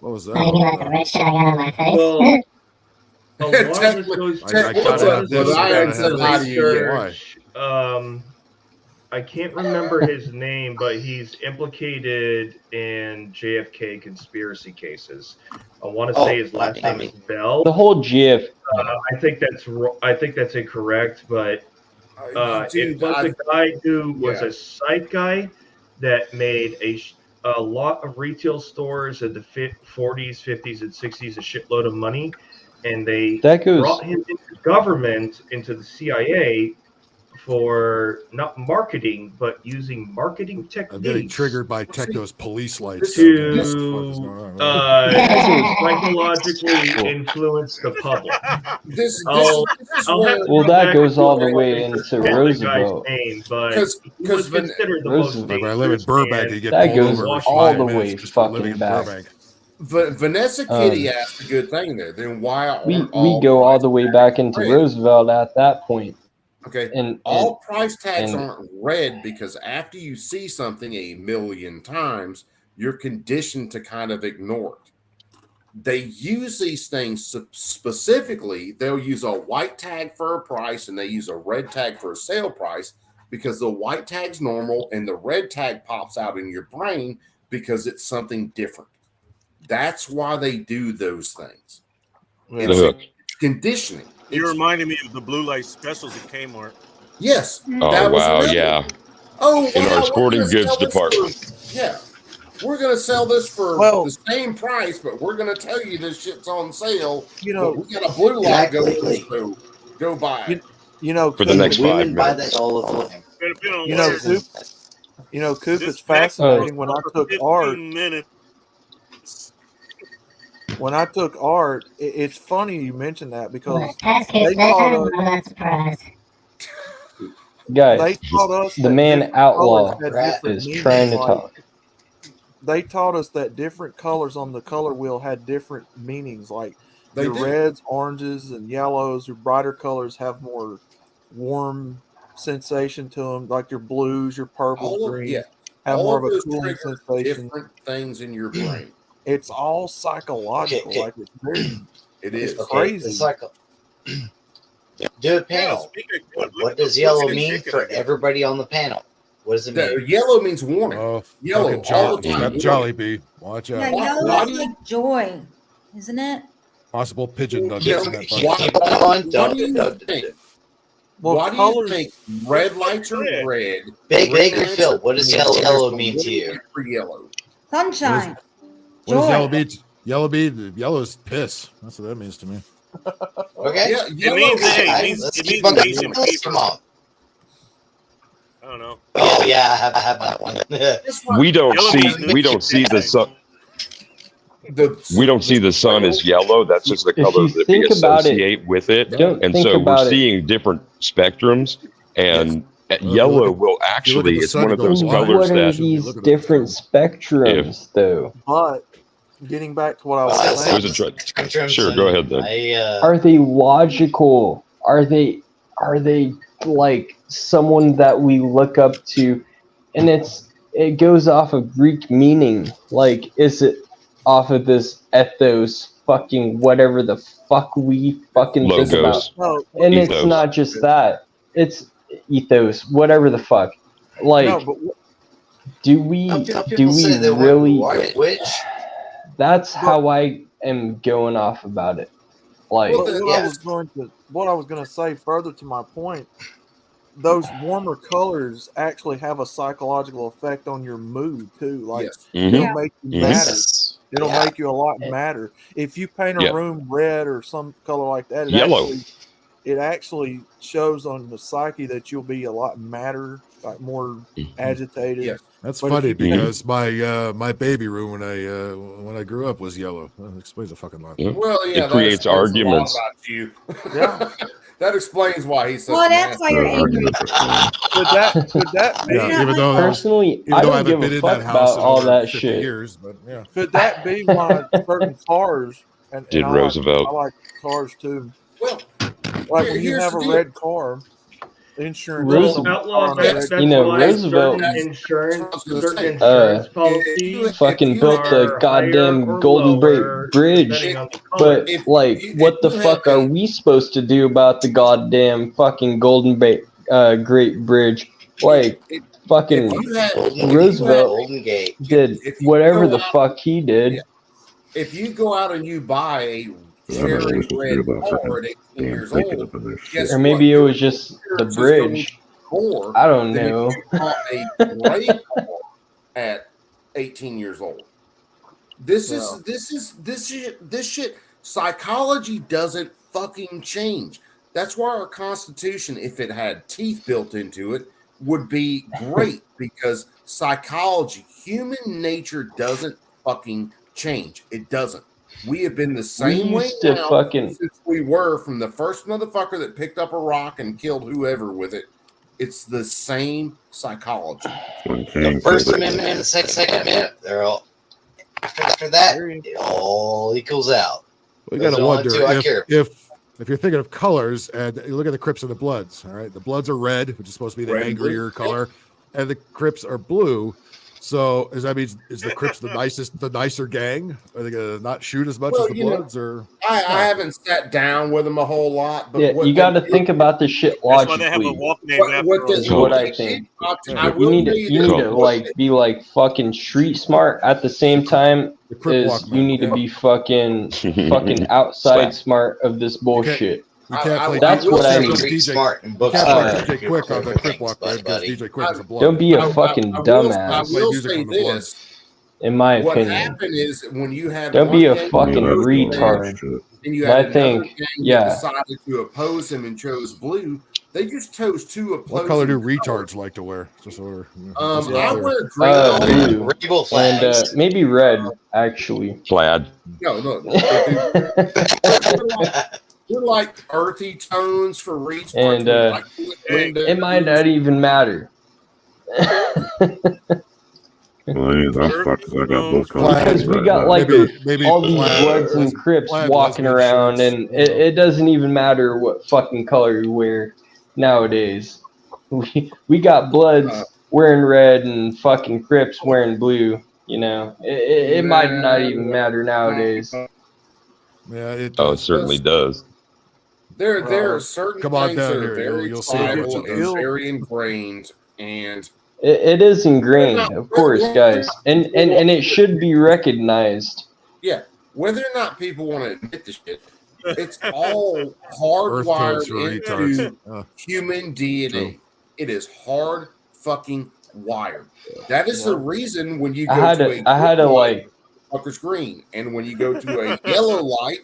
What was that? Maybe like a red shit I got on my face. Well, a lot of those I can't remember his name, but he's implicated in JFK conspiracy cases. I want to say his last name is Bell. The whole GF. I think that's incorrect, but it was a guy who was a site guy that made a lot of retail stores in the 40s, 50s, and 60s a shitload of money, and they brought him into government, into the CIA, for not marketing, but using marketing techniques. I'm getting triggered by Techno's police lights. To psychologically influence the public. That goes all the way into Roosevelt. Because I live in Burbank, you get that goes over all the way fucking back. Vanessa Kitty asked a good thing there. Then why we go all the way back into Roosevelt at that point? Okay, all price tags aren't red because after you see something a million times, you're conditioned to kind of ignore it. They use these things specifically. They'll use a white tag for a price and they use a red tag for a sale price because the white tag's normal and the red tag pops out in your brain because it's something different. That's why they do those things. It's conditioning. You reminded me of the blue light specials at Kmart. Yes. Oh wow, yeah. Oh, in our sporting goods department. Yeah. we're gonna sell this for Well- the same price, but we're gonna tell you this shit's on sale. You know- but we got a blue light Exactly. so go buy it. You know, For the Coop, next 5 Women buy minutes. that all the time. You know, Coop. You know, Coop. It's fascinating. When I took art, when I took art, it's funny you mentioned that because That's they good. taught us. I'm not surprised. Guys, They taught us the that man different outlaw colors had different is meanings, trying to like, talk. They taught us that different colors on the color wheel had different meanings. Like They your do. reds, oranges, and yellows, your brighter colors have more warm sensation to them. Like your blues, your purples, All of, greens yeah, have all more of of a those cooling trigger sensation. different things in your brain. It's all psychological. Okay. Like it's very, It it's is. crazy. It's like do a panel. What does yellow mean for everybody on the panel? What does it mean? The yellow means warning. Oh, Yellow fucking all the Jolly, time. that Jolly Bee. Watch Yeah, out. yellow Why is do like joy, isn't it? Possible pigeon nuggets Yeah, in that why, fucking. why do you think? Well, Why do you colors- think red lights are red? Big green Baker lights Phil, are what does green, yellow and mean to you? For yellow. Sunshine. What is Joy. yellow bee? Yellow bee. Yellow is piss. That's what that means to me. Okay. Yeah, It yellow means, is- hey, Guys, it means, let's it keep means on patient going. people. Come on. I don't know. Oh yeah, I have that one. We don't Yellow see means we don't see the sun. The, We don't see the sun as yellow. That's just the If color you that we think about it, associate with it. don't And think so we're about it. seeing different spectrums. And Well, yellow will if you look at actually, the it's sun, one it of goes those And blind. colors what are that these Look at it. different spectrums, though? But getting back to what I was saying, there's a sure, go ahead then. Are they logical? Are they like someone that we look up to? And it goes off of Greek meaning. Like, is it off of this ethos fucking whatever the fuck we fucking think about? Logos. no, And it's Ethos. not just that. It's ethos, whatever the fuck. Like, no, but do we Some people say they really? want to which That's how I am going off about it. Like, But what yeah. I was going to say further to my point, those warmer colors actually have a psychological effect on your mood too. Like Yes. Mhm. it'll make you Mhm. matter. Yes. It'll Yeah. make you a lot madder. If you paint a Yeah. room red or some color like that, Yellow. it actually shows on the psyche that you'll be a lot madder, like more agitated. Yes. That's But if funny you do- because my baby room when I grew up was yellow. That explains a fucking lot. Yeah. Well, yeah, It that creates explains a lot arguments. about you. Yeah. That explains why he's such Well, an that's why you're asshole. angry. Could that be? Yeah, even though that was, personally, even I though I don't haven't give been a in fuck that house about in all over that 50 shit. years, but yeah. Could that be why certain cars? And Did I Roosevelt. I like cars too. Well, Like when you here's have the a deal. red car, insurance. Roosevelt- on a Outlaw, car that's You know, why Roosevelt- certain insurance If policies fucking built the are goddamn higher or Golden lower Bridge. depending on the color. But like, what the fuck are we supposed to do about the goddamn fucking Great Bridge? Like, fucking If you had- Roosevelt Golden Gate. did if you whatever go the out- fuck he did. If you go out and you buy a cherry red car at 18 years old, guess Or maybe what? it was just the bridge. More I don't than if know. you bought a gray car at 18 years old. This shit. Psychology doesn't fucking change. That's why our Constitution, if it had teeth built into it, would be great because psychology, human nature doesn't fucking change. It doesn't. We have been the same way used to now fucking- since we were from the first motherfucker that picked up a rock and killed whoever with it. It's the same psychology. The First Amendment and the Second Amendment, they're all after that, it all equals out. We Those gotta are the only wonder two I care if you're thinking of colors and you look at the Crips and the Bloods. All right, the Bloods are red, which is supposed to be the Red and blue. angrier color, and the Crips are blue. So does that mean is the Crips the nicer gang? Are they gonna not shoot as much Well, as the you know, Bloods? Or I haven't sat down with them a whole lot, but Yeah, what you got to they think about this shit That's why they have a logically. walk named What- after what them. the- Is what I think. I You will need to tell you you this. need to like be like fucking street smart at the same time the Crip as walk, you man. need to be fucking outside smart of this bullshit. You can't play. That's will what I say mean. this. Street DJ smart and You book can't smart. play DJ Quick on the Crip walk, man, because buddy. DJ Quick is a Blood. Don't be a I- fucking I dumbass. will Play music say from the Bloods. this. in my What opinion. happened is when you had Don't one be a gang fucking that chose retard. red, and you And I had another think, gang that yeah. decided to oppose him and chose blue. They just chose two opposing. What color do retards like to wear? Just so I wear green. Blue Rainbow and flags. maybe red, actually. Plaid. No, we're like earthy tones for reach. And it might not even matter. Because we got like maybe all these plaid- Bloods and Crips plaid walking lesbian around, shirts. and it doesn't even matter what fucking color you wear nowadays. We got Bloods wearing red and fucking Crips wearing blue. You know, it might not even matter nowadays. Yeah, it certainly does. There are certain Come on things down that are here, very you'll see tribal what and you do. very ingrained, and It is ingrained, of course, guys, and it should be recognized. yeah, whether or not people want to admit this shit, it's all hardwired Earth codes for into retards. human DNA. True. It is hard fucking wired. That is the reason when you go I had to green light, like fucker's green, and when you go to a yellow light,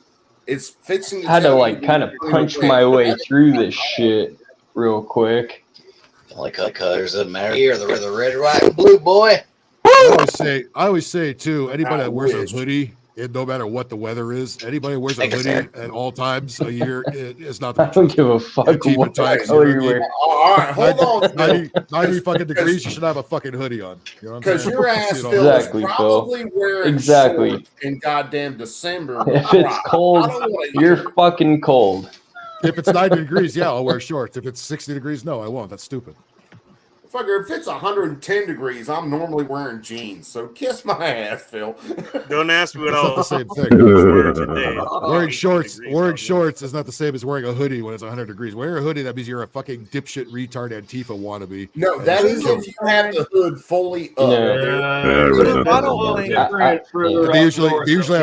it's fixing. had to tell like you kind of between punch red. my way through this shit real quick. Like colors doesn't matter here. The red, white, and blue, boy. I always say too, anybody I that wears wish. a hoodie, it, no matter what the weather is, anybody that wears a Thank you, hoodie sir. at all times a year, it's not I the don't give a fuck Antifa what types, color you know you what I wear. All right, hold on, 90 fucking degrees, you should have a fucking hoodie on. You know what I'm because saying? your ass You know, Phil Exactly, is Phil. probably wearing Exactly. shorts in goddamn December. If it's I cold, don't wanna you're hear it. fucking cold. If it's 90 degrees, yeah, I'll wear shorts. If it's 60 degrees, no, I won't. That's stupid. Fucker, if it's 110 degrees, I'm normally wearing jeans. So kiss my ass, Phil. Don't ask me what It's not the I'll same thing. wear today. Wearing shorts is not the same as wearing a hoodie when it's 100 degrees. Wearing a hoodie, that means you're a fucking dipshit retard Antifa wannabe. No, that is if you have the hood fully up. I don't think. They usually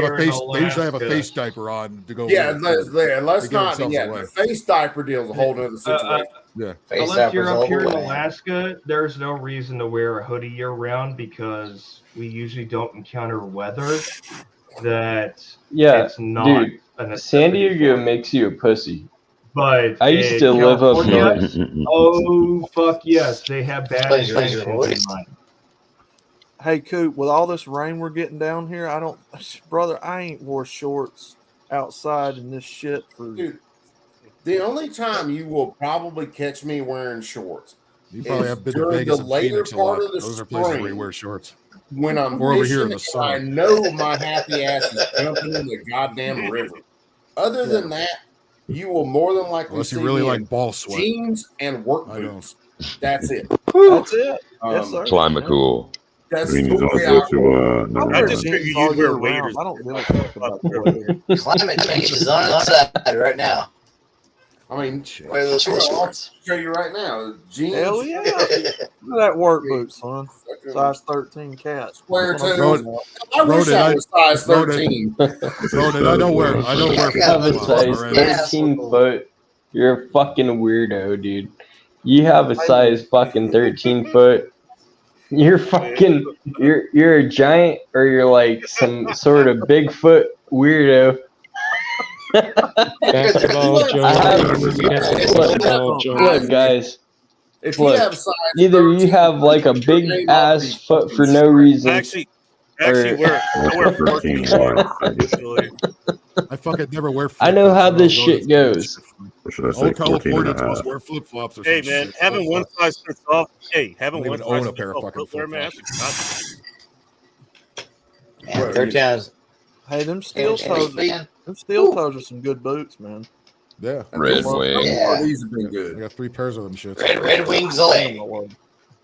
have a face diaper on to go. Yeah, with it. let's They give not. themselves Yeah, away. the face diaper deal is a whole other situation. Yeah. Unless you're up here in Alaska, there's no reason to wear a hoodie year round because we usually don't encounter weather that Yeah, it's not dude. a necessity San Diego for. makes you a pussy. But I used in to live up California, north. oh fuck yes, they have bad Pleasure, intentions pleasure, in mind. Hey, Coop, with all this rain we're getting down here, I don't, brother, I ain't wore shorts outside in this shit for. Dude, the only time you will probably catch me wearing shorts You probably is have been to during Vegas the and later Phoenix a lot. part of the Those are places where you spring wear shorts. when I'm Or over here in fishing the and I sun. know my happy ass is jumping in the goddamn river. Other than that, you will more than likely Unless you see really me like in ball sweat. jeans and work I don't. boots. That's it. That's it. Yes, sir. Climate cool. That's We the need to way go I to roll. I I wear just figured jeans all you'd wear year round. waders. I don't give a fuck about the weather. Climate change is on our side right now. I mean, Wear those short I'll shorts. show you right now. Jeans, Hell yeah. Look at that work boot, son. Size 13 cat. square That's what I'm toes. talking about. I wish Ronan, I was size Ronan, 13. Ronan, I don't wear You have a flip-flops, size all right? 13 foot. You're a fucking weirdo, dude. You have a size fucking 13 foot. You're fucking you're a giant or you're like some sort of Bigfoot weirdo. Look, guys. If you Look, have size either you 13, have like a big ass foot for no reason. Actually or- wear 14 actually. I fucking never wear flip-flops. I know how this Ronan. shit goes. Or should I say Old 14 and California a supposed half? to wear flip-flops or Hey some man, shit. having one size fits off. Hey, having I don't one even own size a pair fits of off fucking footwear, man. flip-flops. Man, third times. Hey, them steel toes. Man. Them steel toes are some good boots, man. Yeah. Red love- Wing. Yeah. these have been I good. got 3 pairs of them shits. Red Wings away.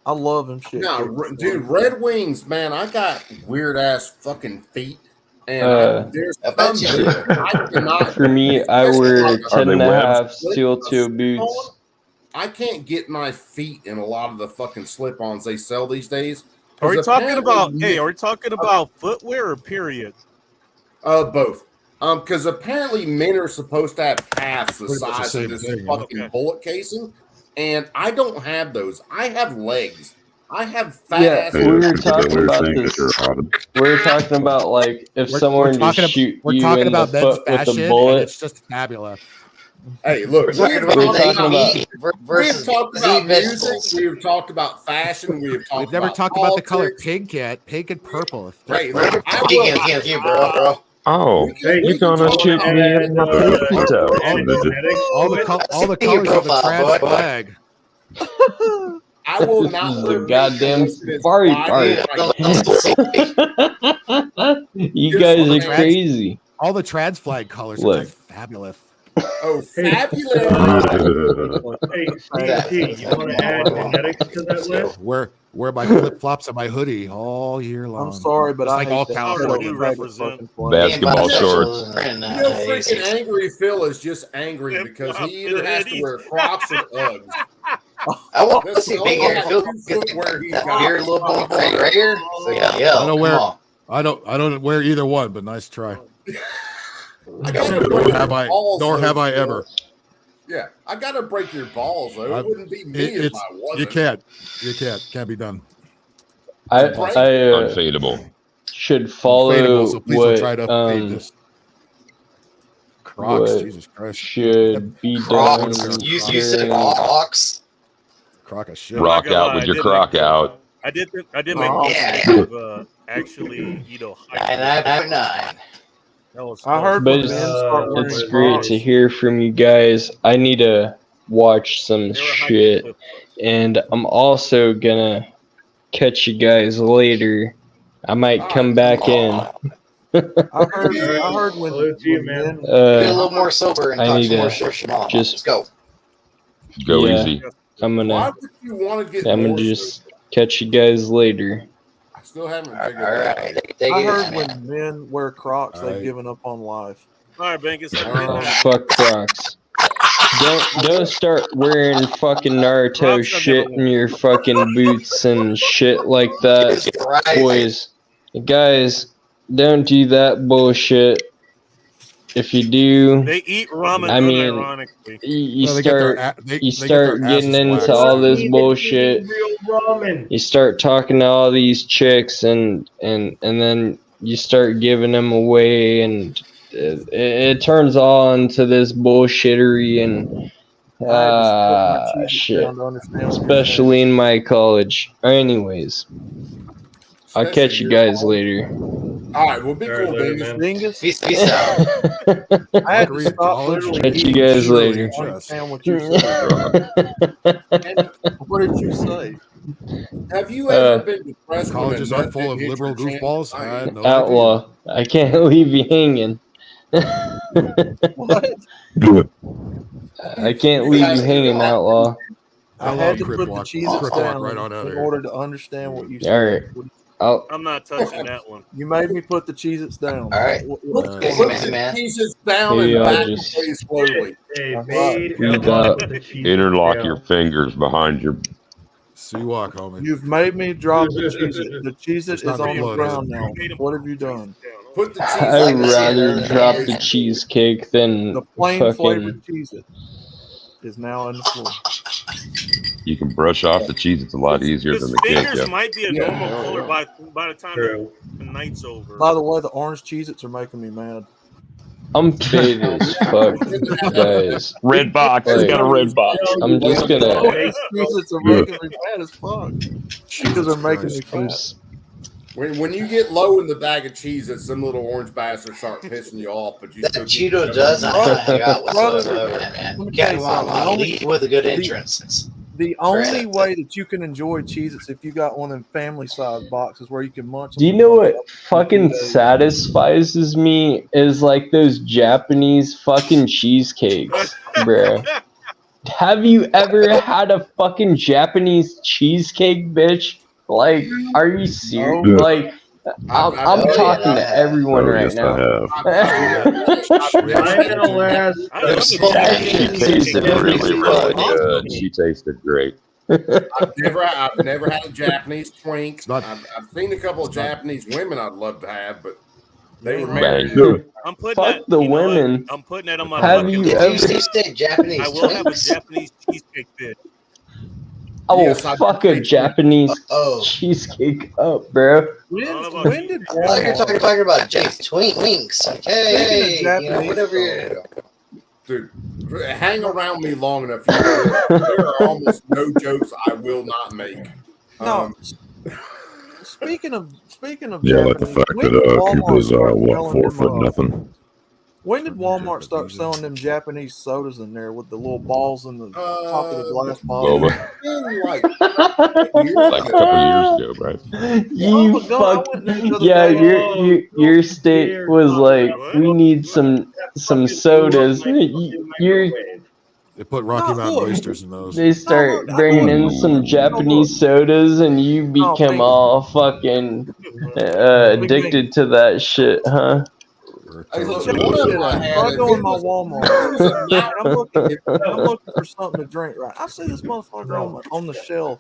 I love them shit. No, dude, Red Wings, man, I got weird ass fucking feet. And there's I bet some you that I cannot. For me, I wear Are 10 and they a webs? half steel toe boots. I can't get my feet in a lot of the fucking slip-ons they sell these days. Are we 'Cause talking apparently about men- are we talking about footwear or period? both. Because apparently men are supposed to have calves the Pretty much the size same of this thing, yeah. fucking Okay. bullet casing, and I don't have those. I have legs. I have fat Yeah, ass. we were talking about this. We were talking about like if someone just shoot we're you talking in the about men's foot with fashion, a and bullet. it's just fabulous. Hey, look, We're talking about meat we have versus talked eat about vegetables. music. We have talked about fashion. We have talked We've never about talked about the color politics. pink yet. Pink and purple. It's Hey, different. look, I Speaking will- of you, bro. Oh, Hey, you're gonna talk shoot about me in my potato. all the colors of the trans flag. I will This not is let a me goddamn listen to safari this park. You Just guys for are the crazy. All the trans flag colors are Look. just fabulous. Oh, Hey. fabulous! Hey, Steve T, you want to add genetics to that list? Wear my flip flops and my hoodie all year long. I'm sorry, but Just I like hate all that. California. Blue represent. Basketball shorts. You know, freaking angry Phil is just angry because he either has to wear Crocs or Uggs. I want to That's see the Big only Air Phil footwear he's that got. beard little bone thing right here. So, yeah, I don't wear. come on. I don't wear either one, but nice try. I gotta Nor break have your I. balls, Nor though, have I Phil. ever. Yeah, I gotta break your balls though. It wouldn't be me if It's I wasn't. you can't. You can't be done. I Unfadable. should Unfadable, follow so please don't try what to fade this. Crocs, what Jesus Christ. should be done. Crocs. You said during- Crocs. Croc of shit. Rock out with your croc out. I did make Oh, the mistake of actually, And I'm 9. that was I heard But when men start wearing it's great Crocs. to hear from you guys. I need to watch some shit, and I'm also gonna catch you guys later. I might come back in. I heard when men. Be a little more sober and I talk need some more to shit. Come on, just let's go. Go yeah, easy. I'm Why gonna would you want to get I'm more gonna just catch you guys later. I still haven't All figured it out. right, take I it heard easy, when man. men wear Crocs, they've Alright. given up on life. all right, Bankus. Have a great night. Fuck Crocs. Don't start wearing fucking Naruto shit in your fucking boots and shit like that, boys. Guys, don't do that bullshit. If you do, They eat ramen I mean, unironically. you No, they get their start they you get their start asses getting into waxed. all this Even bullshit. eating real ramen. You start talking to all these chicks, and then you start giving them away, and it turns all into this bullshittery and shit. Especially in my college. Anyways, I'll catch you guys later. All right, well, be All right, cool, later, Dingus. man. Peace out. I had to Agree, stop college. literally Catch you eating guys sugar later. to understand what you said. What did you say? Have you ever been depressed? when Colleges a are nut full of didn't hit liberal your chin? goofballs. I had no idea. Outlaw, I can't leave you hanging. What? I can't leave you hanging, Outlaw. I Outlaw had to Crip put the walk. cheeses Crip walk down right on out in here. order to understand what you said. All right. I'm not touching that one. You made me put the Cheez-Its down. All right. Put Easy, man. Jesus down Hey, and I'll back just- away slowly. Hey, Alright. made Breathe Outlaw out. put the cheese Interlock down. your fingers behind your. See you walk, homie. You've made me drop the Cheez-It. The Cheez-It It's is not on the blood, ground is now. What have you done? Put the cheese. I'd Like that. rather drop the cheesecake than The plain fucking. flavored Cheez-It is now on the floor. You can brush off the cheese. It's a lot easier His than the cake. fingers Yeah. might be a Yeah. normal color by the time True. the night's over. By the way, the orange Cheez-Its are making me mad. I'm faded as fuck, guys. Red box. It's Like, got a red box. I'm just gonna. Cheez-Its are making me mad as fuck. Because they're making me I'm fat. s- When you get low in the bag of cheese, that some little orange bastards start pissing you off. But you That still keep Cheeto does not hang out Brother, whatsoever, man. let me You tell can't you want something. to lead with a good entrance. The only Granted. way that you can enjoy Cheez-Its if you got one of them family size boxes where you can munch. Do you know what fucking satisfies me is like those Japanese fucking cheesecakes, bruh. Have you ever had a fucking Japanese cheesecake, bitch? Like, are you serious? No. Like, I'm talking to everyone right Yes, now. I'm gonna last. She tasted really, really good. She tasted great. I've never had a Japanese twink. not- I've seen a couple of Japanese women I'd love to have, but they were Bang. married. Dude, I'm putting fuck that. the You know what? women. I'm putting that on my Have bucket you list. ever- You say Japanese I will have a twinks? Japanese cheesecake bit. I will Yes, I fuck do a think- Japanese Oh, cheesecake up, bro. When did oh, you're Walmart? talking about Jake's Twinks. Okay, Speaking of you know, Japanese whatever. You're, Dude, hang around me long enough. You know, there are almost no jokes I will not make. No. Speaking of Yeah, like the Japanese, fact when that did Walmart Cuba's start what selling 4 them, foot nothing. when did Walmart start selling them Japanese sodas in there with the little balls in the top of the glass bottle? Boba. Like Like a couple years ago, right? You fuck. Yeah, your state was like, we need some sodas. You're They put Rocky Mountain oysters in those. They start bringing in some Japanese sodas, and you become all fucking addicted to that shit, huh? Hey, look, Check one this of shit them I out. had, So I if go it in my was- Walmart. And I'm looking for something to drink. Right, I see this motherfucker on the shelf,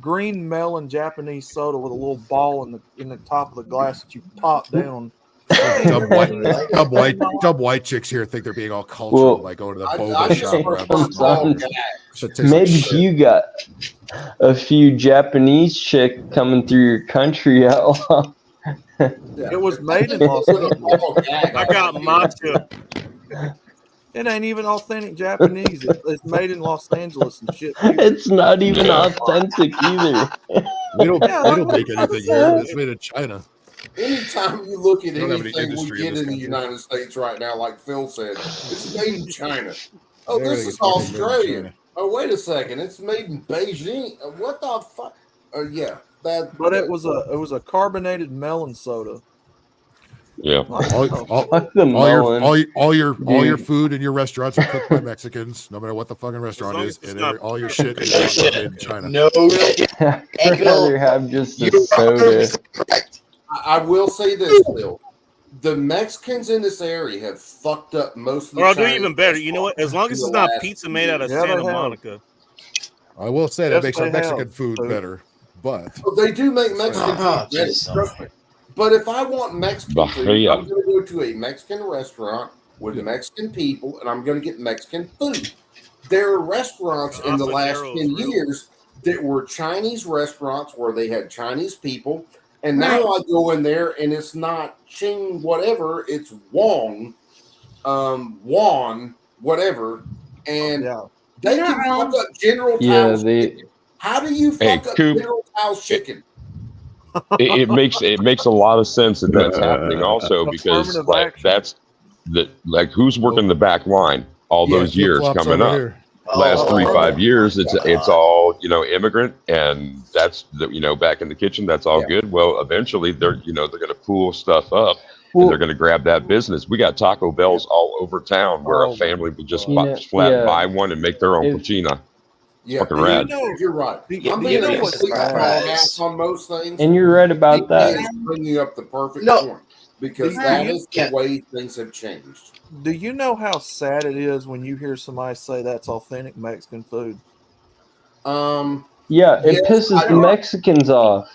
green melon Japanese soda with a little ball in the top of the glass that you pop down. Dumb white chicks here think they're being all cultural by going to the boba shop. grabbing some- Maybe you got a few Japanese chick coming through your country outlaw. It was made in Los Angeles. I got matcha. It ain't even authentic Japanese. It's made in Los Angeles and shit. It's not even authentic either. We don't make anything here. It's made in China. Anytime you look at We don't have any anything we industry in get this in the country. United States right now, like Phil said, it's made in China. Oh, Everything this is is fucking made in Australia. China. Oh, wait a second, it's made in Beijing. What the fuck? Yeah, that. But it was a carbonated melon soda. Yeah. All your Dude. food in your restaurants are cooked by Mexicans, no matter what the fucking restaurant long is, as it's and not- all your shit is made in China. no shit. I'd rather have just a soda. I will say this, Phil. The Mexicans in this area have fucked up most of the Or I'll do Chinese even better. You know what? As long as in it's the not last pizza made out of Yeah, they Santa have. Monica. I will say that Yes, makes our they Mexican have. food better, but Well, they do make Mexican Oh, food. That's Jesus. trust me. But if I want Mexican food, Bahia. I'm going to go to a Mexican restaurant with Mexican people, and I'm going to get Mexican food. There are restaurants in the last 10 years that were Chinese restaurants where they had Chinese people, and now I go in there and it's not Ching whatever, it's Wong, Wan whatever, and they You're can not fuck wrong. up General Yeah, Tao's chicken. How do you Hey, fuck up Coop. General Tao's chicken? it makes a lot of sense that that's happening also because Affirmative like action. that's like who's working the back line all those years flip-flops coming over up. here. Last Oh, 3-5 years, it's all immigrant, and that's back in the kitchen. That's all good. Well, eventually they're going to pool stuff up. Well- And they're going to grab that business. We got Taco Bells all over town where a family would just buy one and make their own pochina. Yeah, Fucking and rad. you're right. You I'm know being what's completely bad? ass on most things. And you're right about that. Is bringing up the perfect No. point because Do that you- is the way things have changed. Do you know how sad it is when you hear somebody say that's authentic Mexican food? Yeah, it Yes, pisses I the know. Mexicans off.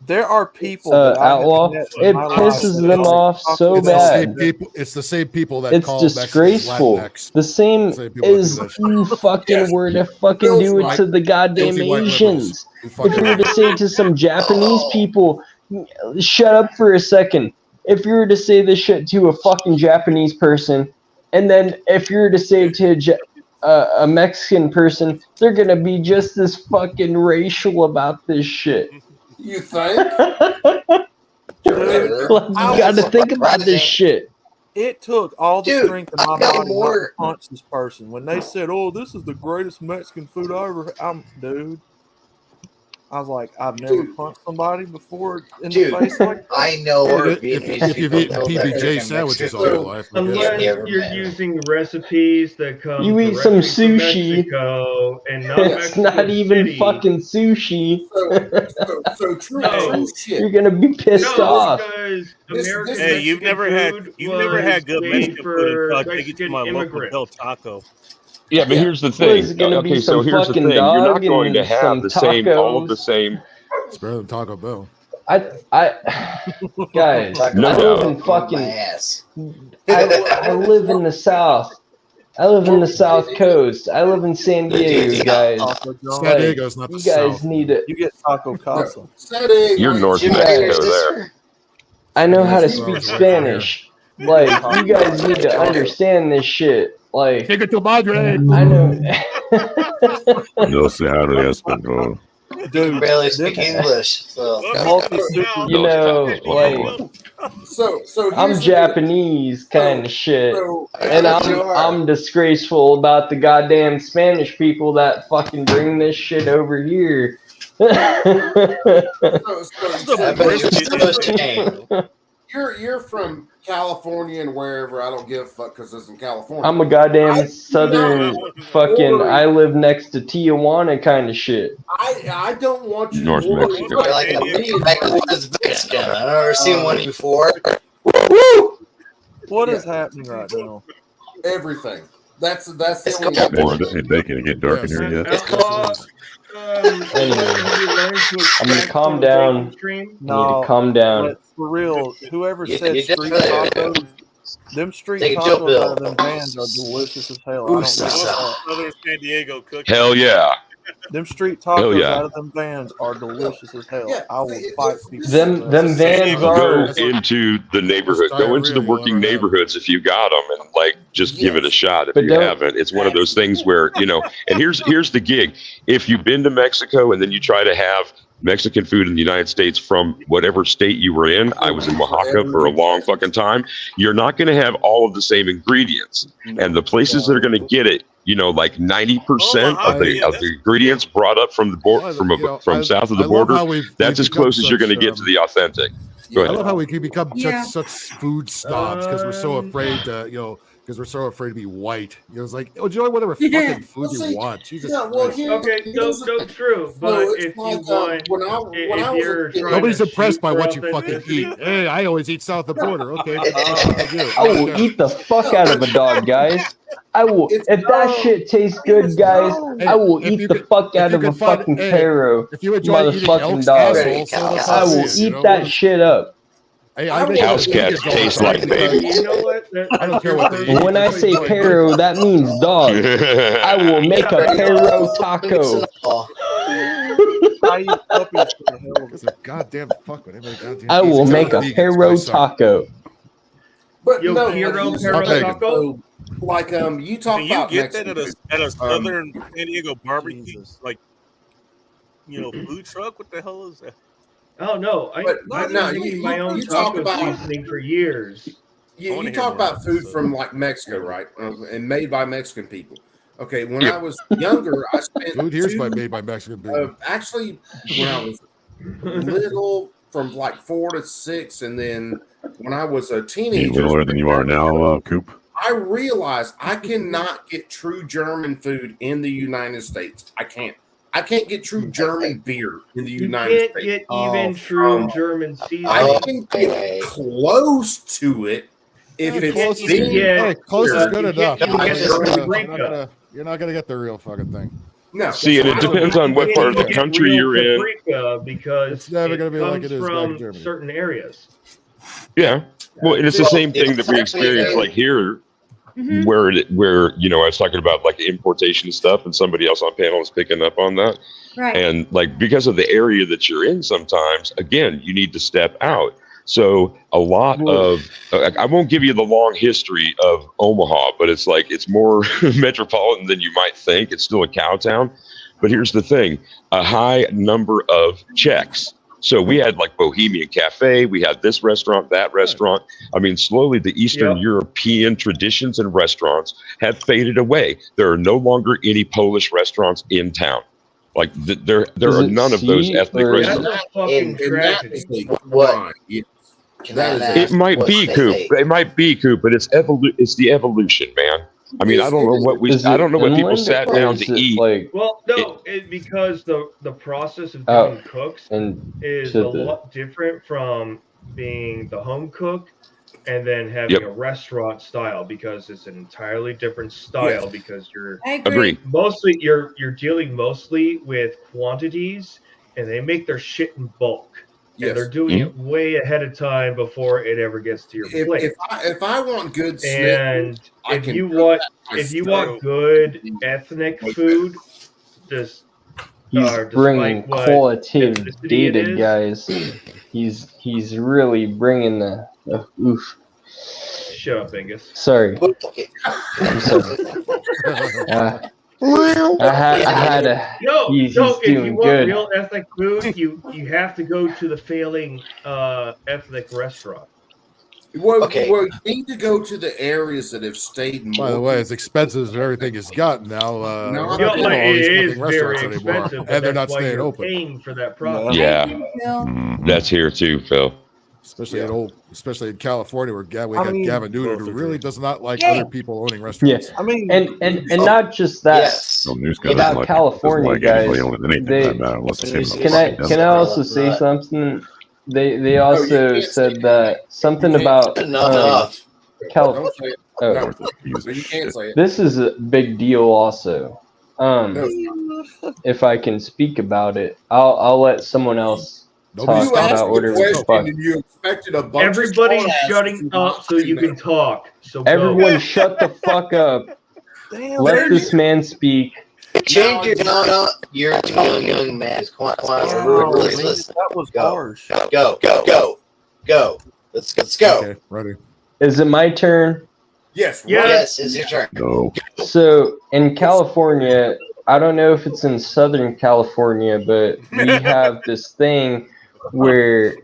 There are people that I have Outlaw. met in It my life pisses that them are off so It's the same bad. people. It's the same people that It's call Mexicans disgraceful. Latinx. The same Same people that as do that shit. you fucking were to fucking Bill's do it right. to the goddamn Filthy white Asians. who If fucking you were to say to some Japanese people, shut up for a second. If you were to say this shit to a fucking Japanese person, and then if you were to say it to a Mexican person, they're gonna be just as fucking racial about this shit. You think? Like, you gotta think about this shit. It took all the Dude, strength in my I got body not to more. punch this person. When they said, "Oh, this is the greatest Mexican food I ever," dude. I was like, I've never Dude. punched somebody before in Dude, the face like that. I know where If you've eaten PBJ sandwiches all your life, I Unless guess. Yeah, you're man. using recipes that come You eat some directly from sushi. Mexico and not It's not Mexico even City. fucking sushi. So true, No. true shit. You're gonna be pissed No, off. because This- American Hey, you've never had food good was Mexican made food until I for take you to Mexican my local immigrants. Del Taco. Yeah, but here's the What thing. is it gonna be, Okay, so some here's the fucking thing. You're not dog going to and have some the same, all of tacos? the same. It's better than Taco Bell. Guys, Talk No about doubt. I live in my fucking, ass. I live in the South. I live in the South Coast. I live in San Diego, guys. San Diego's not the You guys South. need to. You get Taco Casa. You're North Jimmy, Mexico there. I know how to Yes, speak right here. Spanish. Like, you guys need to understand this shit. Like, Take it to Madrid. I know. No se habla español. Dude, barely speak English, so You know, like, So I'm here's the Japanese kind of shit, and so- I'm disgraceful about the goddamn Spanish people that fucking bring this shit over here. You're from California and wherever. I don't give a fuck because it's in California. I'm a goddamn southern fucking. I live next to Tijuana kind of shit. I don't want you North to worry Mexico. about like a backwoods Mexican. I've never seen one before. What is happening right now? everything. That's the only. More hey, bacon to get dark in here yet? I'm gonna calm down. I need to calm down. But for real, whoever You- said you street definitely- tacos, them street Take a chill tacos pill. out of them vans are delicious as hell. I don't give a fuck. Southern San Diego cookie. Hell yeah. Them street Hell tacos yeah. out of them vans are delicious as hell. Yeah, I will fight people. Them vans are. Go into the neighborhood. Go into the working neighborhoods if you got them, and like just give it a shot. If But you don't- haven't, it's one of those things where And here's the gig. If you've been to Mexico and then you try to have Mexican food in the United States from whatever state you were in, I was in Oaxaca for a long fucking time. You're not going to have all of the same ingredients, and the places that are going to get it. Like 90% of the ingredients brought up from the board from south of the border. That's as close as you're going to get to the authentic. Go I ahead. love how we can become Yeah. such food snobs because we're so afraid to, because we're so afraid to be white. It's like, enjoy whatever fucking food you want. Jesus Christ. Okay, so true. But if you want, if you're trying Nobody's to impressed shoot by for what you fucking eat. authenticity- Hey, I always eat south of the border. Okay. I will eat the fuck out of a dog, guys. I will. If that shit tastes good, guys, I will if eat you the could- fuck out you of a could find- fucking hey, Pero, if you enjoy eating elk's motherfucking dog. asshole, so does I will us, eat that shit up. Hey, House cats taste like babies. You know what? I don't care what they eat. When I say Pero, that means dog. I will make a Pero taco. It's a goddamn fuck with every goddamn I will piece. make a Vegans, Pero my son. taco. But Yo, no, hero, but hero here's- taco? like you talk Can you about get that Mexican at a food. Southern San Diego barbecue, like food truck? What the hell is that? Oh no, I've been making my own talk taco about seasoning for years. You talk about food from like Mexico, right? And made by Mexican people. Okay, when I was younger, I spent Food here's made by Mexican people. actually when I was little, from like 4 to 6, and then when I was a You're teenager, littler than you are now, Coop. I realized I cannot get true German food in the United States. I can't get true German beer in the You United can't States. get even true German seasoning. I can get close to it if Hey, it's close is been good. Hey, close is here. good You enough. can't You're get not paprika. gonna get the real fucking thing. No. See, and it depends on what part of the country you're in. Paprika because It's never gonna be like comes it is back in from Germany. certain areas. Yeah. Well, and it's the same thing that we experience like here, where I was talking about like importation stuff, and somebody else on panel is picking up on that. Right. And like because of the area that you're in, sometimes again you need to step out. So a lot of I won't give you the long history of Omaha, but it's more metropolitan than you might think. It's still a cow town, but here's the thing: a high number of Czechs. So we had like Bohemian Cafe, we had this restaurant, that restaurant. I mean, slowly the Eastern European traditions and restaurants have faded away. There are no longer any Polish restaurants in town. Like there Is are it none of those C ethnic or- restaurants. That's a fucking tragedy. What? Yes. It might be Coop. It might be Coop, but it's the evolution, man. I mean, I don't know what I don't know what people sat down to eat. Well, no, because the process of Oh, doing cooks and is shit a that- lot different from being the home cook and then having Yep. a restaurant style, because it's an entirely different style. Because you're I agree. mostly you're dealing mostly with quantities, and they make their shit in bulk. And they're doing it way ahead of time before it ever gets to your plate. If I want good And snip, I if can you cook want that if you myself. want good ethnic food, just He's bringing despite what qualitative ethnicity it data, is. guys. He's really bringing the oof. Shut up, Angus. Sorry, I'm sorry. I had a. He's if you doing want good. real ethnic food, you have to go to the failing ethnic restaurant. Well, you need to go to the areas that have stayed more. By the way, as expensive as everything has gotten now, No, we're not doing all it these is fucking restaurants very anymore, expensive, but and they're that's not why staying you're open. paying for that product. Yeah, that's here too, Phil. Especially in California, where we got mean, Gavin Newton, who really does not like Yeah. other people owning Yeah, restaurants. I mean, and not just that. No, news guy doesn't About like- California, doesn't like anybody guys. owning anything They, like that unless it's him and can I fucking also say something? They also said that something about California. Don't say it. Oh. No, you can't say it. This is a big deal also. If I can speak about it, I'll let someone else talk You asked about the whatever the question fuck. and you expected a bunch Everybody's of shutting up so you can talk. So go. Everyone shut the fuck up. Let this man speak. Change your tone up. You're too young man. Quiet. Really listen. That was harsh. Go. Let's go. Okay, ready. Is it my turn? Yes. Yes, it's your turn. No. So in California, I don't know if it's in Southern California, but we have this thing where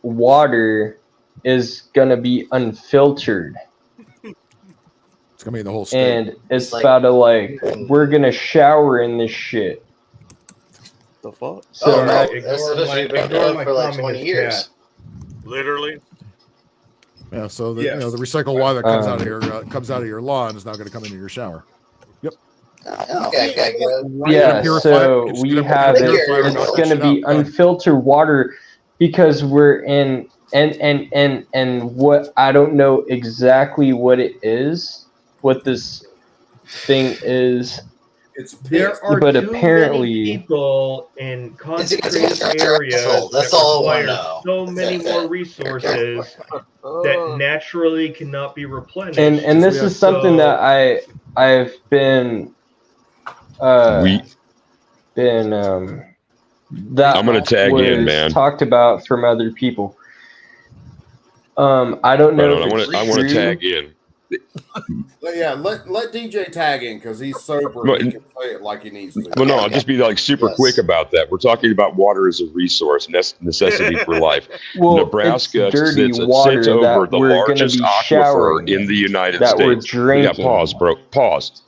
water is gonna be unfiltered. It's gonna be in the whole state. And it's about to we're gonna shower in this shit. The fuck? So That's been going for like 20 years. Literally. Yeah, so the Yes. the recycled water that comes out of your lawn is now going to come into your shower. Yep. Okay, good. yeah, Purifier, so it's we gonna have it. purify and It's knock going to shit be out. unfiltered water because we're in and what I don't know exactly what it is, what this thing is. There are but too apparently many people in concentrated it's areas that's that all I require know. so many more resources that naturally cannot be replenished. and this is something that I've been that I'm gonna tag was in, man. talked about from other people. I don't know. Right on, if I it's want to true. tag in. Yeah, let DJ tag in because he's sober. Well, And he can say it like he needs to. Well, no, I'll just be like super quick about that. We're talking about water as a resource, necessity for life. Well, Nebraska it's dirty sits water over that the we're gonna largest be aquifer showering in the United that States. we're Yeah, drinking. pause, bro. Pause.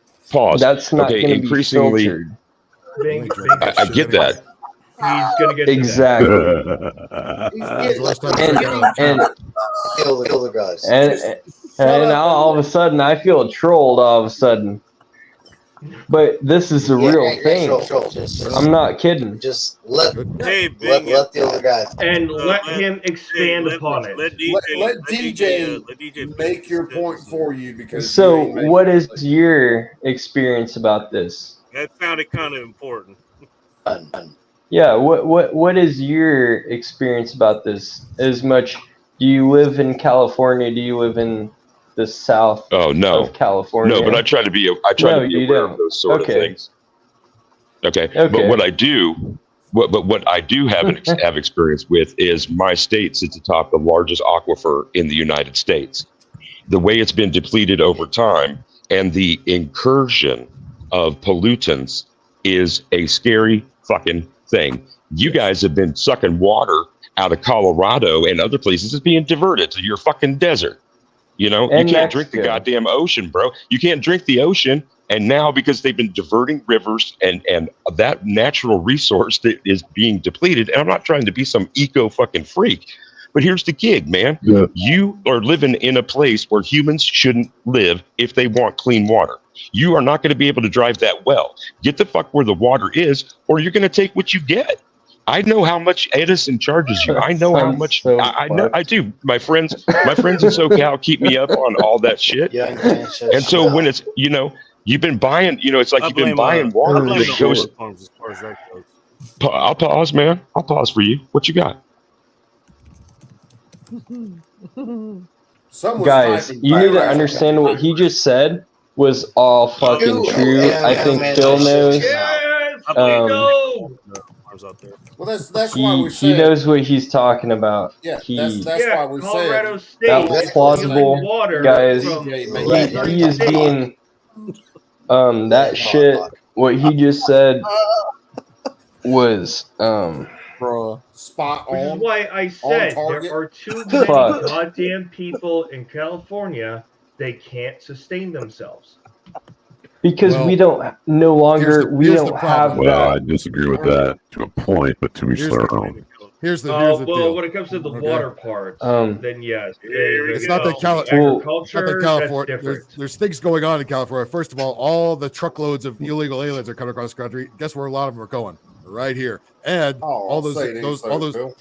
That's not okay, going to be increasingly, filtered. I get that. He's gonna get Exactly. Kill the guys. And now all of a sudden I feel trolled all of a sudden. But this is a real thing. I'm not kidding. Just let let the other guys and let him expand upon it. Let DJ make your point for you because So what is your experience about this? That sounded kind of important. Yeah, what is your experience about this? As much, do you live in California? Do you live in the south of California? No, but I try to be aware of those sort of things. Okay. But what I do, what I do have experience with is my state sits atop the largest aquifer in the United States. The way it's been depleted over time and the incursion of pollutants is a scary fucking thing. You guys have been sucking water out of Colorado and other places. It's being diverted to your fucking desert. You know, And you can't drink Mexico. the goddamn ocean, bro. You can't drink the ocean. And now because they've been diverting rivers and that natural resource that is being depleted, and I'm not trying to be some eco fucking freak, but here's the gig, man. Yeah. You are living in a place where humans shouldn't live if they want clean water. You are not going to be able to drive that well. Get the fuck where the water is, or you're going to take what you get. I know how much Edison charges you. I know how much. I know. I do. My friends in SoCal keep me up on all that shit. And so when it's, you've been buying, it's like you've been buying water that goes. I'll pause, man. I'll pause for you. What you got? Someone's Guys, typing you need to fire. understand what he just said was all fucking true. I think Phil knows. Well, that's why we He said knows what he's talking about. Yeah, He that's why we Colorado said State that was is plausible, water guys. from He is being that shit. What he just said was bro, spot Which is on. why I said target. there are too many Fuck. goddamn people in California. They can't sustain themselves. because Well, we don't no longer we here's the don't have problem. Well, I that. disagree with that to a point, but to each Here's their the- own. Here's the Well, deal. when it comes to the Okay. water part, then yes. It's not that agriculture. California. That's different. There's things going on in California. First of all the truckloads of illegal aliens are coming across the country. Guess where a lot of them are going? Right here. And all those, say it ain't so, Bill.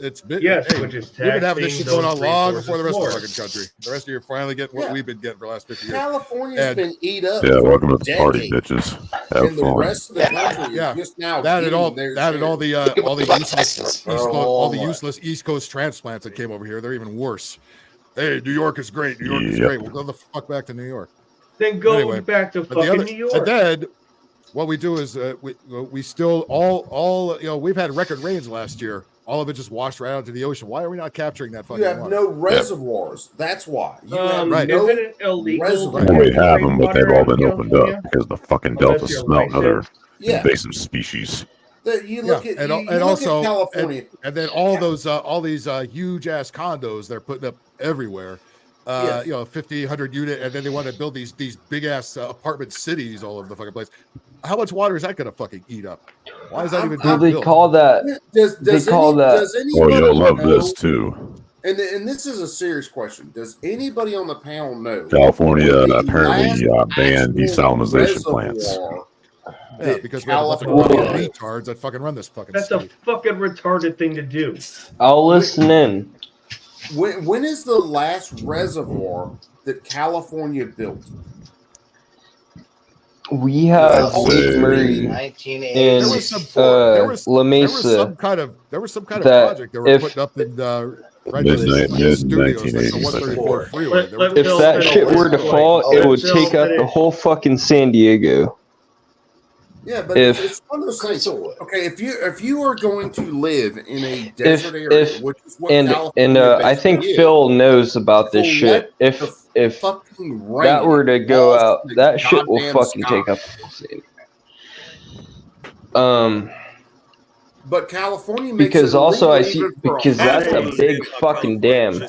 it's been, Yes, hey, which is we've been having this taxing shit going on those long resources before the rest more. of the fucking country. The rest of you are finally getting what we've been getting for the last 50 years. California's And- been eat up. Yeah, for welcome to the party, decades. bitches. Have And the fun. rest of the country is Yeah, just now that and getting all their that and share. all the useless East Coast transplants that came over here. They're even worse. Hey, New York is great. New York is Yep. great. We'll go the fuck back to New York. Then go Anyway, back to but the fucking other- New York. And then what we do is we still all we've had record rains last year. All of it just washed right out to the ocean. Why are we not capturing that fucking You have water? no reservoirs. That's why. You have Right. no Isn't it illegal? reservoir. Well, we have them, but they've all been California? opened up because the fucking Unless delta you're smelt another licensed. Yeah. invasive species. You look at and you look also at California. and then all these huge ass condos they're putting up everywhere. Yes. 50, 100 unit, and then they want to build these big ass apartment cities all over the fucking place. How much water is that going to fucking eat up? Why is that even Well, being they built? call that. Does They call any, that. Does Oh, anybody you'll love know, this too. And this is a serious question. Does anybody on the panel know? California what the apparently last banned actual desalinization plants. reservoir Yeah, that because we have a bunch of California fucking has? retards that fucking run this fucking That's city. a fucking retarded thing to do. I'll listen in. When is the last reservoir that California built? We have I'd Lake say- Murray in 1980. There was some La There was Mesa. some kind of that project they were if- putting up in right next to Mid- the studios, like the 1980s, 134 freeway. They were- If that shit were to fall, it would take up the whole fucking San Diego. Yeah, but If- it's one of those things. Okay, if you are going to live in a desert area, which is what California I think basically is, Phil knows about this so shit. let If fucking rain that were to go falls out, from the that shit will goddamn fucking sky. take up the whole San Diego. But California makes Because it also I illegal see even for because that's a house. big fucking dam.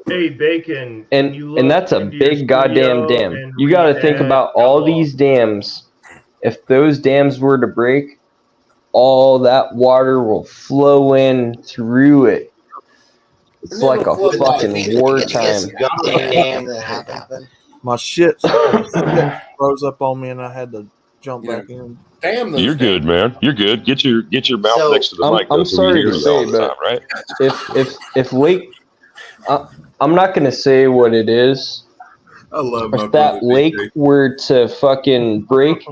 Hey, Bacon. And that's a big goddamn dam. You got to think about all these dams. If those dams were to break, all that water will flow in through it. It's like a fucking wartime. My shit froze up on me and I had to jump back in. Damn, You're good, man. You're good. Get your mouth So, next to the mic. I'm though, so we sorry hear to you all say, the but time, right? if Lake, I'm not gonna say what it is. I love my If that brother, lake BJ. were to fucking break,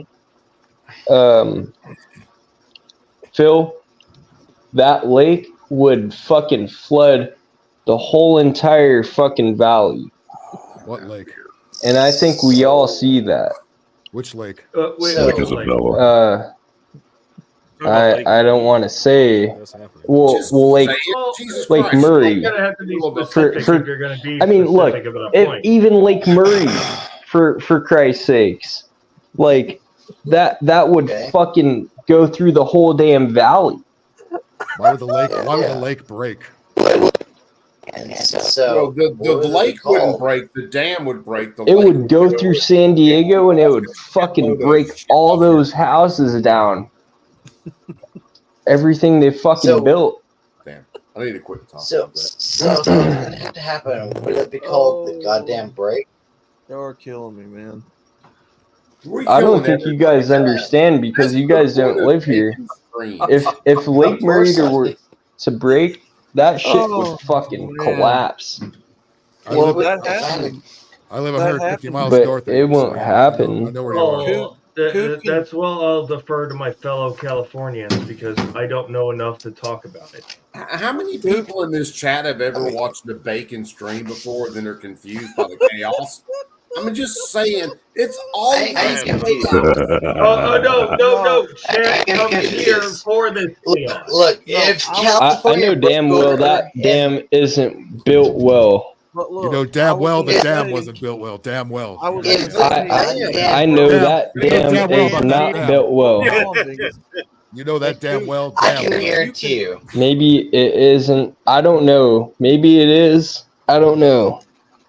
Phil, that lake would fucking flood the whole entire fucking valley. What lake? And I think we all see that. Which lake? Wait, Lake wait, Isabella. I don't want to say. Well, Lake Jesus Lake Christ. Murray. You're gonna have to be For, specific for if you're gonna be I mean, look, specific about a point. even Lake Murray, for Christ's sakes, like that would fucking go through the whole damn valley. Why would the lake break? So the lake wouldn't break. The dam would break. The It lake would go through San Diego and it would fucking break all those houses down. Everything they fucking built. Damn, I need to quit talking. So what's gonna have to happen? Would it be called the goddamn break? You're killing me, man. I don't think you guys understand because you guys don't live here. If Lake Murray were to break, that shit would fucking collapse. I Well, live, that happened. I live that 150 happened. miles But north of it you, won't so happen. I know where you are. Oh, That's well, I'll defer to my fellow Californians because I don't know enough to talk about it. How many people in this chat have ever watched the Bacon stream before and then are confused by the chaos? I'm just saying, it's all. No. Chat comes here for this chaos. Look, if I know damn well that dam isn't built well. You know damn well the dam wasn't built well. Damn well. I know that dam is not built well. You know that damn well. I can guarantee you. Maybe it isn't. I don't know. Maybe it is. I don't know.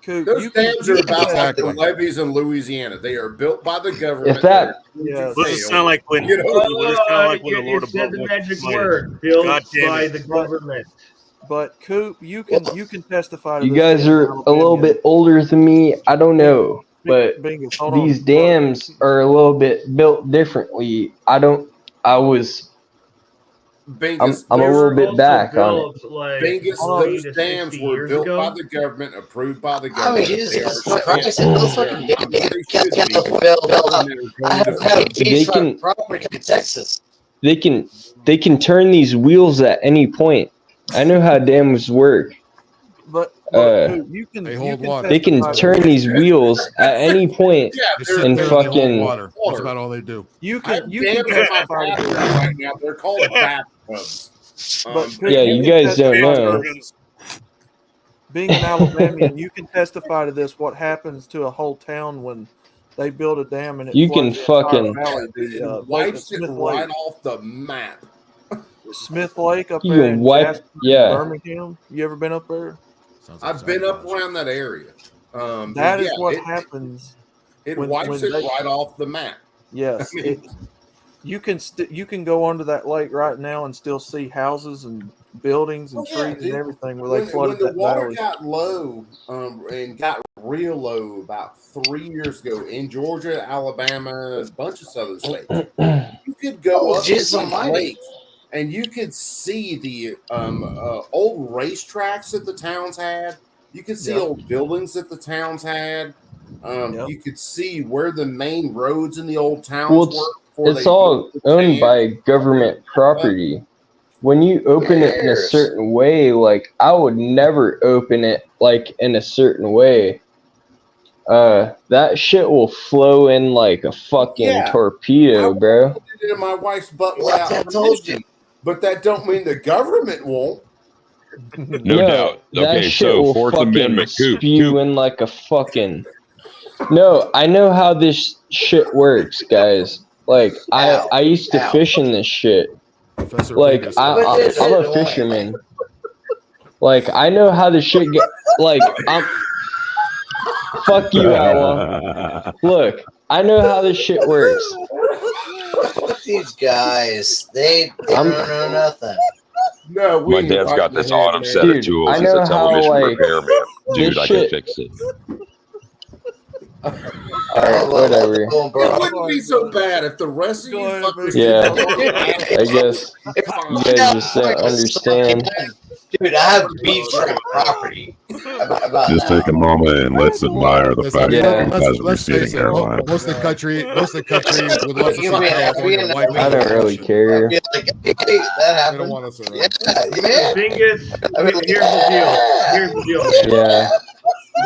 Those dams are about like the levees in Louisiana. They are built by the government. If that, What does it sound like when? You know, What does it sound like when the You Lord said above the wants magic money? word, built God damn by it. the government. But Coop, you can testify to you this guys in are a Alabama. little bit older than me. I don't know, but Bingus, hold on. these dams are a little bit built differently. Bingus, I'm a little bit back on it. Bingus, those dams were built by the government, approved by the government. Jesus They are Christ, shit. those fucking They should be. I have a They can- property in Texas. They can turn these wheels at any point. I know how dams work. But Uh, you can They can turn these wheels at any point and fucking. water. That's about all they do. You I have can dams in my testify to bathroom this. right now. They're called bathtubs. But Coop, Yeah, you can guys don't testify to know. this. Being an Alabamian, you can testify to this. What happens to a whole town when they build a dam and it You can floods the entire fucking- valley? It wipes it Smith right Lake. off the map. Smith Lake up You there can in wipe- Jasper, yeah. Birmingham. You ever been up there? I've been up around that area. But That is yeah, what it- happens. It when- wipes when it they- right off the map. Yes, I mean- you can go onto that lake right now and still see houses and buildings and Oh, yeah, trees dude. and everything where they When flooded the that water valley. got low and got real low about 3 years ago in Georgia, Alabama, a bunch of southern states, you could go up to Jesus the almighty. lake and you could see the old racetracks that the towns had. You could see Yeah. old buildings that the towns had. You could see where the main roads in the old towns Well, were. before it's they all built the owned dam. by government property. When you open it in a Yes. certain way, like I would never open it like in a certain way. That shit will flow in like a fucking Yeah. torpedo, bro. Put it in my wife's butt Like without I told you. permission, but that don't mean the government won't. No Yo, doubt. that Okay, shit so will Fourth fucking Amendment, Coop. spew in like a fucking. No, I know how this shit works, guys. Like I used to Ow. fish in this shit. Professor Like Vegas. I'm a fisherman. Like I know how the shit get. Like I'm. Fuck you, Outlaw. Look, I know how this shit works. These guys, they don't know nothing. No, we My ain't dad's got fighting this the head, autumn man. set Dude, of tools. I He's know a how, television like, repairman. Dude, this I can shit- fix it. Alright, whatever. It wouldn't be so bad if the rest of you fuckers. Yeah. did I guess you guys just don't understand. Dude, I have beachfront property. About Just now. take a moment and let's admire the fact Yeah. that he has a Let's face receding it. hairline. Most of the country would love to see You may have California been- wiping I don't really care. I'd be like, hey, that They don't happened. want us around. Yeah. Thing is, I mean, here's the deal. Here's the deal. Yeah,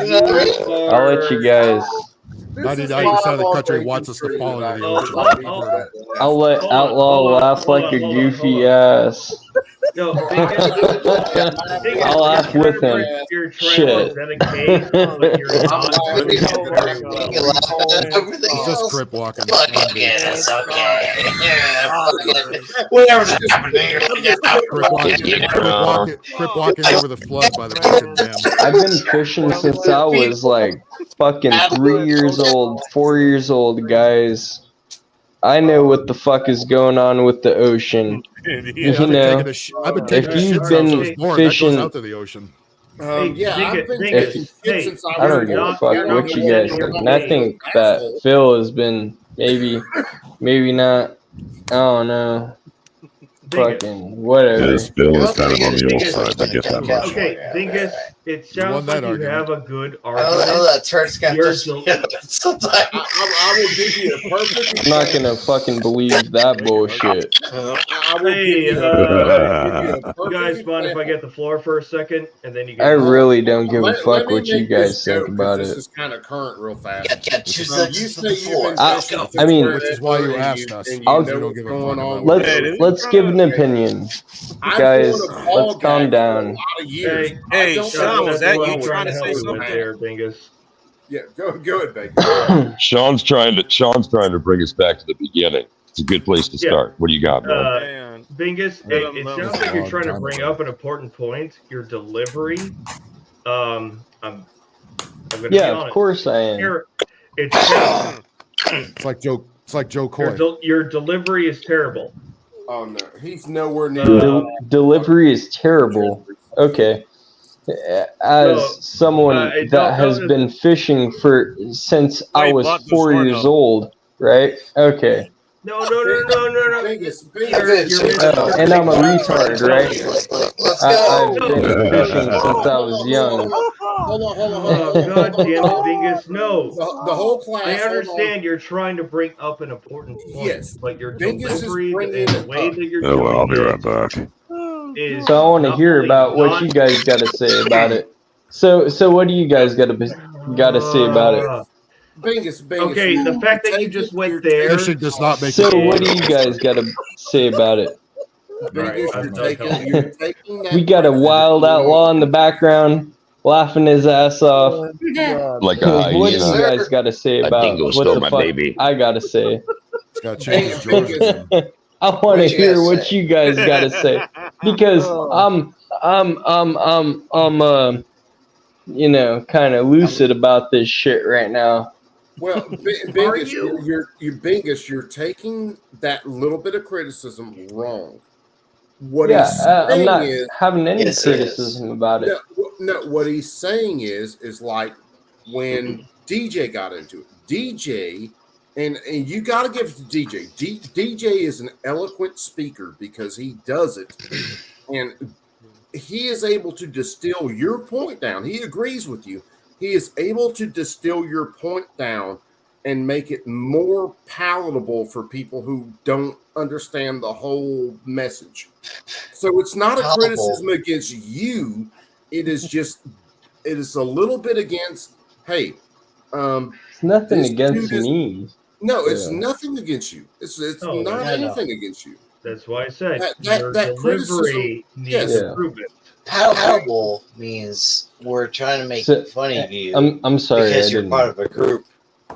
You know what I mean? I'll let you guys. 99% of the country wants us to fall into the ocean. I'll let Hold on, Outlaw hold on, laugh hold like on, a hold on, goofy hold on. ass. Yo, thing is, I'll laugh with him. You're trying to Shit. present a case, but you're not doing it very well. You can laugh at everything He's just else. crip walking. Fuck it, it's okay. Yeah, fuck it. Whatever's happening. Crip walking over the flood by the fucking dam. I've been fishing since I was like fucking 3 years old, 4 years old, guys. I know what the fuck is going on with the ocean. You know, I've been taking if a shit you've since I was been born. That goes fishing, out to the ocean. Yeah, I've been If- taking shit since I I was don't give a born. fuck what you guys think. And I think that Phil has been maybe not. I don't know. Fucking whatever. This bill is kind of on the old side. I get that much. Okay, Dingus, It You won sounds that like you argument. have a good I argument. know that Turk's got You're this del- sometimes. I will give you a perfect I'm not gonna fucking believe that bullshit. I will Hey, give you you a guys perfect mind if I example. get the floor for a second, and then you I guys? really don't give a Let fuck me what you make this guys think joke about because this it. is kind of current real fast. Yeah, 2 You seconds for say the you've floor. been I- fishing I since mean- Which is why you forever, asked us. and you I'll- know You don't what's give a going fuck on. about with what it. Let's give an opinion, I've guys. gone a ball Let's calm gag for a down. lot of years. Hey, I don't Sean, was that's that what you I'm trying to help say you with something? there, Bingus. Yeah, go ahead, Bacon. Sean's trying to bring us back to the beginning. It's a good place to Yeah. start. What do you got, man? Man. Bingus, Let it him know. sounds like you're Long trying to time bring ago. up an important point. Your delivery. I'm gonna be Yeah, of honest. course I am. It sounds, It's like Joe Coy. your delivery is terrible. Oh no, he's nowhere near. Delivery is terrible. Okay. As No, someone don't- that has don't- been fishing since I Wait, was Buck, there's 4 more years now. old, right? Okay. No. Biggest. Oh, and I'm a retard, right? Let's I've go. been fishing since I was young. Hold on. Oh, God damn it, Bingus, no. The whole class. I hold on. understand you're trying to bring up an important point, Yes. but your Bingus is delivery bringing and the it way up. that you're Oh, well, I'll be doing right back. it is So I want to not hear only about what not- you guys got to say about it. So what do you guys got to say about it? Bingus. Okay, the fact that you just went there. Fishing does not make So it. what do you guys got to say about it? Bingus, I'm you're not taking that. We got a wild outlaw in the background laughing his ass off. Like a What do you hyena. guys got to say A about dingo what stole the my fuck baby. I got to say? It's got to change his Georgia name. I want to What you hear gotta what say? you guys got to say because I'm kind of lucid about this shit right now. Well, Bingus, Bingus, you're taking that little bit of criticism wrong. What Yeah, he's I'm saying not is, having any Yes, he is. criticism about it. no, what he's saying is like when DJ got into it. DJ, and you got to give it to DJ. DJ is an eloquent speaker because he does it, and he is able to distill your point down. He agrees with you. He is able to distill your point down and make it more palatable for people who don't understand the whole message. So it's not a criticism against you. It is a little bit against, hey, It's nothing this against dude is- me. no, it's Yeah. nothing against you. It's No, not no. anything against you. That's why I said That your criticism- delivery needs yes. Yeah. improvement. Palatable means we're trying to make So- fun of you I'm sorry, because I you're didn't. part of a group.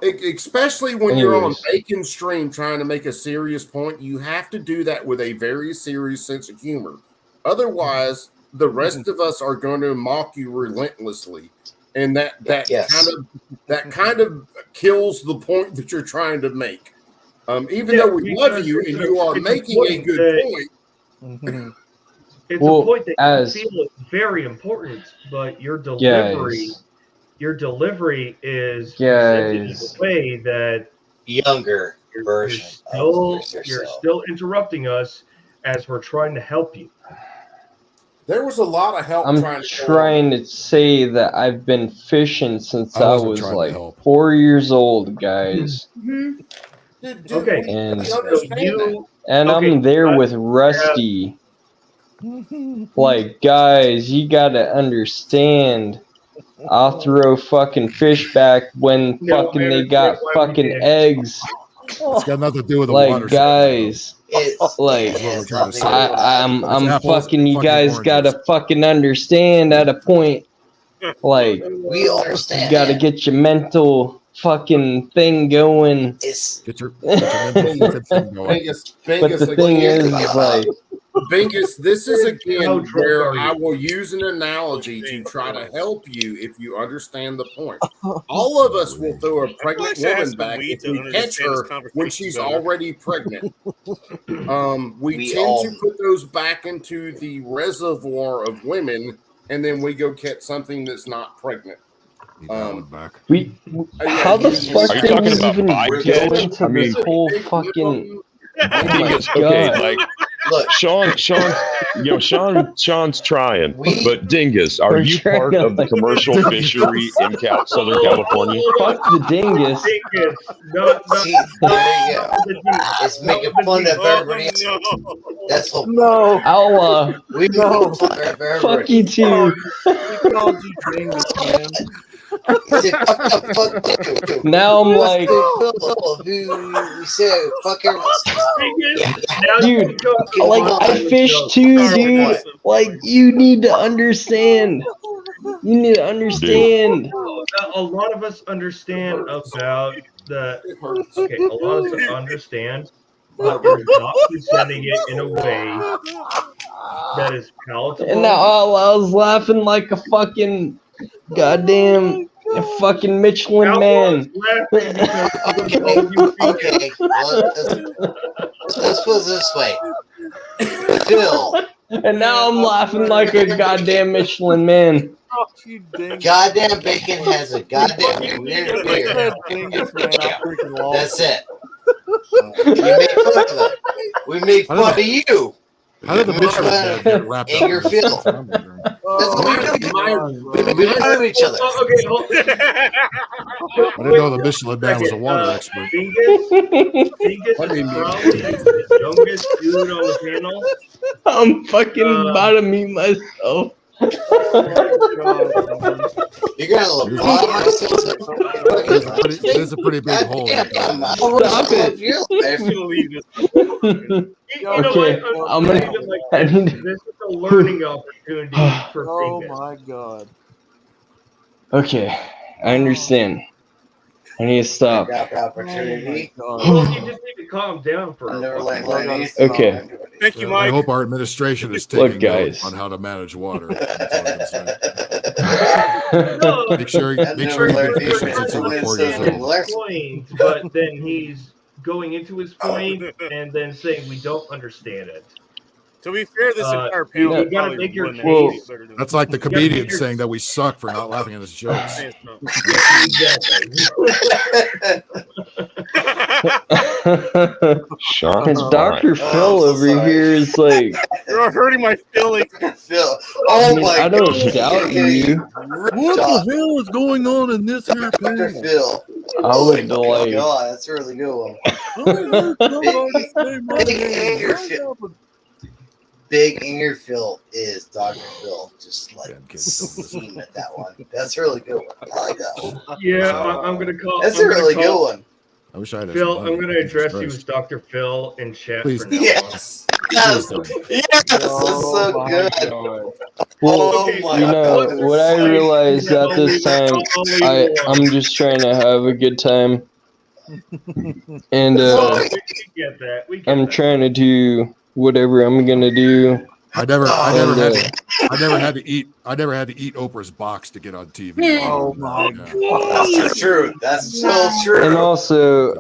Especially when you're on Anyways. Bacon stream trying to make a serious point, you have to do that with a very serious sense of humor. Otherwise, the rest of us are going to mock you relentlessly, and that Yes. kind of kills the point that you're trying to make. Even Yeah, though we love because you it's and a- you are it's a making a point good that- point, It's Well, a point that as- you feel is very important, but your Guys. delivery is presented in Guys. a way that Younger version. you're of you're yourself. still interrupting us as we're trying to help you. there was a lot of help I'm trying to trying to say that I've been fishing since I I wasn't was trying to like help. 4 years old, guys. Dude, Okay, And- we So understand that. you And Okay, I'm there I- with Rusty. Like, guys, you gotta understand. I'll throw fucking fish back when No, fucking I they got understand why we fucking did. eggs. It's got nothing to do with the Like, water. guys, It's, like, it has trying to nothing say. to do with I'm It's apples, fucking. You fucking guys oranges. gotta fucking understand at a point. Like, we understand. you gotta that. get your mental fucking thing going. It's Get your mental thing going. But the thing is like, Bingus, this is How again drunk where are you? I will use an analogy to try to help you if you understand the point. All of us will throw a pregnant Alexa has woman some back weed if to we understand catch this her conversation when she's better. already pregnant. We We tend all- to put those back into the reservoir of women, and then we go catch something that's not pregnant. back. we. yeah, How the you- fuck Are you did talking we about even go bycatch? into I mean, this whole fucking? Oh my Because, okay, god! like Look, Sean's trying. But Dingus, are I'm you trying part to of the like- commercial fishery in Southern California? Fuck the dingus. See, there you go. It's making fun of everybody else. That's what No. I'll we make fun of everybody. fuck you too. He called you dingus, man. He said, fuck you. Now I'm like, Who said fuck everyone? dude, like I fish too, dude. Like you need to understand. You need to understand. A lot of us understand about the. Okay, a lot of us understand, but you're not presenting it in a way that is palatable. And now I was laughing like a fucking goddamn fucking Michelin man. Okay. Well, let's put it this way. Phil. And now I'm laughing like a goddamn Michelin man. Goddamn bacon has a goddamn weird beard. That's it. You make fun of it. We make fun of you. How did the Michelin Man get wrapped up in Anger this? Phil. That's what we do. We make fun of each other. I didn't know the Michelin Man was a water expert. Dingus is probably the youngest dude on the panel. I'm fucking about to meet myself. You're gonna look There's a pretty big hole. Stop it. Okay, I'm gonna. I need to- This is a learning opportunity for Oh Dingus. my god. Okay, I understand. I need to stop. Opportunity. Well, you just need to calm down for a minute. Okay. Thank you, I Mike. hope our administration is Look, taking guys. note on how to manage water. That's all I'm saying. Make sure you get fishing since you were 4 years old. Point, but then he's going into his point and then saying we don't understand it. To be fair, this entire you panel gotta probably make your wouldn't Well, have better than That's like the gotta comedian make your- saying that we suck for not laughing at his jokes. Sean's And Dr. fine. Phil over here is like, You're hurting my feelings. Phil. I Oh mean, my I don't god. doubt you. What the hell is going on in this here Dr. panel? Phil. I would Oh my like, god, that's a really good one. Big Inger Phil is Dr. Phil. Just like scheme at that one. That's a really good one. I like that one. Yeah, I'm gonna call. That's I'm a gonna really good call- one. I wish I had. Phil, some I'm money. going to address you Jesus as Dr. Phil in chat Please. from now Yes. Yes. Yes. That's so good. well, Oh Okay, my you know, god. what I realized at this time, I'm just trying to have a good time. And on. We get that. We get I'm that. trying to do whatever I'm gonna do. I never And, had to eat Oprah's box to get on TV. Oh my That's true. That's so true. and also,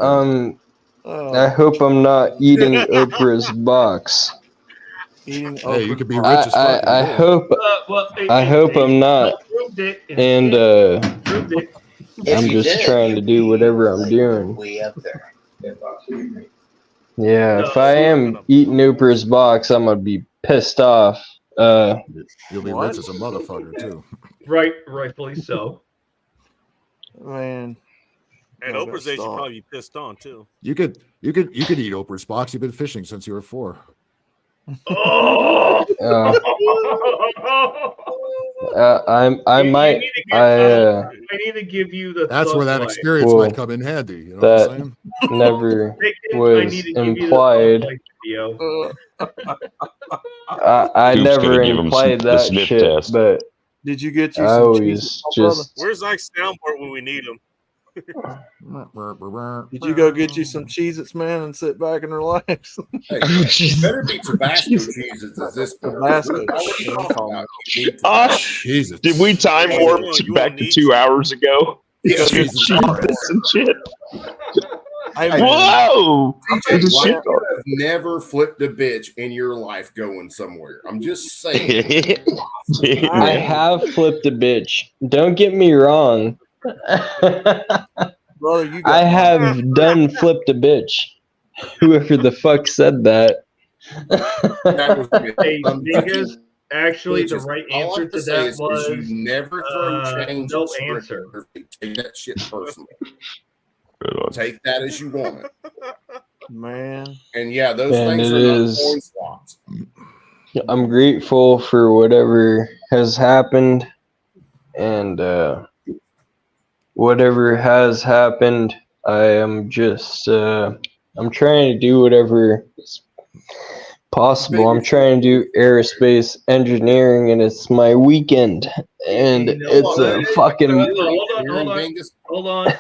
I hope I'm not eating Oprah's box. Eating Hey, you could be rich I, as fuck. I hope I hope I'm not. Proved it. And Proved it. I'm If you just did, trying to do whatever I'm doing. way up there. Yeah, if I am eating Oprah's box, I'm gonna be pissed off. You'll be rich as a motherfucker too. Rightfully so. Man. At No, Oprah's that's age, you'd all. probably be pissed on too. You could eat Oprah's box. You've been fishing since you were 4. Oh! I might. I need to give you the. That's where that thug life. experience Well, might come in handy. You know what I'm saying? That never I was need to give you the implied. thug life video. I Duke's never gonna give him implied the that sniff shit, test. but Did you get you I some always cheese? brother? just. Where's Ike's soundboard when we need him? Did you go get you some Cheez-Its, man, and sit back and relax? Hey, it better be Tabasco cheeses at this point. Tabasco. Jesus. Did we time warp back to 2 hours ago? Yeah. Jesus and shit. Hey, Whoa! TJ, why you have never flipped a bitch in your life going somewhere? I'm just saying. I have flipped a bitch. Don't get me wrong. Brother, you I have done flipped a bitch. Whoever the fuck said that. That was good. Hey, Dingus, actually, the right All I answer have to say that is was you never throw change. no at Sprint. answer. Take that shit personally. Take that as you want it, man. And yeah, those And things it are not is- coin slots. I'm grateful for whatever has happened, and whatever has happened, I am just I'm trying to do whatever is possible. I'm trying to do aerospace engineering, and it's my weekend, and it's a fucking. Hold on.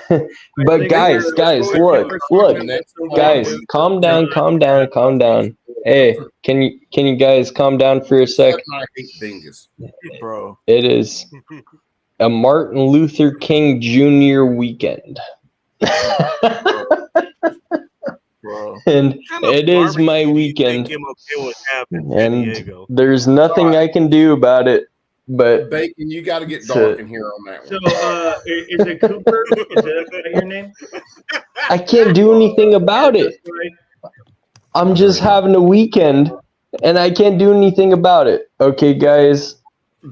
But guys, look, guys, calm down. Hey, can you guys calm down for a sec? I hate dingus, bro. It is a Martin Luther King Jr. weekend. Bro. And it is my weekend. And there's nothing I can do about it. But Bacon, you got to get dark in here on that one. So, is it Cooper? Is that your name? I can't do anything about it. I'm just having a weekend, and I can't do anything about it. Okay, guys.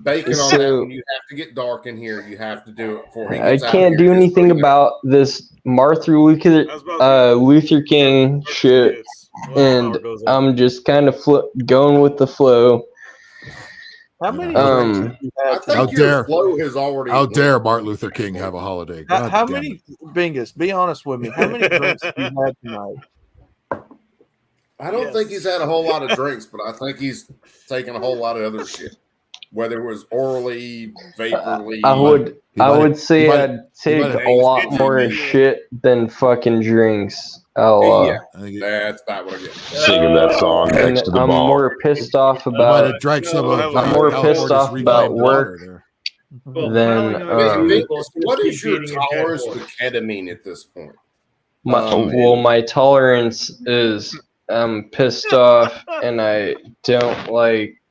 Bacon on So- that one. You have to get dark in here. You have to do it before he I gets out of can't here. do anything about this Martin Luther King shit, and I'm just kind of going with the flow. How many? I think How your dare- flow has already. How dare Martin Luther King have a holiday? God How damn many, it. Bingus? Be honest with me. How many drinks have you had tonight? I don't think he's had a whole lot of drinks, but I think he's taken a whole lot of other shit. Whether it was orally, vaporly. I would say might- I'd take might have- a lot more shit than fucking drinks. Yeah, that's not what I get. Singing that song and next to the I'm ball. more pissed off Might about. have drank some of I'm more pissed California's off about reclaimed work water than What is your tolerance to ketamine at this point? my tolerance is I'm pissed off and I don't like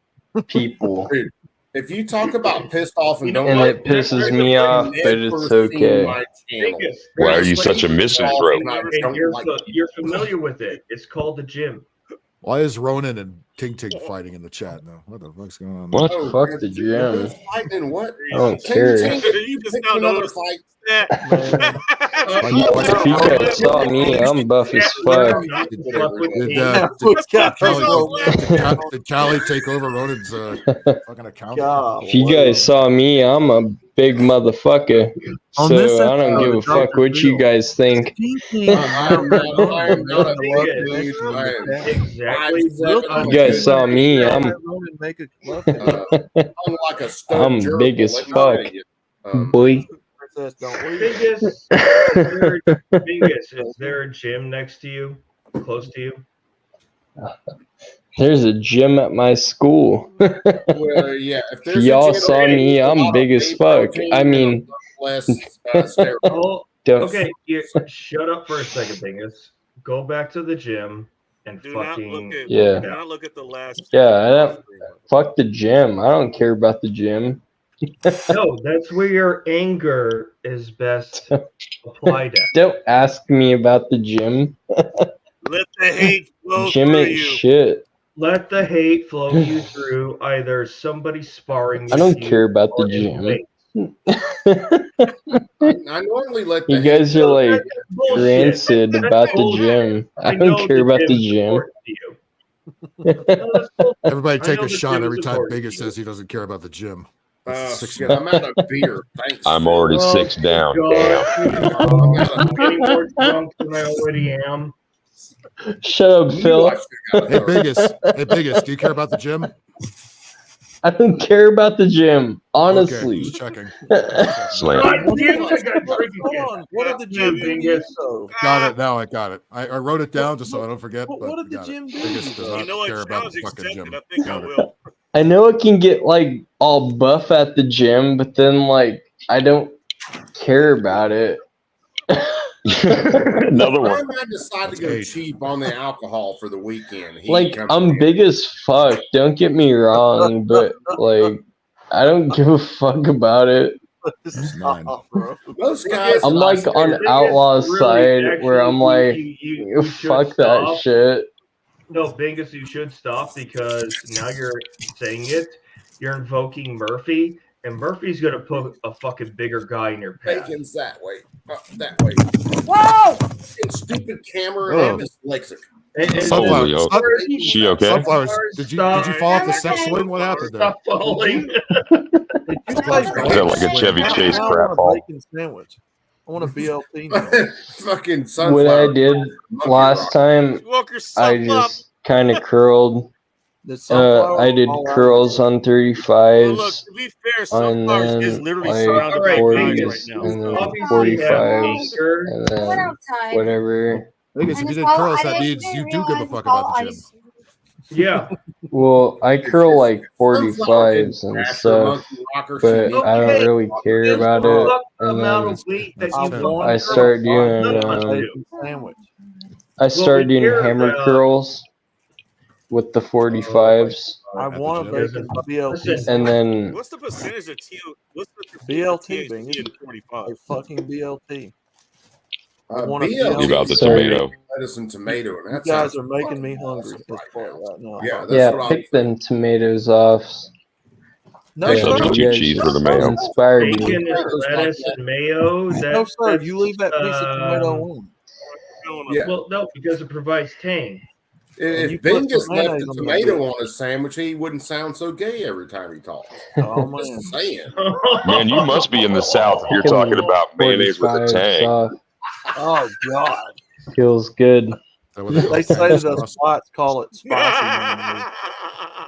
people. Dude, if you talk about pissed off and don't And like it pisses people, me you've off, but never it's seen okay. my channel. Why are you such a misanthrope? And you're familiar with it. It's called the gym. Why is Ronan and Ting Ting fighting in the chat now? What the fuck's going on? What? there? Fuck the gym. Who's fighting in what? I don't Ting care. Ting, You just pick now another noticed fight. If you guys saw me, I'm buff as fuck. Did Callie take over Ronan's fucking account? If you guys saw me, I'm a big motherfucker. On So this I don't episode give a of fuck Dr. what you guys think. I am not a Exactly. You guys saw me, I'm like a I'm stud big gerbil, as let me fuck, tell you. boy. Bingus, is there a gym next to you? Close to you? There's a gym at my school. Well, yeah, if there's a Y'all gym saw with me, a I'm lot big of as whey fuck. protein I and mean, less steroids. Oh, Don't- okay, shut up for a second, Bingus. Go back to the gym and fucking Yeah. Do not look at the last. yeah, I don't, fuck the gym. I don't care about the gym. No, that's where your anger is best applied at. Don't ask me about the gym. Let the hate flow Gym through ain't you. shit. Let the hate flow you through either somebody sparring. I don't with you care about the or in gym. weights. I normally let You the guys hate are like bullshit. rancid That's about the bullshit. gym. I know don't care about the is gym. important to you. Everybody I take know a the shot gym every is time important Bingus to says he doesn't care about the gym. shit, I'm out of beer. Thanks. I'm already Oh, 6 down. God. Damn. I'm getting more drunk than I already am. Shut up, Phil. Hey Bingus, do you care about the gym? I don't care about the gym, honestly. Okay, just checking. Slam. God damn it, I got drinking again. What did the gym do? Bingus. though? Got it. Now I got it. I wrote it down just so I don't forget. What but did the got it. gym do? Bingus does though? not know what? care about Challenge the fucking accepted. gym. I think I Got it. will. I know it can get like all buff at the gym, but then like I don't care about it. Another one. I decide to go cheap on the alcohol for the weekend. He Like comes I'm in. big as fuck. Don't get me wrong, but like I don't give a fuck about it. Stop, bro. Most guys, I'm like on outlaw side where I'm like, fuck that shit. No, Bingus, you should stop because now you're saying it. You're invoking Murphy, and Murphy's gonna put a fucking bigger guy in your path. Bacon's that way. That way. Whoa! And stupid camera Oh. and dyslexic. Sunflower, Holy, sun- she okay? Sunflowers, did you fall off the sex swing? What happened there? Stop falling. Sunflowers, Is that like a Chevy Chase Now I crap want a ball? bacon sandwich. I want a BLT now. Fucking What sunflower. I did last time, Woke I yourself up. just kind of curled. The sunflower I did fall out. curls on Well, look, 35s, to be fair, and Sunflowers is then literally like surrounded by guys 40s, right now. and then Obviously, 45s, anger. and I went then outside. whatever. Biggest, if And you it's did all- curls, I that didn't means you do give a realize fuck it's all about the gym. ice. Yeah. Well, I curl like Sunflower 45s didn't and crash her stuff, monkey rocker. but She I don't really care Just about look it. up the And amount then of weight that I you put want I on start curls. doing None of us do. Bacon sandwich. I started we doing care hammer about- curls with the 45s, I want a bacon BLT. Listen. and then What's the percentage of TO? What's the BLT, THC Bingus. in 45? A fucking BLT. I want a BLT. You about the Sorry. tomato? Lettuce and tomato, and You that guys sounds are making me fucking hungry awesome this part right now. Yeah, that's yeah, what I'm pick them tomatoes off. No, Hey, sir. substitute You guys cheese for the mayo. inspired me. Bacon and lettuce and mayo. No, sir. You leave that piece of tomato on. Yeah. Well, no, because it provides tang. If you put Bingus some left mayonnaise a on tomato that on his sandwich, he wouldn't sound so gay every time he talks. Oh, Just man. saying. Man, you must be in the South if you're talking about mayonnaise with a 45s tang. off. Oh, God. Feels good. They say that us whites call it spicy mayonnaise.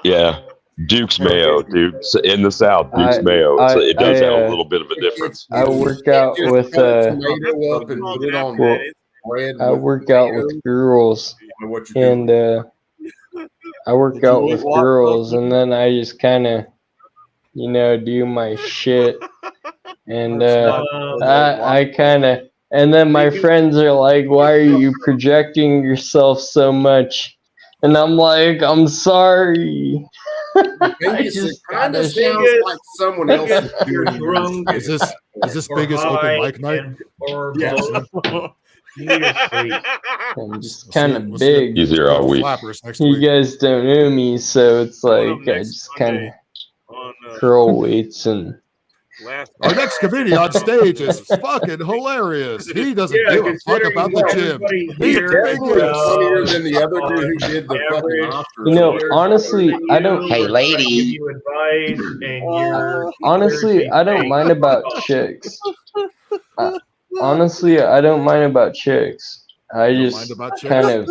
Yeah, Duke's mayo, dude. In the South, Duke's I- mayo. So it does I, have a little bit of a difference. I work out Just with cut a tomato up and put it on well, bread. I with work out tomatoes. with girls, I don't know what you're and doing. I work Did you out eat with waffle girls, cookies? and then I just kind of, do my shit, and I kind of, and then my friends are like, "Why are you projecting yourself so much?" And I'm like, "I'm sorry." I Bingus, just it kind gotta of sounds like someone else is You're doing drunk. Is this or biggest open high mic night? and- Or Yes. both. You need to sleep. I'm just We'll kind see- of we'll see big. He's here all week. Flappers next You week. guys don't know me, so it's like up I next just kind of Sunday on curl weights and last Our next comedian on stage is fucking hilarious. He doesn't Yeah, give a fuck considering about the what gym. everybody He's here the is, biggest. Funnier than the other dude who did the fucking average. Oscars. honestly, I don't. Hey, lady. Give you advice, and you're Honestly, I don't mind about chicks. Honestly, I don't mind about chicks. I Don't just mind about chicks? kind of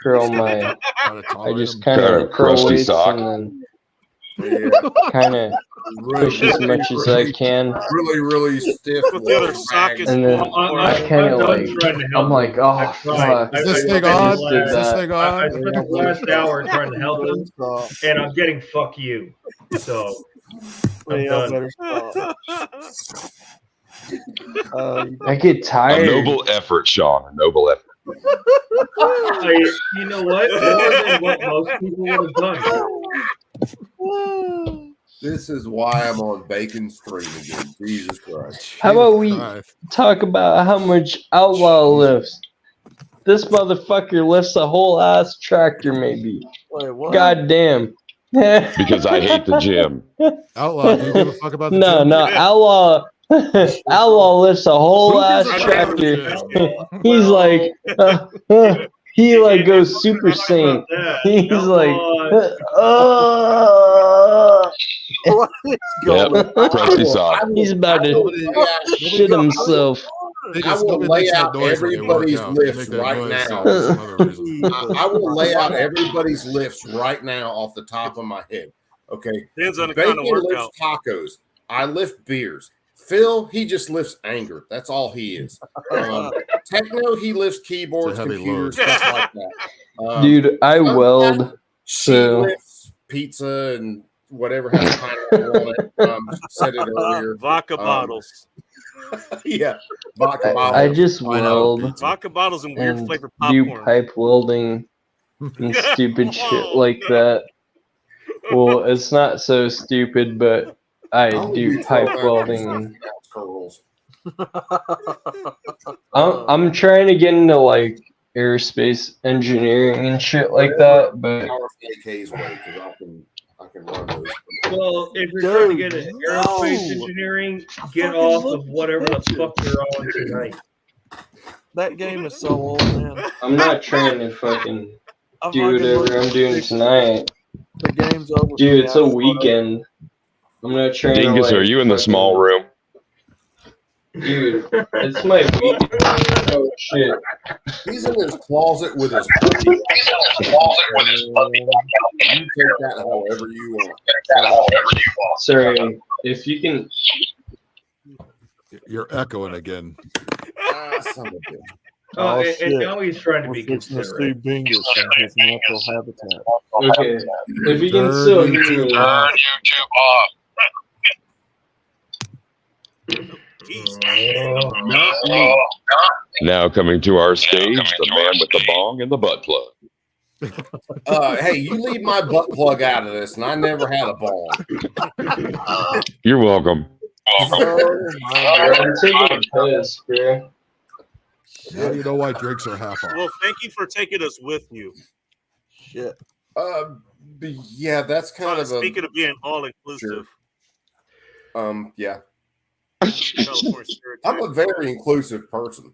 curl my. Try to I tolerate just him. kind Kind of of curl crusty weights sock. and then kind of push as much as I can, Really stiff. But the other sock is and then I kind of like. I'm like, oh fuck. Is this I thing just on? did Is this that. thing I on? spent the last hour trying to help him, and I'm getting fuck you. So I'm Yeah, done. better stop. I get A tired. noble effort, Sean. A noble effort. You know what? More than what most people would have done. This is why I'm on Bacon Stream again. Jesus Christ. How about we talk about how much Outlaw lifts? This motherfucker lifts a whole ass tractor, maybe. Wait, what? God damn. Because I hate the gym. Outlaw, do you give a fuck about the No, gym? no, Outlaw. Outlaw lifts a whole Who ass gives a fuck about the tractor. gym? He's like, he like goes super sane. He's like, Yep, crusty sock. he's about to shit himself. I will lay out everybody's lifts right now. I will lay out everybody's lifts right now off the top of my head. Okay. Depends on the Bacon kind of workout. lifts tacos. I lift beers. Phil, he just lifts anger. That's all he is. Techno, he lifts keyboards, It's a heavy computers, load. stuff like that. Dude, I Sometimes weld, she so lifts pizza and whatever has pineapple on it. Said it earlier. Vodka bottles. Yeah, vodka I bottles. just weld Vodka bottles and weird and flavored do popcorn. pipe welding and stupid shit like that. Well, it's not so stupid, but I do pipe welding. Curls. I'm trying to get into like aerospace engineering and shit like that, but AK's way because I can run those. Well, if you're trying to get an aerospace engineering, get off of whatever the fuck you're on tonight. That game is so old, man. I'm not trying to fucking do whatever I'm doing tonight. The game's over. Dude, it's a weekend. I'm not trying to. Dingus, like, are you in the small room? Dude, it's my weekend. Oh shit. He's in his closet with his puppy. You take that however you want. Sorry, if you can. You're echoing again. Son of a bitch. Oh, shit. and now he's trying to We're be fixing to see considerate. Bingus in his natural habitat. Okay, if you can still hear me. Now coming to our stage, the man with the bong and the butt plug. Hey, you leave my butt plug out of this, and I never had a ball. You're welcome. I'm taking a piss, bro. Now you know why drinks are half off. Well, thank you for taking us with you. Shit. Yeah, that's kind of speaking of being all inclusive. Yeah. I'm a very inclusive person.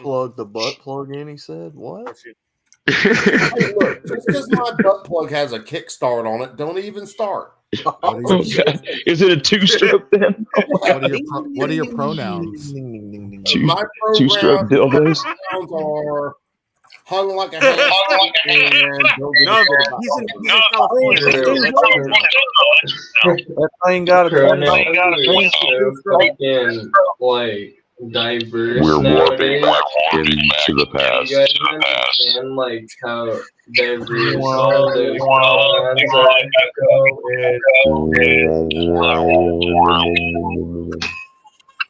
Plug the butt plug in, he said. What? Hey, look, just because my butt plug has a kickstart on it, don't even start. Is it a two-stroke then? What are your pronouns? Two-stroke dildos? Are hung like a hand. That thing got a fucking like diverse. We're warping nowadays. into the past. You guys understand like how diverse all those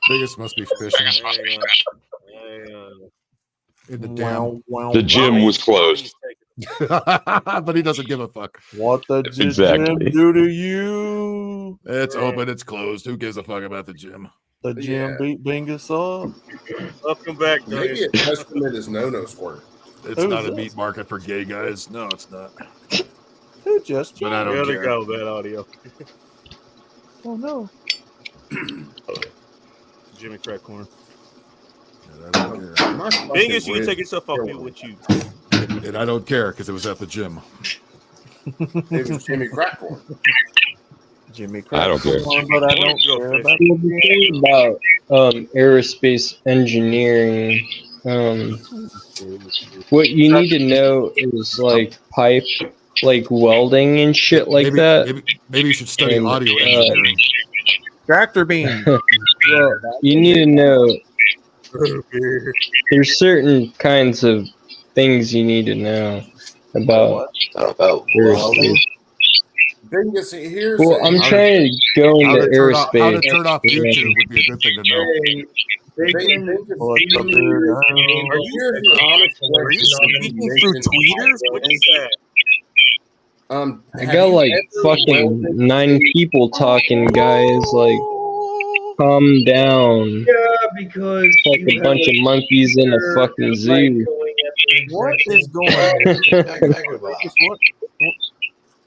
Biggest must be fishing. In the dam. The gym was closed. But he doesn't give a fuck. What the Exactly. gym do to you? It's open, it's closed. Who gives a fuck about the gym? The gym beat Bingus up. Welcome back, Maybe a testament is no squirt. It's Who's not a this? meat market for gay guys. No, it's not. Who just? But I don't Gotta care. go, bad audio. Oh no. Jimmy Crack Corn. I don't care. Bingus, you can take yourself off mute with you. And I don't care because it was at the gym. It was Jimmy Crackcorn. Jimmy I don't care. Crackcorn, but I don't care about the thing about aerospace engineering. What you need to know is like pipe, like welding and shit like that. Maybe you should study And, audio engineering. Tractor beam. Well, you need to know there's certain kinds of things you need to know about aerospace. Bingus, here's Well, I'm trying to go into How aerospace. to turn off YouTube would be a good thing to know. Are you speaking through tweeters? What is that? I got like fucking 9 people talking, guys. Like, calm down. Yeah, because Like a bunch of monkeys in a fucking zoo. What is going on?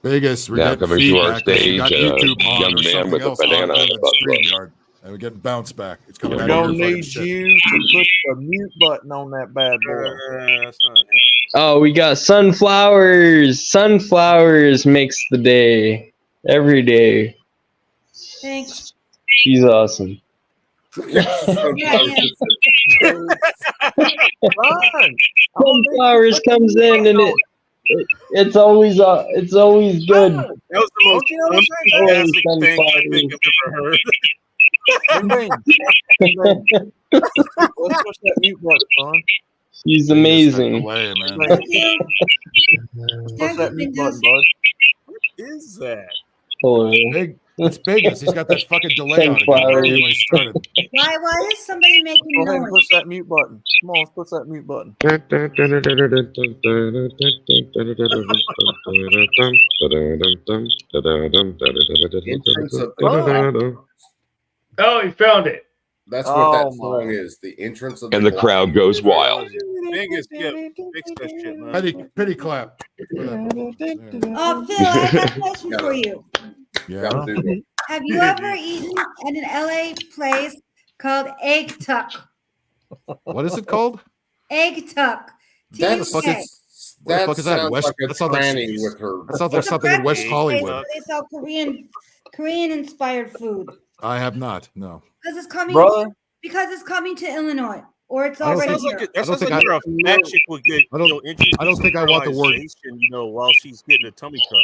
Vegas, we're Now getting coming to our feedback. We got stage, YouTube on young or man something with a else on banana in butt plug. StreamYard, and we're getting bounce back. It's coming We're out of gonna your fucking need shit. you to put the mute button on that bad boy. Oh, we got sunflowers. Sunflowers makes the day. Every day. Thanks. She's awesome. Sunflowers comes in and it's always good. That was the most unenthusiastic thing I think I've ever heard. Let's push that mute button, son. She's amazing. Away, man. Push that mute button, bud. What is that? Hello. It's Vegas. He's got that fucking delay on it. Sunflowers. When he started. Why is somebody making Go ahead and noise? push that mute button. Come on, let's push that mute button. Oh, he found it. That's what that Oh, song is. The entrance of And the crowd goes wild. Bingus, yeah, fix that shit, man. Penny clap. Phil, I got a question for you. Yeah. Have you ever eaten at an LA place called Egg Tuck? What is it called? Egg Tuck. That's What the fuck is that? sounds West, like a that sounds like, tranny with her. that sounds like something in West Hollywood. They sell Korean inspired food. I have not. No. Because it's coming. Brother? Because it's coming to Illinois, or it's I don't already think- here. That sounds like you're a fat chick with good. I don't think I want the word. While she's getting a tummy tuck.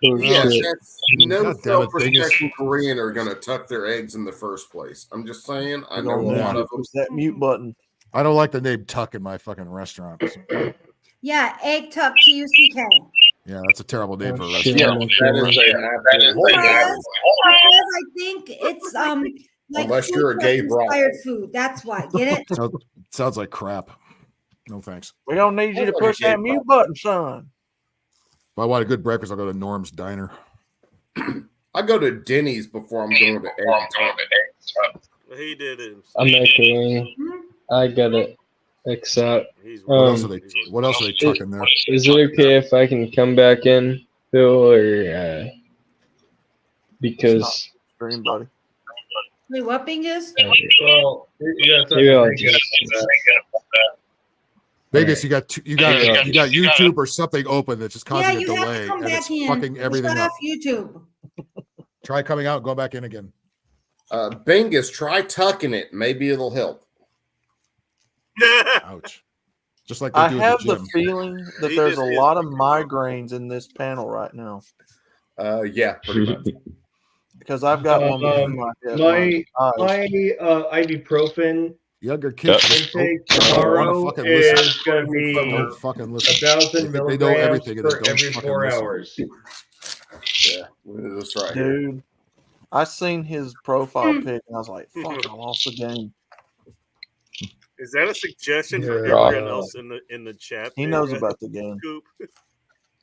Yes, that's no God damn it, self-respecting Korean are gonna tuck their eggs in the first place. I'm just saying. I know a lot of them. Push that mute button. I don't like the name Tuck in my fucking restaurant. Yeah, Egg Tuck, Tuck. Yeah, that's a terrible name for a Yeah, restaurant. that is Because I think it's like Unless you're a food gay truck broad. inspired food. That's why. Get it? Sounds like crap. No thanks. We don't need you to push that mute button, son. If I want a good breakfast, I'll go to Norm's Diner. I go to Denny's before I'm going to Egg Tuck. He did it. I'm echoing. I get it. Except, What else are they tucking there? is it okay if I can come back in, Phil, or because Stream, buddy. Wait, what, Bingus? Well, maybe I'll just Vegas, you got YouTube or something open that's just causing a you have delay, to come and it's back in. fucking everything Shut up. off YouTube. Try coming out and go back in again. Bingus, try tucking it. Maybe it'll help. Ouch. Just like they I do have at the the gym. feeling that there's a lot of migraines in this panel right now. Yeah, pretty much. Because I've got one between my head. My eyes. ibuprofen Younger kids intake don't tomorrow wanna fucking is listen. going to be Don't fucking listen. 1,000 They know milligrams everything and they for don't every fucking 4 listen. hours. Yeah, that's right. Dude, I seen his profile pic and I was like, fuck, I lost the game. Is that a suggestion for Yeah. everyone else in the chat? He knows about the game. Coop?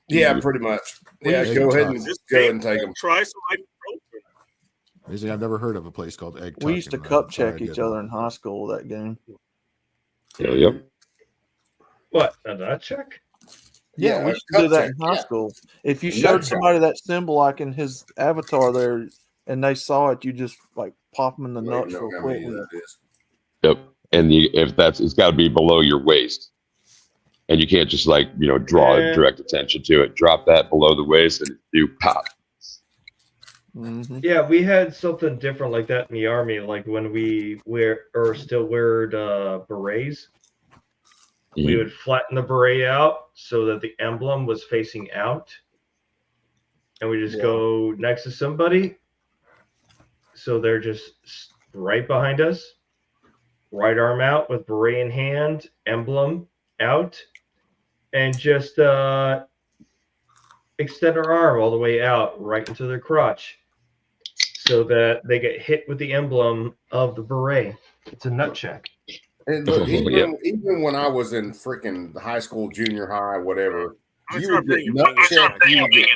Yeah, pretty much. Yeah, go ahead and Just go ahead and take them. Try some ibuprofen. Amazing, I've never heard of a place called Egg Tuck. We used to and, cup sorry, check I each didn't. other in high school that game. Yep. What? A nut check? Yeah, we used to do that in high school. If you showed somebody that symbol like in his avatar there and they saw it, you just like pop them in the nuts real quick. Yep. And it's got to be below your waist, and you can't just draw direct attention to it. Drop that below the waist, and do pop. Mm-hmm. Yeah, we had something different like that in the army, like when we still wear berets. We would flatten the beret out so that the emblem was facing out, and we just go next to somebody, so they're just right behind us. Right arm out with beret in hand, emblem out, and just extend our arm all the way out right into their crotch so that they get hit with the emblem of the beret. It's a nut check. And look, even when I was in freaking high school, junior high, whatever, you would get nut checked, you would get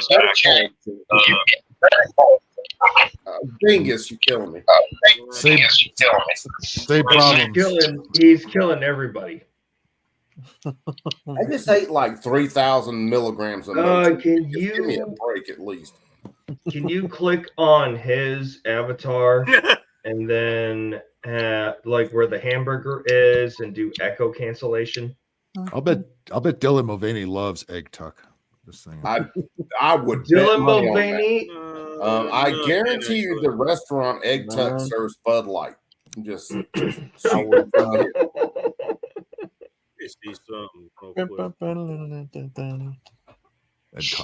Bingus, you killing me. Same problems. He's killing everybody. I just ate like 3,000 milligrams of nuts. Can Just give me a you break at least? can you click on his avatar and then like where the hamburger is and do echo cancellation? I'll bet Dylan Mulvaney loves Egg Tuck. Just saying. I would. Dylan Mulvaney. I guarantee you, the restaurant Egg Tuck serves Bud Light. Just I see something real quick.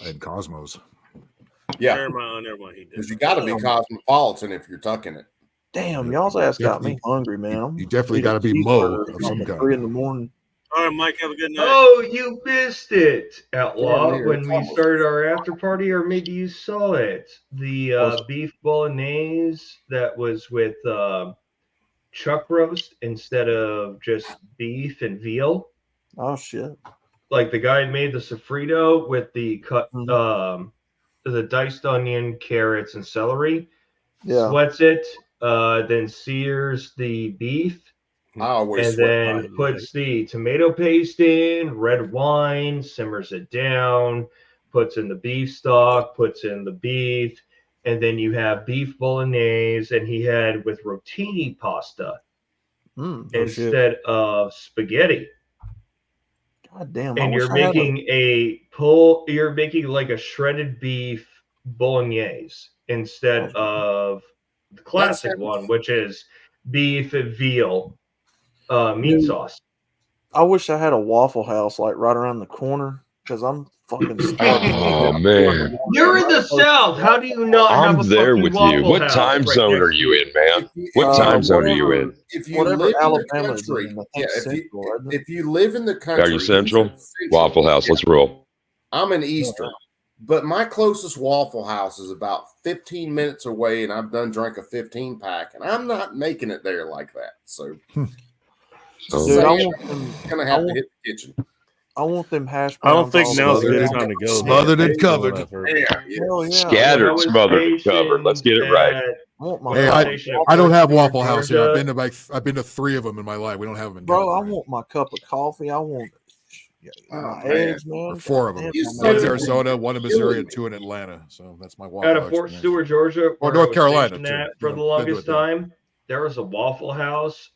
And Cosmos. Yeah, Never mind, he did. because you got to be cosmopolitan if you're tucking it. Damn, y'all's ass got me hungry, man. You definitely got to be Mo of some kind. 3 in the morning. All right, Mike, have a good night. Oh, you missed it, Outlaw, Yeah, when we started our after party, or maybe you saw it. The beef bolognese that was with chuck roast instead of just beef and veal. Oh shit! Like the guy made the sofrito with the cut, the diced onion, carrots, and celery. Yeah. Sweats it, then sears the beef, I always and sweat then by it. puts the tomato paste in, red wine, simmers it down, puts in the beef stock, puts in the beef, and then you have beef bolognese, and he had with rotini pasta instead of spaghetti. God damn! I And wish you're I had you're making like a shredded beef bolognese instead of the classic one, which is beef and veal meat sauce. I wish I had a Waffle House like right around the corner because I'm fucking starving. Oh man, You're in the South. How do you not have a I'm there fucking with you. Waffle What House time right zone next are to you in, man? What time zone are you in? If you Whatever live in the Alabama is country, in, I yeah. think Central, isn't it? If you live in the country, Are you Central? Waffle House. Let's roll. I'm in Eastern, but my closest Waffle House is about 15 minutes away, and I've drank a 15 pack, and I'm not making it there like that. So, Dude, I want gonna have to hit the kitchen. I want them hash I browns. don't think all now's a over. good time to go. Smothered and covered. Hell yeah. Scattered, smothered, and covered. Let's get it right. Hey, I don't have Waffle House here. I've been to 3 of them in my life. We don't have them in Bro, I want my cup of coffee. I want my eggs, man. Or 4 of them. Damn, One's Arizona, one in Missouri, and 2 in Atlanta. So that's my Waffle Out House. of Fort experience. Stewart, Georgia, Or where North I was Carolina, stationed too. at for the They'll do longest it there. time, there was a Waffle House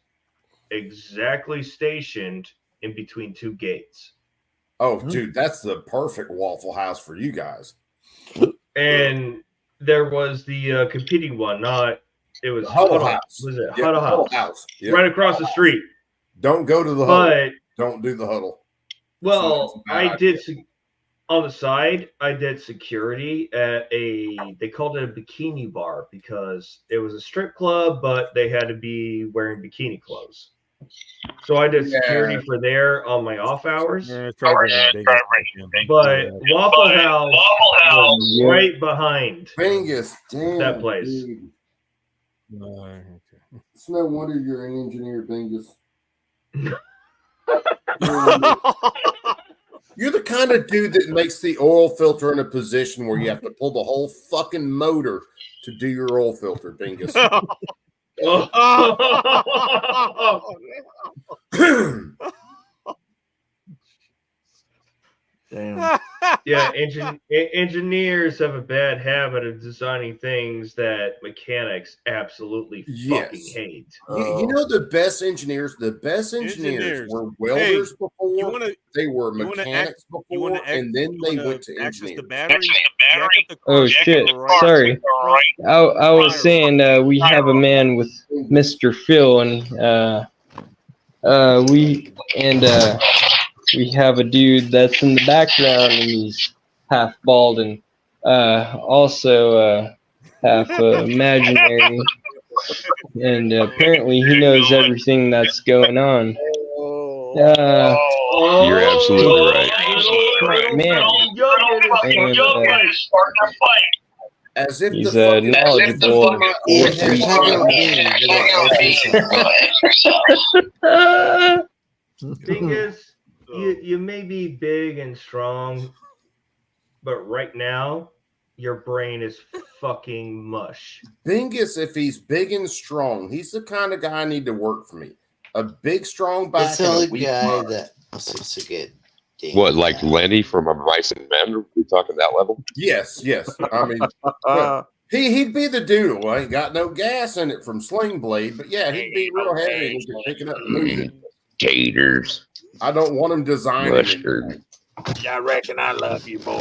exactly stationed in between 2 gates. Oh, dude, that's the perfect Waffle House for you guys. And there was the competing one, it was Huddle House. Was it Yeah, Huddle Huddle House? House. Yep. Right across the street. Don't go to the But huddle. Don't do the huddle. well, That's a bad I did on the side. I did security at they called it a bikini bar because it was a strip club, but they had to be wearing bikini clothes. So I did security for there on my off hours. But Waffle House was right behind Bingus, damn, that place. dude. It's no wonder you're an engineer, Bingus. You're the kind of dude that makes the oil filter in a position where you have to pull the whole fucking motor to do your oil filter, Bingus. Damn. Yeah, engineers have a bad habit of designing things that mechanics absolutely fucking hate. You know the best engineers were welders before, they were mechanics before, and then they went to engineers. Oh shit! Sorry, I was saying we have a man with Mr. Phil, and we have a dude that's in the background, and he's half bald and also half imaginary, and apparently he knows everything that's going on. You're absolutely right. Man, and, as if he's knowledgeable. Thing is, you may be big and strong, but right now your brain is fucking mush. Bingus, if he's big and strong, he's the kind of guy I need to work for me. A big, strong back. That's the only guy that wants to get. What, like Lenny from a Mice and Men? Are we talking that level? Yes. I mean, yeah. He'd be the dude who ain't got no gas in it from Sling Blade, but yeah, he'd be real heavy and he could pick it up and move it. Gators. I don't want him designing Mustard. I reckon I love you, boy.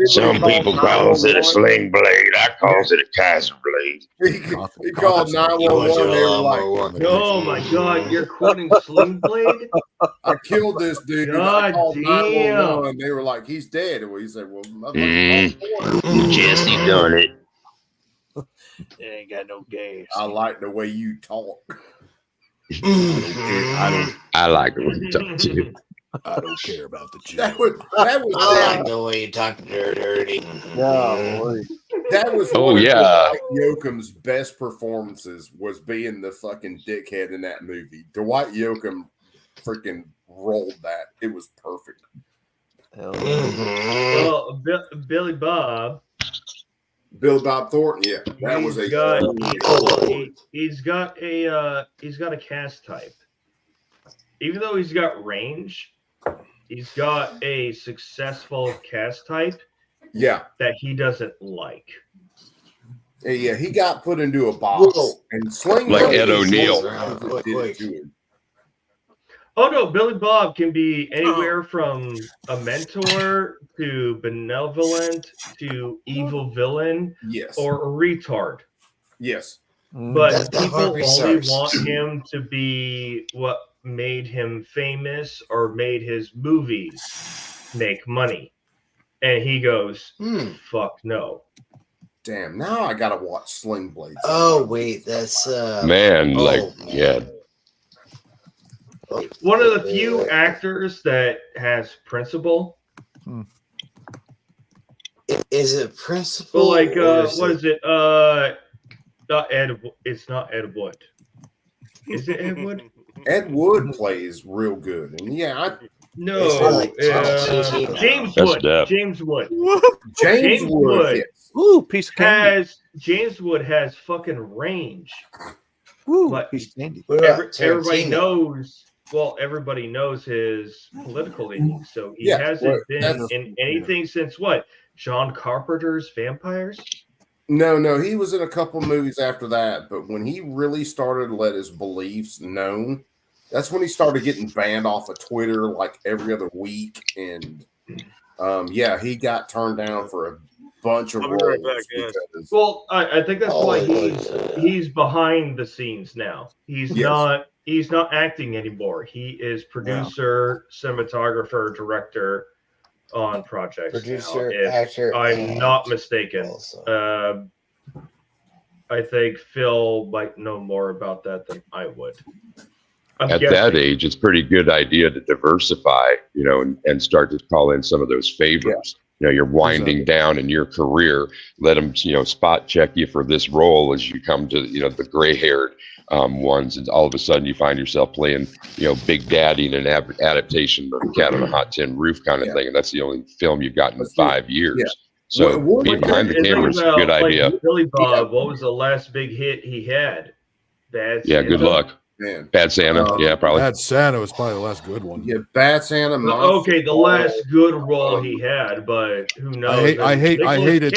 Some people calls it a Sling Blade. I calls it a Kaiser Blade. He called 911. They were like, "Oh my god, you're quoting Sling Blade?" I killed this dude. I called 911. They were like, "He's dead." And he said, "Well, Jesse done it." They ain't got no gas. I like the way you talk. I like it when you talk to you. I don't care about the Jew. That was I like the way you talk dirty. That was Oh, one yeah. of Dwight Yoakam's best performances was being the fucking dickhead in that movie. Dwight Yoakam freaking rolled that. It was perfect. Well, Billy Bob Bill Bob Thornton. Yeah, that was He's got a cast type. Even though he's got range, he's got a successful cast type. Yeah, that he doesn't like. Yeah, he got put into a box and Sling like Ed O'Neill. Oh no, Billy Bob can be anywhere from a mentor to benevolent to evil villain, yes, or a retard. Yes, but people only want him to be what made him famous or made his movies make money, and he goes, "Fuck no." Damn! Now I gotta watch Sling Blades. Oh wait, that's man. Yeah. One of the few actors that has principle. Is it principle? Well, like what is it? Not Ed. It's not Ed Wood. Is it Ed Wood? Ed Wood plays real good, and yeah, James Wood. James Wood. James Wood. Yes. Ooh, piece of candy. James Wood has fucking range. Ooh, but piece of candy. Everybody knows. Well, everybody knows his political leanings, so he hasn't been in anything since what? John Carpenter's Vampires? No, he was in a couple movies after that, but when he really started to let his beliefs known, that's when he started getting banned off of Twitter like every other week, and he got turned down for a bunch of roles. Right back, because, well, I think that's why he's behind the scenes now. He's not acting anymore. He is producer, cinematographer, director on projects. Producer, now, if actor, I'm not mistaken. I think Phil might know more about that than I would. At that age, it's pretty good idea to diversify, and start to call in some of those favors. You're winding down in your career. Let them, spot check you for this role as you come to, the gray-haired ones, and all of a sudden you find yourself playing, Big Daddy in an adaptation of Cat on a Hot Tin Roof kind of thing, and that's the only film you've gotten in 5 years. So being behind the camera is a good idea. Billy Bob, what was the last big hit he had? Bad Santa? Santa? Good luck. Man. Bad Santa, probably. Bad Santa was probably the last good one. Yeah, Bad Santa. Okay, the last good role he had, but who knows? I hated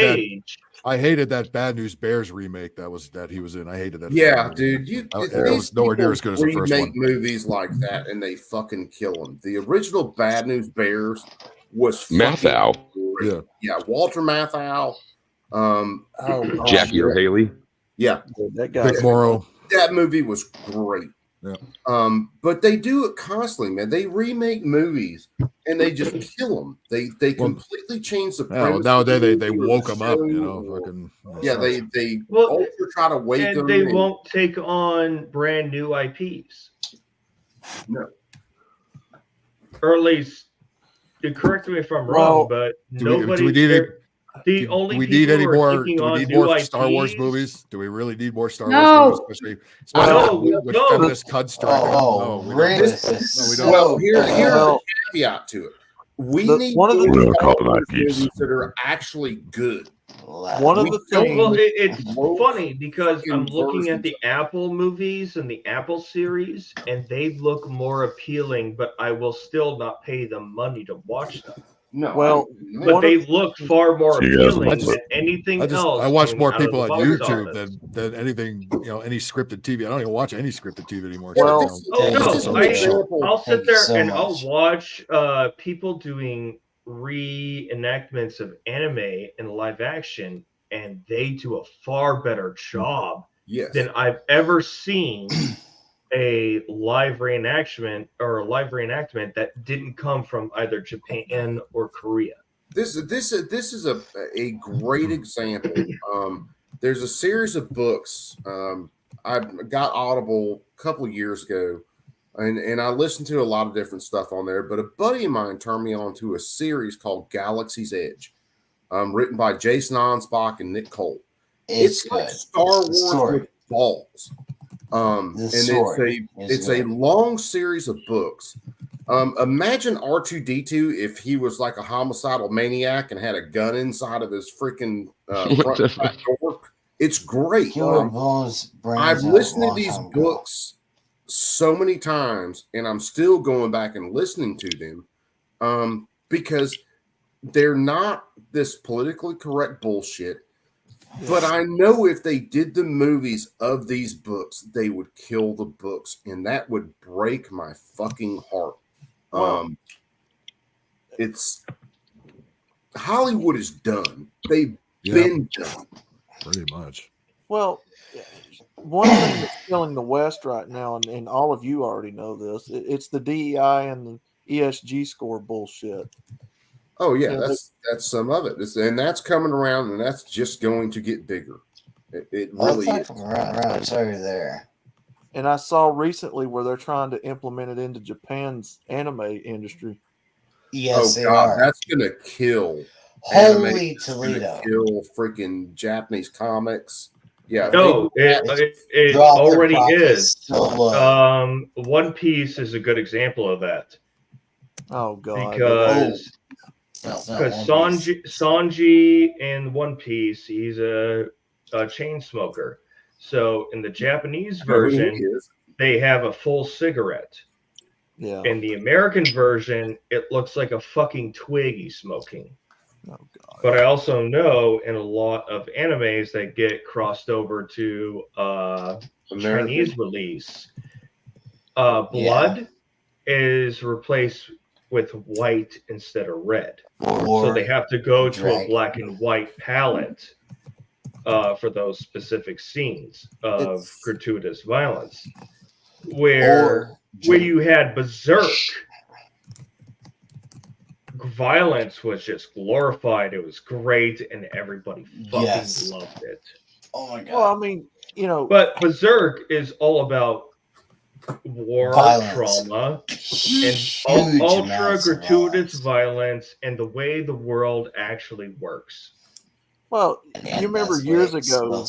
that Bad News Bears remake that he was in. I hated that. Yeah, film. dude, it was nowhere near as good as the first one. Remake movies like that, and they fucking kill them. The original Bad News Bears was Matthau. Yeah, Walter Matthau. Jackie O'Haley. Yeah, that guy. Vic Morrow. That movie was great. Yeah. But they do it constantly, man. They remake movies and they just kill them. They completely change the premise. Nowadays they woke them up, they ultra try to wake them. And they won't take on brand new IPs. No. Or at least, correct me if I'm wrong, but nobody. Do we need any more Star Wars movies? Do we really need more Star Wars movies? Especially with feminist cuds striking. We don't. Well, here's a caveat to it. We need movies that are actually good. One of the things. Well, it's funny because I'm looking at the Apple movies and the Apple series, and they look more appealing, but I will still not pay them money to watch them. No, well, but they look far more appealing than anything else. I watch more people on box YouTube office. than anything, any scripted TV. I don't even watch any scripted TV anymore. I'll sit there and I'll watch people doing reenactments of anime in live action, and they do a far better job than I've ever seen a live reenactment that didn't come from either Japan or Korea. This is a great example. There's a series of books I got Audible a couple of years ago, and I listened to a lot of different stuff on there. But a buddy of mine turned me on to a series called Galaxy's Edge, written by Jason Ansbach and Nick Cole. It's like Star Wars with balls. And sword it's a long series of books. Imagine R2D2 if he was like a homicidal maniac and had a gun inside of his freaking front back door. It's great. I've listened to these books so many times, and I'm still going back and listening to them because they're not this politically correct bullshit. But I know if they did the movies of these books, they would kill the books, and that would break my fucking heart. It's Hollywood is done. They've been done. Pretty much. Well, one thing that's killing the West right now, and all of you already know this, it's the DEI and the ESG score bullshit. Oh yeah, that's some of it, and that's coming around, and that's just going to get bigger. It really is. Right over there. And I saw recently where they're trying to implement it into Japan's anime industry. Yes, oh God, that's gonna kill. Holy anime. Toledo! Kill freaking Japanese comics. Yeah. No, it already is. One Piece is a good example of that. Oh God! Because Sanji in One Piece, he's a chain smoker. So in the Japanese version, they have a full cigarette. Yeah. In the American version, it looks like a fucking twig he's smoking. Oh God. But I also know in a lot of animes that get crossed over to Chinese release, blood is replaced with white instead of red. So they have to go to a black and white palette for those specific scenes of gratuitous violence. Where you had Berserk, violence was just glorified. It was great, and everybody fucking loved it. Oh my God. Well, I mean, you know, but Berserk is all about war, trauma, and ultra gratuitous violence, and the way the world actually works. Well, you remember years ago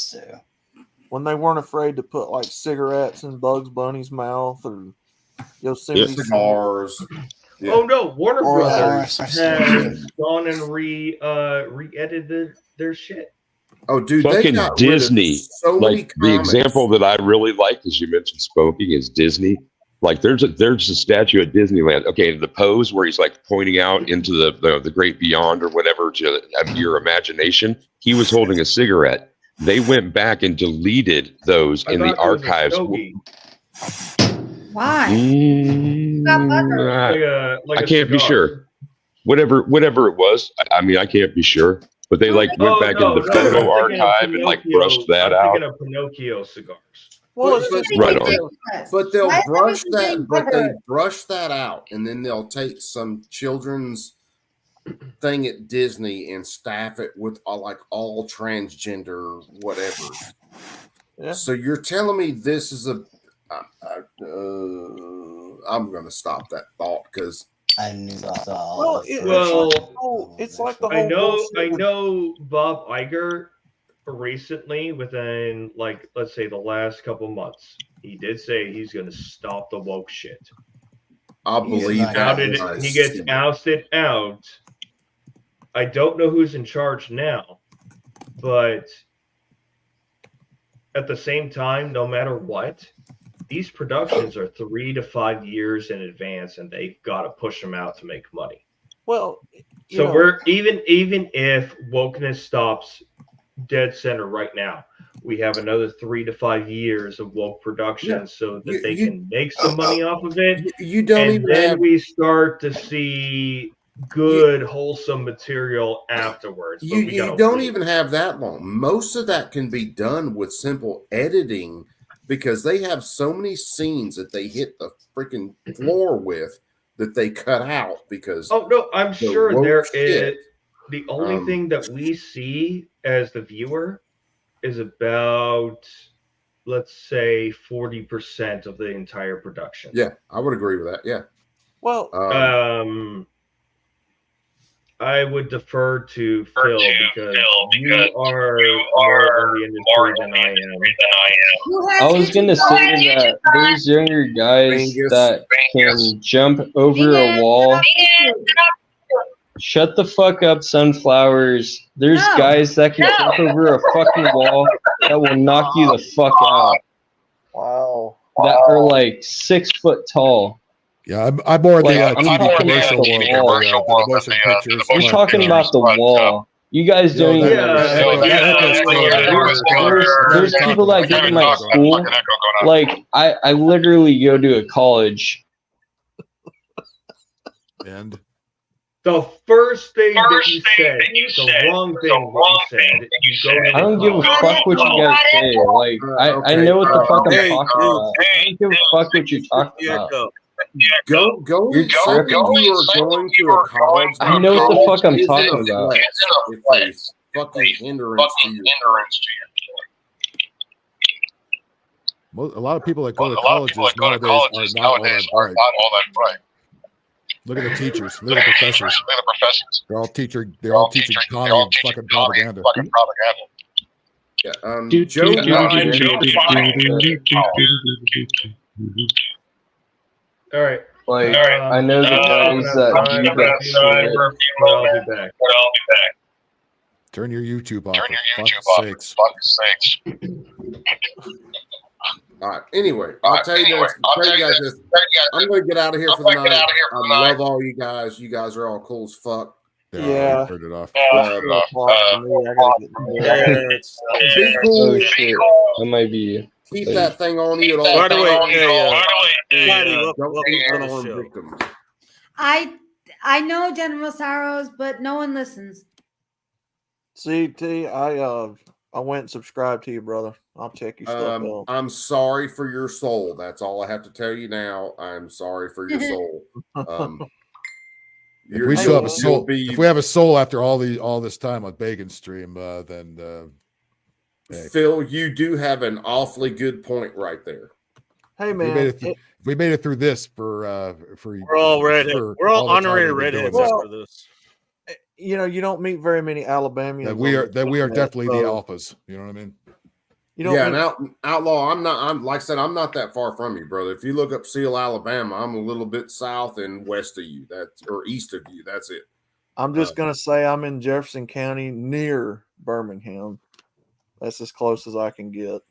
when they weren't afraid to put like cigarettes in Bugs Bunny's mouth or Yosemite cigars. Yeah. Oh no, Warner Brothers has gone and re-edited their shit. Oh, dude, fucking Disney. So like the example that I really like, as you mentioned, smoking is Disney. Like there's a statue at Disneyland. Okay, the pose where he's like pointing out into the great beyond or whatever to your imagination. He was holding a cigarette. They went back and deleted those in the archives. Why? Like I can't be sure. Whatever it was. I mean, I can't be sure. But they went back into the photo archive and like brushed that out. I'm thinking of Pinocchio cigars. Well, right on. But they'll brush that. But they brush that out, and then they'll take some children's thing at Disney and staff it with like all transgender whatever. Yeah. So you're telling me this is I'm going to stop that thought because I knew that. Well, it's like the whole I know Bob Iger recently, within like let's say the last couple months, he did say he's going to stop the woke shit. I believe he gets ousted out. I don't know who's in charge now, but at the same time, no matter what, these productions are 3 to 5 years in advance, and they've got to push them out to make money. Well, so we're even if wokeness stops dead center right now, we have another 3 to 5 years of woke production, so that they can make some money off of it. We start to see good, wholesome material afterwards. But you don't even have that long. Most of that can be done with simple editing because they have so many scenes that they hit the freaking floor with that they cut out because I'm sure there is. The only thing that we see as the viewer is about, let's say, 40% of the entire production. Yeah, I would agree with that. Yeah. Well, I would defer to Phil because you are more in the industry than I am. I was gonna say that those younger guys that can jump over a wall. Shut the fuck up, Sunflowers. There's guys that can jump over a fucking wall that will knock you the fuck out. Wow. That are like 6 foot tall. Yeah, I'm more in the Like, I'm TV talking commercial about world, the the wall. motion pictures. I'm talking about the wall. You guys don't even there's people that get in my school. Like, I literally go to a college. And the first thing that you said, the wrong thing that you said, you go to I don't give a fuck what you guys say. Like, I know what the fuck I'm talking about. I don't give a fuck what you're talking about. Go You're and say tripping. you are going to a college. I know what the fuck I'm Isn't talking a about. flex. It's a fucking hindrance to your a lot of people that go to colleges nowadays are not all that bright. Look at the teachers. Look at the professors. They're all teaching Tommy and fucking propaganda. Yeah, Joe. All right. Like, I know the guys that do that shit. I'll be back. Turn your YouTube off. For fuck's sakes. All right. Anyway, I'll tell you guys this. I'm going to get out of here for the night. I love all you guys. You guys are all cool as fuck. Yeah. Turn it off. Be cool. Oh shit. That might be. Keep that thing on you at all. By the way, Don't harm victims. I know General Sorrows, but no one listens. CT, I went and subscribed to you, brother. I'll check your stuff out. I'm sorry for your soul. That's all I have to tell you now. I'm sorry for your soul. If we still have a soul, if we have a soul after all this time on Bacon Stream, then hey. Phil, you do have an awfully good point right there. Hey man, if we made it through this for we're all redheads. We're all honorary redheads after this. You know, you don't meet very many Alabamians. That we are definitely the alphas. You know what I mean? You don't Outlaw. I'm like I said, I'm not that far from you, brother. If you look up Seal, Alabama, I'm a little bit south and west of you. Or east of you. That's it. I'm just gonna say I'm in Jefferson County near Birmingham. That's as close as I can get.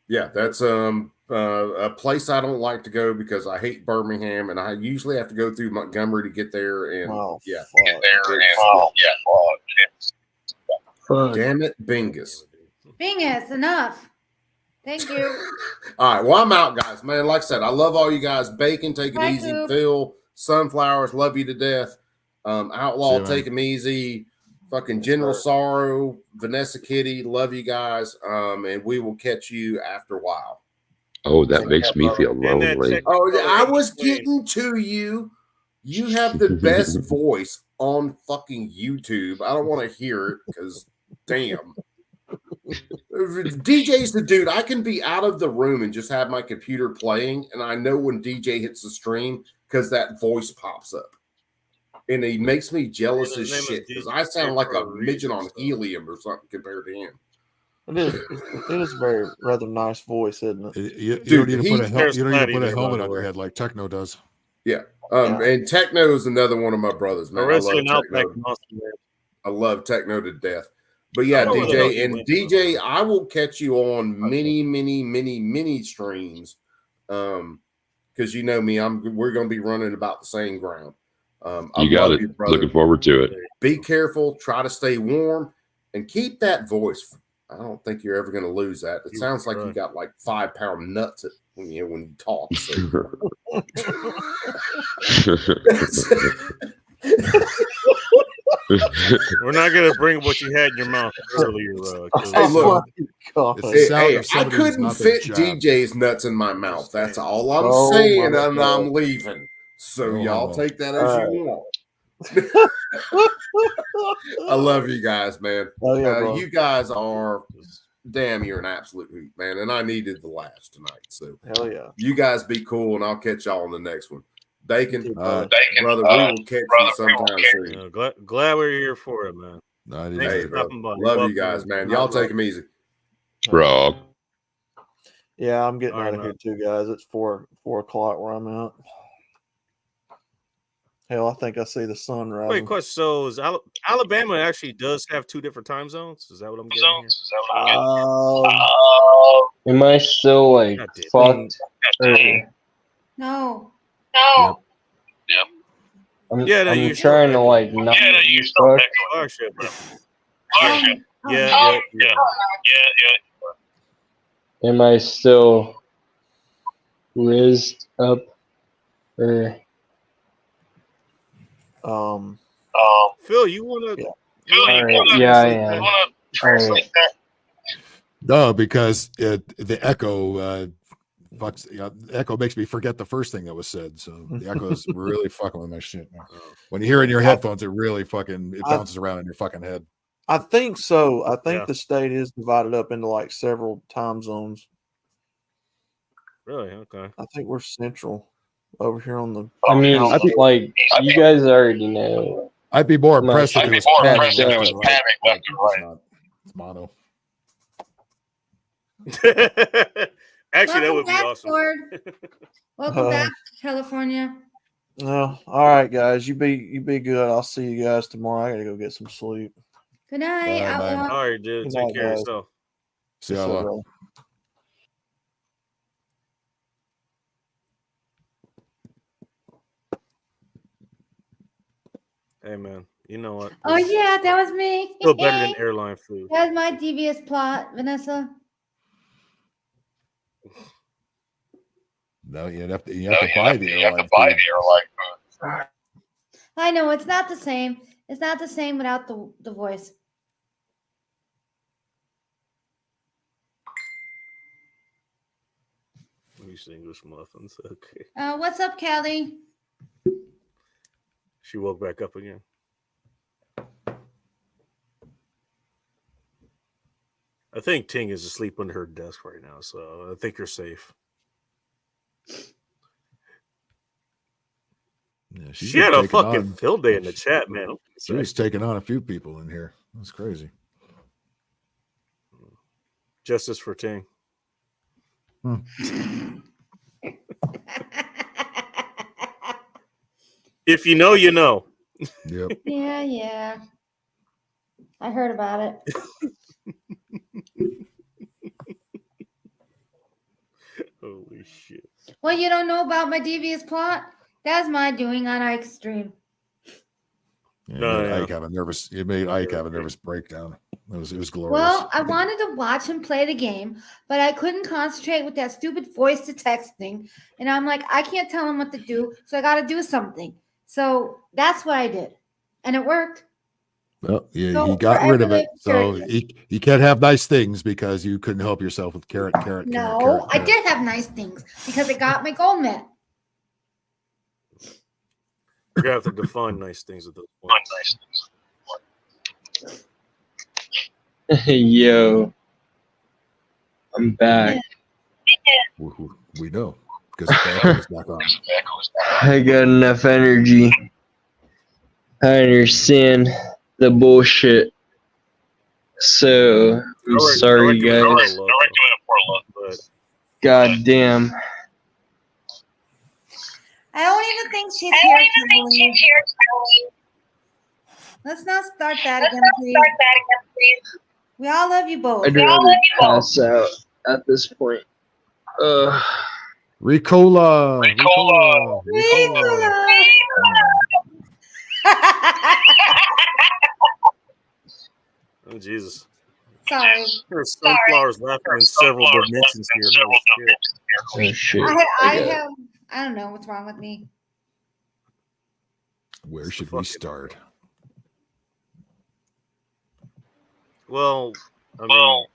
Yeah, that's a place I don't like to go because I hate Birmingham, and I usually have to go through Montgomery to get there. And damn it, Bingus. Bingus, enough. Thank you. All right, well, I'm out, guys. Man, like I said, I love all you guys. Bacon, take it easy. Coop. Phil, Sunflowers, love you to death. Outlaw, See you, take him easy. Fucking General Sorrow, Vanessa Kitty, love you guys. And we will catch you after a while. Oh, that makes me feel lonely. Oh, I was getting to you. You have the best voice on fucking YouTube. I don't want to hear it because, damn. DJ's the dude. I can be out of the room and just have my computer playing, and I know when DJ hits the stream because that voice pops up. And he makes me jealous as shit because I sound like a midget on helium or something compared to him. It is a very rather nice voice, isn't it? You don't need to put a helmet on your head like Techno does. Yeah. And Techno is another one of my brothers, man. I love Techno to death. But yeah, DJ, and DJ, I will catch you on many streams. Because you know me, we're gonna be running about the same ground. You got it. Looking forward to it. Be careful, try to stay warm, and keep that voice. I don't think you're ever gonna lose that. It sounds like you got like 5-pound nuts when you talk. So. We're not gonna bring what you had in your mouth earlier. Hey, look, I couldn't fit DJ's nuts in my mouth. That's all I'm saying, and I'm leaving. So y'all take that as you want. I love you guys, man. You guys are you're an absolute hoot, man. And I needed the laughs tonight. So hell yeah. You guys be cool, and I'll catch y'all on the next one. Dakin, Brother, brother, we will catch you sometime soon. Glad we're here for it, man. Hey, for stopping by. love you Welcome, guys, man. man. Y'all take them easy. Rob. Yeah, I'm getting All out right, of here man. too, guys. It's 4 o'clock where I'm at. Hell, I think I see the sun Wait, rising. question. So is Alabama actually does have 2 different time zones? Is that what I'm getting here? Am I still like God damn. fucked? Or No. I'm, Yeah, no, I'm you're still trying to echoing. like not be fucked. Oh, shit, bro. Oh, Yeah. Am I still rizzed up? Or Phil, you wanna? all right, yeah, I am. All right. No, because the echo fucks. The echo makes me forget the first thing that was said. So the echo is really fucking with my shit now. When you hear it in your headphones, it really fucking bounces around in your fucking head. I think so. I think Yeah. the state is divided up into like several time zones. Really? Okay. I think we're central over here on the. I mean, like you guys already know. I'd be more My impressed if it was shit's panning fucked left up. and right. But it's not. It's mono. Actually, that Welcome would be back, awesome. Ford. Welcome back, California. No, all right, guys. You be good. I'll see you guys tomorrow. I gotta go get some sleep. Good night, All right, man. Outlaw. All right, dude. Good Take night, care of guys. yourself. See What's y'all. up, bro? Hey, man. You know what? Oh yeah, that was me. Still better than airline food. That was my devious plot, Vanessa. No, you have to buy the airline food. I know it's not the same. It's not the same without the voice. These English muffins. Okay. What's up, Callie? She woke back up again. I think Ting is asleep under her desk right now, so I think you're safe. Yeah, She had a fucking field day in the chat, man. She was taking on a few people in here. That's crazy. Justice for Ting. If you know, you know. Yep. Yeah. I heard about it. Holy shit. Well, you don't know about my devious plot? That's my doing on Ike Stream. It made Ike have a nervous. It made Ike have a nervous breakdown. It was glorious. Well, I wanted to watch him play the game, but I couldn't concentrate with that stupid voice to text thing. And I'm like, I can't tell him what to do, so I got to do something. So that's what I did, and it worked. Well, yeah, So he got for rid of it. everyday So you can't have nice things because you couldn't help yourself with carrot. No, I did have nice things because I got my gold medal. You're gonna have to define nice things at those points. Yo, I'm back. We know because the echo is back on. I got enough energy. I understand the bullshit. So I'm sorry, guys. God damn. I don't even think she's here. Kimberly. Let's not start that again, please. We all love you both. I'd rather pass out at this point. Ricola. Oh, Jesus. Sorry. There's sunflowers laughing in several dimensions here. Oh, shit. I don't know what's wrong with me. Where should we start? Well, I mean,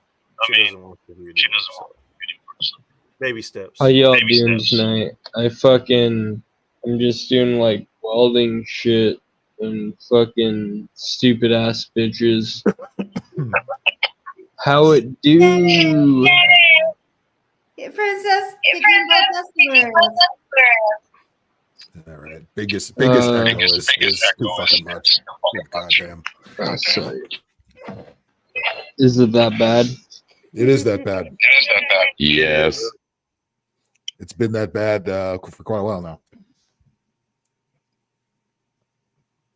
she doesn't want to read it. So. Baby steps. How y'all doing tonight? I'm just doing like welding shit and fucking stupid ass bitches. How it do? Princess, picking both customers. All right. Biggest echo is too fucking much. Good goddamn. Is it that bad? It is that bad. Yes. It's been that bad for quite a while now.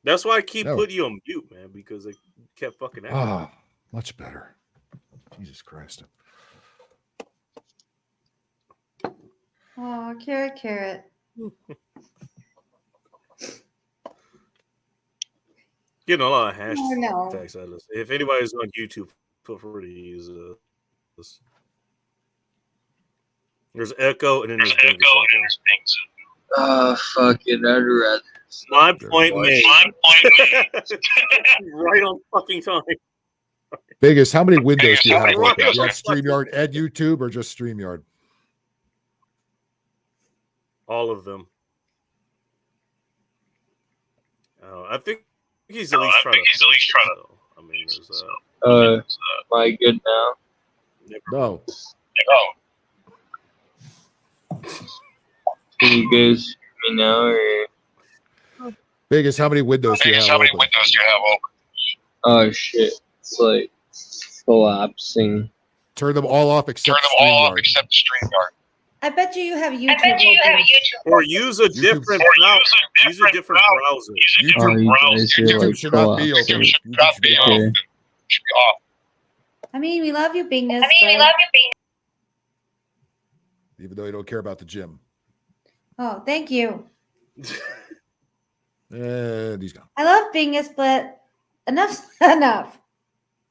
That's why I keep putting you on mute, man, because they kept fucking out. Ah, much better. Jesus Christ. Oh, carrot. Getting a lot of hashtags. Oh, no. If anybody's on YouTube, feel free to use this. There's Echo, and then there's Bingus. Oh, fuck it. I'd rather. My point made. Right on fucking time. Biggest, how many windows do you have open? Do you have StreamYard and YouTube or just StreamYard? All of them. I think he's at least trying to. I mean, there's am I good now? No. Can you guys hear me now? Or? Biggest, how many windows do you have open? Oh, shit. It's like collapsing. Turn them all off except StreamYard. I bet you have YouTube. Or use a different browser. Use a different browser. YouTube should not be open. YouTube should be off. I mean, we love you, Bingus. Even though you don't care about the gym. Oh, thank you. And he's gone. I love Bingus, but enough's enough.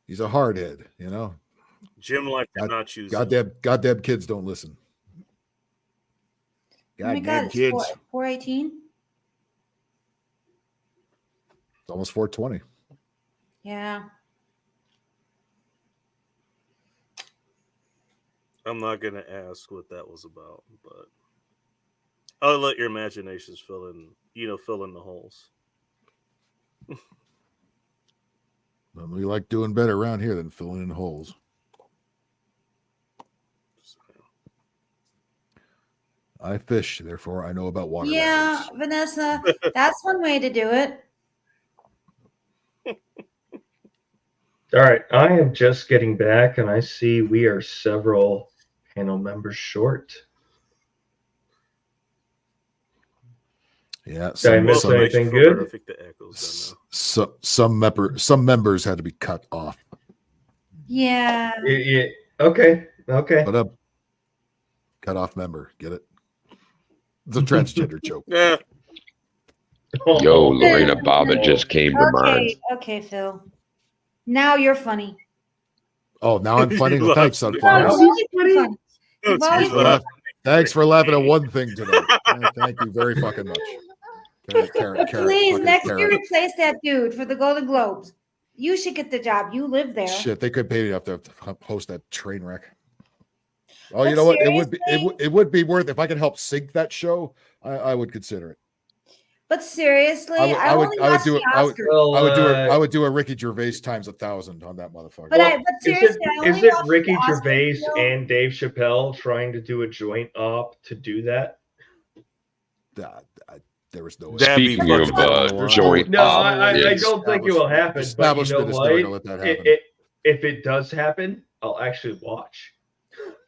He's a hardhead, you know. Gym life did not choose. Goddamn kids don't listen. Oh my God, it's 4:18. It's almost 4:20. Yeah. I'm not gonna ask what that was about, but I'll let your imaginations fill in the holes. We like doing better around here than filling in holes. I fish, therefore I know about water. Yeah, Vanessa, that's one way to do it. All right, I am just getting back, and I see we are several panel members short. Yeah. Did I miss anything good? Some members had to be cut off. Yeah. Yeah. Okay. But cut off member, get it? It's a transgender joke. Yeah. Yo, Lorena Bobbitt just came to mind. Okay, Phil. Now you're funny. Oh, now I'm funny. Well, thanks, Sunflower. Thanks for laughing at one thing today. Thank you very fucking much. Carrot, please, next year replace that dude for the Golden Globes. You should get the job. You live there. Shit, they could pay me enough to host that train wreck. Oh, you know what? It would be worth if I could help sync that show. I would consider it. But seriously, I would do a Ricky Gervais times 1,000 on that motherfucker. But seriously, is it Ricky Gervais and Dave Chappelle trying to do a joint op to do that? There was no way. Speaking of joint op, I don't think it will happen. But you know Establishment is never gonna let what? that happen. If it does happen, I'll actually watch.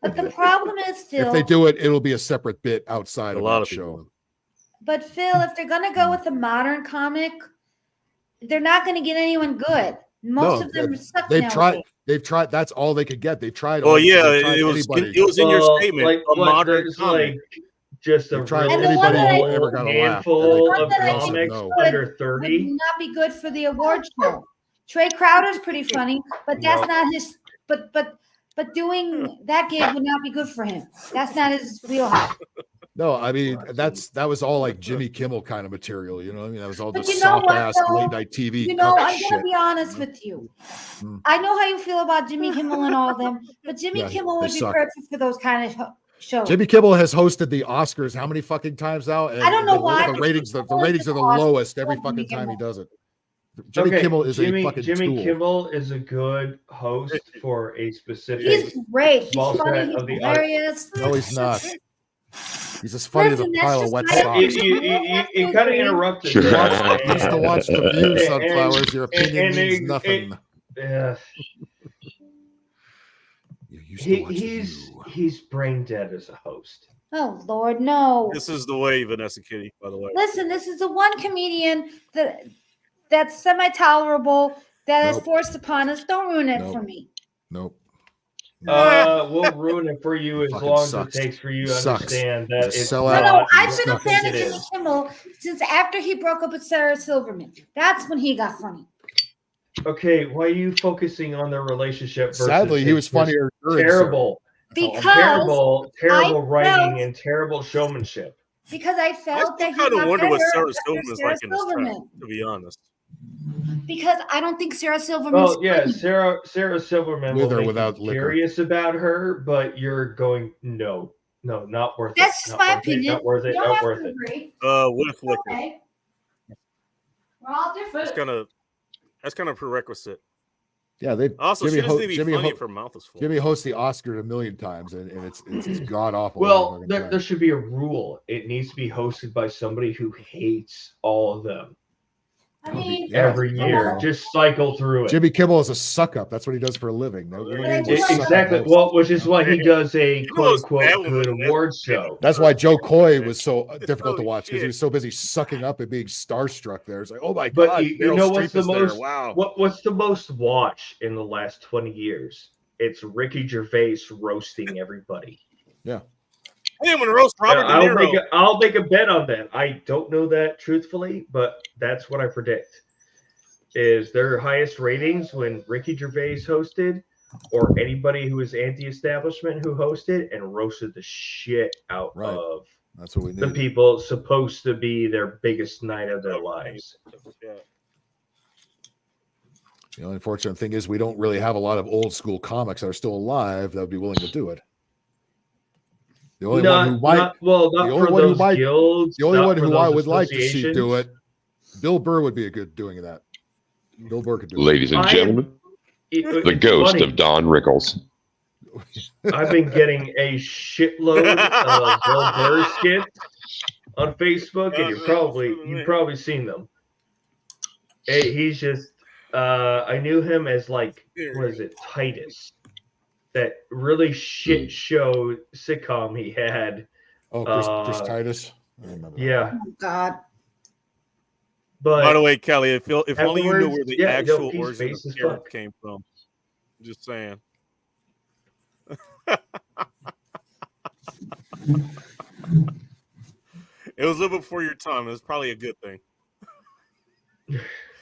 But the problem is, Phil. If they do it, it'll be a separate bit outside of that show. But Phil, if they're gonna go with a modern comic, they're not gonna get anyone good. Most of them suck. They've tried. That's all they could get. They've tried. Oh yeah, it was in your statement. A modern comic. Just a handful of comics under 30 would not be good for the award show. Trey Crowder's pretty funny, but that's not his. But doing that gig would not be good for him. That's not his wheelhouse. No, I mean that was all like Jimmy Kimmel kind of material. You know what I mean? That was all But this you know soft what, ass though? late night TV. You know, cuck I'm shit. gonna be honest with you. I know how you feel about Jimmy Kimmel and all of them, but Jimmy Yeah, Kimmel they would be suck. perfect for those kind of shows. Jimmy Kimmel has hosted the Oscars how many fucking times now? And I don't know why. The ratings are the lowest every fucking time he does it. Jimmy Kimmel is a fucking Jimmy tool. Kimmel is a good host for a specific. He's great. He's small funny. set He's of the hilarious. No, he's not. He's as funny as a Listen, that's pile of just wet my socks. opinion. You kind of interrupted. Used there. to watch The View, And- Sunflowers. Your opinion and means it- nothing. Yeah. He's brain dead as a host. Oh Lord, no. This is the way, Vanessa Kitty, by the way. Listen, this is the one comedian that's semi-tolerable that is Nope. forced upon us. Don't ruin it Nope. for me. Nope. We'll ruin it for you as Fucking long as sucks. it takes for you to Sucks. understand that He's a it's sellout. not I've what been you a fan think of it Jimmy is. Kimmel since after he broke up with Sarah Silverman. That's when he got funny. Okay, why are you focusing on their relationship? Versus Sadly, he was his funnier during terrible, Because terrible I writing felt- and terrible showmanship. Because I felt that he I kind of got wonder what better Sarah after Silverman's Sarah like in this trap, Silverman. to be honest. Because I don't think Sarah Silverman. Well, yeah, Sarah Silverman With will or make without you liquor. curious about her, but you're going no, not worth That's it. just Not my worth it, opinion. Not worth it. You don't Not have worth to it. agree. With liquor. Okay. We're all different. That's kind of prerequisite. Yeah, they Also, she doesn't need to be funny if her mouth is full. Jimmy hosts the Oscar a million times, and it's god awful. Well, there should be a rule. It needs to be hosted by somebody who hates all of them. I mean, Every year, just cycle through it. Jimmy Kimmel is a suck up. That's what he does for a living. No, we need to suck up Exactly. hosts. Well, which is why he does a know quote what's bad unquote with good it? award show. That's why Joe Coy was so difficult to Holy watch because he shit. was so busy sucking up and being starstruck. There, it's like, oh my But god, you Meryl know what's Streep the is there. most Wow. what's the most watched in the last 20 years? It's Ricky Gervais roasting everybody. Yeah. Hey, I'm gonna roast Robert De Niro. I'll make a bet on that. I don't know that truthfully, but that's what I predict. Is their highest ratings when Ricky Gervais hosted, or anybody who was anti-establishment who hosted and roasted the shit out of That's what we the need. people supposed to be their biggest night of their lives. The only unfortunate thing is we don't really have a lot of old school comics that are still alive that would be willing to do it. The only one who might, not for those guilds. the only not one for who I those would like to see do associations. it, Bill Burr would be a good doing that. Bill Burr could do it. Ladies and gentlemen, the ghost of Don Rickles. I've been getting a shitload of Bill Burr skits on Facebook, and you've probably seen them. He's just I knew him as like what is it, Titus, that really shit show sitcom he had. Oh, Chris Titus. I remember. Yeah, Oh God. but By the way, Kelly, if only you knew afterwards, where the yeah, no, actual he's origin face of as carrot fuck. came from. Just saying. It was a little before your time. It was probably a good thing.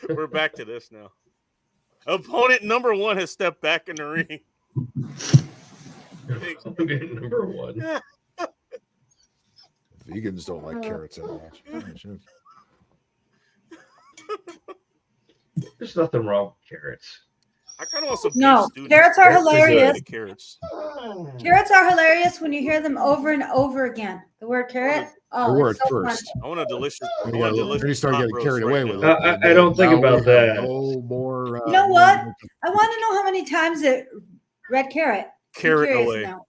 We're back to this now. Opponent number one has stepped back in the ring. Number one. Vegans don't like carrots that much. Oh, shit. There's nothing wrong with carrots. I kind of want some No, beef students. carrots are That's the hilarious. Carrots. Carrots are hilarious when you hear them over and over again. The word carrot. Oh, The word it's so fun. first. I want a delicious. Then I you want a got- delicious then you start pot getting roast carried away right with now. it. I don't think Now we about have that. No more. You know what? I want to know how many times it read carrot. I'm Carrot curious away. now.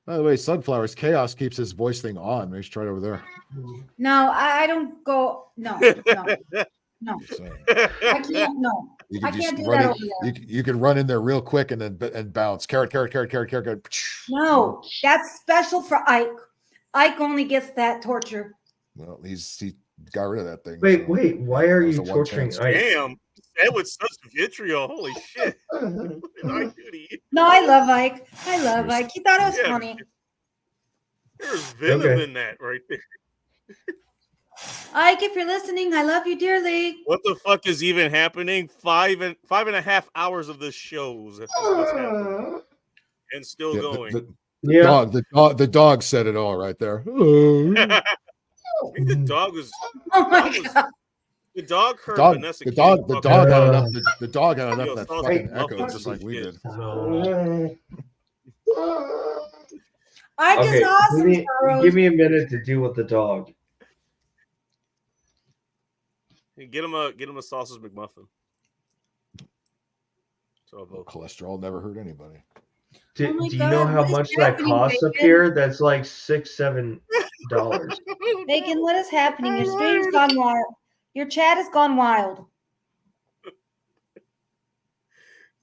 By the way, Sunflowers Chaos keeps his voice thing on. Maybe you should try it over there. No, I don't go. No, no, no. I can't. No, You I can can't just do run that in, over there. you can run in there real quick and then and bounce. Carrot. No, that's special for Ike. Ike only gets that torture. Well, he got rid of that thing. Wait, why are That was you the one torturing chance. Ike? Damn, said with such vitriol. Holy shit! What did I do to you? No, I love Ike. I love Ike. He thought it was Yeah. funny. There's venom Okay. in that right there. Ike, if you're listening, I love you dearly. What the fuck is even happening? Five and a half hours of this shows. That's what's happening. And still Yeah, going. The dog said it all right there. I think the dog was. Oh my god. The dog heard Dog, Vanessa. the Kitty dog, the fucking- dog had enough. The dog had enough Yo, of that sounds fucking like echo, muffins just like and we shit. did. Ike Okay, is awesome, Charles. give me a minute to deal with the dog. Get him a sausage McMuffin. So Cholesterol never hurt anybody. Do, my do you know God, how what is much that happening, costs up Bacon? here? That's like $6-7. Bacon, what is happening? Your stream's gone wild. Your chat has gone wild.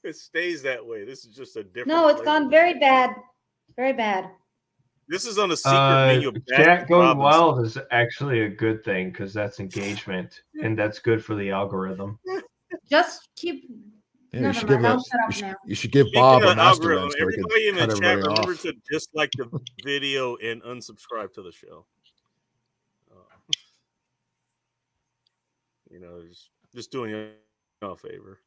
It stays that way. This is just a different. No, it's flavor. gone very bad. Very bad. This is on the secret menu. Of Chat Baskin going Robbins. wild is actually a good thing because that's engagement and that's good for the algorithm. Just keep. Yeah, Never you should mind. give I'll a, shut up you, should, now. you should give Speaking Bob of a master algorithm, lens so he can everybody in cut the everybody chat, remember off. to dislike the video and unsubscribe to the show. You know, just doing you a favor.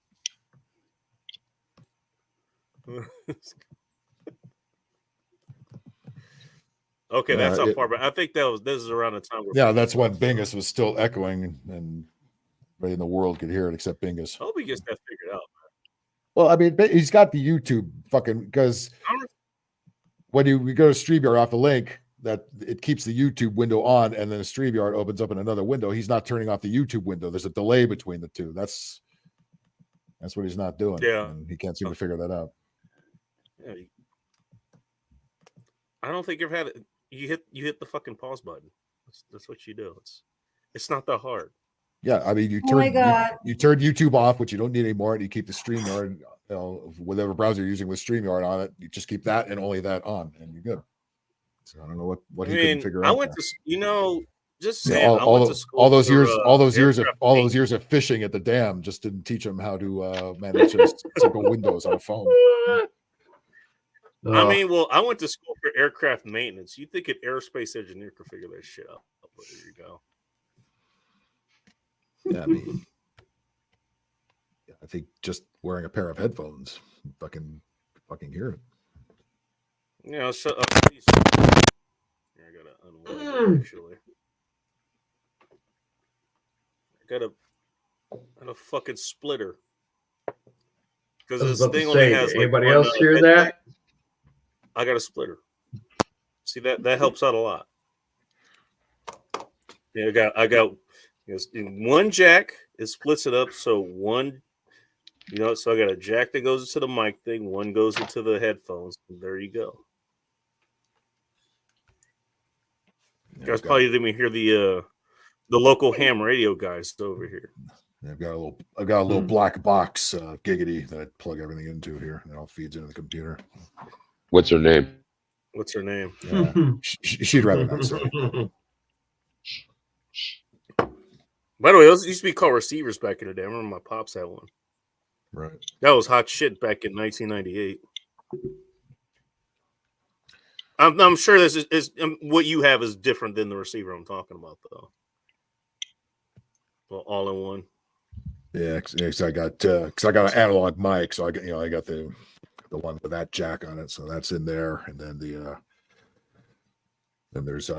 Okay, that's how far back. I think this is around the time where Yeah, that's when Bingus was still echoing and everybody in the world could hear it except Bingus. I hope he gets that figured out. Well, I mean, he's got the YouTube fucking because when we go to StreamYard off the link, that it keeps the YouTube window on, and then StreamYard opens up in another window. He's not turning off the YouTube window. There's a delay between the two. That's what he's not doing. Yeah, and he can't seem to figure that out. Yeah, I don't think you've had it. You hit the fucking pause button. That's what you do. It's not that hard. Yeah, I mean, you Oh my turn God. you turn YouTube off, which you don't need anymore, and you keep the StreamYard, whatever browser you're using with StreamYard on it. You just keep that and only that on, and you're good. So I don't know what he couldn't figure out. I went to just Yeah, saying. I went to school all those for, years of fishing at the dam just didn't teach him how to manage just simple windows on a phone. I mean, well, I went to school for aircraft maintenance. You think an aerospace engineer could figure that shit out? But there you go. Yeah, I mean, I think just wearing a pair of headphones, fucking hear it. You know, shut up. Please. Here, I gotta unwind it, actually. I got a fucking splitter. Because I was this about to thing say, only has like anybody one, else hear that? I got a splitter. See that helps out a lot. Yeah, I got in one jack. It splits it up so one, so I got a jack that goes into the mic thing. One goes into the headphones. And there you go. You guys probably didn't even hear the local ham radio guys over here. Yeah, I've got a little black box giggity that I plug everything into here, and it all feeds into the computer. What's her name? What's her name? Yeah. She'd rather not say. By the way, those used to be called receivers back in the day. I remember my pops had one. Right. That was hot shit back in 1998. I'm sure this is what you have is different than the receiver I'm talking about, though. Well, all in one. Yeah, because I got an analog mic, so I got the one with that jack on it, so that's in there, and then then there's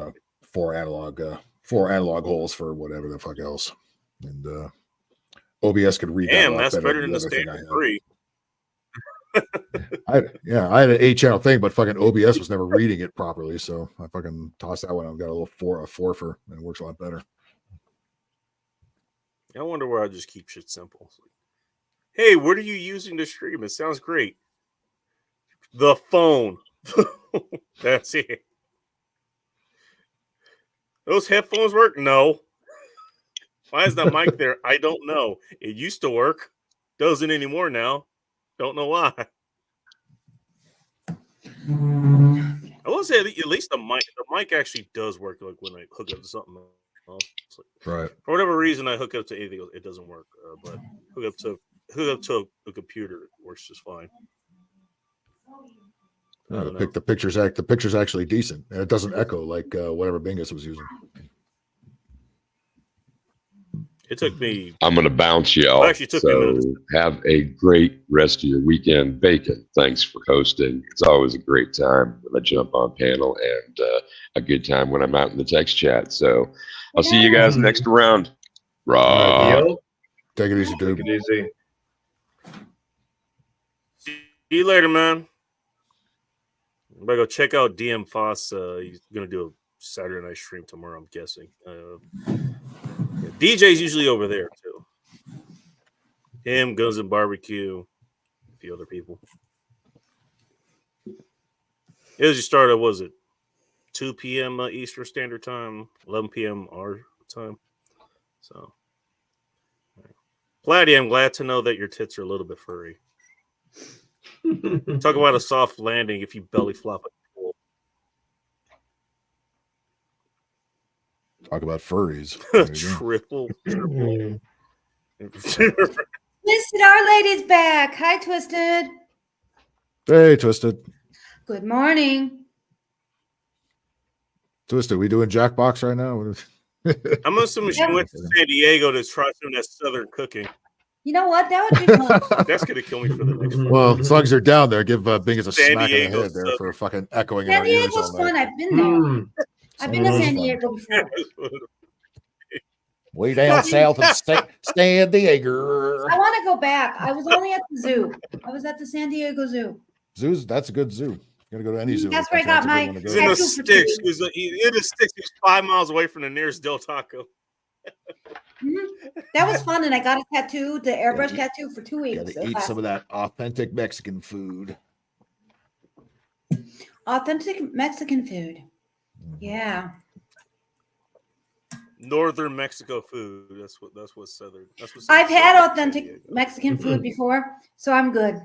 four analog holes for whatever the fuck else, and OBS could read that. Damn, a lot that's better than the other thing standard 3. I had an 8-channel thing, but fucking OBS was never reading it properly, so I fucking tossed that one. I've got a four for, and it works a lot better. I wonder where I just keep shit simple. Hey, what are you using to stream? It sounds great. The phone. That's it. Those headphones work? No. Why is that mic there? I don't know. It used to work. Doesn't anymore now. Don't know why. I will say at least the mic actually does work like when I hook up to something else. Right. For whatever reason, I hook up to anything else, it doesn't work. But hook up to a computer, it works just fine. The picture's actually decent, and it doesn't echo like whatever Bingus was using. It took me. I'm going to bounce y'all. It actually took me a minute. Have a great rest of your weekend. Bacon, thanks for hosting. It's always a great time when I jump on panel and a good time when I'm out in the text chat. So I'll see you guys next round. Take it easy, dude. Take it easy. See you later, man. I'm going to go check out DM Foss. He's going to do a Saturday night stream tomorrow, I'm guessing. DJ's usually over there, too. Him, Guns and Barbecue, a few other people. It usually started, was it 2 p.m. Eastern Standard Time, 11 p.m. our time. So, Platty, I'm glad to know that your tits are a little bit furry. Talk about a soft landing if you belly flop at the pool. Talk about furries. Triple. Twisted Our Lady's back. Hi, Twisted. Hey, Twisted. Good morning. Twisted, we doing Jackbox right now? I'm assuming she went to San Diego to try some of that Southern cooking. You know what? That would be fun. That's gonna kill me for the next one. Well, as long as you're down there, give Bingus a San smack in Diego the head there for fucking echoing in San our ears Diego's all night. fun. I've been there. I've been to San Diego before. Way down south of San Diego. I want to go back. I was only at the zoo. I was at the San Diego Zoo. That's a good zoo. You gotta go to any zoo. That's where I got my He's in the sticks. He was in the sticks. He was 5 miles away from the nearest Del Taco. That was fun, and I got a tattoo, the airbrush tattoo, for 2 weeks. Gotta eat some of that authentic Mexican food. Authentic Mexican food. Yeah. Northern Mexico food. That's what Southern. That's what I've had authentic Mexican food before, so I'm good.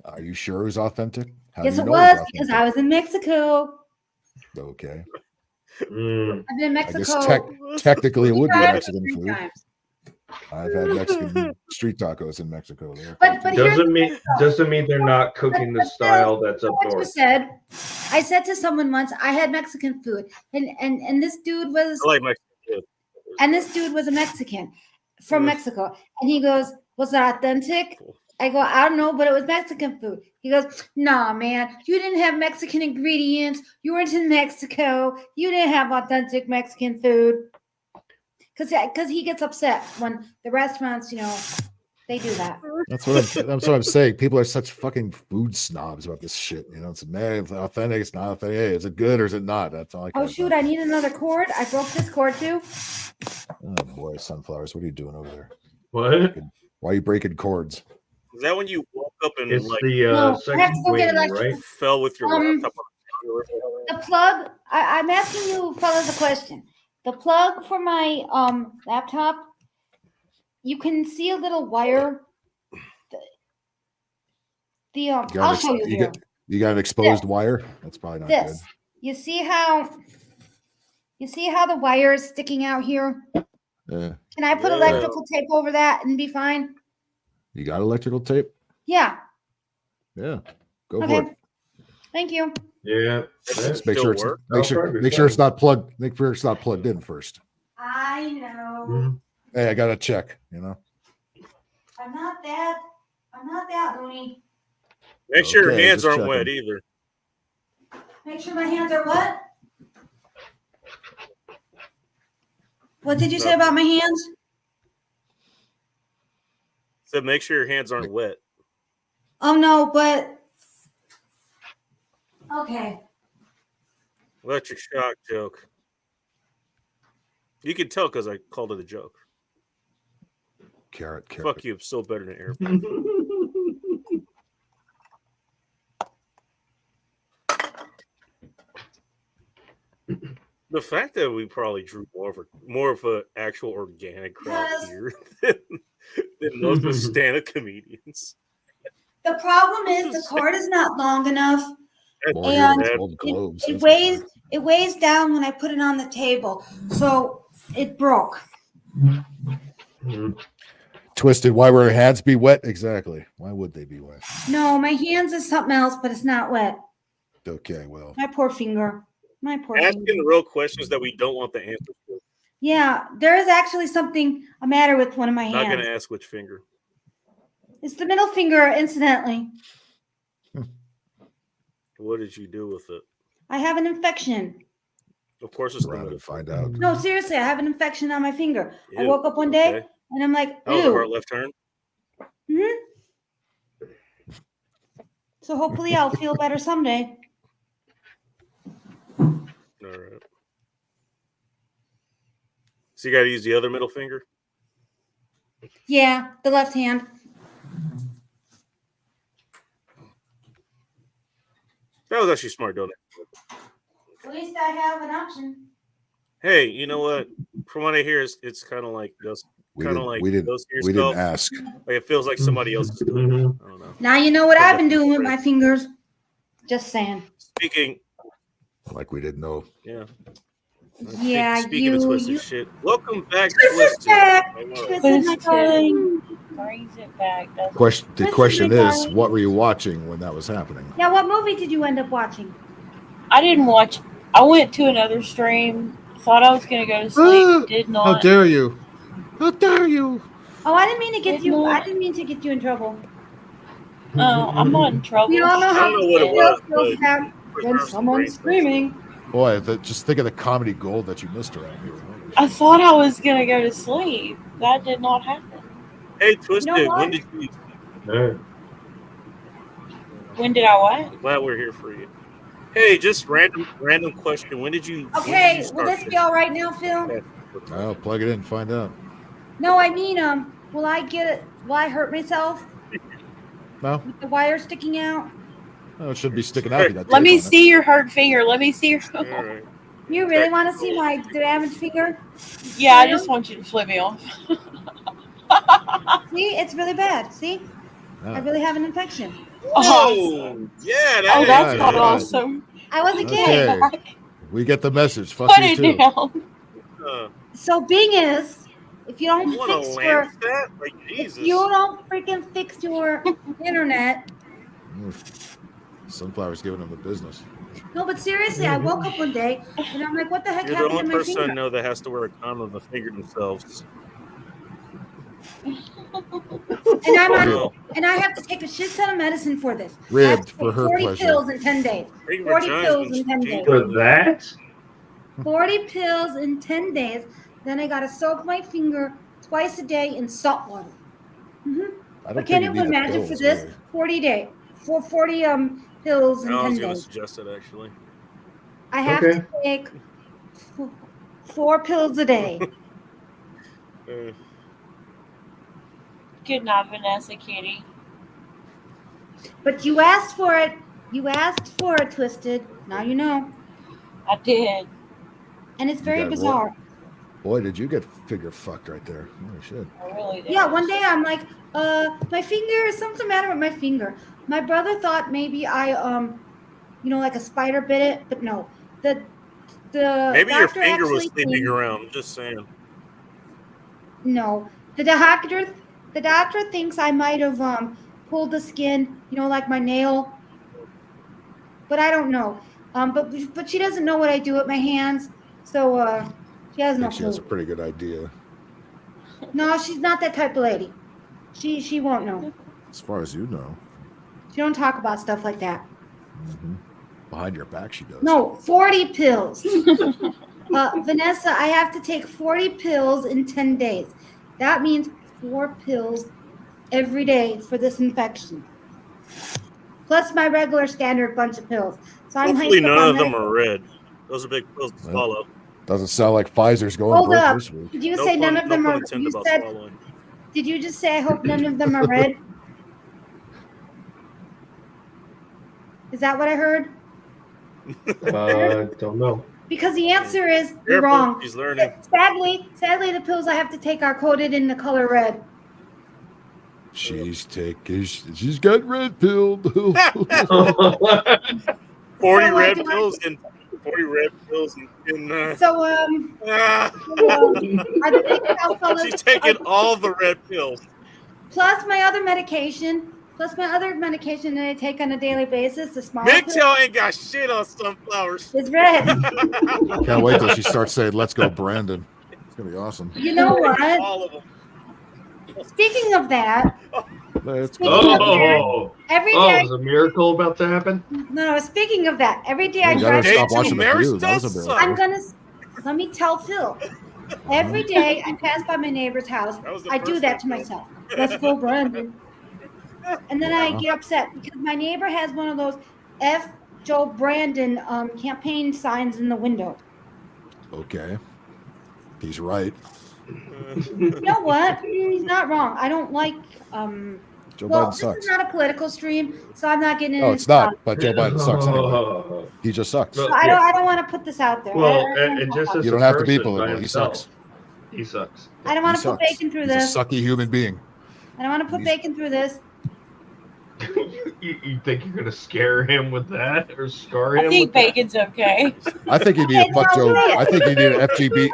Are you sure it was authentic? How Yes, do it you know was it's because I was in Mexico. Okay. I've been in I Mexico. guess technically it would be 3 Mexican food. times. I've had Mexican street tacos in Mexico. But here's doesn't mean they're not cooking the style that's up what you north. said. I said to someone once, I had Mexican food, and this dude was I like Mexican food. and this dude was a Mexican from Mexico, and he goes, "Was it authentic?" I go, "I don't know, but it was Mexican food." He goes, "Nah, man, you didn't have Mexican ingredients. You weren't in Mexico. You didn't have authentic Mexican food." Because he gets upset when the restaurants, they do that. That's what I'm saying. People are such fucking food snobs about this shit. It's authentic. It's not authentic. Hey, is it good or is it not? That's all I care Oh shoot! I need another cord. I broke this cord too. Oh boy, sunflowers. What are you doing over there? What? Why are you breaking cords? Is that when you woke up and It's like the No, I have to second go get wing, electrical. right? fell with your laptop? The plug. I'm asking you fellas a question. The plug for my laptop. You can see a little wire. I'll show you here. You got an exposed wire? That's probably not This. You see how the wire is sticking out here? good. Yeah. Can I put electrical tape over that and be fine? You got electrical tape? Yeah. Yeah. Go for Okay. it. Thank you. Yeah. Just make sure it's not plugged. Make sure it's not plugged in first. I know. Hey, I got to check. I'm not that loony. Make sure your Okay, hands just aren't wet checking. either. Make sure my hands are what? What did you say about my hands? So make sure your hands aren't wet. Oh no, but okay. Electric shock joke. You can tell because I called it a joke. Carrot. Fuck you, I'm still better than airplane. The fact that we probably drew more of an actual organic crowd Yes. here than most of the stand-up comedians. The problem is the cord is not long enough, More and here than Golden Globes, it that's weighs it weighs down when I put it on the table, so it broke. Twisted. Why would her hands be wet? Exactly. Why would they be wet? No, my hands is something else, but it's not wet. Okay, well. My poor finger. My poor Asking finger. the real questions that we don't want the answers to. Yeah, there is actually something a matter with one of my Not hands. going to ask which finger. It's the middle finger, incidentally. What did you do with it? I have an infection. Of course, it's Around and find out. No, seriously, I have an infection on my finger. I Ew, woke up one day okay. and I'm like, That was a hard ew. left turn. So hopefully I'll feel better someday. All right. So you got to use the other middle finger. Yeah, the left hand. That was actually smart, don't it? At least I have an option. Hey, you know what? From what I hear, it's kind of like those. We Kind of didn't. like We didn't. those to We didn't yourself. ask. Like it feels like somebody else is doing it. I don't know. Now you know what I've been doing with my fingers. Just saying. Speaking. Like we didn't know. Yeah. Yeah, Speaking of twisted shit, welcome back, Twisted Twisted. back. I know. Twisted, my darling. Brings it back. doesn't Question. The Twisted, question my is, darling. what were you watching when that was happening? Yeah, what movie did you end up watching? I didn't watch. I went to another stream. Thought I was gonna go to sleep. Did not. How dare you? How dare you? Oh, I didn't mean to get Did you. not. I didn't mean to get you in trouble. Oh, I'm not in trouble. We all know I how don't know what it was, feels but about when someone's screaming. Boy, just think of the comedy gold that you missed around here. I thought I was gonna go to sleep. That did not happen. Hey, Twisted, You know what? when did you? When did I what? Glad we're here for you. Hey, just random question. When did you? when did Okay, you will start this be all right now, Phil? I'll plug it in and find out. No, I mean, will I get it? Will I hurt myself No, with the wire sticking out? no, it should be sticking out. You got Let tape me on it. see your hurt finger. Let me see your. All right. You really want to see my damaged finger? Yeah, I just want you to flip me off. See, it's really bad. See, I Yeah. really have an infection. Oh, yeah, that Oh, is that's good. not awesome. I was a kid. Okay, we get the message. Fuck Put you it too. down. So Bing is, if you don't You want to fix your, land that? Like Jesus. if you don't freaking fix your internet. Sunflower's giving them the business. No, but seriously, I woke up one day and I'm like, what the heck You're the happened only to my person I finger? know that has to wear a condom to finger themselves. And I'm on, and I have to take a shit ton of medicine for this. I have Ribbed to for take her 40 pleasure. pills in 10 days. Big 40 vagina's pills been in 10 days. For that? 40 pills in 10 days. Then I got to soak my finger twice a day in salt water. I But don't can think you you need the imagine pills, for this really. 40 pills in I 10 was going to days? suggest it actually. I have Okay. to take 4 pills a day. Good night, Vanessa Kitty. But you asked for it. You asked for it, Twisted. Now you know. I did. And it's You very got what? bizarre. Boy, did you get figure fucked right there. Oh shit. I really did. Yeah, one day I'm like, my finger, something the matter with my finger. My brother thought maybe I, like a spider bit it, but no. The Maybe your doctor finger was actually sleeping thinks- around. I'm just saying. No, the doctor thinks I might have pulled the skin, like my nail. But I don't know. But she doesn't know what I do with my hands, so she has I no think she has a clue. pretty good idea. No, she's not that type of lady. She won't know. As far as you know. She don't talk about stuff like that. Hmm. Behind your back, she does. No, 40 pills. Vanessa, I have to take 40 pills in 10 days. That means 4 pills every day for this infection. Plus my regular standard bunch of pills. So I'm Hopefully hyped up none on of them that. are red. Those are big pills to swallow. Doesn't sound like Pfizer's going Hold broke up. this week. Did you No say none pun- of no them pun are? intended You about said? swallowing. Did you just say I hope none of them are red? Is that what I heard? Don't know. Because the answer is you're Careful, wrong. she's learning. Sadly, the pills I have to take are coated in the color red. She's got red pilled. 40 So, red do I- pills and 40 red pills in So I think I'll follow- she's taking all the red pills. plus my other medication that I take on a daily basis, the small MGTOW ain't got shit on sunflowers. is red. Can't wait till she starts saying, "Let's go, Brandon." It's gonna be awesome. You know what? All of them. Speaking of that, Let's Speaking of Oh, every oh, day. is a miracle about to happen? No, speaking of that, every day I You gotta drive. stop watching the Mary view. That was a still miracle. I'm gonna. Let me tell Phil. Every day I pass by my neighbor's house, was the I do first that to one, myself. Let's go, Brandon. And then I get upset because my neighbor has one of those F. Joe Brandon campaign signs in the window. Okay. He's right. You know what? He's not wrong. I don't like Joe Well, Biden this sucks. is not a political stream, so I'm not getting into No, it's not. stuff. But Joe Biden sucks anyway. He just sucks. So I don't want to put this out there. Well, I don't and wanna- just as You a don't have to be person by political. He himself, sucks. He sucks. I don't want He to put sucks. bacon through He's this. a sucky human being. I don't want to put bacon through this. You think you're gonna scare him with that or scar him? I think with that? bacon's okay. I think you need to fuck Joe. I think you need an FGB.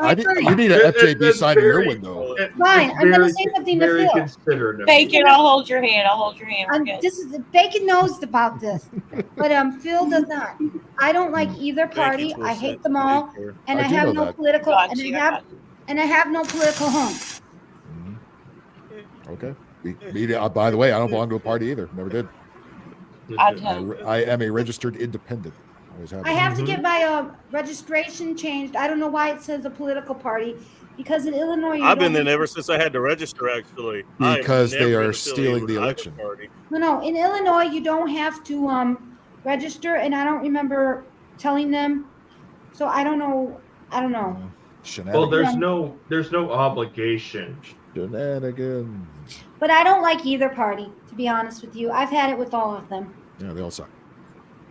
You need an FJB sign in your window. Fine, I'm going to say something to very Phil. considerate of Bacon, I'll hold your hand. I'll hold your hand. We're good. This is Bacon knows about this, but Phil does not. I don't like either party. I hate them all, and I I do have know no that. political, Got and you, I have no political home. Okay. By the way, I don't belong to a party either. Never did. I am a registered independent. Always have. I have to get my registration changed. I don't know why it says a political party, because in Illinois, you I've been don't- there ever since I had to register. Actually, I have Because they never been are affiliated stealing with the either election. party. No, in Illinois, you don't have to register, and I don't remember telling them. So I don't know. Well, there's no obligation. Shenanigans. But I don't like either party, to be honest with you. I've had it with all of them. Yeah, they all suck.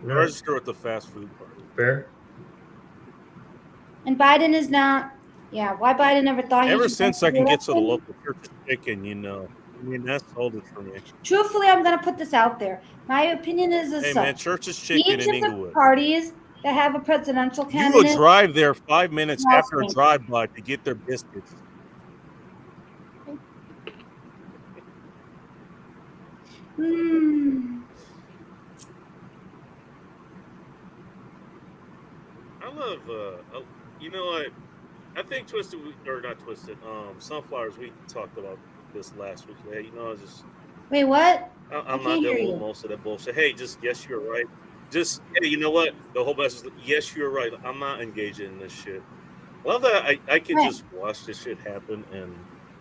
Register with the fast food party. Fair. And Biden is not. Yeah, why Biden never thought he Ever should since run I can for get to the election? local church chicken, I mean that's holding for me. Truthfully, I'm going to put this out there. My opinion is as Hey such. man, Church's Chicken Each in of the Inglewood. parties that have a presidential You candidate. will drive there 5 minutes No, after a thank you. drive-by to get their biscuits. Hmm. I love, you know what? I think Twisted, or not Twisted, Sunflowers, we talked about this last week. Hey, you know, I just, Wait, what? I'm can't not hear dealing you. with most of that bullshit. Hey, just, yes, you're right. Just, hey, you know what? The whole message is, yes, you're right. I'm not engaging in this shit. Love that I can Right. just watch this shit happen and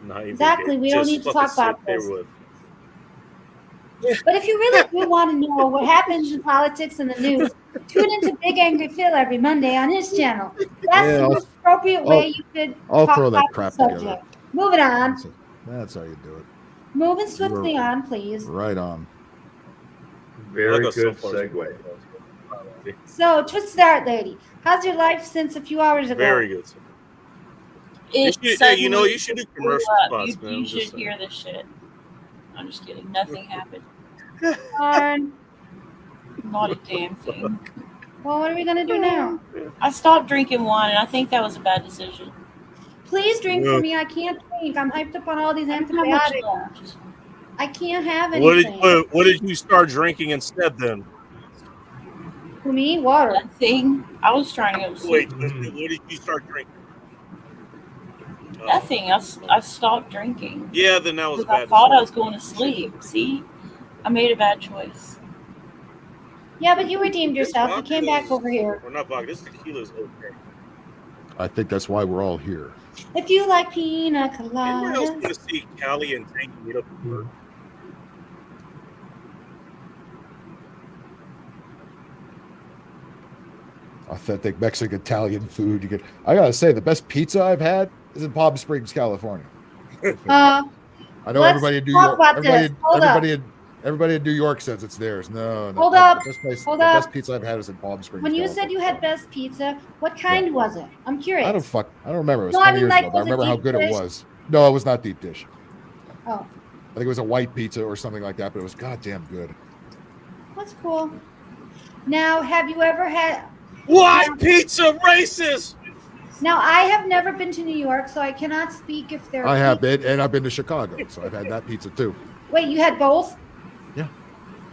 not even Exactly, engage. we don't Just need to fucking talk about sit there this. with- But if you really do want to know what happens in politics and the news, tune into Big Angry Phil every Monday on his channel. That's Yeah, the I'll- most appropriate way you could I'll talk throw that about the crap subject. together. Moving on. That's how you do it. Moving swiftly on, please. Right on. Very I'll go so good far. segue. So, Twisted Art Lady, how's your life since a few hours ago? Very good. It You should- hey, you know, suddenly you should do blew commercial up. spots, You, man. you I'm should just saying. hear this shit. I'm just kidding. Nothing happened. Darn. Not a damn thing. Well, what are we going to do now? I stopped drinking wine, and I think that was a bad decision. Please drink Yeah. for me. I can't drink. I'm hyped up on all these How much antibiotics. left? I can't have What anything. what did you start drinking instead then? For me, water. Nothing. I was trying to go to sleep. Wait, what did you start drinking? Nothing. I stopped drinking. Yeah, then that was a Because I bad thought I was decision. going to sleep. See? I made a bad choice. Yeah, but you redeemed yourself. You came back over here. Or not vodka. This tequila is okay. I think that's why we're all here. If you like pina Anyone else coladas. want to see Callie and Tank meet up with her? Authentic Mexican Italian food. You get. I gotta say, the best pizza I've had is in Palm Springs, California. I know let's everybody in New talk York. about Everybody, this. Hold up. everybody in New York says it's theirs. No, Hold the up. best place, Hold the up. best pizza I've had is in Palm Springs. When you California. said you had best pizza, what kind was it? I'm curious. I don't remember. It was No, I 20 mean, years like, ago. But I was it remember how deep good dish? it was. No, it was not deep dish. Oh, I think it was a white pizza or something like that, but it was goddamn good. that's cool. Now, have you ever had? White pizza racist. Now, I have never been to New York, so I cannot speak if they're. I have been, and I've been to Chicago, so I've had that pizza too. Wait, you had both? Yeah.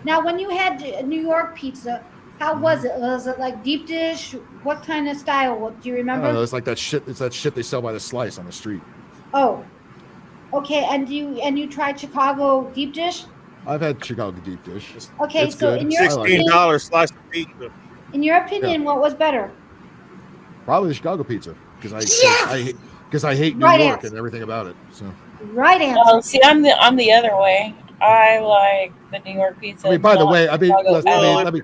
Now, when you had New York pizza, how was it? Was it like deep dish? What kind of style? What do you I remember? don't know. It's like that shit. It's that shit they sell by the slice on the street. Oh, okay. And you tried Chicago deep dish? I've had Chicago deep dish. Okay, It's so good. in your $16 slice of pizza. In your opinion, what was better? Probably the Chicago pizza because I hate New Right York answer. and everything about it. So Right answer. Oh, see, I'm the other way. I like the New York pizza. I mean, by the not way, I mean, Chicago let me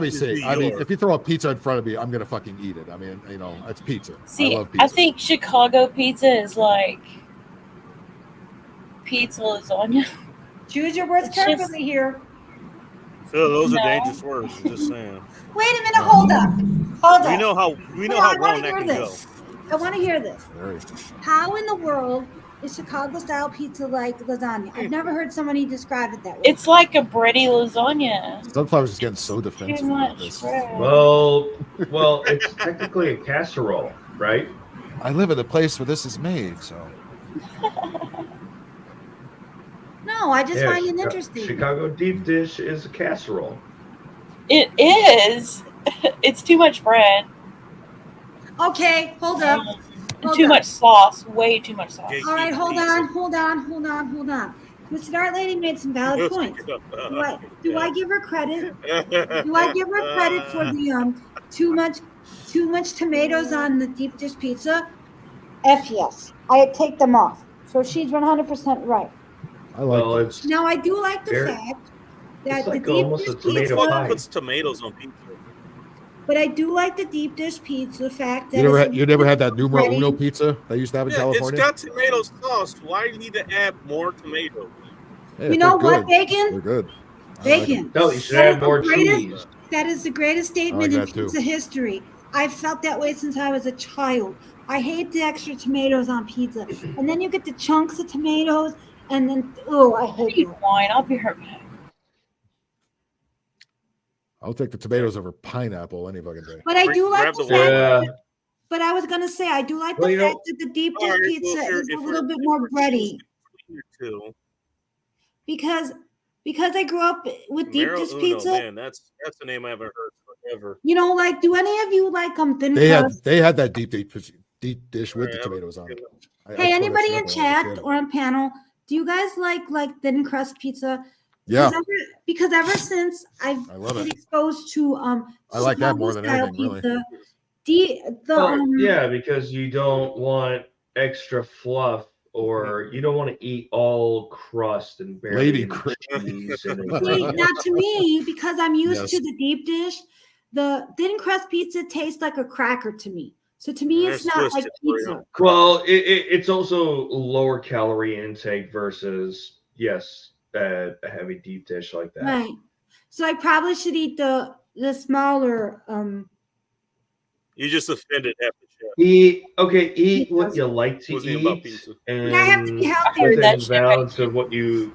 pizza. say. I mean, if you throw a pizza in front of me, I'm gonna fucking eat it. I mean, you know, it's pizza. See, I love pizza. I think Chicago pizza is like pizza lasagna. Choose your words It's just- carefully here. Phil, those are No. dangerous words. I'm just saying. Wait a minute. Hold up. Hold up. We know how Hold how on, I wrong want to that hear can this. I want to hear this. Very. How in the world is Chicago style pizza like lasagna? I've never heard somebody describe it that way. It's like a bready lasagna. Sunflower's just getting so Too defensive about much this. bread. Well, it's technically a casserole, right? I live in a place where this is made, so. No, I just Yeah, find it interesting. Chicago deep dish is a casserole. It is. It's too much bread. Okay, hold up. Hold Too up. much sauce. Way too much sauce. All right, hold on. Mr. Art Lady made some valid points. Do I give her credit? Do I give her credit for the too much tomatoes on the deep dish pizza? F yes. I take them off. So she's 100% right. I like Well, this. Now I do like the Very- fact that It's the like deep almost dish a tomato pizza, pie. puts tomatoes on pizza. but I do like the deep dish pizza fact that You never had that numero ready. uno pizza they used to have in Yeah, California? it's got tomato sauce. Why do you need to add more tomatoes? Yeah, You know they're what, good. Bacon? They're good. Bacon. No, you should That add is more the greatest- cheese. That is the greatest statement I in like that too. pizza history. I've felt that way since I was a child. I hate the extra tomatoes on pizza. And then you get the chunks of tomatoes, and then, oh, I hate Keep it. wine. I'll be right back. I'll take the tomatoes over pineapple any fucking day. But I do like Grab the the fact, Yeah. but I was going to say, I do like Well, the you know- fact that the deep dish All right, well, pizza if you're- is a if little we're- bit if more we're bready. choosing between the two, Because I grew up with deep Mero dish Uno, pizza. man, that's a name I haven't heard forever. You know, like, do any of you like thin They crust? had that deep dish with the Alright, tomatoes on it. I Hey, tried that anybody shit in up when I was a chat kid. or on panel, do you guys like thin crust pizza? Yeah, Because ever since I've I love been it. exposed to I like that more than Chicago-style anything, really. pizza, Yeah, because you don't want extra fluff, or you don't want to eat all crust and barely Lady any crust. cheese and see, ingredients. now to me, because I'm used Yes. to the deep dish, the thin crust pizza tastes like a cracker to me. So to me, it's There's not like twisted for you. pizza. Well, it's also lower calorie intake versus a heavy deep dish like that. Right. So I probably should eat the smaller. You just offended half the show. Eat what you like to Wasn't even about eat, pizza. and I have to be healthier. within That shit balance of what you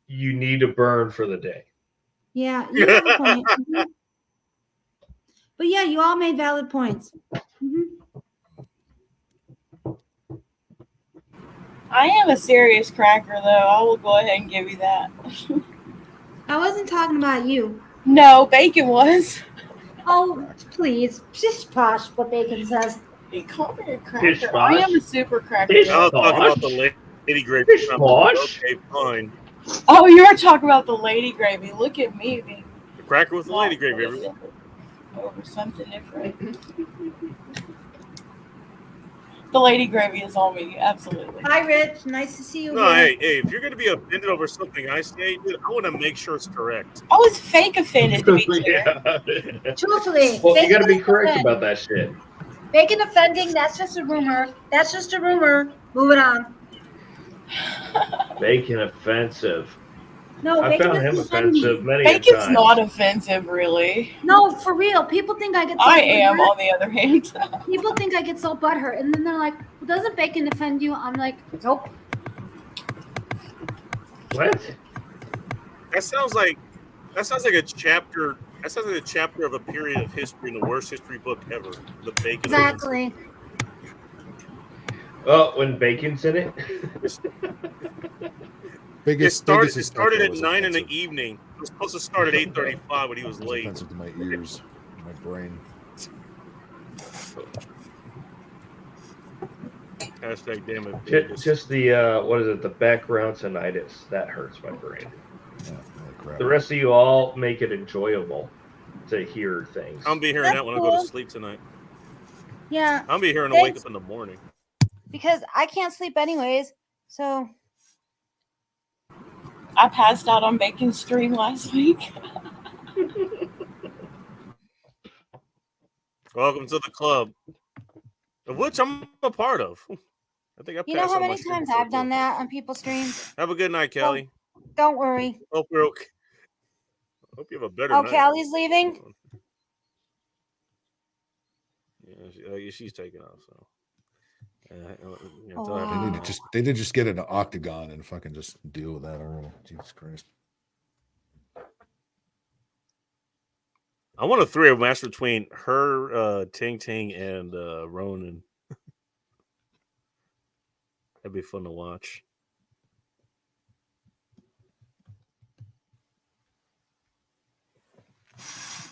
need to burn for the day. Yeah, you have a point. Mhm. But yeah, you all made valid points. Mhm. I am a serious cracker, though. I will go ahead and give you that. I wasn't talking about you. No, Bacon was. Oh, please. Pish posh, what Bacon says. You call me a Pish cracker. I posh. am a super cracker. Pish I'll talk about posh. the lady grape. Fish posh. Okay, fine. Oh, you were talking about the lady gravy. Look at me being The cracker with the lady grape. Everyone. over something different. The lady gravy is on me, absolutely. Hi, Rich. Nice to see you No, again. hey, if you're gonna be offended over something I say, dude, I want to make sure it's correct. I was fake offended to be clear. Yeah. Truthfully, Well, you got to be Bacon correct offending. about that shit. Bacon offending, that's just a rumor. That's just a rumor. Moving on. Bacon offensive. No, I bacon found him doesn't offend me. offensive many a Bacon's time. not offensive, really. No, for real. People think I get so I am, butthurt. on the other hand. People think I get so butthurt, and then they're like, well, "Doesn't bacon offend you?" I'm like, "Nope." What? That sounds like a chapter. That sounds like a chapter of a period of history in the worst history book ever. The bacon. Exactly. Oh, when bacon's in it. It started at stuff 9 in the offensive. evening. It was supposed to start at 8:35, but he was It's late. offensive to my ears, my brain. Hashtag damn it. Just the what is it? The background tinnitus that hurts my brain. Yeah, holy crap. The rest of you all make it enjoyable to hear things. I'm be hearing That's that when I go cool. to sleep tonight. Yeah, I'm be hearing to wake Thanks. up in the morning. because I can't sleep anyways. So I passed out on Bacon's stream last week. Welcome to the club, of which I'm a part of. I think I you know passed how on my many stream times before, I've done too. that on people's streams. Have a good night, Kelly. Don't worry. Hope you're okay. Hope you have a better Oh, night. Callie's leaving? Yeah, she's taking off. So. Oh, They need to just get in an octagon and fucking just deal with that already. Jesus Christ. I want a 3-way match between her, Ting Ting, and Ronan. That'd be fun to watch.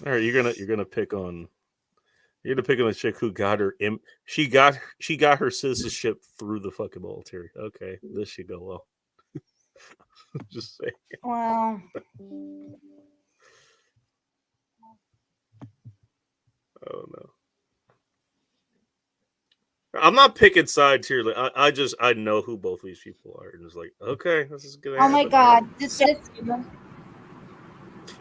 All right, you're gonna pick on the chick who got her. She got her citizenship through the fucking military. Okay, this should go well. Just saying. Wow. Oh no. I'm not picking sides here. Like, I know who both of these people are, and it's like, okay, this is gonna Oh my happen. God. This is.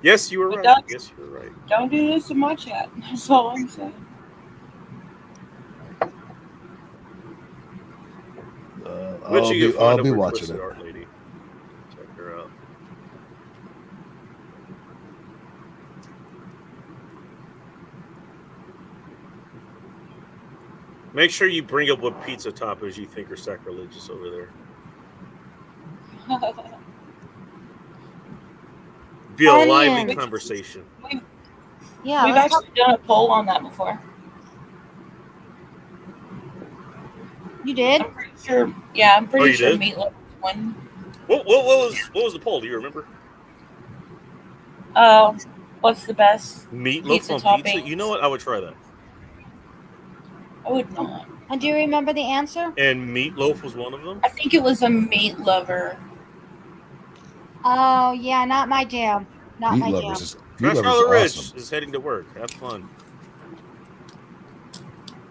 Yes, you were But right. Yes, you were right. Don't do this in my chat. That's all I'm saying. I'll be watching it. Art lady. Check her out. Make sure you bring up what pizza toppings you think are sacrilegious over there. Be a lively conversation. Yeah, We've actually done a poll on that before. You did? I'm pretty sure. Yeah, I'm pretty you sure did? Meatloaf won. What was the poll? Do you remember? What's the best Meatloaf pizza on topping? pizza. You know what? I would try that. I would not. And do you remember the answer? And meatloaf was one of them. I think it was a meat lover. Oh yeah, not my jam. Not Meat my jam. Lovers is Crash Meat Lovers Hollow is Ridge awesome. is heading to work. Have fun.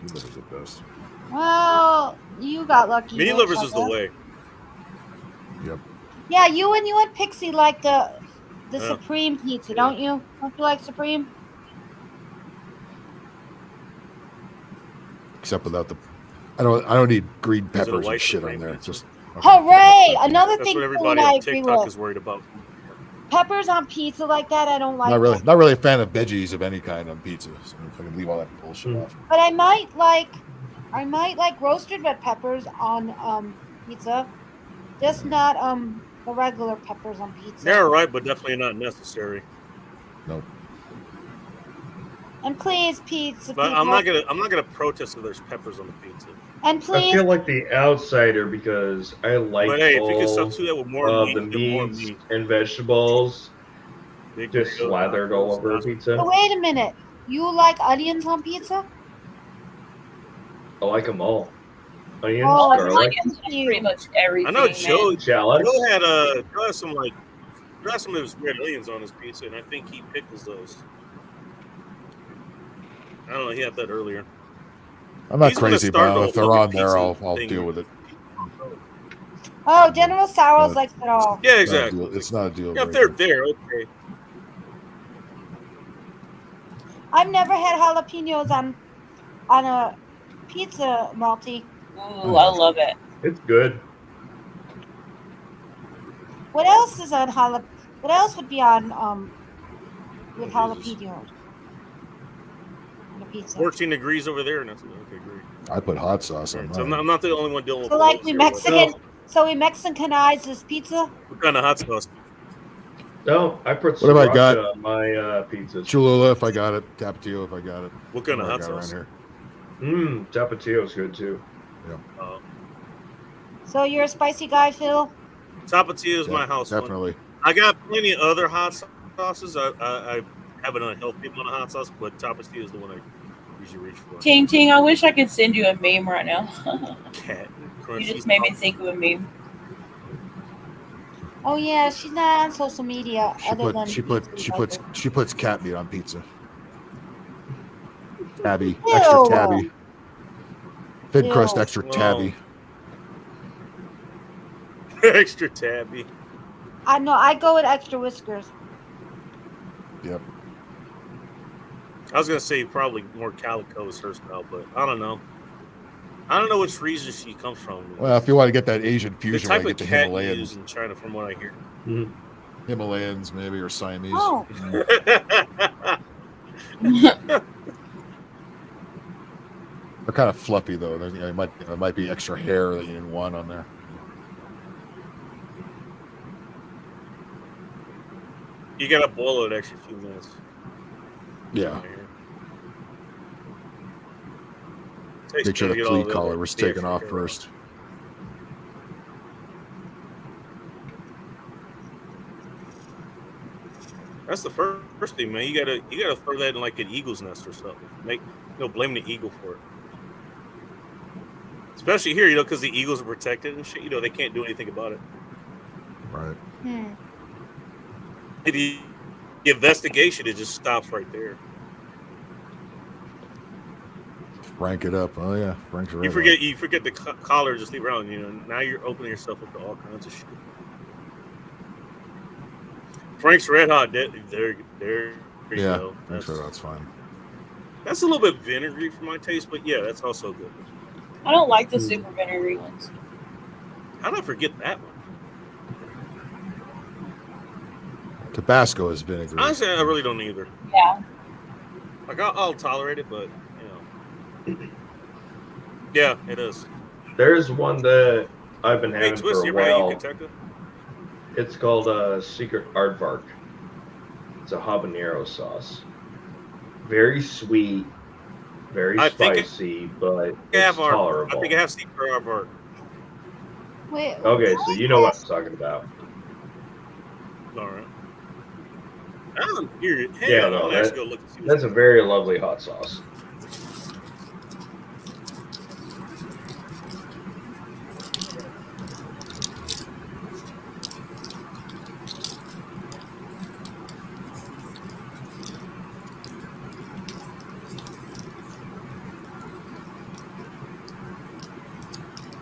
Meat Lovers are the best. Well, you got lucky. Meat there, lovers is the Chucka. way. Yep. Yeah, you and Pixie like the Yeah. Supreme pizza, don't you? Don't you like Supreme? Except without the, I don't need green Is it a peppers white and shit on Supreme there. pizza? Just Hooray! Another That's thing what Phil everybody and I on agree TikTok with. is worried about. Peppers on pizza like that, I don't like. not really, them. not really a fan of veggies of any kind on pizza. So if I can leave all that bullshit off. But I might like roasted red peppers on pizza, just not the regular peppers on pizza. They're right, but definitely not necessary. Nope. And please, pizza. But people. I'm not gonna protest if there's peppers on the pizza. And I please, feel like the outsider because I like But hey, if you can all substitute that with more of meat, the then more meats meat. and vegetables They just can go slathered all over a pizza. oh, wait a minute. You like onions on pizza? I like them all. Onions, Oh, garlic, Pretty much everything. I know Joe. man. shallots. Joe had some of his red onions on his pizza, and I think he pickles those. I don't know. He had that earlier. I'm not He's gonna crazy start about the it. If they're whole on there, pizza I'll thing. deal with it. Oh, General Soros likes it all. Yeah, It's not a exactly. deal- It's not a deal Yeah, if they're breaker. there, okay. I've never had jalapenos on a pizza, Malty. Ooh, I love it. It's good. What else is on jalapeno? What else would be on with jalapenos on a pizza? 14 degrees over there, and that's okay. Great. I put hot sauce on So mine. I'm not the only one dealing with. So like those we here, Mexican, but- so we Mexicanize this pizza. What kind of hot sauce? No, I put What have I got? sriracha on my pizzas. Cholula if I got it. Tapatio if I got it. What kind of Whatever hot I got sauce? around here. Tapatio's good too. Uh, So you're a spicy guy, Phil? Tapatio is my house one. Definitely. I got plenty of other hot sauces. I have an unhealthy amount of hot sauce, but Tapatio is the one I usually reach for. Ting Ting, I wish I could send you a meme right now. Cat. You just made me think of a meme. Oh yeah, she's not on social media other than She puts cat meat on pizza. Tabby, Ew. extra tabby. Thin crust, Ew. extra Whoa. tabby. Extra tabby. I know. I go with extra whiskers. Yep. I was gonna say probably more calico is her style, but I don't know. I don't know which region she comes from. Well, if you want to get that Asian The fusion, type like of get the cat you Himalayans. use in China, from what I hear. Himalayans, maybe, or Siamese. Oh. They're kind of fluffy though. There might be extra hair that you didn't want on there. You gotta boil it an extra few minutes. Yeah. Takes Make sure to the get all flea collar was the taken extra off hair first. That's the first thing, man. You gotta throw that in like an eagle's nest or something. Blame the eagle for it. Especially here, because the eagles are protected and shit. They can't do anything about it. Right. The investigation, it just stops right there. Frank it up. Oh yeah, Frank's right. You forget the collar, just leave it around. Now you're opening yourself up to all kinds of shit. Frank's Red Hot. There you go. Frank's Red Hot's fine. That's a little bit vinegary for my taste, but yeah, that's also good. I don't like the super vinegary ones. How did I forget that one? Tabasco is vinegar. Honestly, I really don't either. Yeah. Like I'll tolerate it, but yeah, it is. There's one that I've been Hey, having Twist, for you a ever had while. Yucateca? It's called Secret Aardvark. It's a habanero sauce. Very sweet, very spicy, but it's tolerable. I think I have Secret Aardvark. Wait. Okay, so you know what I'm talking about. All right. Here, Yeah, no, that's a very lovely hot sauce.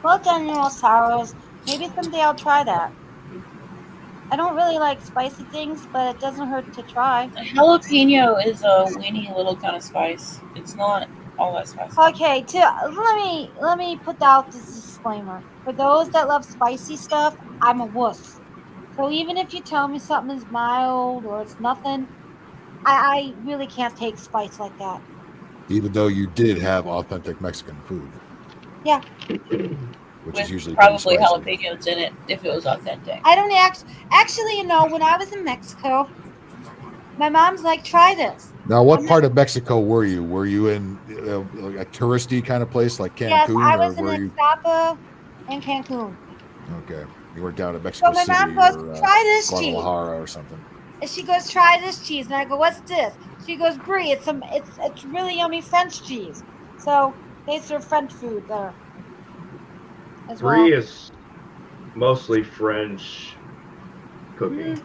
Well, General Sours, maybe someday I'll try that. I don't really like spicy things, but it doesn't hurt to try. Jalapeno is a weeny little kind of spice. It's not all that spicy. Okay, let me put out this disclaimer. For those that love spicy stuff, I'm a wuss. So even if you tell me something is mild or it's nothing, I really can't take spice like that. Even though you did have authentic Mexican food, Yeah. which is usually Probably pretty spicy. jalapenos in it if it was authentic. I don't actually, when I was in Mexico, my mom's like, try this. Now, what part of Mexico were you? Were you in like a touristy kind of place like Cancun, Yes, I was or were in you? Ixtapa and Cancun. Okay, you were down at Mexico So my City mom goes, or "Try this cheese." Guadalajara or something. And she goes, try this cheese. And I go, what's this? She goes, Brie, it's really yummy French cheese. So they serve French food there as well. Brie is mostly French cooking.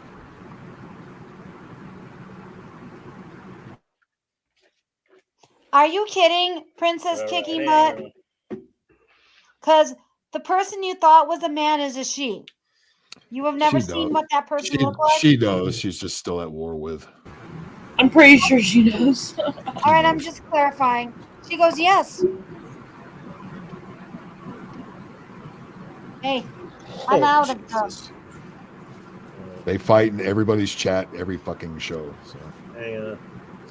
Are you kidding, Princess Kicky Butt? Because the person you thought was a man is a she. You have never She seen knows. what that person looked like? She knows. She's just still at war with. I'm pretty sure she knows. All right, I'm just clarifying. She goes, yes. Hey, I'm out of stuff. They fight in everybody's chat every fucking show. So Hey,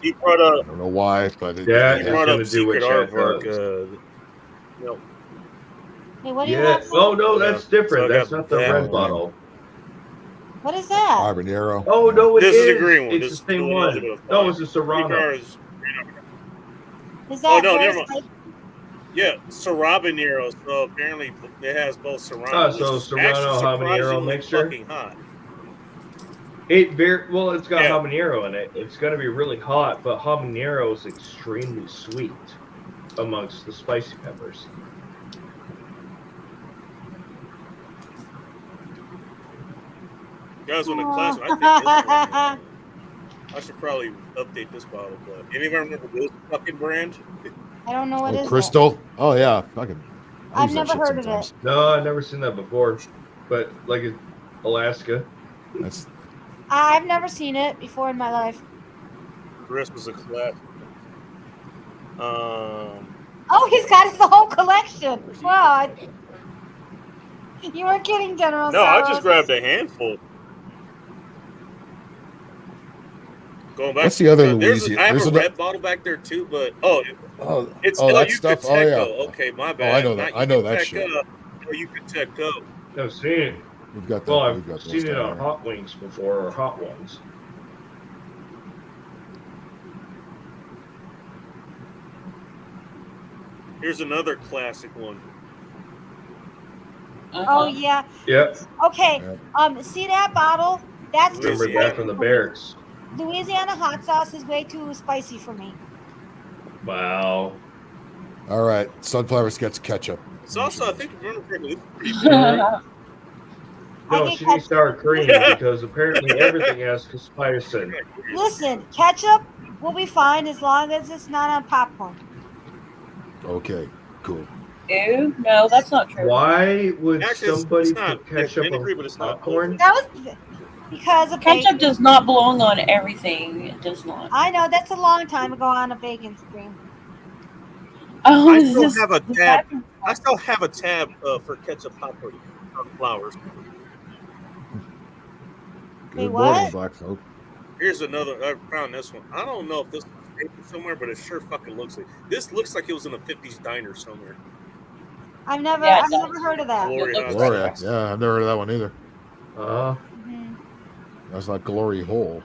he brought up. I don't know why, but He brought up Secret Aardvark. Hey, what do you Yeah. have? Oh no, that's different. So I That's got not the that red one. bottle. What is that? Habanero. Oh no, it This is is. the green one. It's This is the same the one. Elizabeth No, one. it's a Serrano. Is Oh that no, very never mind. spicy? Yeah, Serrano. So apparently it has both Serrano. Oh, which so is Serrano actually habanero surprisingly mixture? fucking hot. It's got habanero in it. It's gonna be really hot, but habanero is extremely sweet amongst the spicy peppers. Guys, when the class, I think this one, I should probably update this bottle. But anybody remember this fucking brand? I don't know what is Crystal. Oh yeah, fucking. I I've use that never shit heard of sometimes. it. No, I've never seen that before. But like Alaska. That's I've never seen it before in my life. The rest was a class. Oh, he's got his whole collection. Wow. You weren't kidding, General. No, I Saros. just grabbed a handful. Going back. What's the other I Louisiana? have There's a another. red bottle back there too, but it's that you stuff. could Oh yeah. Teco. Okay, my bad. I know that. I know that shit. You could Teco. I've seen it. We've got that. Well, We've got I've those seen it down on there. Hot Wings before, or Hot Ones. Here's another classic one. Oh yeah. Yep. Okay. See that bottle? That's just Remember that from the barracks. Louisiana hot sauce is way too spicy for me. Wow. All right, Sunflowers gets ketchup. It's also, I think, if I remember correctly, it's pretty good. No, she needs sour cream because apparently everything has capsaicin. Listen, ketchup will be fine as long as it's not on popcorn. Okay, cool. Ew, no, that's not true. Why would Actually, somebody it's not put ketchup vinegar, on but it's not popcorn? That was because of Ketchup bacon. does not belong on everything. It does not. I know that's a long time ago on a bacon stream. Oh, I is still this, have a is tab. that- I still have a tab for ketchup popcorn flowers. Good what? morning, Black folk. Here's another. I found this one. I don't know if this is taken somewhere, but it sure fucking looks like. This looks like it was in a '50s diner somewhere. I've never heard of that. Glory hot Gloria. sauce. Yeah, I've never heard of that one either. Mhm. That's not Glory Hole.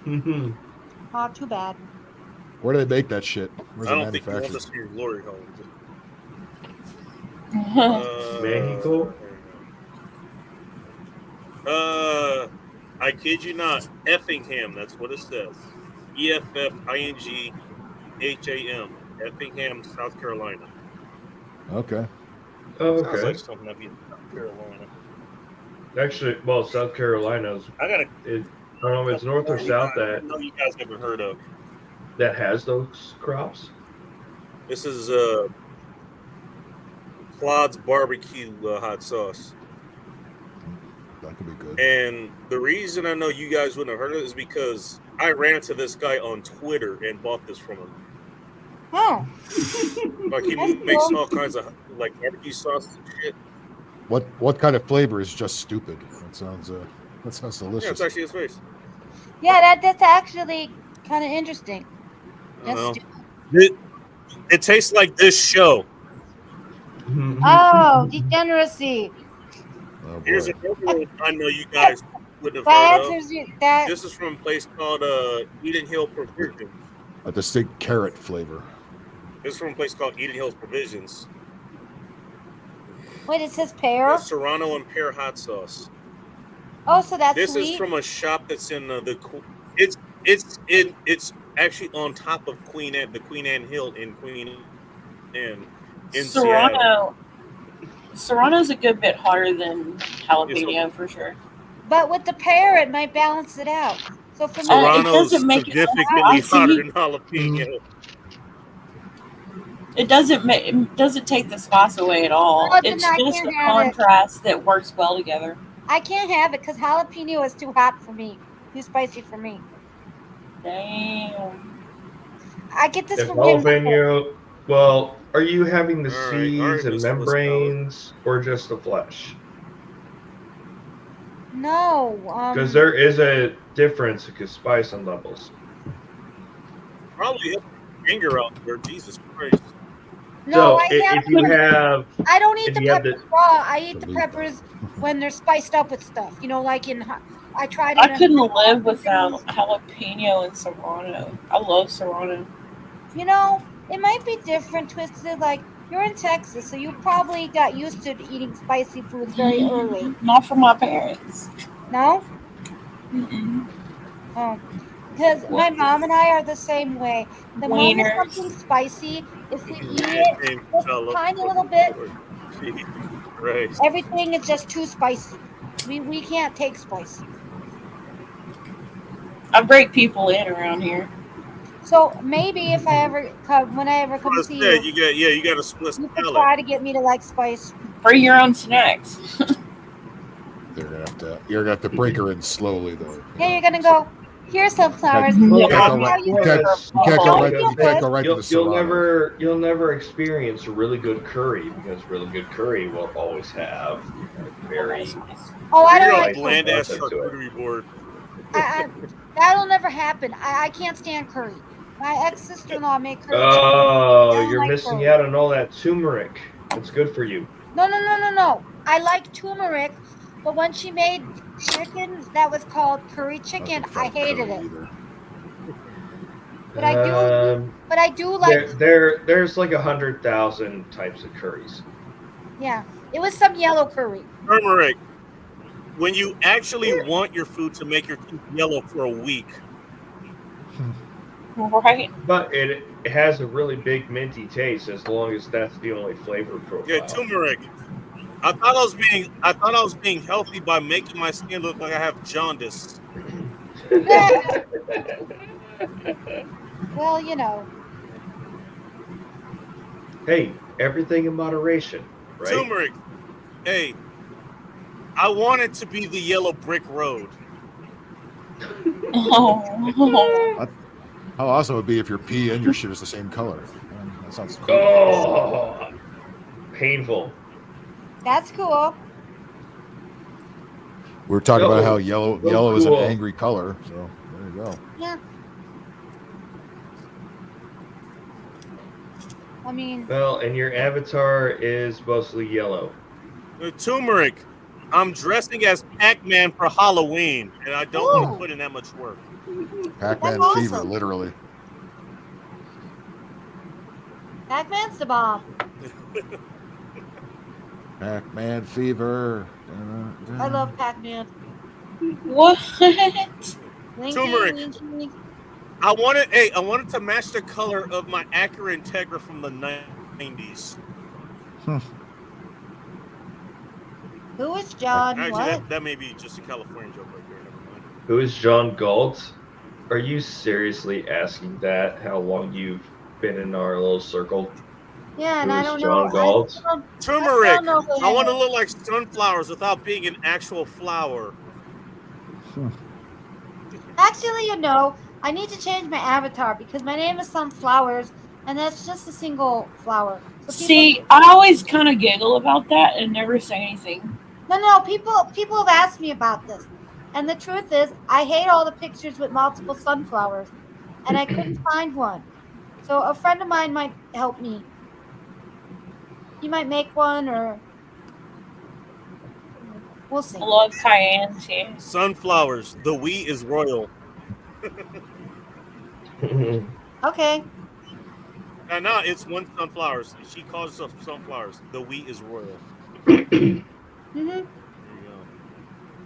Oh, too bad. Where do they make that shit? Where's I it don't think you want manufactured? this in your glory hole. Mexico? I kid you not, Effingham. That's what it says. EFFINGHAM, Effingham, South Carolina. Okay. Oh, Sounds okay. like something that'd be in South Carolina. Actually, well, South Carolina's. I gotta. I don't know if it's north or south I know you guys haven't heard of. that has those crops. This is Claude's barbecue hot sauce. That could be good. And the reason I know you guys wouldn't have heard of it is because I ran into this guy on Twitter and bought this from him. Oh. Like he That's makes cool. all kinds of like barbecue sauce and shit. What kind of flavor is just stupid? That sounds Yeah, delicious. it's actually his face. Yeah, that's actually kind of interesting. I That's know. stupid. It tastes like this show. Oh, degeneracy. Oh, Here's boy. another one I know you guys wouldn't have That heard of. answers you. That. This is from a place called Eden Hill Provisions. A distinct carrot flavor. This is from a place called Eden Hills Provisions. Wait, it says pear. It's Serrano and pear hot sauce. Oh, so that's This sweet. is from a shop that's in it's actually on top of the Queen Anne Hill in Queen Anne in Seattle. Serrano. Serrano's a good bit hotter than jalapeno for sure. But with the pear, it might balance it out. So for me, Serrano's doesn't make it significantly spicy. hotter than jalapeno. It doesn't take the spice away at all. Oh, then It's I just can't a have it. contrast that works well together. I can't have it because jalapeno is too hot for me, too spicy for me. Damn. I get this If from Jim Beam. jalapeno, well, are you having the All seeds right, and Mr. membranes or just the flesh? No. Because there is a difference in spice and levels. Probably have your finger out there, Jesus Christ. No, So I don't eat if the you have peppers raw. I eat the peppers when they're spiced up with stuff. You know, like I tried. I couldn't live without jalapeno and serrano. I love serrano. You know, it might be different, Twisted. Like you're in Texas, so you probably got used to eating spicy foods very early. Not from my parents. No. Mm-mm. Oh, because my mom and I are the same way. The moment Wieners. something's spicy, if we eat it just a tiny little bit, Jesus Christ. everything is just too spicy. We can't take spicy. I break people in around here. So maybe if I ever come, when I ever come Well, see instead, you, you got a split you can palate. try to get me to like spice. Bring your own snacks. You're gonna have to break her in slowly though. Yeah, you're gonna go. Here's sunflowers. You How can't go right. you You can't go right to the Serrano. You'll never experience a really good curry because really good curry will always have very. Oh, I don't You're like a bland ass concept to it. charcuterie board. That'll never happen. I can't stand curry. My ex-sister-in-law made curry. Oh, chicken. I you're don't like missing curry. out on all that turmeric. It's good for you. No. I like turmeric, but when she made chicken that was called curry chicken, I hated it. But I do like. There's like 100,000 types of curries. Yeah, it was some yellow curry. Turmeric. When you actually want your food to make your teeth yellow for a week. Right. But it has a really big minty taste as long as that's the only flavor profile. Yeah, turmeric. I thought I was being healthy by making my skin look like I have jaundice. Well, you know. Hey, everything in moderation, right? Turmeric. Hey, I want it to be the yellow brick road. Oh. How awesome it would be if your pee and your shit is the same color. That sounds cool. Oh, painful. That's cool. We were talking about how yellow is an cool. angry color, so there you go. Yeah. I mean. Well, and your avatar is mostly yellow. Turmeric. I'm dressing as Pac-Man for Halloween, and I don't want to put in that much work. Pac-Man That's fever, awesome. literally. Pac-Man's the bomb. Pac-Man fever. I love Pac-Man. What? Turmeric. I wanted to match the color of my Acura Integra from the 90s. Who is John? Actually, What? that may be just a California joke right there. Never mind. Who is John Galt? Are you seriously asking that? How long you've been in our little circle? Yeah, and Who I is don't John know. Galt? Turmeric. know who I it want to is. look like sunflowers without being an actual flower. Actually, you know, I need to change my avatar because my name is Sunflowers, and that's just a single flower. So See, I always kind of giggle about that and never say anything. No, people have asked me about this. And the truth is, I hate all the pictures with multiple sunflowers, and I couldn't find one. So a friend of mine might help me. He might make one, or we'll see. I love cayennes here. Sunflowers. The we is royal. Okay. No, it's one sunflowers. She calls herself sunflowers. The we is royal. Mhm.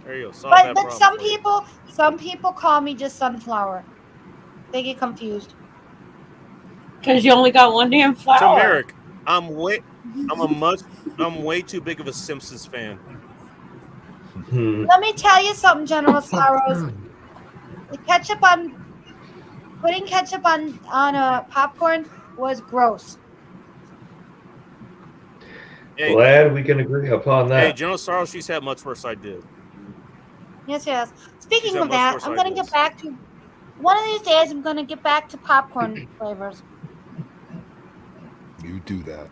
There you go. Solve that But problem. some people call me just Sunflower. They get confused. Because you only got one damn flower. Turmeric. I'm way too big of a Simpsons fan. Let me tell you something, General Sorrows. Putting ketchup on a popcorn was gross. Hey, Glad we can agree upon that. hey, General Sorrows, she's had much worse I did. Yes. Speaking She's got of much that, worse I'm gonna ideas. get back to one of these days. I'm gonna get back to popcorn flavors. You do that.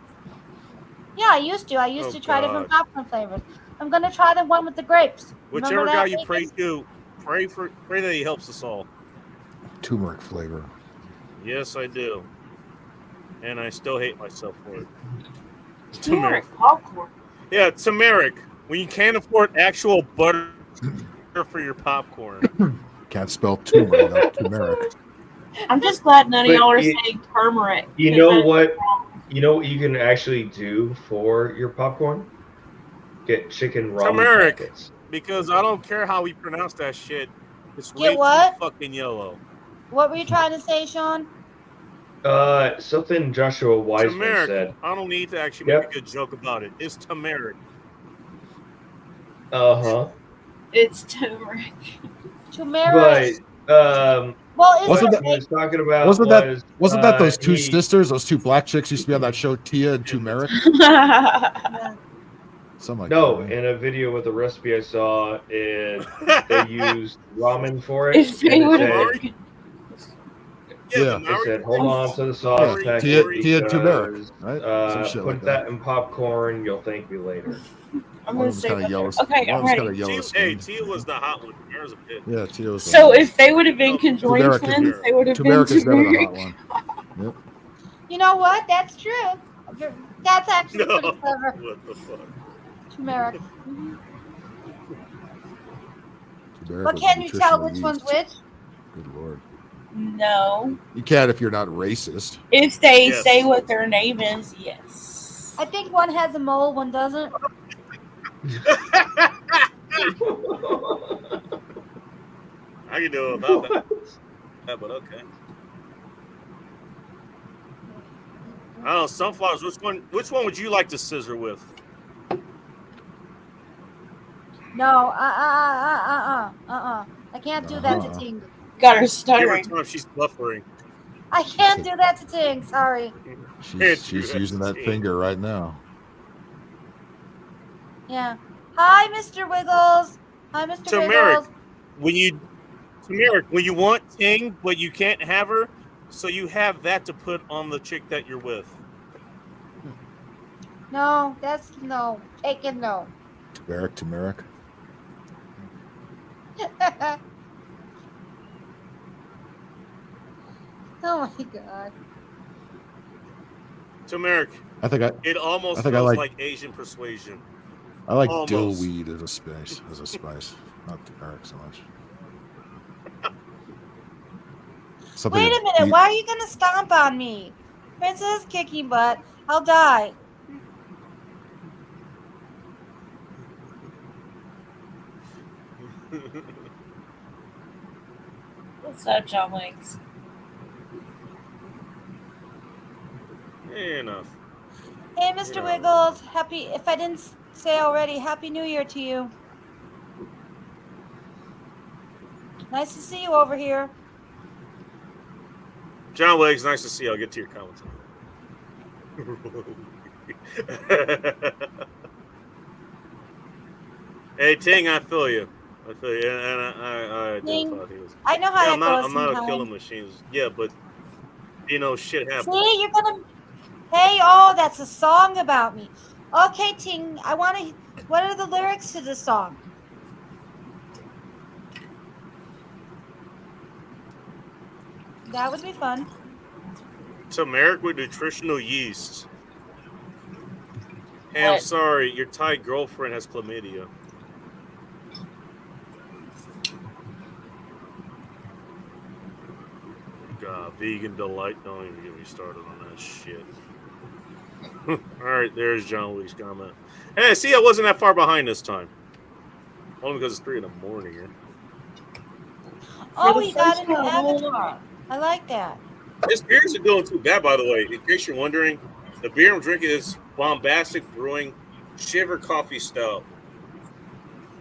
Yeah, I used to. I used Oh, to try different God. popcorn flavors. I'm gonna try the one with the grapes. Whichever Remember guy that, you Nathan? pray to, pray that he helps us all. Turmeric flavor. Yes, I do. And I still hate myself for it. Turmeric popcorn. Yeah, turmeric. When you can't afford actual butter for your popcorn. Can't spell turmeric without turmeric. I'm just glad none of But y'all are you- saying turmeric. You know what? You know what you can actually do for your popcorn? Get chicken ramen Turmeric. packets. Because I don't care how we pronounce that shit. It's Get way what? too fucking yellow. What were you trying to say, Sean? Something Joshua Wiseman Turmeric. said. I don't need to actually Yep. make a good joke about it. It's turmeric. Uh-huh. It's turmeric. Turmeric. But Well, Wasn't what I was talking about Wasn't that those two he- sisters, those two black chicks used to be on that show, Tia and Turmeric? Something like No, that. in a video with a recipe I saw, they used ramen for it. If they and it would said- Yeah. It said, hold on to the sauce Yeah, packet Tia turmeric, because right? Some shit put like that in popcorn. You'll thank me later. I'm One gonna of them's say kind of what yellow. they're- okay, One I'm of them's kind ready. of yellow Hey, skinned. Tia was the hot one. There's a bit. Yeah, Tia was. So if they would have been conjoined Turmeric twins, is, they would have been turmeric is never the hot turmeric. one. Yep. You know what? That's true. That's actually No. pretty clever. What the fuck? Turmeric. Turmeric But was can you tell nutritional which one's yeast. which? Good lord. No. You can if you're not racist. If they Yes. say what their name is, yes. I think one has a mole, one doesn't. I can do it without that, but okay. I don't know, sunflowers. Which one would you like to scissor with? No, I can't do that to Ting. Got her Every stuttering. time she's buffering. I can't do that to Ting. Sorry. She's using that finger right now. Yeah. Hi, Mr. Wiggles. Hi, Mr. Turmeric. Wiggles. When you want Ting, but you can't have her, so you have that to put on the chick that you're with. No, that's no. Take it, no. Turmeric. Oh my god. Turmeric. I It almost think I feels like- like Asian persuasion. I like Almost. dillweed as a spice. Not turmeric so much. Something Wait a that minute. you- Why are you gonna stomp on me? Princess kicking butt. I'll die. What's up, John Wings? Enough. Hey, Mr. Wiggles. Happy. If I didn't say already, Happy New Year to you. Nice to see you over here. John Wiggs, nice to see you. I'll get to your comments. Hey, Ting, I feel you. And I Ting, thought he was. I know how that goes I'm not a sometimes. killing machine. Yeah, but shit happens. See, you're gonna. Hey, oh, that's a song about me. Okay, Ting, I want to. What are the lyrics to the song? That would be fun. Turmeric with nutritional yeast. Hey, I'm What? sorry. Your Thai girlfriend has chlamydia. God, vegan delight. Don't even get me started on that shit. All right, there's John Lee's comment. Hey, see, I wasn't that far behind this time. Only because it's 3 in the morning here. Oh, the we got first an time, avatar. I like that. This beer isn't doing too bad, by the way. In case you're wondering, the beer I'm drinking is Bombastic Brewing Shiver Coffee Stout.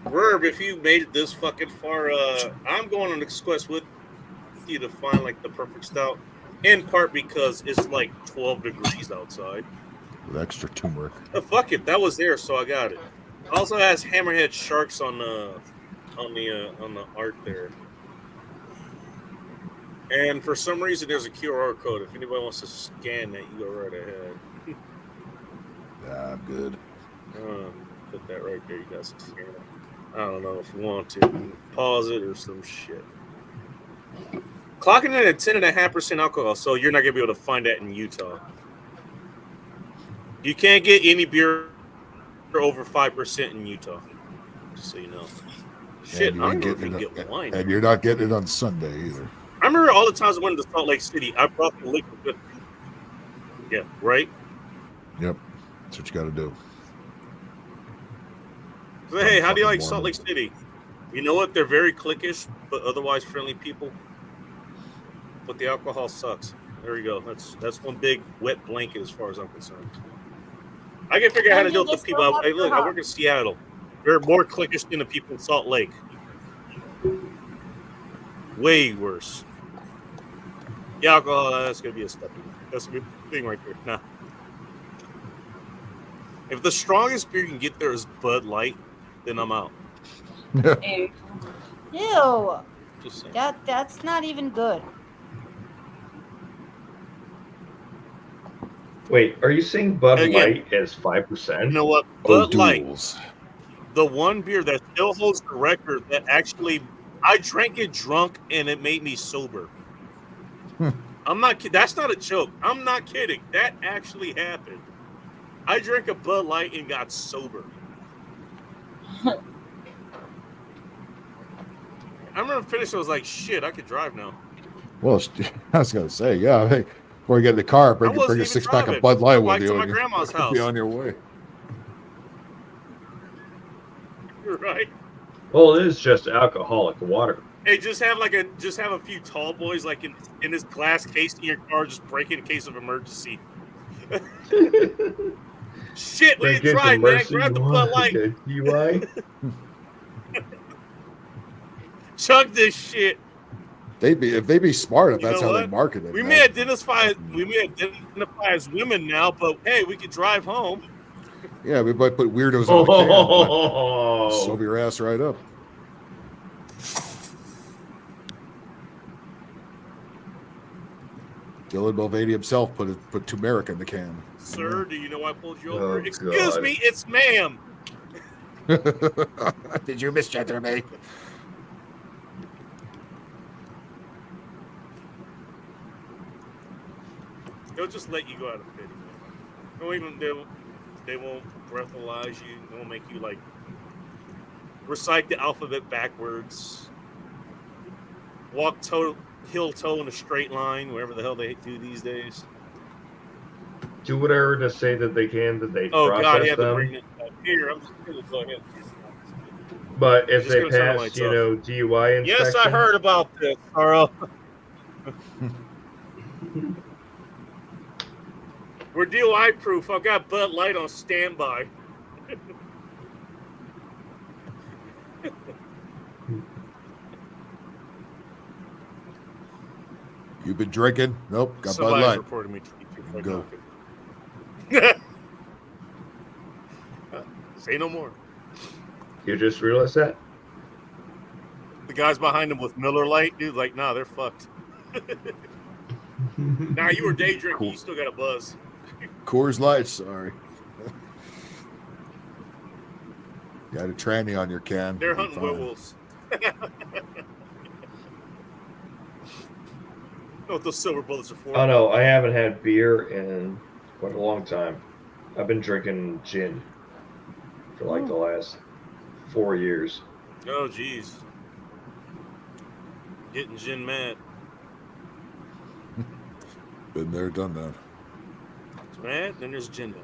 Verb, if you made it this fucking far, I'm going on this quest with you to find like the perfect stout. In part because it's like 12 degrees outside. with extra turmeric. Fuck it, that was there, so I got it. Also has hammerhead sharks on the art there. And for some reason, there's a QR code. If anybody wants to scan that, you go right ahead. Yeah, I'm good. Put that right there. You guys can scan it. I don't know if you want to. You can pause it or some shit. Clocking in at 10.5% alcohol, so you're not going to be able to find that in Utah. You can't get any beer over 5% in Utah. Just so you know. Shit, And I you don't ain't know if you getting can it, get wine. and you're not getting it on Sunday either. I remember all the times I went to Salt Lake City, I brought the liquor with me. Yeah, right? Yep, that's what you got to do. So, hey, how do you like Salt Lake City? You know what? They're very cliquish, but otherwise friendly people. But the alcohol sucks. There you go. That's one big wet blanket as far as I'm concerned. I can figure out how to deal with the people. Hey, look, I work in Seattle. They're more cliquish than the people in Salt Lake. Way worse. The alcohol, that's going to be a step. That's a good thing right there. Nah. If the strongest beer you can get there is Bud Light, then I'm out. Ew. Just saying. That's not even good. Wait, are you saying Bud Again, Light is 5%? You know what? Bud Light, the one beer that still holds the record that actually I drank it drunk and it made me sober. I'm not kidding. That's not a joke. I'm not kidding. That actually happened. I drank a Bud Light and got sober. I remember finishing. I was like, "Shit, I could drive now." Well, I was gonna say, yeah. Hey, before you get in the car, bring a even 6-pack driving. of Bud Light I with biked you. to my and grandma's you'll be house. on your way. You're right. Well, it is just alcoholic water. Hey, just have a few tall boys like in this glass case in your car, just break it in case of emergency. Shit, we didn't drive, man. Grab the Bud Light. UI. Chug this shit. If they'd be smart, if You that's know how they what? market it. We man. may identify as women now, but hey, we could drive home. Yeah, we might put weirdos on the can. Oh. But sober your ass right up. Dylan Mulvaney himself put turmeric in the can. Sir, do you know I pulled you over? Oh, Excuse God. me, it's ma'am. Did you misgender me? They'll just let you go out of pity. They won't breathalyze you. They won't make you like recite the alphabet backwards. Walk heel toe in a straight line, wherever the hell they do these days. Do whatever to say that they can, that they Oh process God, he had to them. bring it up here. I'm just gonna go ahead. But if Just they gonna sound pass, like you tough. know, DUI inspection. Yes, I heard about this, Carl. We're DUI proof. I've got Bud Light on standby. You've been drinking? Nope. Got Bud Somebody's Light. reporting me to Go. Say no more. You just realized that? The guys behind him with Miller Lite, dude, like, nah, they're fucked. Nah, you were day drinking. You still got a buzz. Coors Light, sorry. Got a tranny on your can. They're You'll be hunting fine. werewolves. Know what those silver bullets are for? Oh no, I haven't had beer in quite a long time. I've been drinking gin for like the last 4 years. Oh, jeez. Getting gin mad. Been there, done that. It's mad, then there's gin mad.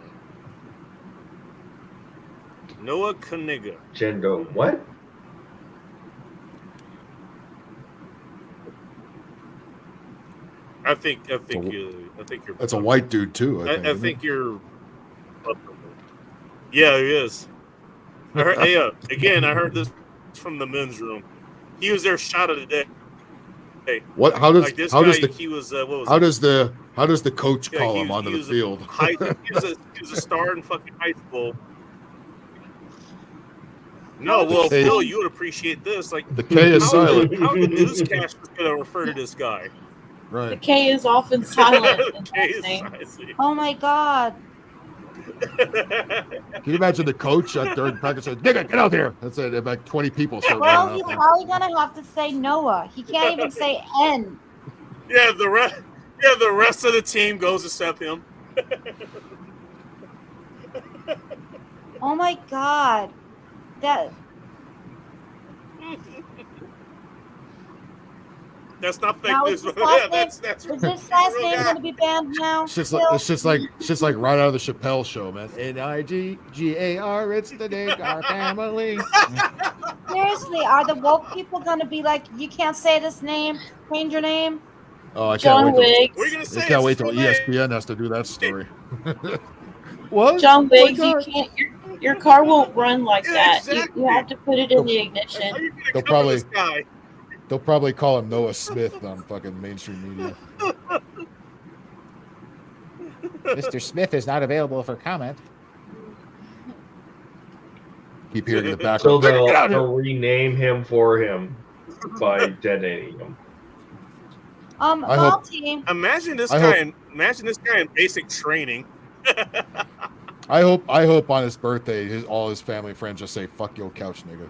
Noah Kaniga. Gin go, what? I think you're. That's a white dude too. I think. I isn't think it? you're. Yeah, he is. I heard, hey, again, I heard this from the men's room. He was their shot of the day. Hey, What? How does? like this how guy? does the? He was. What was How it? does the? How does the coach Yeah, call he him was- onto he the was a field? he was a star in fucking high school. No, well, Hey. Phil, you would appreciate this. Like The K is how silent. How the newscaster's going to refer to this guy? The Right. K is often silent. in The K last is names. silent. Oh my God. Can you imagine the coach during practice said, "Nigga, get out there"? That's it. About 20 people start Well, running he's out there. probably gonna have to say Noah. He can't even say N. Yeah, the rest of the team goes except him. Oh my God. That That's not fake now news. is this Yeah, last that's name, is this last name gonna be banned now? It's Phil? just like right out of the Chappelle show, man. N-I-G-G-A-R. It's the Nagar family. Seriously, are the woke people gonna be like, you can't say this name, change your name? Oh, I John can't wait. What are you gonna Till, I say? can't It's wait till his real name. ESPN has to do that story. What? John Oh my Wiggs, you God. can't. Your car won't run like Yeah, that. exactly. You have to put it in the How ignition. you gonna They'll cover this probably- guy? They'll probably call him Noah Smith on fucking mainstream media. Mr. Smith is not available for comment. keep hearing in the So background. "Get out of here!" they'll rename him for him by detonating him. I hope- Malty. Imagine this I guy. hope- Imagine this guy in basic training. I hope on his birthday, all his family and friends just say, "Fuck your couch, nigga."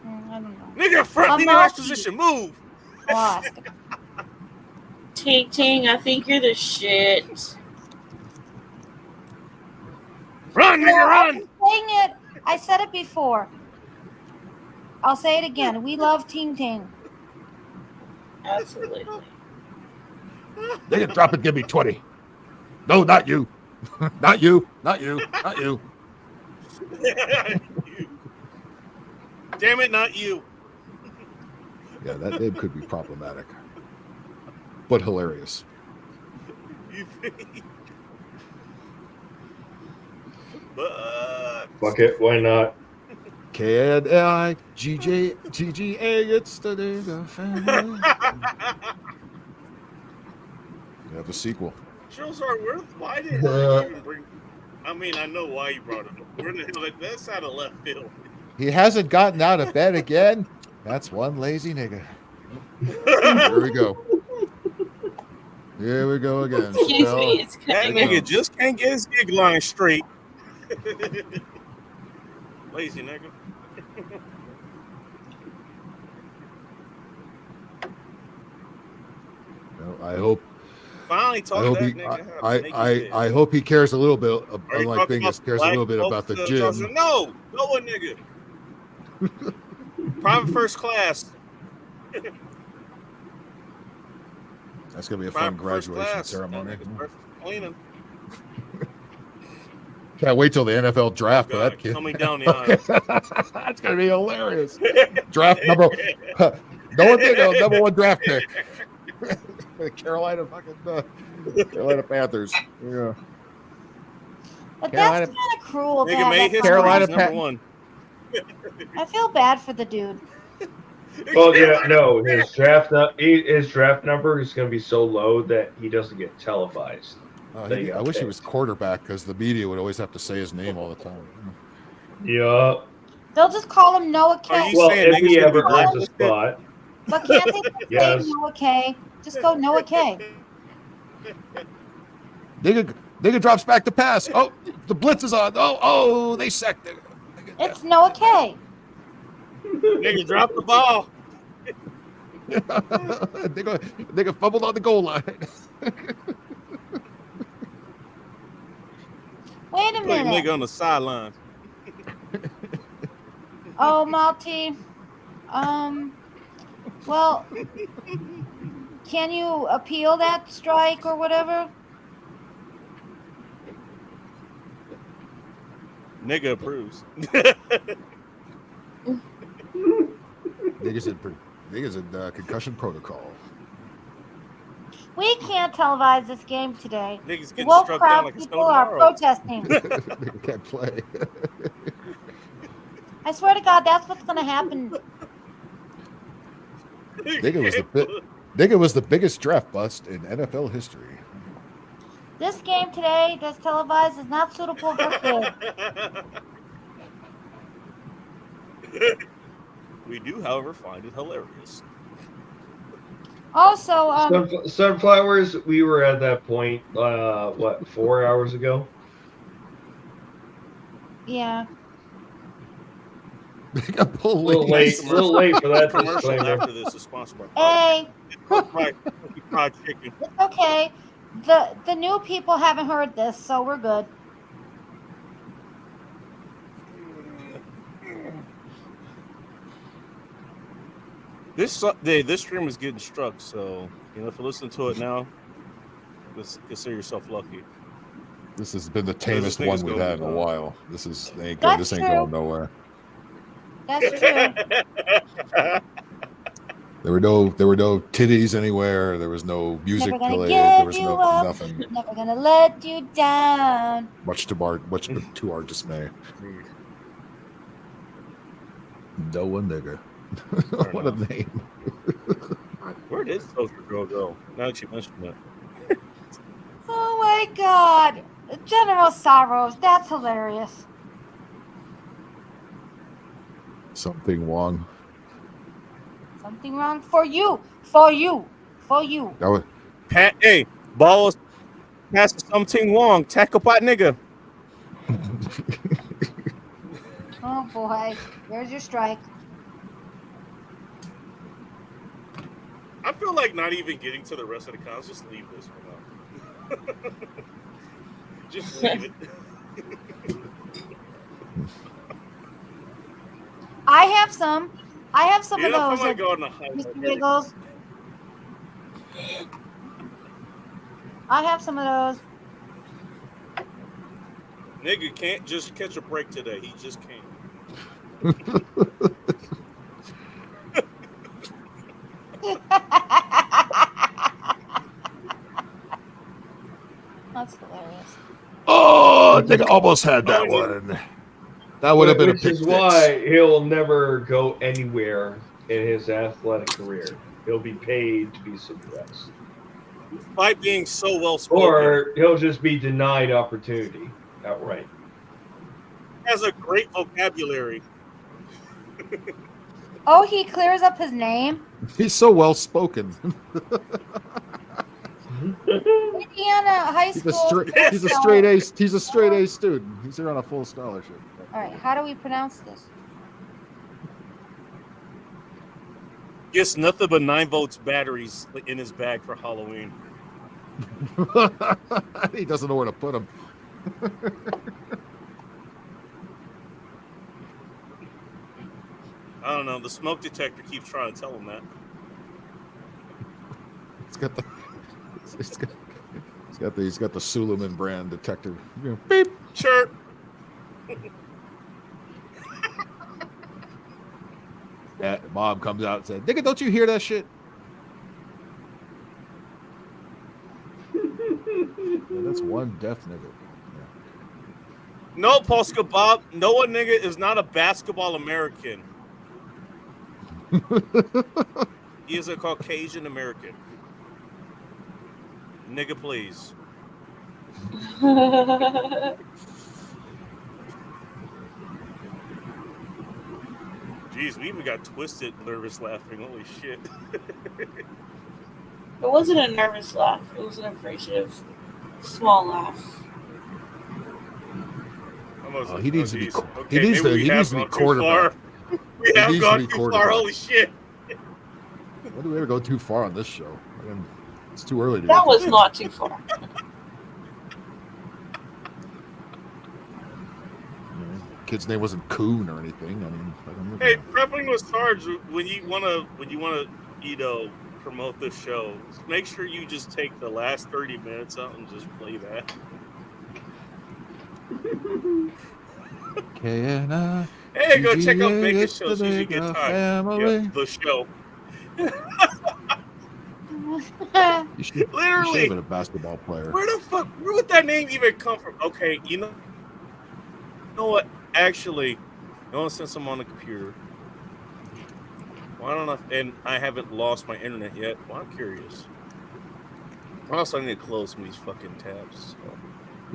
I don't know. Nigga, front in your last position. Move. Lost. Ting Ting, I think you're the shit. Run, nigga, run. I'm saying it. I said it before. I'll say it again. We love Ting Ting. Absolutely. Nigga, drop it. Give me 20. No, not you. Not you. Not you. Not you. Damn it, not you. Yeah, that name could be problematic, but hilarious. Fuck it, why not? KNIGGA, it's the nigga family. You have a sequel. Shows are worth. Why did you even bring? I mean, I know why you brought it up. Where the hell? That's out of left field. He hasn't gotten out of bed again. That's one lazy nigga. Here we go. Here we go again. Excuse me, it's That coming. nigga just can't get his gig line straight. Lazy nigga. No, I hope. Finally I talk hope that he. nigga. I hope he cares a little bit. Are you Unlike talking Bingus, about cares a black little bit folks about the that gym. doesn't- No, one nigga. Private first class. That's gonna be a fun Private first graduation class. ceremony. That nigga's perfect cleaning. Can't wait till the NFL draft for God, that kid. coming down the aisle. That's gonna be hilarious. Draft number. No one think of number one draft pick. Carolina Panthers. Yeah. But Carolina- that's kind of cruel. to Nigga have made that history. Carolina He's number Pat- one. I feel bad for the dude. Well, yeah, no, his draft number is going to be so low that he doesn't get televised. I wish he was quarterback because the media would always have to say his name all the time. Yeah. They'll just call him Noah K. Well, if he ever earns a spot. But can't they just Yes. say Noah K? Just go Noah K. Nigga drops back to pass. Oh, the blitz is on. Oh, they sacked it. It's Noah K. Nigga, drop the ball. nigga fumbled on the goal line. Wait a Put minute. nigga on the sideline. Oh, Malty. Well, can you appeal that strike or whatever? Nigga approves. Niggas in concussion protocol. We can't televise this game today. Niggas The getting woke struck crowd down like it's people no are tomorrow. protesting. Nigga can't play. I swear to God, that's what's going to happen. Nigga was the biggest draft bust in NFL history. This game today that's televised is not suitable for kids. We do, however, find it hilarious. Also, Sunflowers, we were at that point, 4 hours ago? yeah. A little late for that Commercial disclaimer. after this is sponsored by Hey, fried chicken. it's okay. The new people haven't heard this, so we're good. This stream is getting struck, so if you listen to it now, just consider yourself lucky. This has been the This tamest nigga's one we've going had in a down. while. This ain't That's going true. nowhere. That's true. There were no titties anywhere. There was no music Never gonna played. give There was you up. nothing. Never gonna let you down. Much to our dismay. No one nigga. What a name. Where did Soldier Girl go? Now that you mentioned that. Oh my God, General Sorrows, that's hilarious. Something wrong. Something wrong for you. For you. For you. That was Pat, hey, balls. Pass something wrong. Tackle pot nigga. Oh boy. There's your strike. I feel like not even getting to the rest of the comments. Just leave this for now. Just leave it. I have some. I have some You of know, those. if I'm gonna go on a high Mr. Wiggles. I have some of those. Nigga can't just catch a break today. He just can't. That's hilarious. Oh, I think I almost had that one. That would have been a Which pick is six. why he'll never go anywhere in his athletic career. He'll be paid to be suppressed. By being so well spoken. Or he'll just be denied opportunity outright. Has a great vocabulary. Oh, he clears up his name. He's so well spoken. Indiana High He's a School. straight A. He's a straight A student. He's here on a full scholarship. All right, how do we pronounce this? Gets nothing but 9 volts batteries in his bag for Halloween. He doesn't know where to put them. I don't know. The smoke detector keeps trying to tell him that. He's got the Suleiman brand detector. You know, beep. Chirp. Mom comes out and said, "Nigga, don't you hear that shit?" Yeah, that's one deaf nigga. No, Polska Bob. Noah nigga is not a basketball American. He is a Caucasian American. Nigga, please. Jeez, we even got twisted nervous laughing. Holy shit. It wasn't a nervous laugh. It was an appreciative, small laugh. He needs to be. Okay, He needs maybe we to have be gone too quarterback. far. We have needs to gone be too quarterback. far. Holy shit. When do we ever go too far on this show? I mean, it's too early to That go was too not too far. Kid's name wasn't Coon or anything. I mean, I don't know. Hey, prepping was charged when you wanna promote this show. Make sure you just take the last 30 minutes out and just play that. Hey, go check out Baker's show. So you get time. Yeah, the show. You should Literally. have been a basketball player. Where would that name even come from? Okay, you know what? Actually, no one since I'm on the computer. Well, I don't know, and I haven't lost my internet yet. Well, I'm curious. Also, I need to close some of these fucking tabs. So.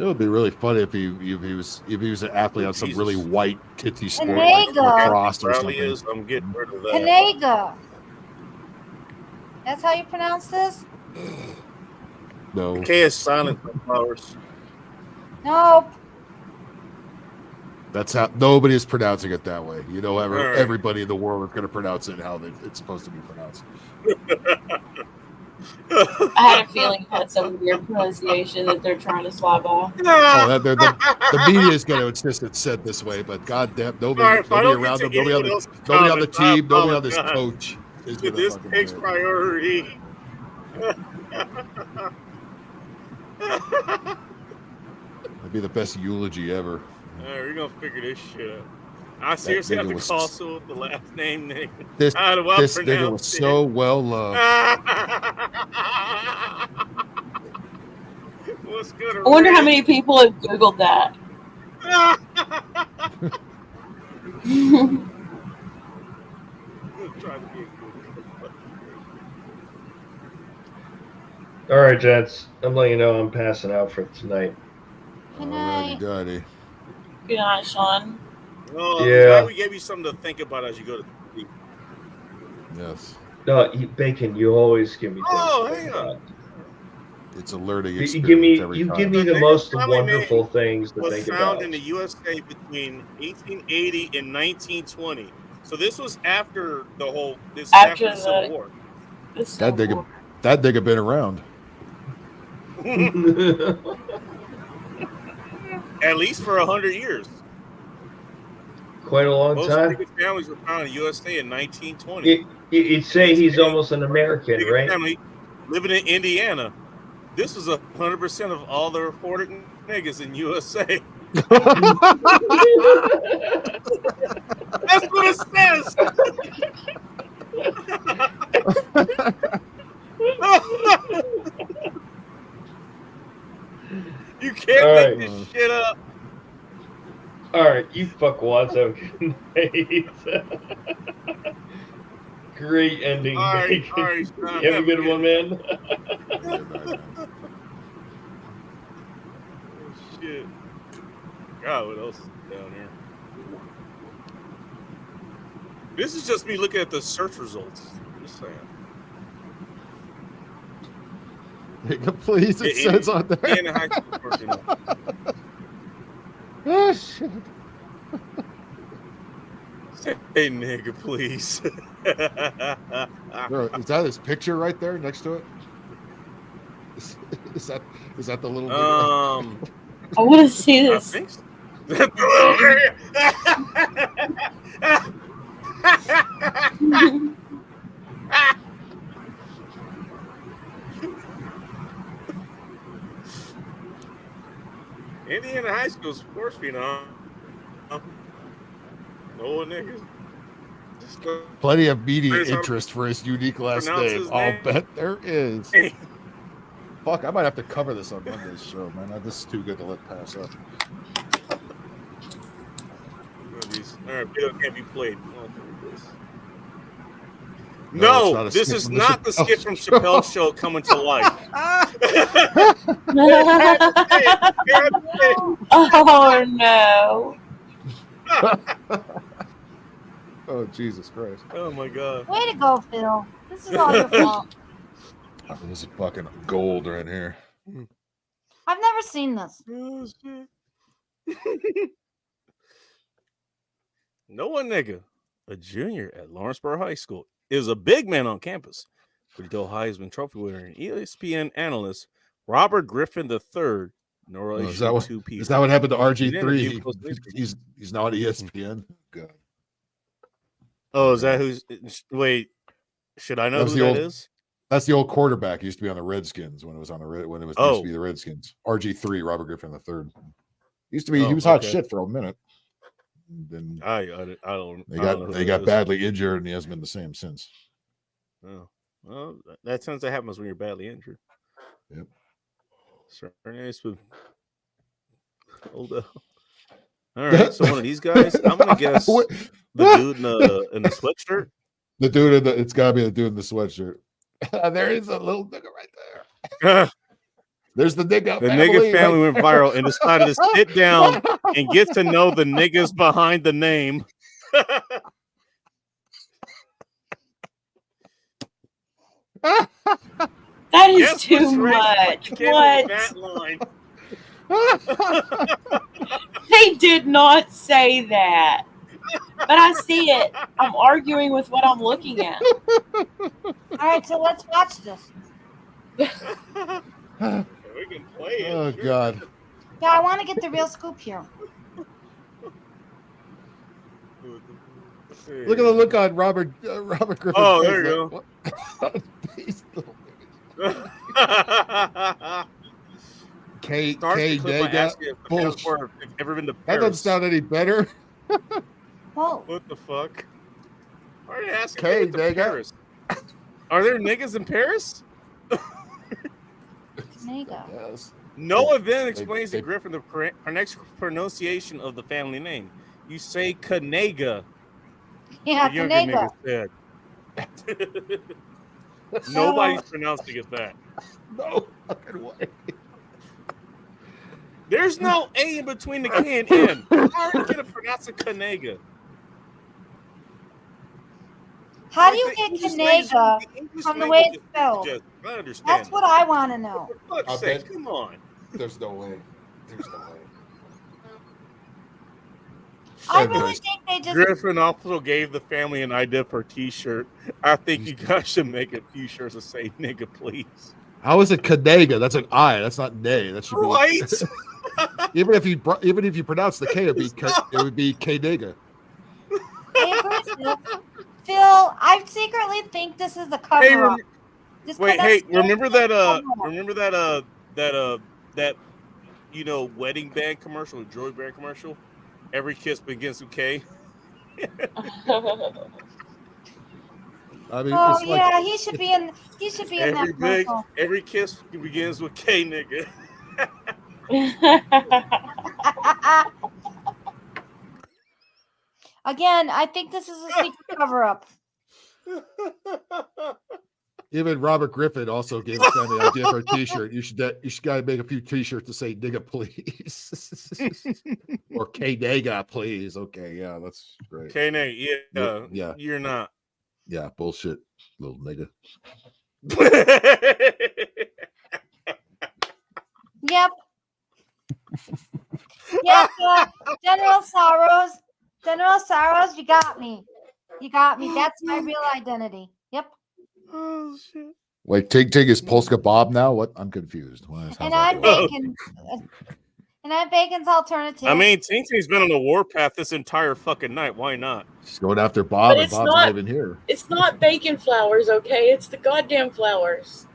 It would be really funny if he was an athlete on some really white titsy sport like Canega. lacrosse or Probably something. is. I'm getting rid of that. Canega. That's how you pronounce this? No. K is silent for flowers. Nope. That's how nobody is pronouncing it that way. You know, Right. everybody in the world is going to pronounce it how it's supposed to be pronounced. I had a feeling that's some weird pronunciation that they're trying to swab off. Oh, the media is going to insist it's said this way, but goddamn, nobody around them, nobody on the team, nobody on this coach is going to This fucking takes do it. priority. That'd be the best eulogy ever. All right, we're gonna figure this shit out. I seriously have nigga to was- call someone with the last name, nigga. This How do I nigga was pronounce it? so well loved. What's good? I wonder how many people have Googled that. All right, gents. I'm letting you know I'm passing out for tonight. Good night. Alrighty, Good night, Sean. Well, I'm Yeah. glad we gave you something to think about as you go to sleep. Yes. No, Bacon, you always give me things Oh, to think hang on. about. It's a learning You experience give me, every you time. give me The the nigga most family wonderful name things to was think found about. in the USA between 1880 and 1920. So this was after the whole. This is after the Civil War. That nigga been around. At least for 100 years. Quite a long Most time. nigga families were found in the USA in 1920. You'd say he's almost an American, Nigga right? family living in Indiana. This was 100% of all the reported niggas in USA. That's what it says. You can't All make right. this shit up. All right, you fuckwads have good night. Great ending, All right, Bacon. all right, Sean, You have a good one, man. Oh, shit. God, what else is down here? This is just me looking at the search results. Just saying. Nigga, please, it says on there. Indiana High School working on. Oh, shit. Hey, nigga, please. Bro, is that his picture right there next to it? Is that the little nigga? I want to see I this. think so. That's the little nigga. Indiana High School sports phenom. No niggas. Plenty of media Here's how to interest for his unique last pronounce name. his I'll name. bet there is. Fuck, I might have to cover this on Monday's show, man. This is too good to let pass up. All right, video can't be played. No, No, it's not a this skit is from the not the Chappelle skit from Show. Chappelle's show coming to life. Oh no. Oh, Jesus Christ. Oh my God. Way to go, Phil. This is all your fault. This is fucking gold right here. I've never seen this. Oh, shit. Noah Nigga, a junior at Lawrenceburg High School, is a big man on campus. Rideau Heisman Trophy winner and ESPN analyst Robert Griffin III. No relation Is that what, to people. is that what happened to He's interviewed RG3? post- He's now at ESPN. God. Oh, is that who's? Wait, should I know That's who the that old- is? That's the old quarterback. He used to be on the Redskins when it was on the when it was used to be the Redskins. RG3, Robert Griffin III. Used to be. Oh, he was hot okay. shit for a minute. Then I don't. they I don't know who they that got is. badly injured, and he hasn't been the same since. Oh, well, that tends to happen when you're badly injured. Yep. Nice with. Hold up. All right, so one of these guys, I'm gonna guess the dude in the sweatshirt. The dude in the it's gotta be the dude in the sweatshirt. There is a little nigga right there. There's the nigga. The nigga family went viral and decided to sit down and get to know the niggas behind the name. That is Guess too which race much. came up with What? that line? They did not say that. But I see it. I'm arguing with what I'm looking at. All right, so let's watch this. We can play it. Oh God. Yeah, I want to get the real scoop here. Look at the look on Robert Griffin's Oh, face. there you go. K Start the clip by Dega. asking if the Bullshit. passport have ever been to That doesn't Paris. sound any better. Whoa. What the fuck? Why are you asking Okay, if they've been to nigga. Paris? Are there niggas in Paris? Nigga. Yes. Noah then explains they- to Griffin the correct pronunciation of the family name. You say Kanega. Yeah, the younger Kanega. nigga said. Nobody's pronouncing it that. No fucking way. There's no A in between the K and N. How are you gonna pronounce a Kanega? How do you get Kanega from the way it's spelled? I understand. That's what I want to know. For fuck's sake, come on. There's no way. There's no way. I really think they just. Griffin also gave the family an idea for a T-shirt. I think you guys should make a few shirts that say "nigga, please." How is it Kanega? That's an I. That's not nay. That should be right. even if you pronounce the K, it would be Kanega. Phil, I secretly think this is the cover Hey, up. remember that wedding band commercial, Joy Band commercial? Every kiss begins with K. I mean, Oh it's like, yeah, he should be in that commercial. Every kiss begins with K, nigga. Again, I think this is a secret cover up. even Robert Griffin also gave the family an idea for a T-shirt. You should gotta make a few T-shirts to say "nigga, please," or "K nigga, please." Okay, yeah, that's great. K nigga, yeah, you're not. Yeah, bullshit, little nigga. Yep. Yep. General Soros, you got me. You got me. That's my real identity. Yep. Oh shit. Wait, Tig is Polska Bob now? What? I'm confused. And I'm Bacon. And I'm Bacon's alternative. I mean, Ting-Ting's been on the warpath this entire fucking night. Why not? She's going after Bob, But and it's Bob's not- not even here. It's not bacon flowers, okay? It's the goddamn flowers.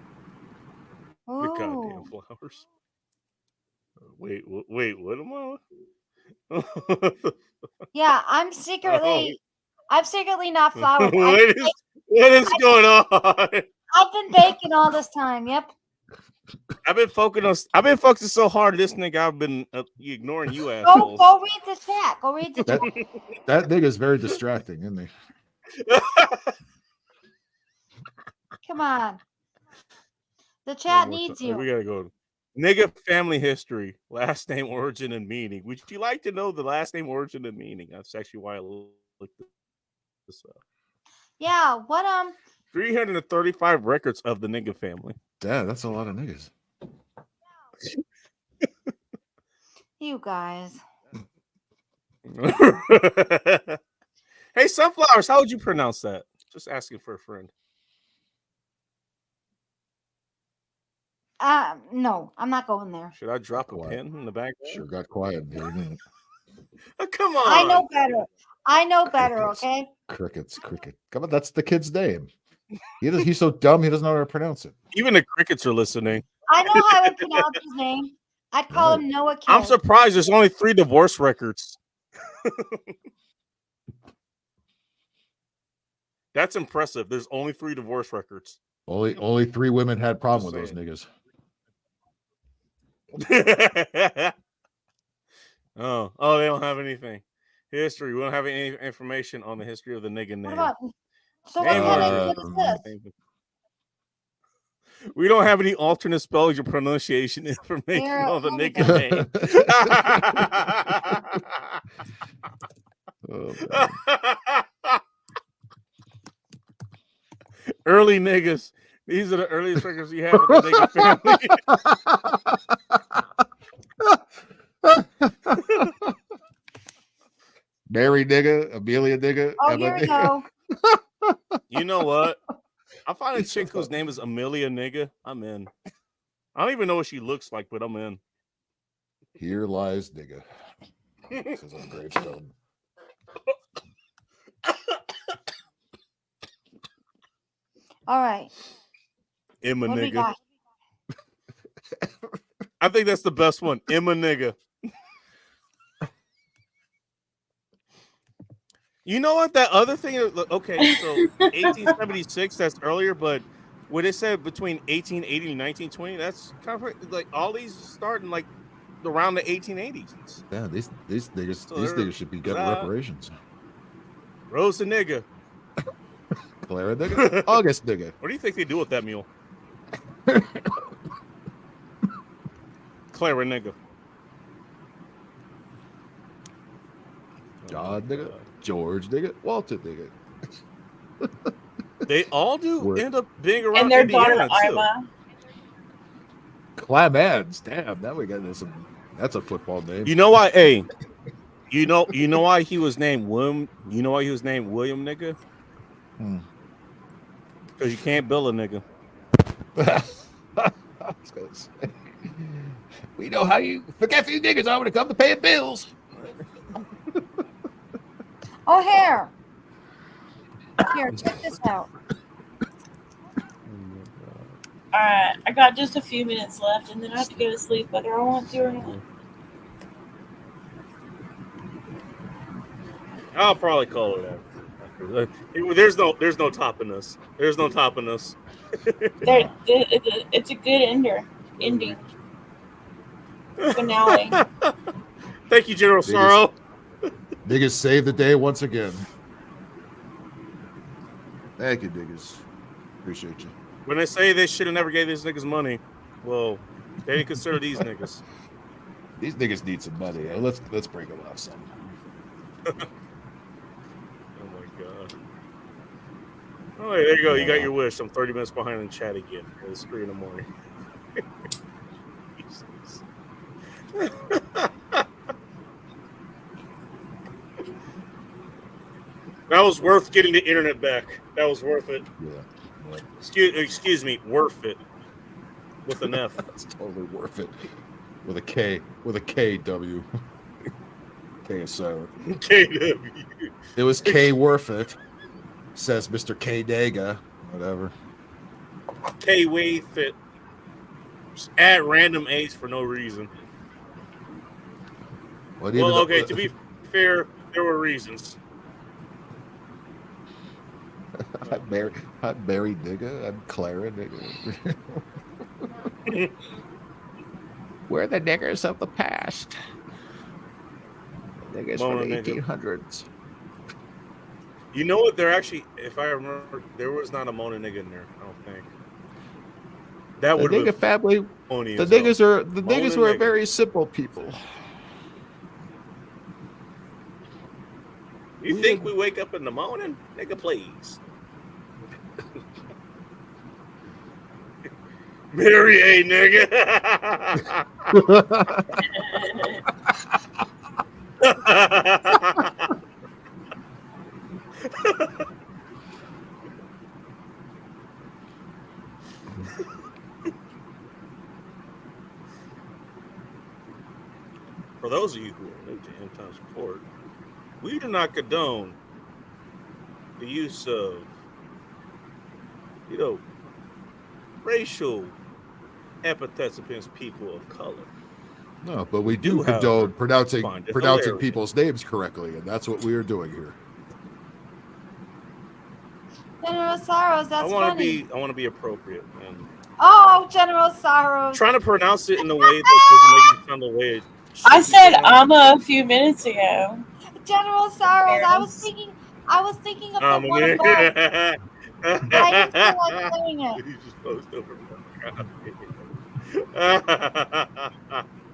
The goddamn flowers. Wait, what am I? Yeah, I'm secretly not flowered. What is going on? I've been baking all this time. Yep. I've been focusing so hard on this nigga. I've been ignoring you assholes. Go read the chat. Go read the chat. That nigga's very distracting, isn't he? Come on. The chat needs you. We gotta go. Nigga family history, last name, origin, and meaning. Would you like to know the last name, origin, and meaning? That's actually why I looked this up. Yeah. What 335 records of the nigga family. Damn, that's a lot of niggas. You guys. Hey, Sunflowers, how would you pronounce that? Just asking for a friend. No, I'm not going there. Should I drop a pin in the back? Sure got quiet in here, didn't it? Oh, come on. I know better, okay? Cricket. Come on, that's the kid's name. He's so dumb he doesn't know how to pronounce it. Even the crickets are listening. I know how I would pronounce his name. I'd call him Noah Kid. I'm surprised there's only 3 divorce records. That's impressive. There's only 3 divorce records. Only 3 women had problem with those niggas. Oh, they don't have anything. History. We don't have any information on the history of the nigga name. So what kind of shit is this? We don't have any alternate spelling or pronunciation information on the nigga name. Early niggas. These are the earliest records you have of the nigga family. Mary nigga, Amelia nigga. Oh, Emma here we nigga. go. You know what? I find a chick whose name is Amelia nigga. I'm in. I don't even know what she looks like, but I'm in. Here lies nigga. This is on gravestone. All right. Emma What do we nigga. got? I think that's the best one. Emma nigga. You know what? That other thing. Okay, so 1876. That's earlier, but when it said between 1880 and 1920, that's kind of like all these starting like around the 1880s. Yeah, these niggas should be getting Uh, reparations. Rose and nigga. Clara nigga. August nigga. What do you think they do with that mule? Clara nigga. John nigga, George nigga, Walter nigga. They all do Word. end up being around And their daughter Indiana too. Irma. Clemens, damn, now we got this. That's a football name. You know why? Hey, you know why he was named William. You know why he was named William, nigga? Because you can't bill a nigga. We know how you forget you niggas are when it comes to paying bills. Oh, here. Here, check this out. Alright, I got just a few minutes left and then I have to go to sleep whether I want to or not. I'll probably call it after. There's no topping this. There's no topping this. It's a good ending. Finale. Thank you, General Sorrow. Niggas saved the day once again. Thank you, niggas. Appreciate you. When they say they should have never gave these niggas money, well, they didn't consider these niggas. These niggas need some money. Let's break them off some. Oh my god. Oh, there you go. You got your wish. I'm 30 minutes behind in chat again. It's 3 in the morning. That was worth getting the internet back. That was worth it. Yeah. Excuse me, worth it. With an F. That's totally worth it. With a K. With a KW. K is silent. KW. It was K worth it. Says Mr. K Daga. Whatever. K way fit. Just add random A's for no reason. Well, okay, to be fair, there were reasons. I'm Mary nigga. I'm Clara nigga. We're the niggers of the past. Niggers from the 1800s. You know what? They're actually, if I remember, there was not a Mona nigga in there. I don't think. That The would nigga family. The niggas were very simple people. You think we wake up in the morning? Nigga, please. Marry a nigga. For those of you who are new to End Time Support, we do not condone the use of, racial epithets against people of color. No, but we do You condone pronouncing find it pronouncing hilarious. people's names correctly, and that's what we are doing here. General Sorrows, that's funny. I want to be appropriate, man. Oh, General Sorrows. Trying to pronounce it in a way that doesn't make it sound the way it should I be said pronounced. Amma a few minutes ago. General Sorrows. I was thinking of the one about. I didn't feel like saying it. You just post over.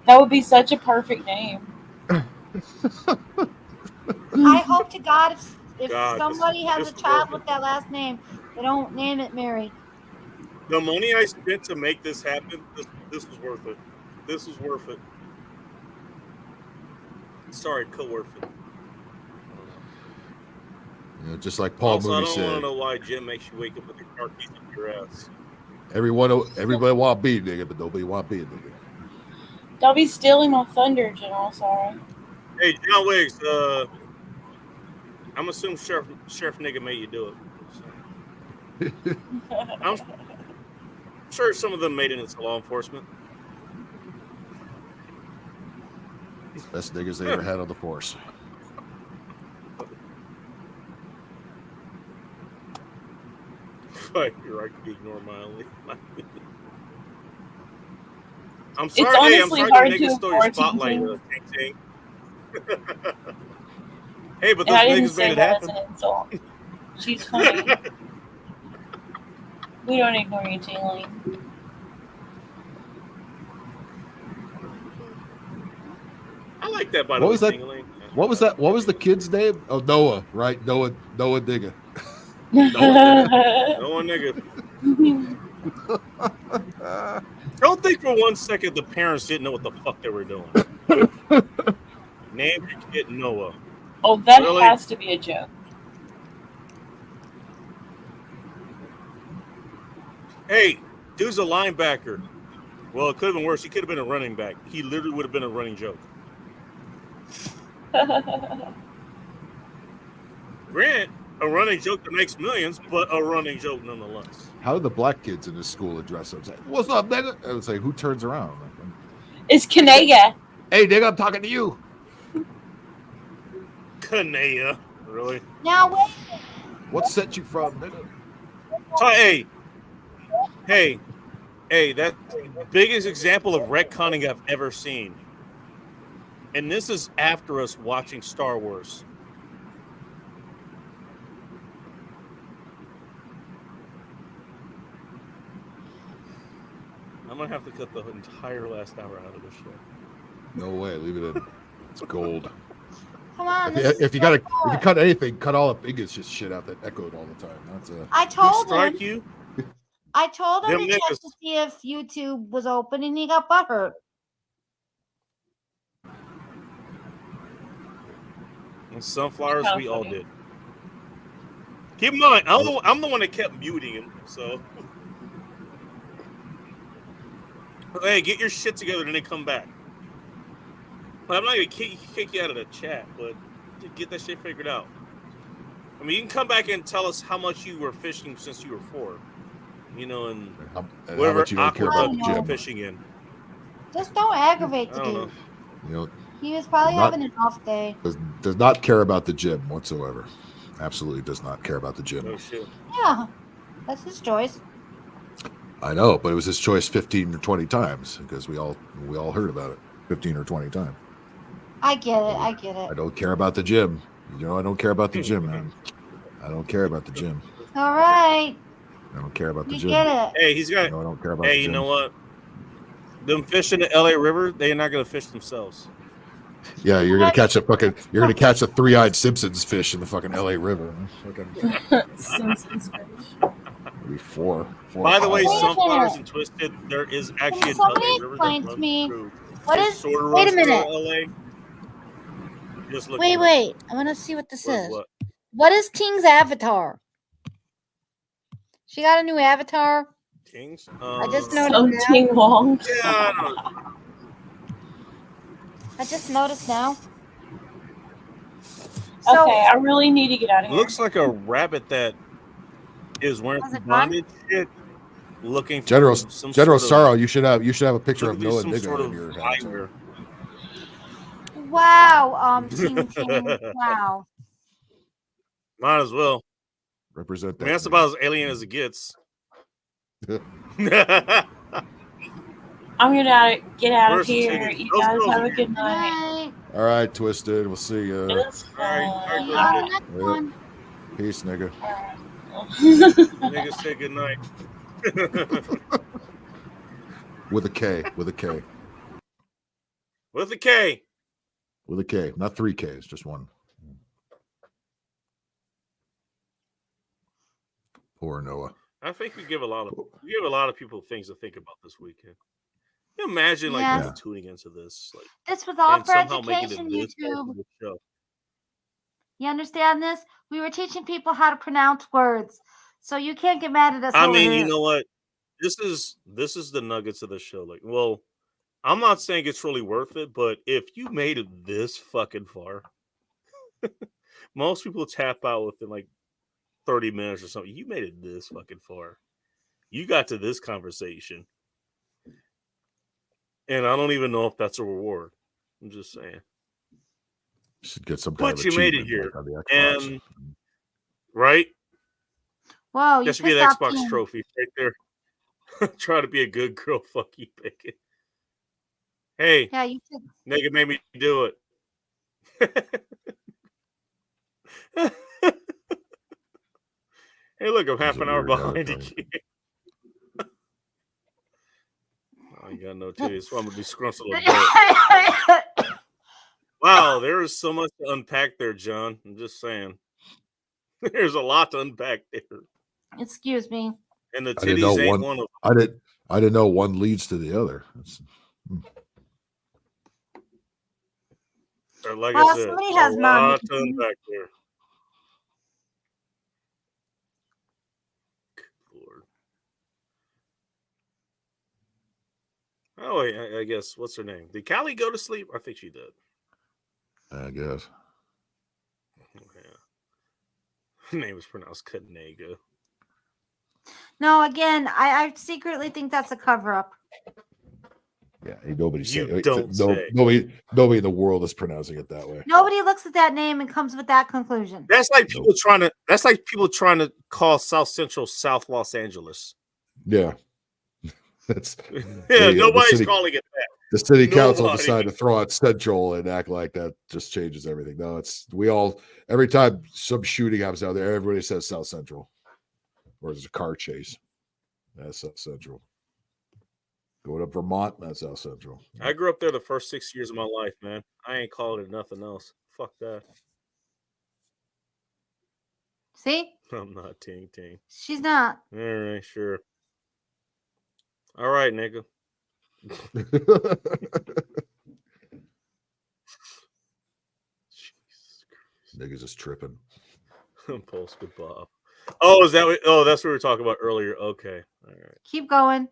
That would be such a perfect name. I hope to God if God, somebody has this a is child worth with that last name, they don't name it Mary. The money I spent to make this happen, this was worth it. This was worth it. Sorry, co-worth it. You know, just like Paul Also, I Mooney don't want to said, know why Jim makes you wake up with your car keys up your ass. everybody want to be a nigga, but nobody want to be a nigga. Don't be stealing my thunder, General. Sorry. Hey, John Wiggs, I'm assuming Sheriff nigga made you do it. So. I'm sure some of them made it into law enforcement. Best niggas they ever had on the force. Fuck, you're right to ignore mildly. I'm It's sorry, hey, I'm honestly sorry hard to to nigga stole your afford spotlight, something. Ting Ting. Hey, but And those I didn't niggas say made it that as happen. an insult. She's funny. We don't ignore you, Tingling. I like that, by the What way, was that? Tingling. What was that? What was the kid's name? Oh, Noah, right? Noah Digga. Noah nigga. Don't think for 1 second the parents didn't know what the fuck they were doing. Name your kid Noah. Oh, that Really? has to be a joke. Hey, dude's a linebacker. Well, it could have been worse. He could have been a running back. He literally would have been a running joke. Grant, a running joke that makes millions, but a running joke nonetheless. How did the black kids in this school address him? Say, "What's up, nigga?" I was like, "Who turns around?" It's Kanega. Hey, nigga, I'm talking to you. Kanea, really? Now wait. What set you from, nigga? Hey, that's the biggest example of retconning I've ever seen. And this is after us watching Star Wars. I'm gonna have to cut the entire last hour out of this show. No way, leave it in. It's gold. Come on. If you cut anything, cut all the biggest shit out that echoed all the time. That's I told him. you. I told him Them to check niggas. to see if YouTube was open, and he got butthurt. And sunflowers, That's we all funny. did. Keep in mind, I'm the one that kept muting him. So, hey, get your shit together and then come back. I'm not gonna kick you out of the chat, but get that shit figured out. I mean, you can come back and tell us how much you were fishing since you were 4. You know, and how whatever much you don't care aqueduct about the you were gym. fishing in. Just don't aggravate the I don't dude. know. You know, He was probably Not- having an off day. does not care about the gym whatsoever. Absolutely does not care about the gym. No shit. Yeah, that's his choice. I know, but it was his choice 15 or 20 times because we all heard about it 15 or 20 times. I get it. I get I it. don't care about the gym. You know, I don't care about the gym, man. I don't care about the gym. All right, I don't care about the you gym. get it. Hey, he's got. No, I don't care about Hey, the you gym. know what? Them fish in the LA River, they're not gonna fish themselves. Yeah, you're gonna catch a 3-eyed Simpsons fish in the fucking LA River. Simpsons fish. Maybe four. By the way, Wait a Sunflowers minute. and Twisted, there is actually an somebody LA River explain that to runs me through. what It is? sort of Wait a runs through minute. LA. Just look Wait, it up. wait. I want to see what this What- is. what? What is King's avatar? She got a new avatar. Kings? I just Some noticed Ting now. Wong. Yeah, I don't know. I just noticed now. So, Okay, I really need to get out of It here. looks like a rabbit that is wearing Was some it fun? bondage shit, looking for General some General sort Sorrow, you should have a picture of look at Noah some Nigga sort in of your house. eyewear. wow, King, wow. Might as well. Represent I that. mean, that's nigga. about as alien as it gets. I'm gonna get out of Where's the here. ticket? You Those guys girls have a are good Good night. night. All right, Twisted. We'll see you. It's See you on the next Yep. one. Peace, nigga. Niggas say goodnight. With a K. With a K. With a K. With a K. Not 3 Ks, just one. Poor Noah. I think we give a lot of people things to think about this weekend. Can you imagine like Yes. people tuning into this, like, This was all and for somehow making education, it this type YouTube. of a show. You understand this? We were teaching people how to pronounce words. So you can't get mad at us. I over mean, you here. know what? This is the nuggets of the show. Like, well, I'm not saying it's really worth it, but if you made it this fucking far, most people tap out within like 30 minutes or something. You made it this fucking far. You got to this conversation. And I don't even know if that's a reward. I'm just saying. You should get some kind But of you made it achievement, here. like on the Xbox. And right? Whoa, you That should be an pissed off Xbox King. trophy right there. Try to be a good girl. Fuck you, Bacon. Hey, Yeah, you should. nigga made me do it. Hey, look, I'm half an hour weird behind avatar. again. I ain't got no titties, so I'm gonna be scrunched a little bit. Wow, there is so much to unpack there, John. I'm just saying. There's a lot to unpack there. Excuse me. And the I didn't know titties ain't one. one of I didn't know one leads to the other. them. Like Well, I said, somebody a has mommy lot to issues. unpack there. Lord. Oh, I guess. What's her name? Did Callie go to sleep? I think she did. I guess. Yeah. Her name is pronounced Kadnega. No, again, I secretly think that's a cover up. Yeah, nobody You say, don't say. nobody in the world is pronouncing it that way. Nobody looks at that name and comes with that conclusion. That's like people trying to. That's like people trying to call South Central South Los Angeles. Yeah, that's Yeah, the nobody's city- calling it that. The city council Nobody. decided to throw out Central and act like that just changes everything. No, it's every time some shooting happens out there, everybody says South Central, or there's a car chase. That's South Central. Going up Vermont, that's South Central. I grew up there the first 6 years of my life, man. I ain't calling it nothing else. Fuck that. See? I'm not ting ting. She's not. All right, sure. All right, nigga. Niggas just tripping. Polska Bob. Oh, is that what? Oh, that's what we were talking about earlier. Okay. All right. Keep going.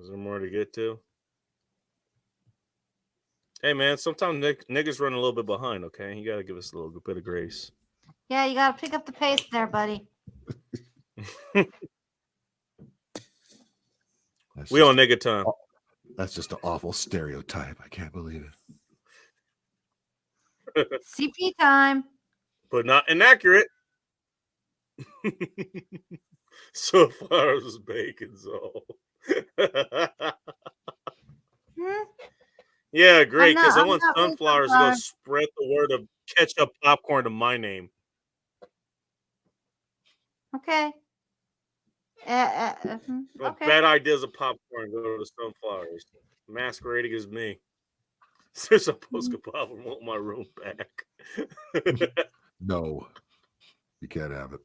Is there more to get to? Hey, man, sometimes niggas run a little bit behind, okay? You got to give us a little bit of grace. Yeah, you got to pick up the pace there, buddy. We on nigga time. That's just an awful stereotype. I can't believe CP time. But not inaccurate. So far as bacon, so. Yeah, great. Because I want sunflowers to go spread the word of ketchup popcorn to my name. Okay. Well, Okay. bad ideas of popcorn go to sunflowers. Masquerading as me. There's a Polska Bob and want my room back. it. No, you can't have it.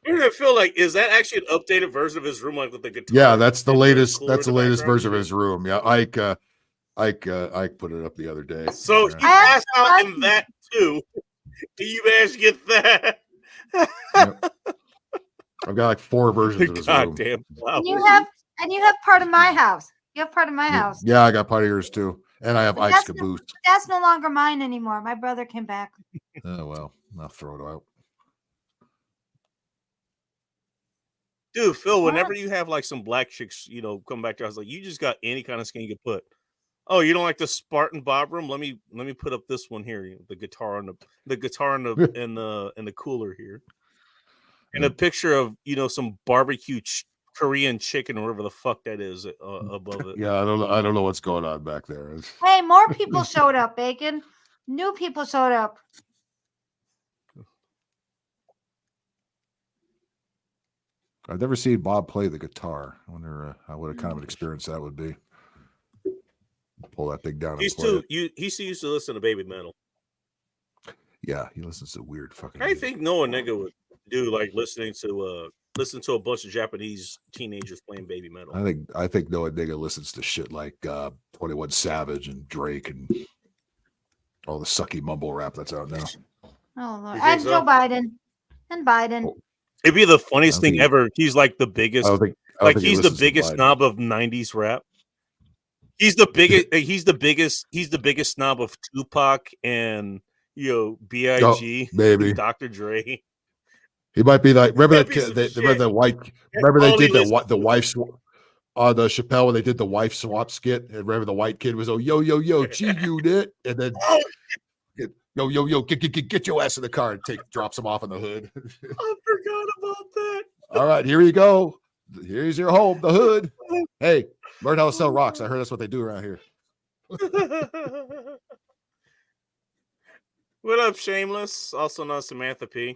What does it feel like? Is that actually an updated version of his room, like with the guitar? Yeah, that's the latest. cooler That's in the the latest background? version of his room. Yeah, Ike put it up the other day. So Yeah. you passed out in that too. Do you manage to get that? I've got like 4 versions of his room. Goddamn And you have part of my house. You have part of my house. Yeah, I got part of yours too, and I have But Ike's that's, caboose. that's no longer mine anymore. My brother came back. Oh well, I'll throw it out. Dude, Phil, whenever you have like some black chicks, come back to us, like, you just got any kind of skin you can put. Oh, you don't like the Spartan Bob room? Let me put up this one here. The guitar in the cooler here, and a picture of some barbecue Korean chicken or whatever the fuck that is above it. Yeah, I don't know what's going on back there. Hey, more people showed up, Bacon. New people showed up. I've never seen Bob play the guitar. I wonder what a kind of an experience that would be. Pull that thing down. He's and play too. He used to listen to Baby Metal. Yeah, he listens to weird fucking. I think Noah nigga would do like listen to a bunch of Japanese teenagers playing Baby Metal. I think Noah nigga listens to shit like 21 Savage and Drake and all the sucky mumble rap that's out now. Oh Lord. You think And so? Joe Biden. And Biden. It'd be the funniest thing ever. He's like the biggest. I don't think He's the biggest snob of '90s rap. He's the biggest. He's the biggest. He's the biggest snob of Tupac and B.I.G. maybe. Dr. Dre. He might be like, remember that That'd be kid? some Remember the white? Remember all they he did listens the wife on the Chappelle when they did the wife swap skit. And remember the white kid was yo G Unit, and then yo get your ass in the car and drops him off in the hood. I forgot about that. All right, here you go. Here's your home, the hood. Hey, learn how to sell rocks. I heard that's what they do around here. What up, Shameless? Also known as Samantha P.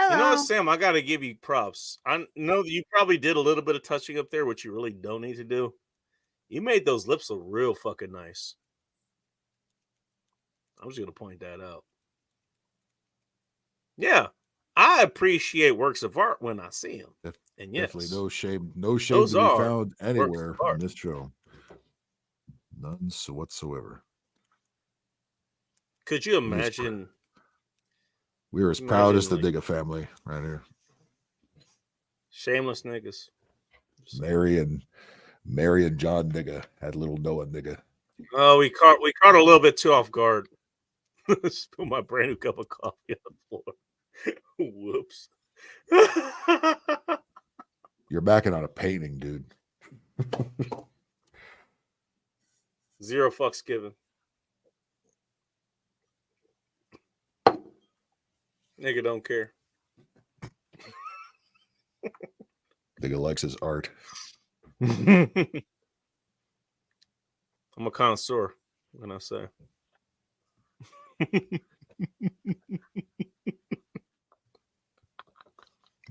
Hello. You know what, Sam? I got to give you props. I know that you probably did a little bit of touching up there, which you really don't need to do. You made those lips look real fucking nice. I was going to point that out. Yeah, I appreciate works of art when I see them. And yes, Definitely no shame those to be are found works anywhere of on art. this show. None whatsoever. Could you imagine? We are as proud as the Imagine, Digga family right here. Shameless niggas. Mary and John Digga had little Noah Digga. Oh, we caught a little bit too off guard. Spilled my brand new cup of coffee on the floor. Whoops. You're backing on a painting, dude. 0 fucks given. Nigga don't care. Digga likes his art. I'm a connoisseur, when I say.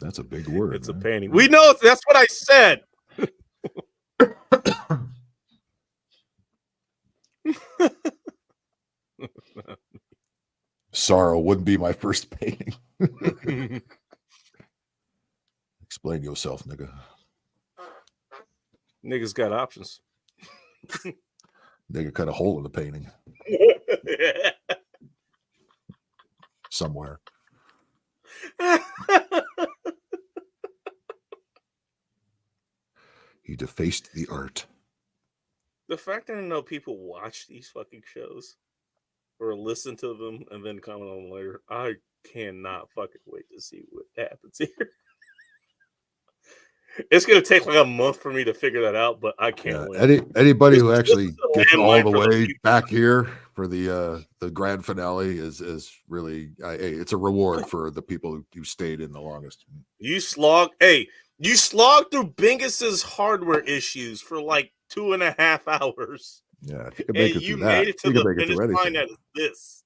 That's a big word. It's a painting. We know that's what I said. Sorrow wouldn't be my first painting. Explain yourself, nigga. Niggas got options. Nigga cut a hole in the painting. Somewhere. He defaced the art. The fact that I know people watch these fucking shows or listen to them and then comment on them later, I cannot fucking wait to see what happens here. It's gonna take like a month for me to figure that out, but I can't wait. Anybody who actually gets all landmine the for the way future. back here for the grand finale is really hey, it's a reward for the people who stayed in the longest. You slogged through Bingus's hardware issues for like 2.5 hours. Yeah, if you can make And it you through that, made it to you can the make it finish through line anything. that is this.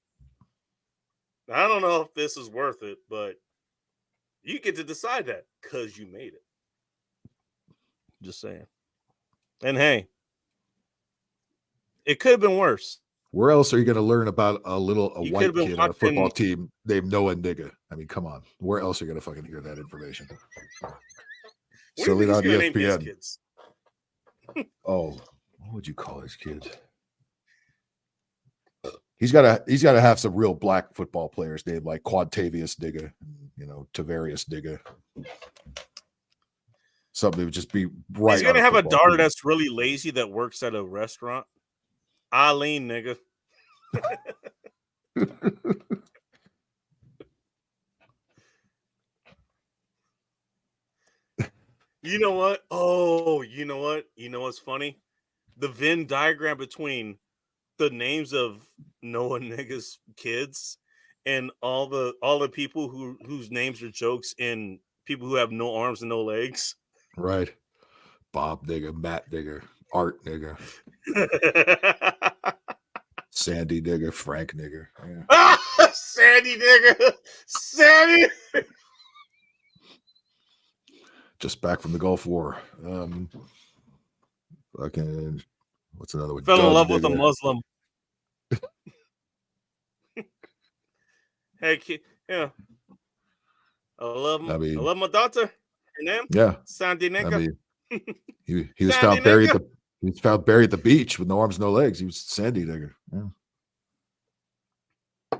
I don't know if this is worth it, but you get to decide that because you made it. Just saying. And hey, it could have been worse. Where else are you going to learn about a You white could've been kid on a football watching- team named Noah Nigga? I mean, come on. Where else are you going to fucking hear that information? Where do you Certainly think not he's gonna name his ESPN. kids? Oh, what would you call his kids? He's got to have some real black football players named like Quantavious Digga, Tavarius Digga. Something that would just be right. He's gonna on have a football daughter team. that's really lazy that works at a restaurant. Eileen, nigga. You know what? Oh, you know what? You know what's funny? The Venn diagram between the names of Noah niggas kids and all the people whose names are jokes and people who have no arms and no legs. Right. Bob Nigga, Matt Nigga, Art Nigga, Sandy Nigga, Frank Nigga. Yeah. Sandy nigga. Sandy. Just back from the Gulf War. Fucking, what's another one? Fell in Doug love with a Nigga. Muslim. Hey, kid. Yeah. I love my daughter. Her name? Yeah. Sandy nigga. I mean, he was Sandy found buried nigga. at the beach with no arms, no legs. He was Sandy Nigga. Yeah.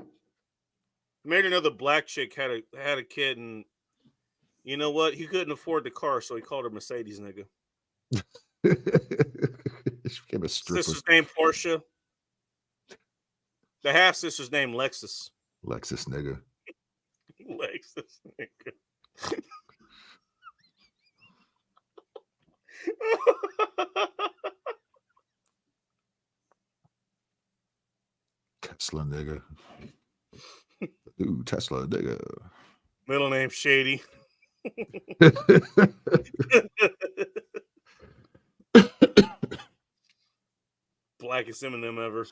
Made another black chick had a kid, and you know what? He couldn't afford the car, so he called her Mercedes nigga. She became a stripper. Sister's named Portia. The half sister's named Lexus. Lexus Nigga. Lexus nigga. Tesla Nigga. Ooh, Tesla Nigga. Middle name Shady. Blackest Eminem ever.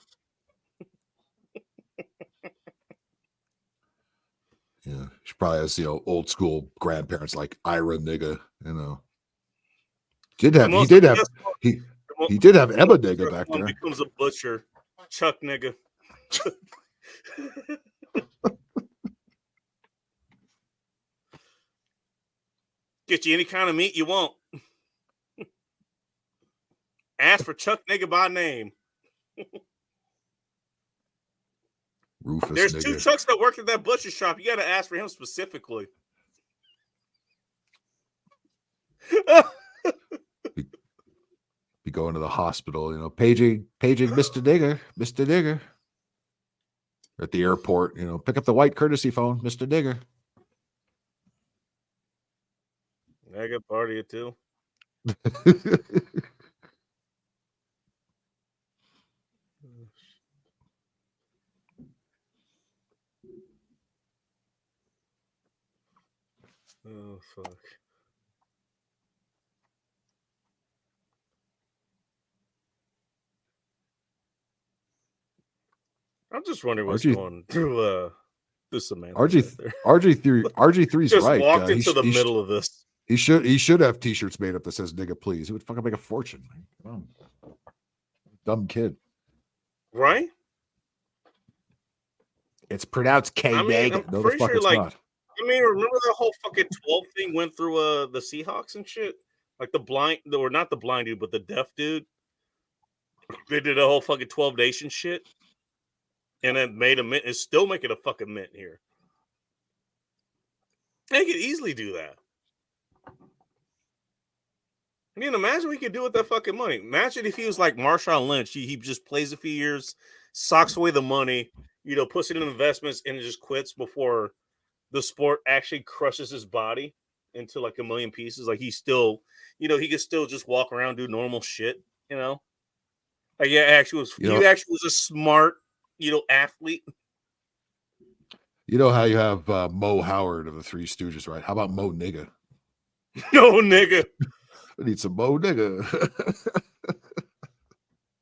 Yeah, she probably has old school grandparents like Ira nigga. He did have Emma nigga back there. Becomes a butcher, Chuck nigga. Get you any kind of meat you want. Ask for Chuck nigga by name. Rufus There's nigga. 2 Chucks that work at that butcher shop. You got to ask for him specifically. Be going to the hospital, paging Mr. Digger. At the airport, pick up the white courtesy phone, Mr. Digger. Nigga party it too. Oh fuck. I'm just wondering what's going through this Samantha. RG3's just right. walked into the middle of this. He should have t-shirts made up that says nigga please. He would fucking make a fortune. Come on. Dumb kid. Right? It's pronounced K. I'm no, pretty the fuck sure, it's not. remember the whole fucking 12 thing went through the Seahawks and shit? Like the blind, or not the blind dude, but the deaf dude. They did a whole fucking 12 Nation shit. And it made a mint. It's still making a fucking mint here. They could easily do that. I mean, imagine what he could do with that fucking money. Imagine if he was like Marshawn Lynch. He just plays a few years, socks away the money, puts it in investments, and just quits before the sport actually crushes his body into like a million pieces. Like he's still, he could still just walk around, do normal shit, Like he actually was a smart, athlete. You know how you have Mo Howard of the Three Stooges, right? How about Mo Nigga? No nigga. We need some Mo Nigga.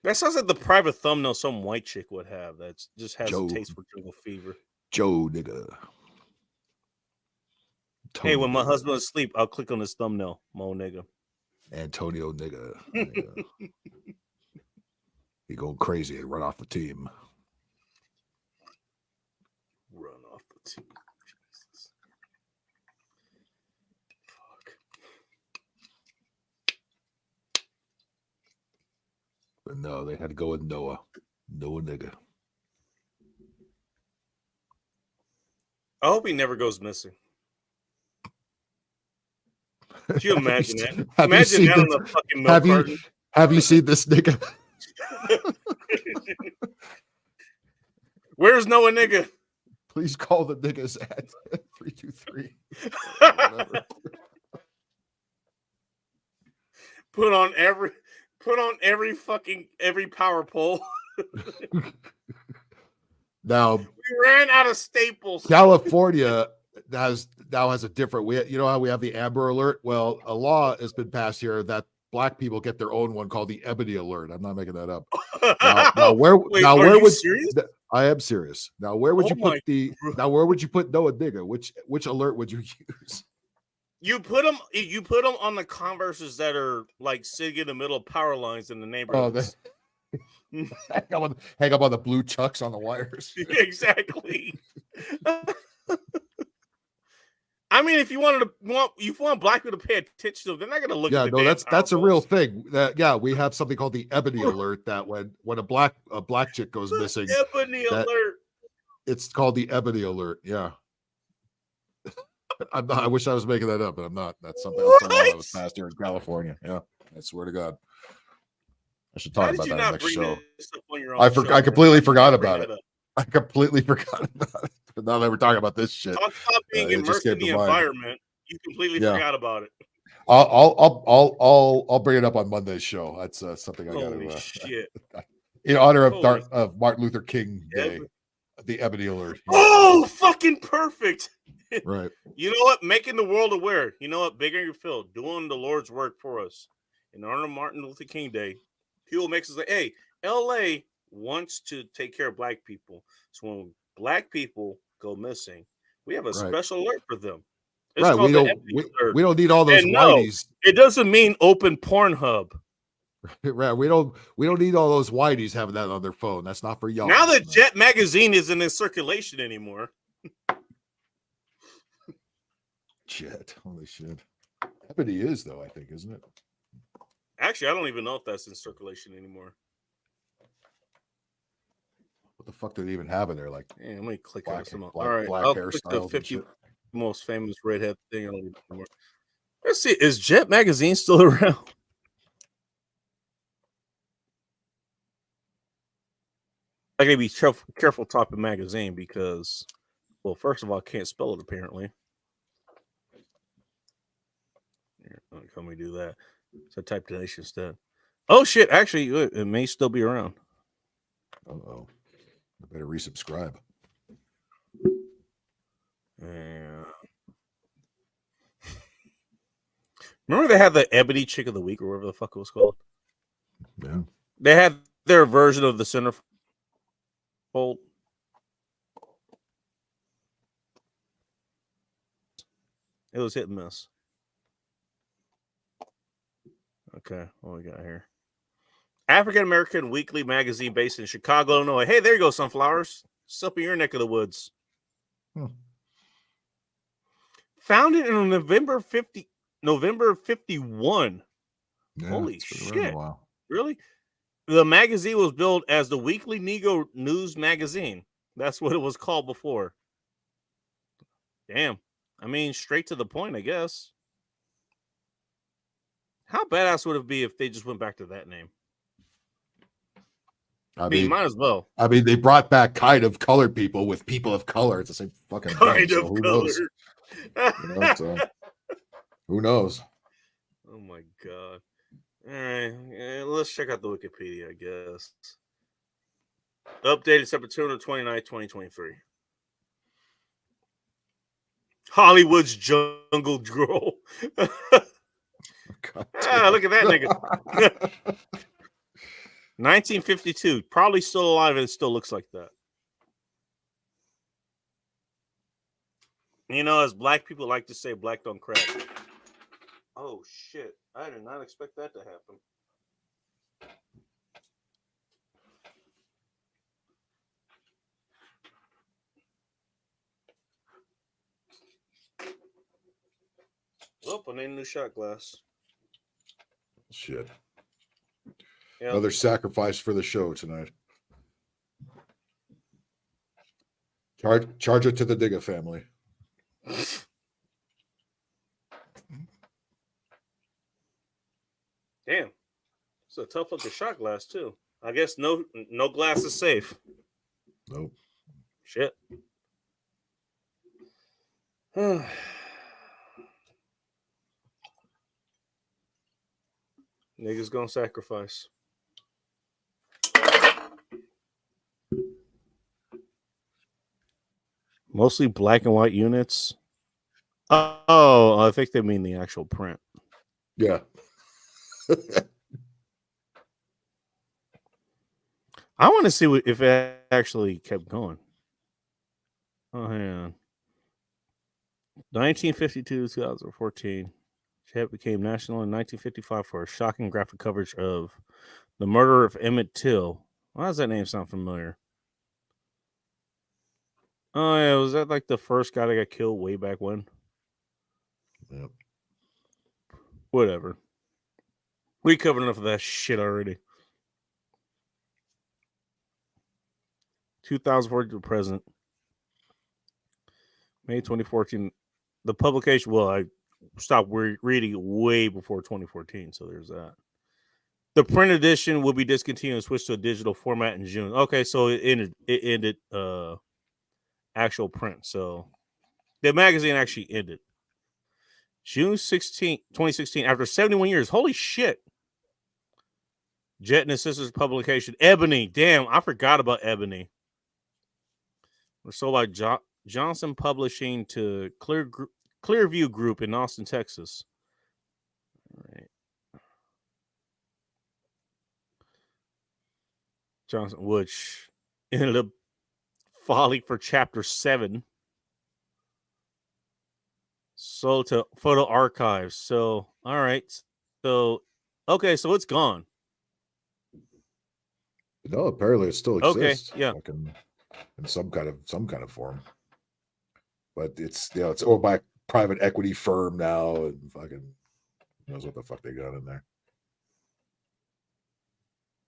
That sounds like the private thumbnail some white chick would have. That just has a taste for jungle fever. Joe Nigga. Hey, when my husband is asleep, I'll click on this thumbnail. Mo Nigga. Antonio Nigga. He going crazy and run off the team. Run off the team. Jesus. Fuck. But no, they had to go with Noah. Noah Nigga. I hope he never goes missing. Could you imagine that? Imagine that on the fucking milk carton. Have you seen this nigga? Where's Noah Nigga? Please call the niggas at 323. Put on every power pole. Now we ran out of staples. California now has a different. How we have the Amber Alert? Well, a law has been passed here that Black people get their own one called the Ebony Alert. I'm not making that up. Where would serious? I am serious. Now where would you put where would you put Noah Nigga? Which alert would you use? You put them on the Converses that are like sitting in the middle of power lines in the neighborhoods. Hang up on the blue chucks on the wires. Exactly. I mean, if you want Black people to pay attention to them, they're not going to look. Yeah, at no, that's a real thing. We have something called the Ebony Alert. That when a black chick goes missing, Ebony Alert. It's called the Ebony Alert. Yeah. I'm not, I wish I was making that up, but I'm not. That's something else that was passed here in California. Yeah, I swear to God. I should talk about that in the next show. I completely forgot about it. I completely forgot about it. But now that we're talking about this shit, talk about being immersed in the environment. You completely forgot about it. I'll bring it up on Monday's show. That's something I got to. Shit. In honor of Martin Luther King Day, the Ebony Alert. Oh, fucking perfect. Right. You know what? Making the world aware. You know what? Bigger your field. Doing the Lord's work for us. In honor of Martin Luther King Day, people makes us like, hey, LA wants to take care of Black people. So when Black people go missing, We have a special alert for them. It's Right. called We the don't. Ebony We, alert. we don't need all those And no, whiteys. it doesn't mean open Pornhub. Right. We don't need all those whiteys having that on their phone. That's not for y'all. Now that Jet Magazine isn't in circulation anymore. Jet. Holy shit. Ebony is though, I think, isn't it? Actually, I don't even know if that's in circulation anymore. What the fuck do they even have in there? Like, yeah, let me click black, on some. black, All right, black I'll click the hairstyles and 50 shit. most famous redhead thing. I don't even know. Let's see. Is Jet Magazine still around? I gotta be careful typing magazine because, well, first of all, I can't spell it apparently. Here, let me do that. So I typed it instead. Oh shit! Actually, it may still be around. Uh-oh. I better resubscribe. Yeah. Remember they had the Ebony Chick of the Week or whatever the fuck it was called? Yeah. They had their version of the centerfold. It was hit and miss. Okay, what we got here? African American weekly magazine based in Chicago, Illinois. Hey, there you go, Sunflowers. It's up in your neck of the woods. Founded in November 51. Yeah, Holy it's been around shit. a while. Really? The magazine was billed as the Weekly Negro News Magazine. That's what it was called before. Damn. I mean, straight to the point, I guess. How badass would it be if they just went back to that name? I mean, might as well. I mean, they brought back kind of colored people with people of color. It's the same fucking thing. So who knows? You know, so, who knows? Oh my god. All right. Let's check out the Wikipedia, I guess. Updated September 29, 2023. Hollywood's Jungle Girl. Look at that nigga. 1952. Probably still alive and it still looks like that. You know, as black people like to say, black don't crack. Oh, shit. I did not expect that to happen. Oh, I need a new shot glass. Shit. Yep. Another sacrifice for the show tonight. Charge it to the Digga family. Damn. It's a tough looking shot glass, too. I guess no glass is safe. Nope. Shit. Niggas gonna sacrifice. Mostly black and white units. Oh, I think they mean the actual print. Yeah. I want to see if it actually kept going. Oh, hang on. 1952 to 2014. Chet became national in 1955 for a shocking graphic coverage of the murder of Emmett Till. Why does that name sound familiar? Oh, yeah. Was that like the first guy that got killed way back when? Yep. Whatever. We covered enough of that shit already. 2014 to present. May 2014. The publication, well, I stopped reading it way before 2014, so there's that. The print edition will be discontinued and switched to a digital format in June. Okay, so it ended actual print. So the magazine actually ended. June 16, 2016, after 71 years. Holy shit. Jet and his sister's publication, Ebony. Damn, I forgot about Ebony. We're sold by Johnson Publishing to Clearview Group in Austin, Texas. All right. Johnson, which ended up falling for chapter 7. So to photo archives. So all right. So okay, so it's gone. No, apparently it still Okay, exists. yeah. Fucking in some kind of form. But it's it's owned by a private equity firm now, and fucking knows what the fuck they got in there.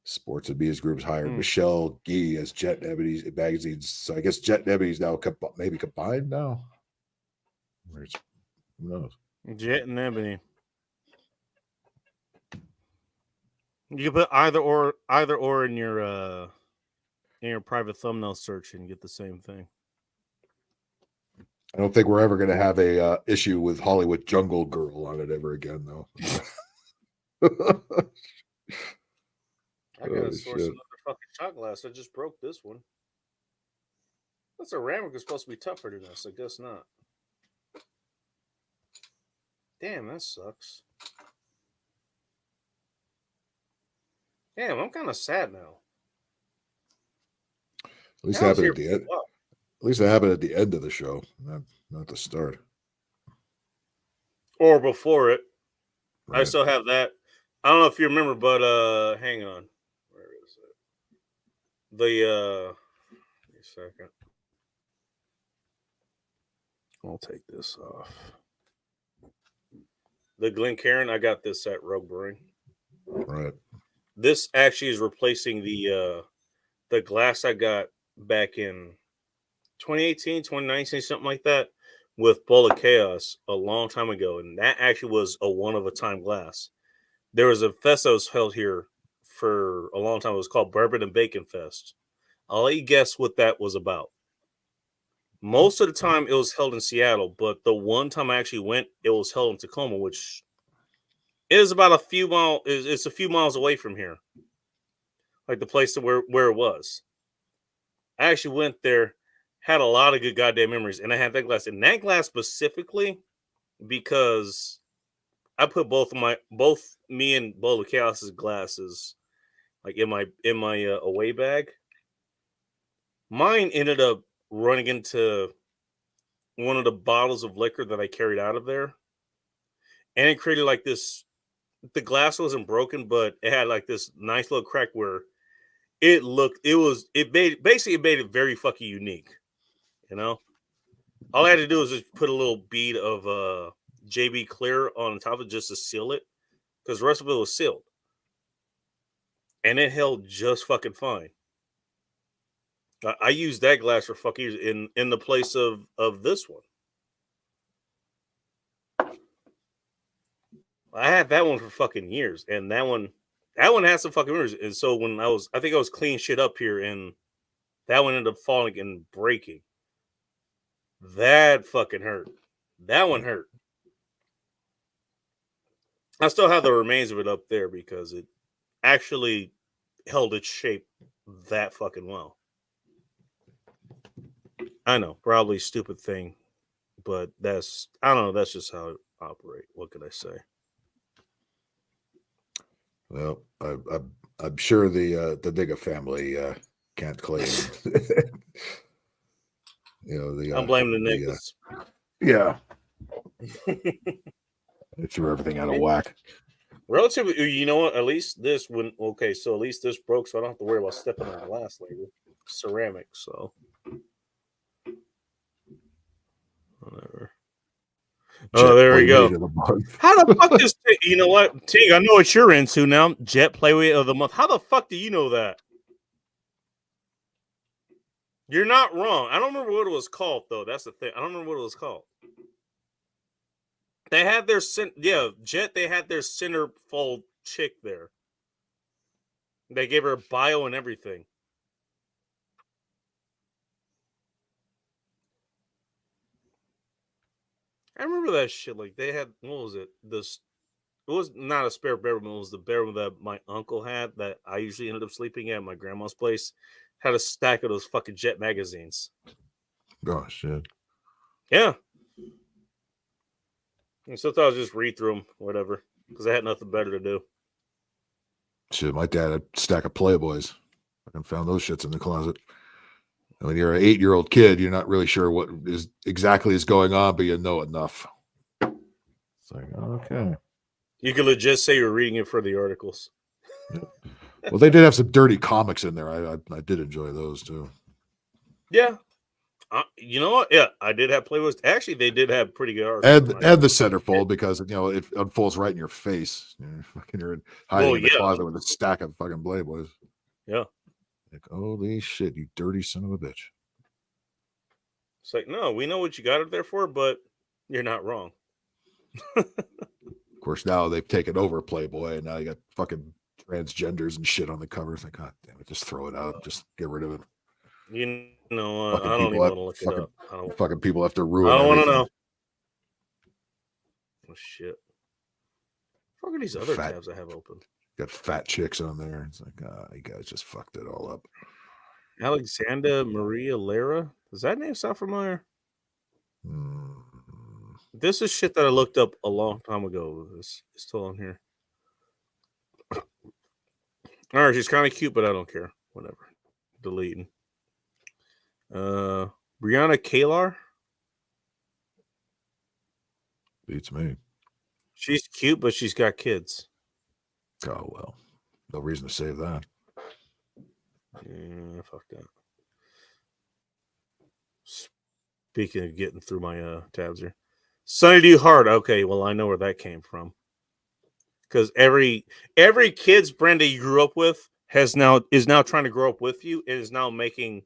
Sports and Bees Group's hired Michelle Gee as Jet and Ebony's magazines. So I guess Jet and Ebony's now maybe combined now. Who knows? Jet and Ebony. You can put either or in your private thumbnail search and get the same thing. I don't think we're ever going to have a issue with Hollywood Jungle Girl on it ever again, though. I gotta source another fucking shot glass. I just broke this one. That ceramic is supposed to be tougher than this. I guess not. Damn, that sucks. Damn, I'm kind of sad now. At least it happened at the end. At least it happened at the end of the show, not the start. Or before it. Right. I still have that. I don't know if you remember, but hang on. Where is it? Wait a second. I'll take this off. The Glencairn, I got this at Rogue Brewing. Right. This actually is replacing the glass I got back in 2018, 2019, something like that, with Bowl of Chaos a long time ago. And that actually was a one-of-a-time glass. There was a fest that was held here for a long time. It was called Bourbon and Bacon Fest. I'll let you guess what that was about. Most of the time, it was held in Seattle, but the one time I actually went, it was held in Tacoma, which is about a few miles. It's a few miles away from here, like the place where it was. I actually went there, had a lot of good goddamn memories, and I had that glass. And that glass specifically, because I put both me and Bowl of Chaos's glasses like in my away bag. Mine ended up running into one of the bottles of liquor that I carried out of there, and it created like this. The glass wasn't broken, but it had like this nice little crack where it made it very fucking unique. You know, all I had to do was just put a little bead of JB Clear on top of it just to seal it, because the rest of it was sealed, and it held just fucking fine. I used that glass for fucking years in the place of this one. I had that one for fucking years, and that one had some fucking memories. And so when I think I was cleaning shit up here, and that one ended up falling and breaking. That fucking hurt. That one hurt. I still have the remains of it up there because it actually held its shape that fucking well. I know, probably a stupid thing, but I don't know, that's just how it operates. What could I say? Well, I'm sure the Digga family can't claim. I'm blaming the niggas. Yeah. They threw everything out of whack. Relatively, you know what? At least this so at least this broke, so I don't have to worry about stepping on glass later. Ceramic, so whatever. Oh, there we go. How the fuck is you know what, Tig? I know what you're into now. Jet Playweight of the Month. How the fuck do you know that? You're not wrong. I don't remember what it was called though. That's the thing. I don't remember what it was called. They had their Jet. They had their centerfold chick there. They gave her a bio and everything. I remember that shit. Like they had, what was it? It was not a spare bedroom. It was the bedroom that my uncle had that I usually ended up sleeping at my grandma's place. Had a stack of those fucking Jet magazines. Oh shit. Yeah. And sometimes I'll just read through them, whatever, because I had nothing better to do. Shit, my dad had a stack of Playboys. I found those shits in the closet. And when you're an 8-year-old kid, you're not really sure what is exactly is going on, but you know enough. It's like, okay. You could legit say you're reading it for the articles. Well, they did have some dirty comics in there. I did enjoy those too. Yeah. You know what? Yeah, I did have Playboys. Actually, they did have pretty good articles. And the centerfold, because it unfolds right in your face. You're hiding in the closet with a stack of fucking Playboys. Yeah. Like, holy shit, you dirty son of a bitch. It's like, no, we know what you got it there for, but you're not wrong. Of course, now they've taken over Playboy, and now you got fucking transgenders and shit on the cover. It's like, God damn it, just throw it out. Just get rid of it. You know, I don't even want to look it up. Fucking people have to ruin. I don't want to everything. know. Oh shit! What are these other tabs I have open? Got fat chicks on there. It's like, you guys just fucked it all up. Alexandra Maria Lara. Does that name sound familiar? This is shit that I looked up a long time ago. It's still on here. All right, she's kind of cute, but I don't care. Whatever. Deleting. Brianna Kalar. Beats me. She's cute, but she's got kids. Oh well, no reason to save that. Yeah, fuck that. Speaking of getting through my tabs here, Sunny D Hard. Okay, well I know where that came from. Because every kid's brand that you grew up with is now trying to grow up with you and is now making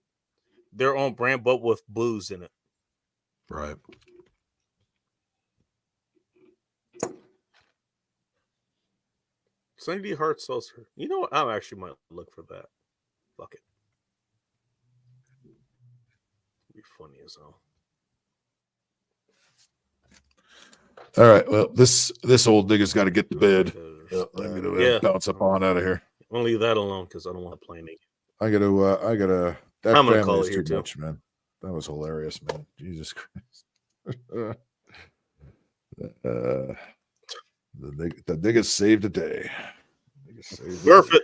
their own brand, but with blues in it. Right. Sunny D Hart sells her. You know what? I actually might look for that. Fuck it. Be funny as hell. All right. Well, this old nigga's got to get to bed. I'm gonna bounce up on out of here. I'll leave that alone because I don't want to play any. I gotta. That I'm gonna family call is it here too too. much, man. That was hilarious, man. Jesus Christ. The nigga saved the day. Worth it.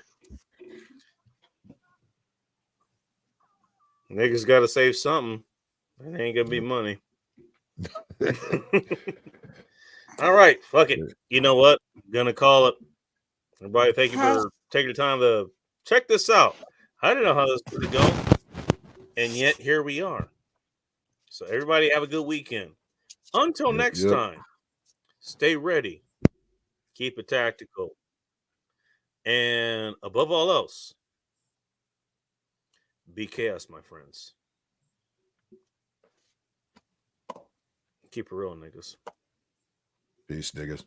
Niggas got to save something. It ain't gonna be money. All right, fuck it. You know what? I'm gonna call it. Everybody, thank you for taking the time to check this out. I didn't know how this was going, and yet here we are. So everybody have a good weekend. Until next time, stay ready, keep it tactical, and above all else, be chaos, my friends. Keep it real, niggas. Peace, niggas.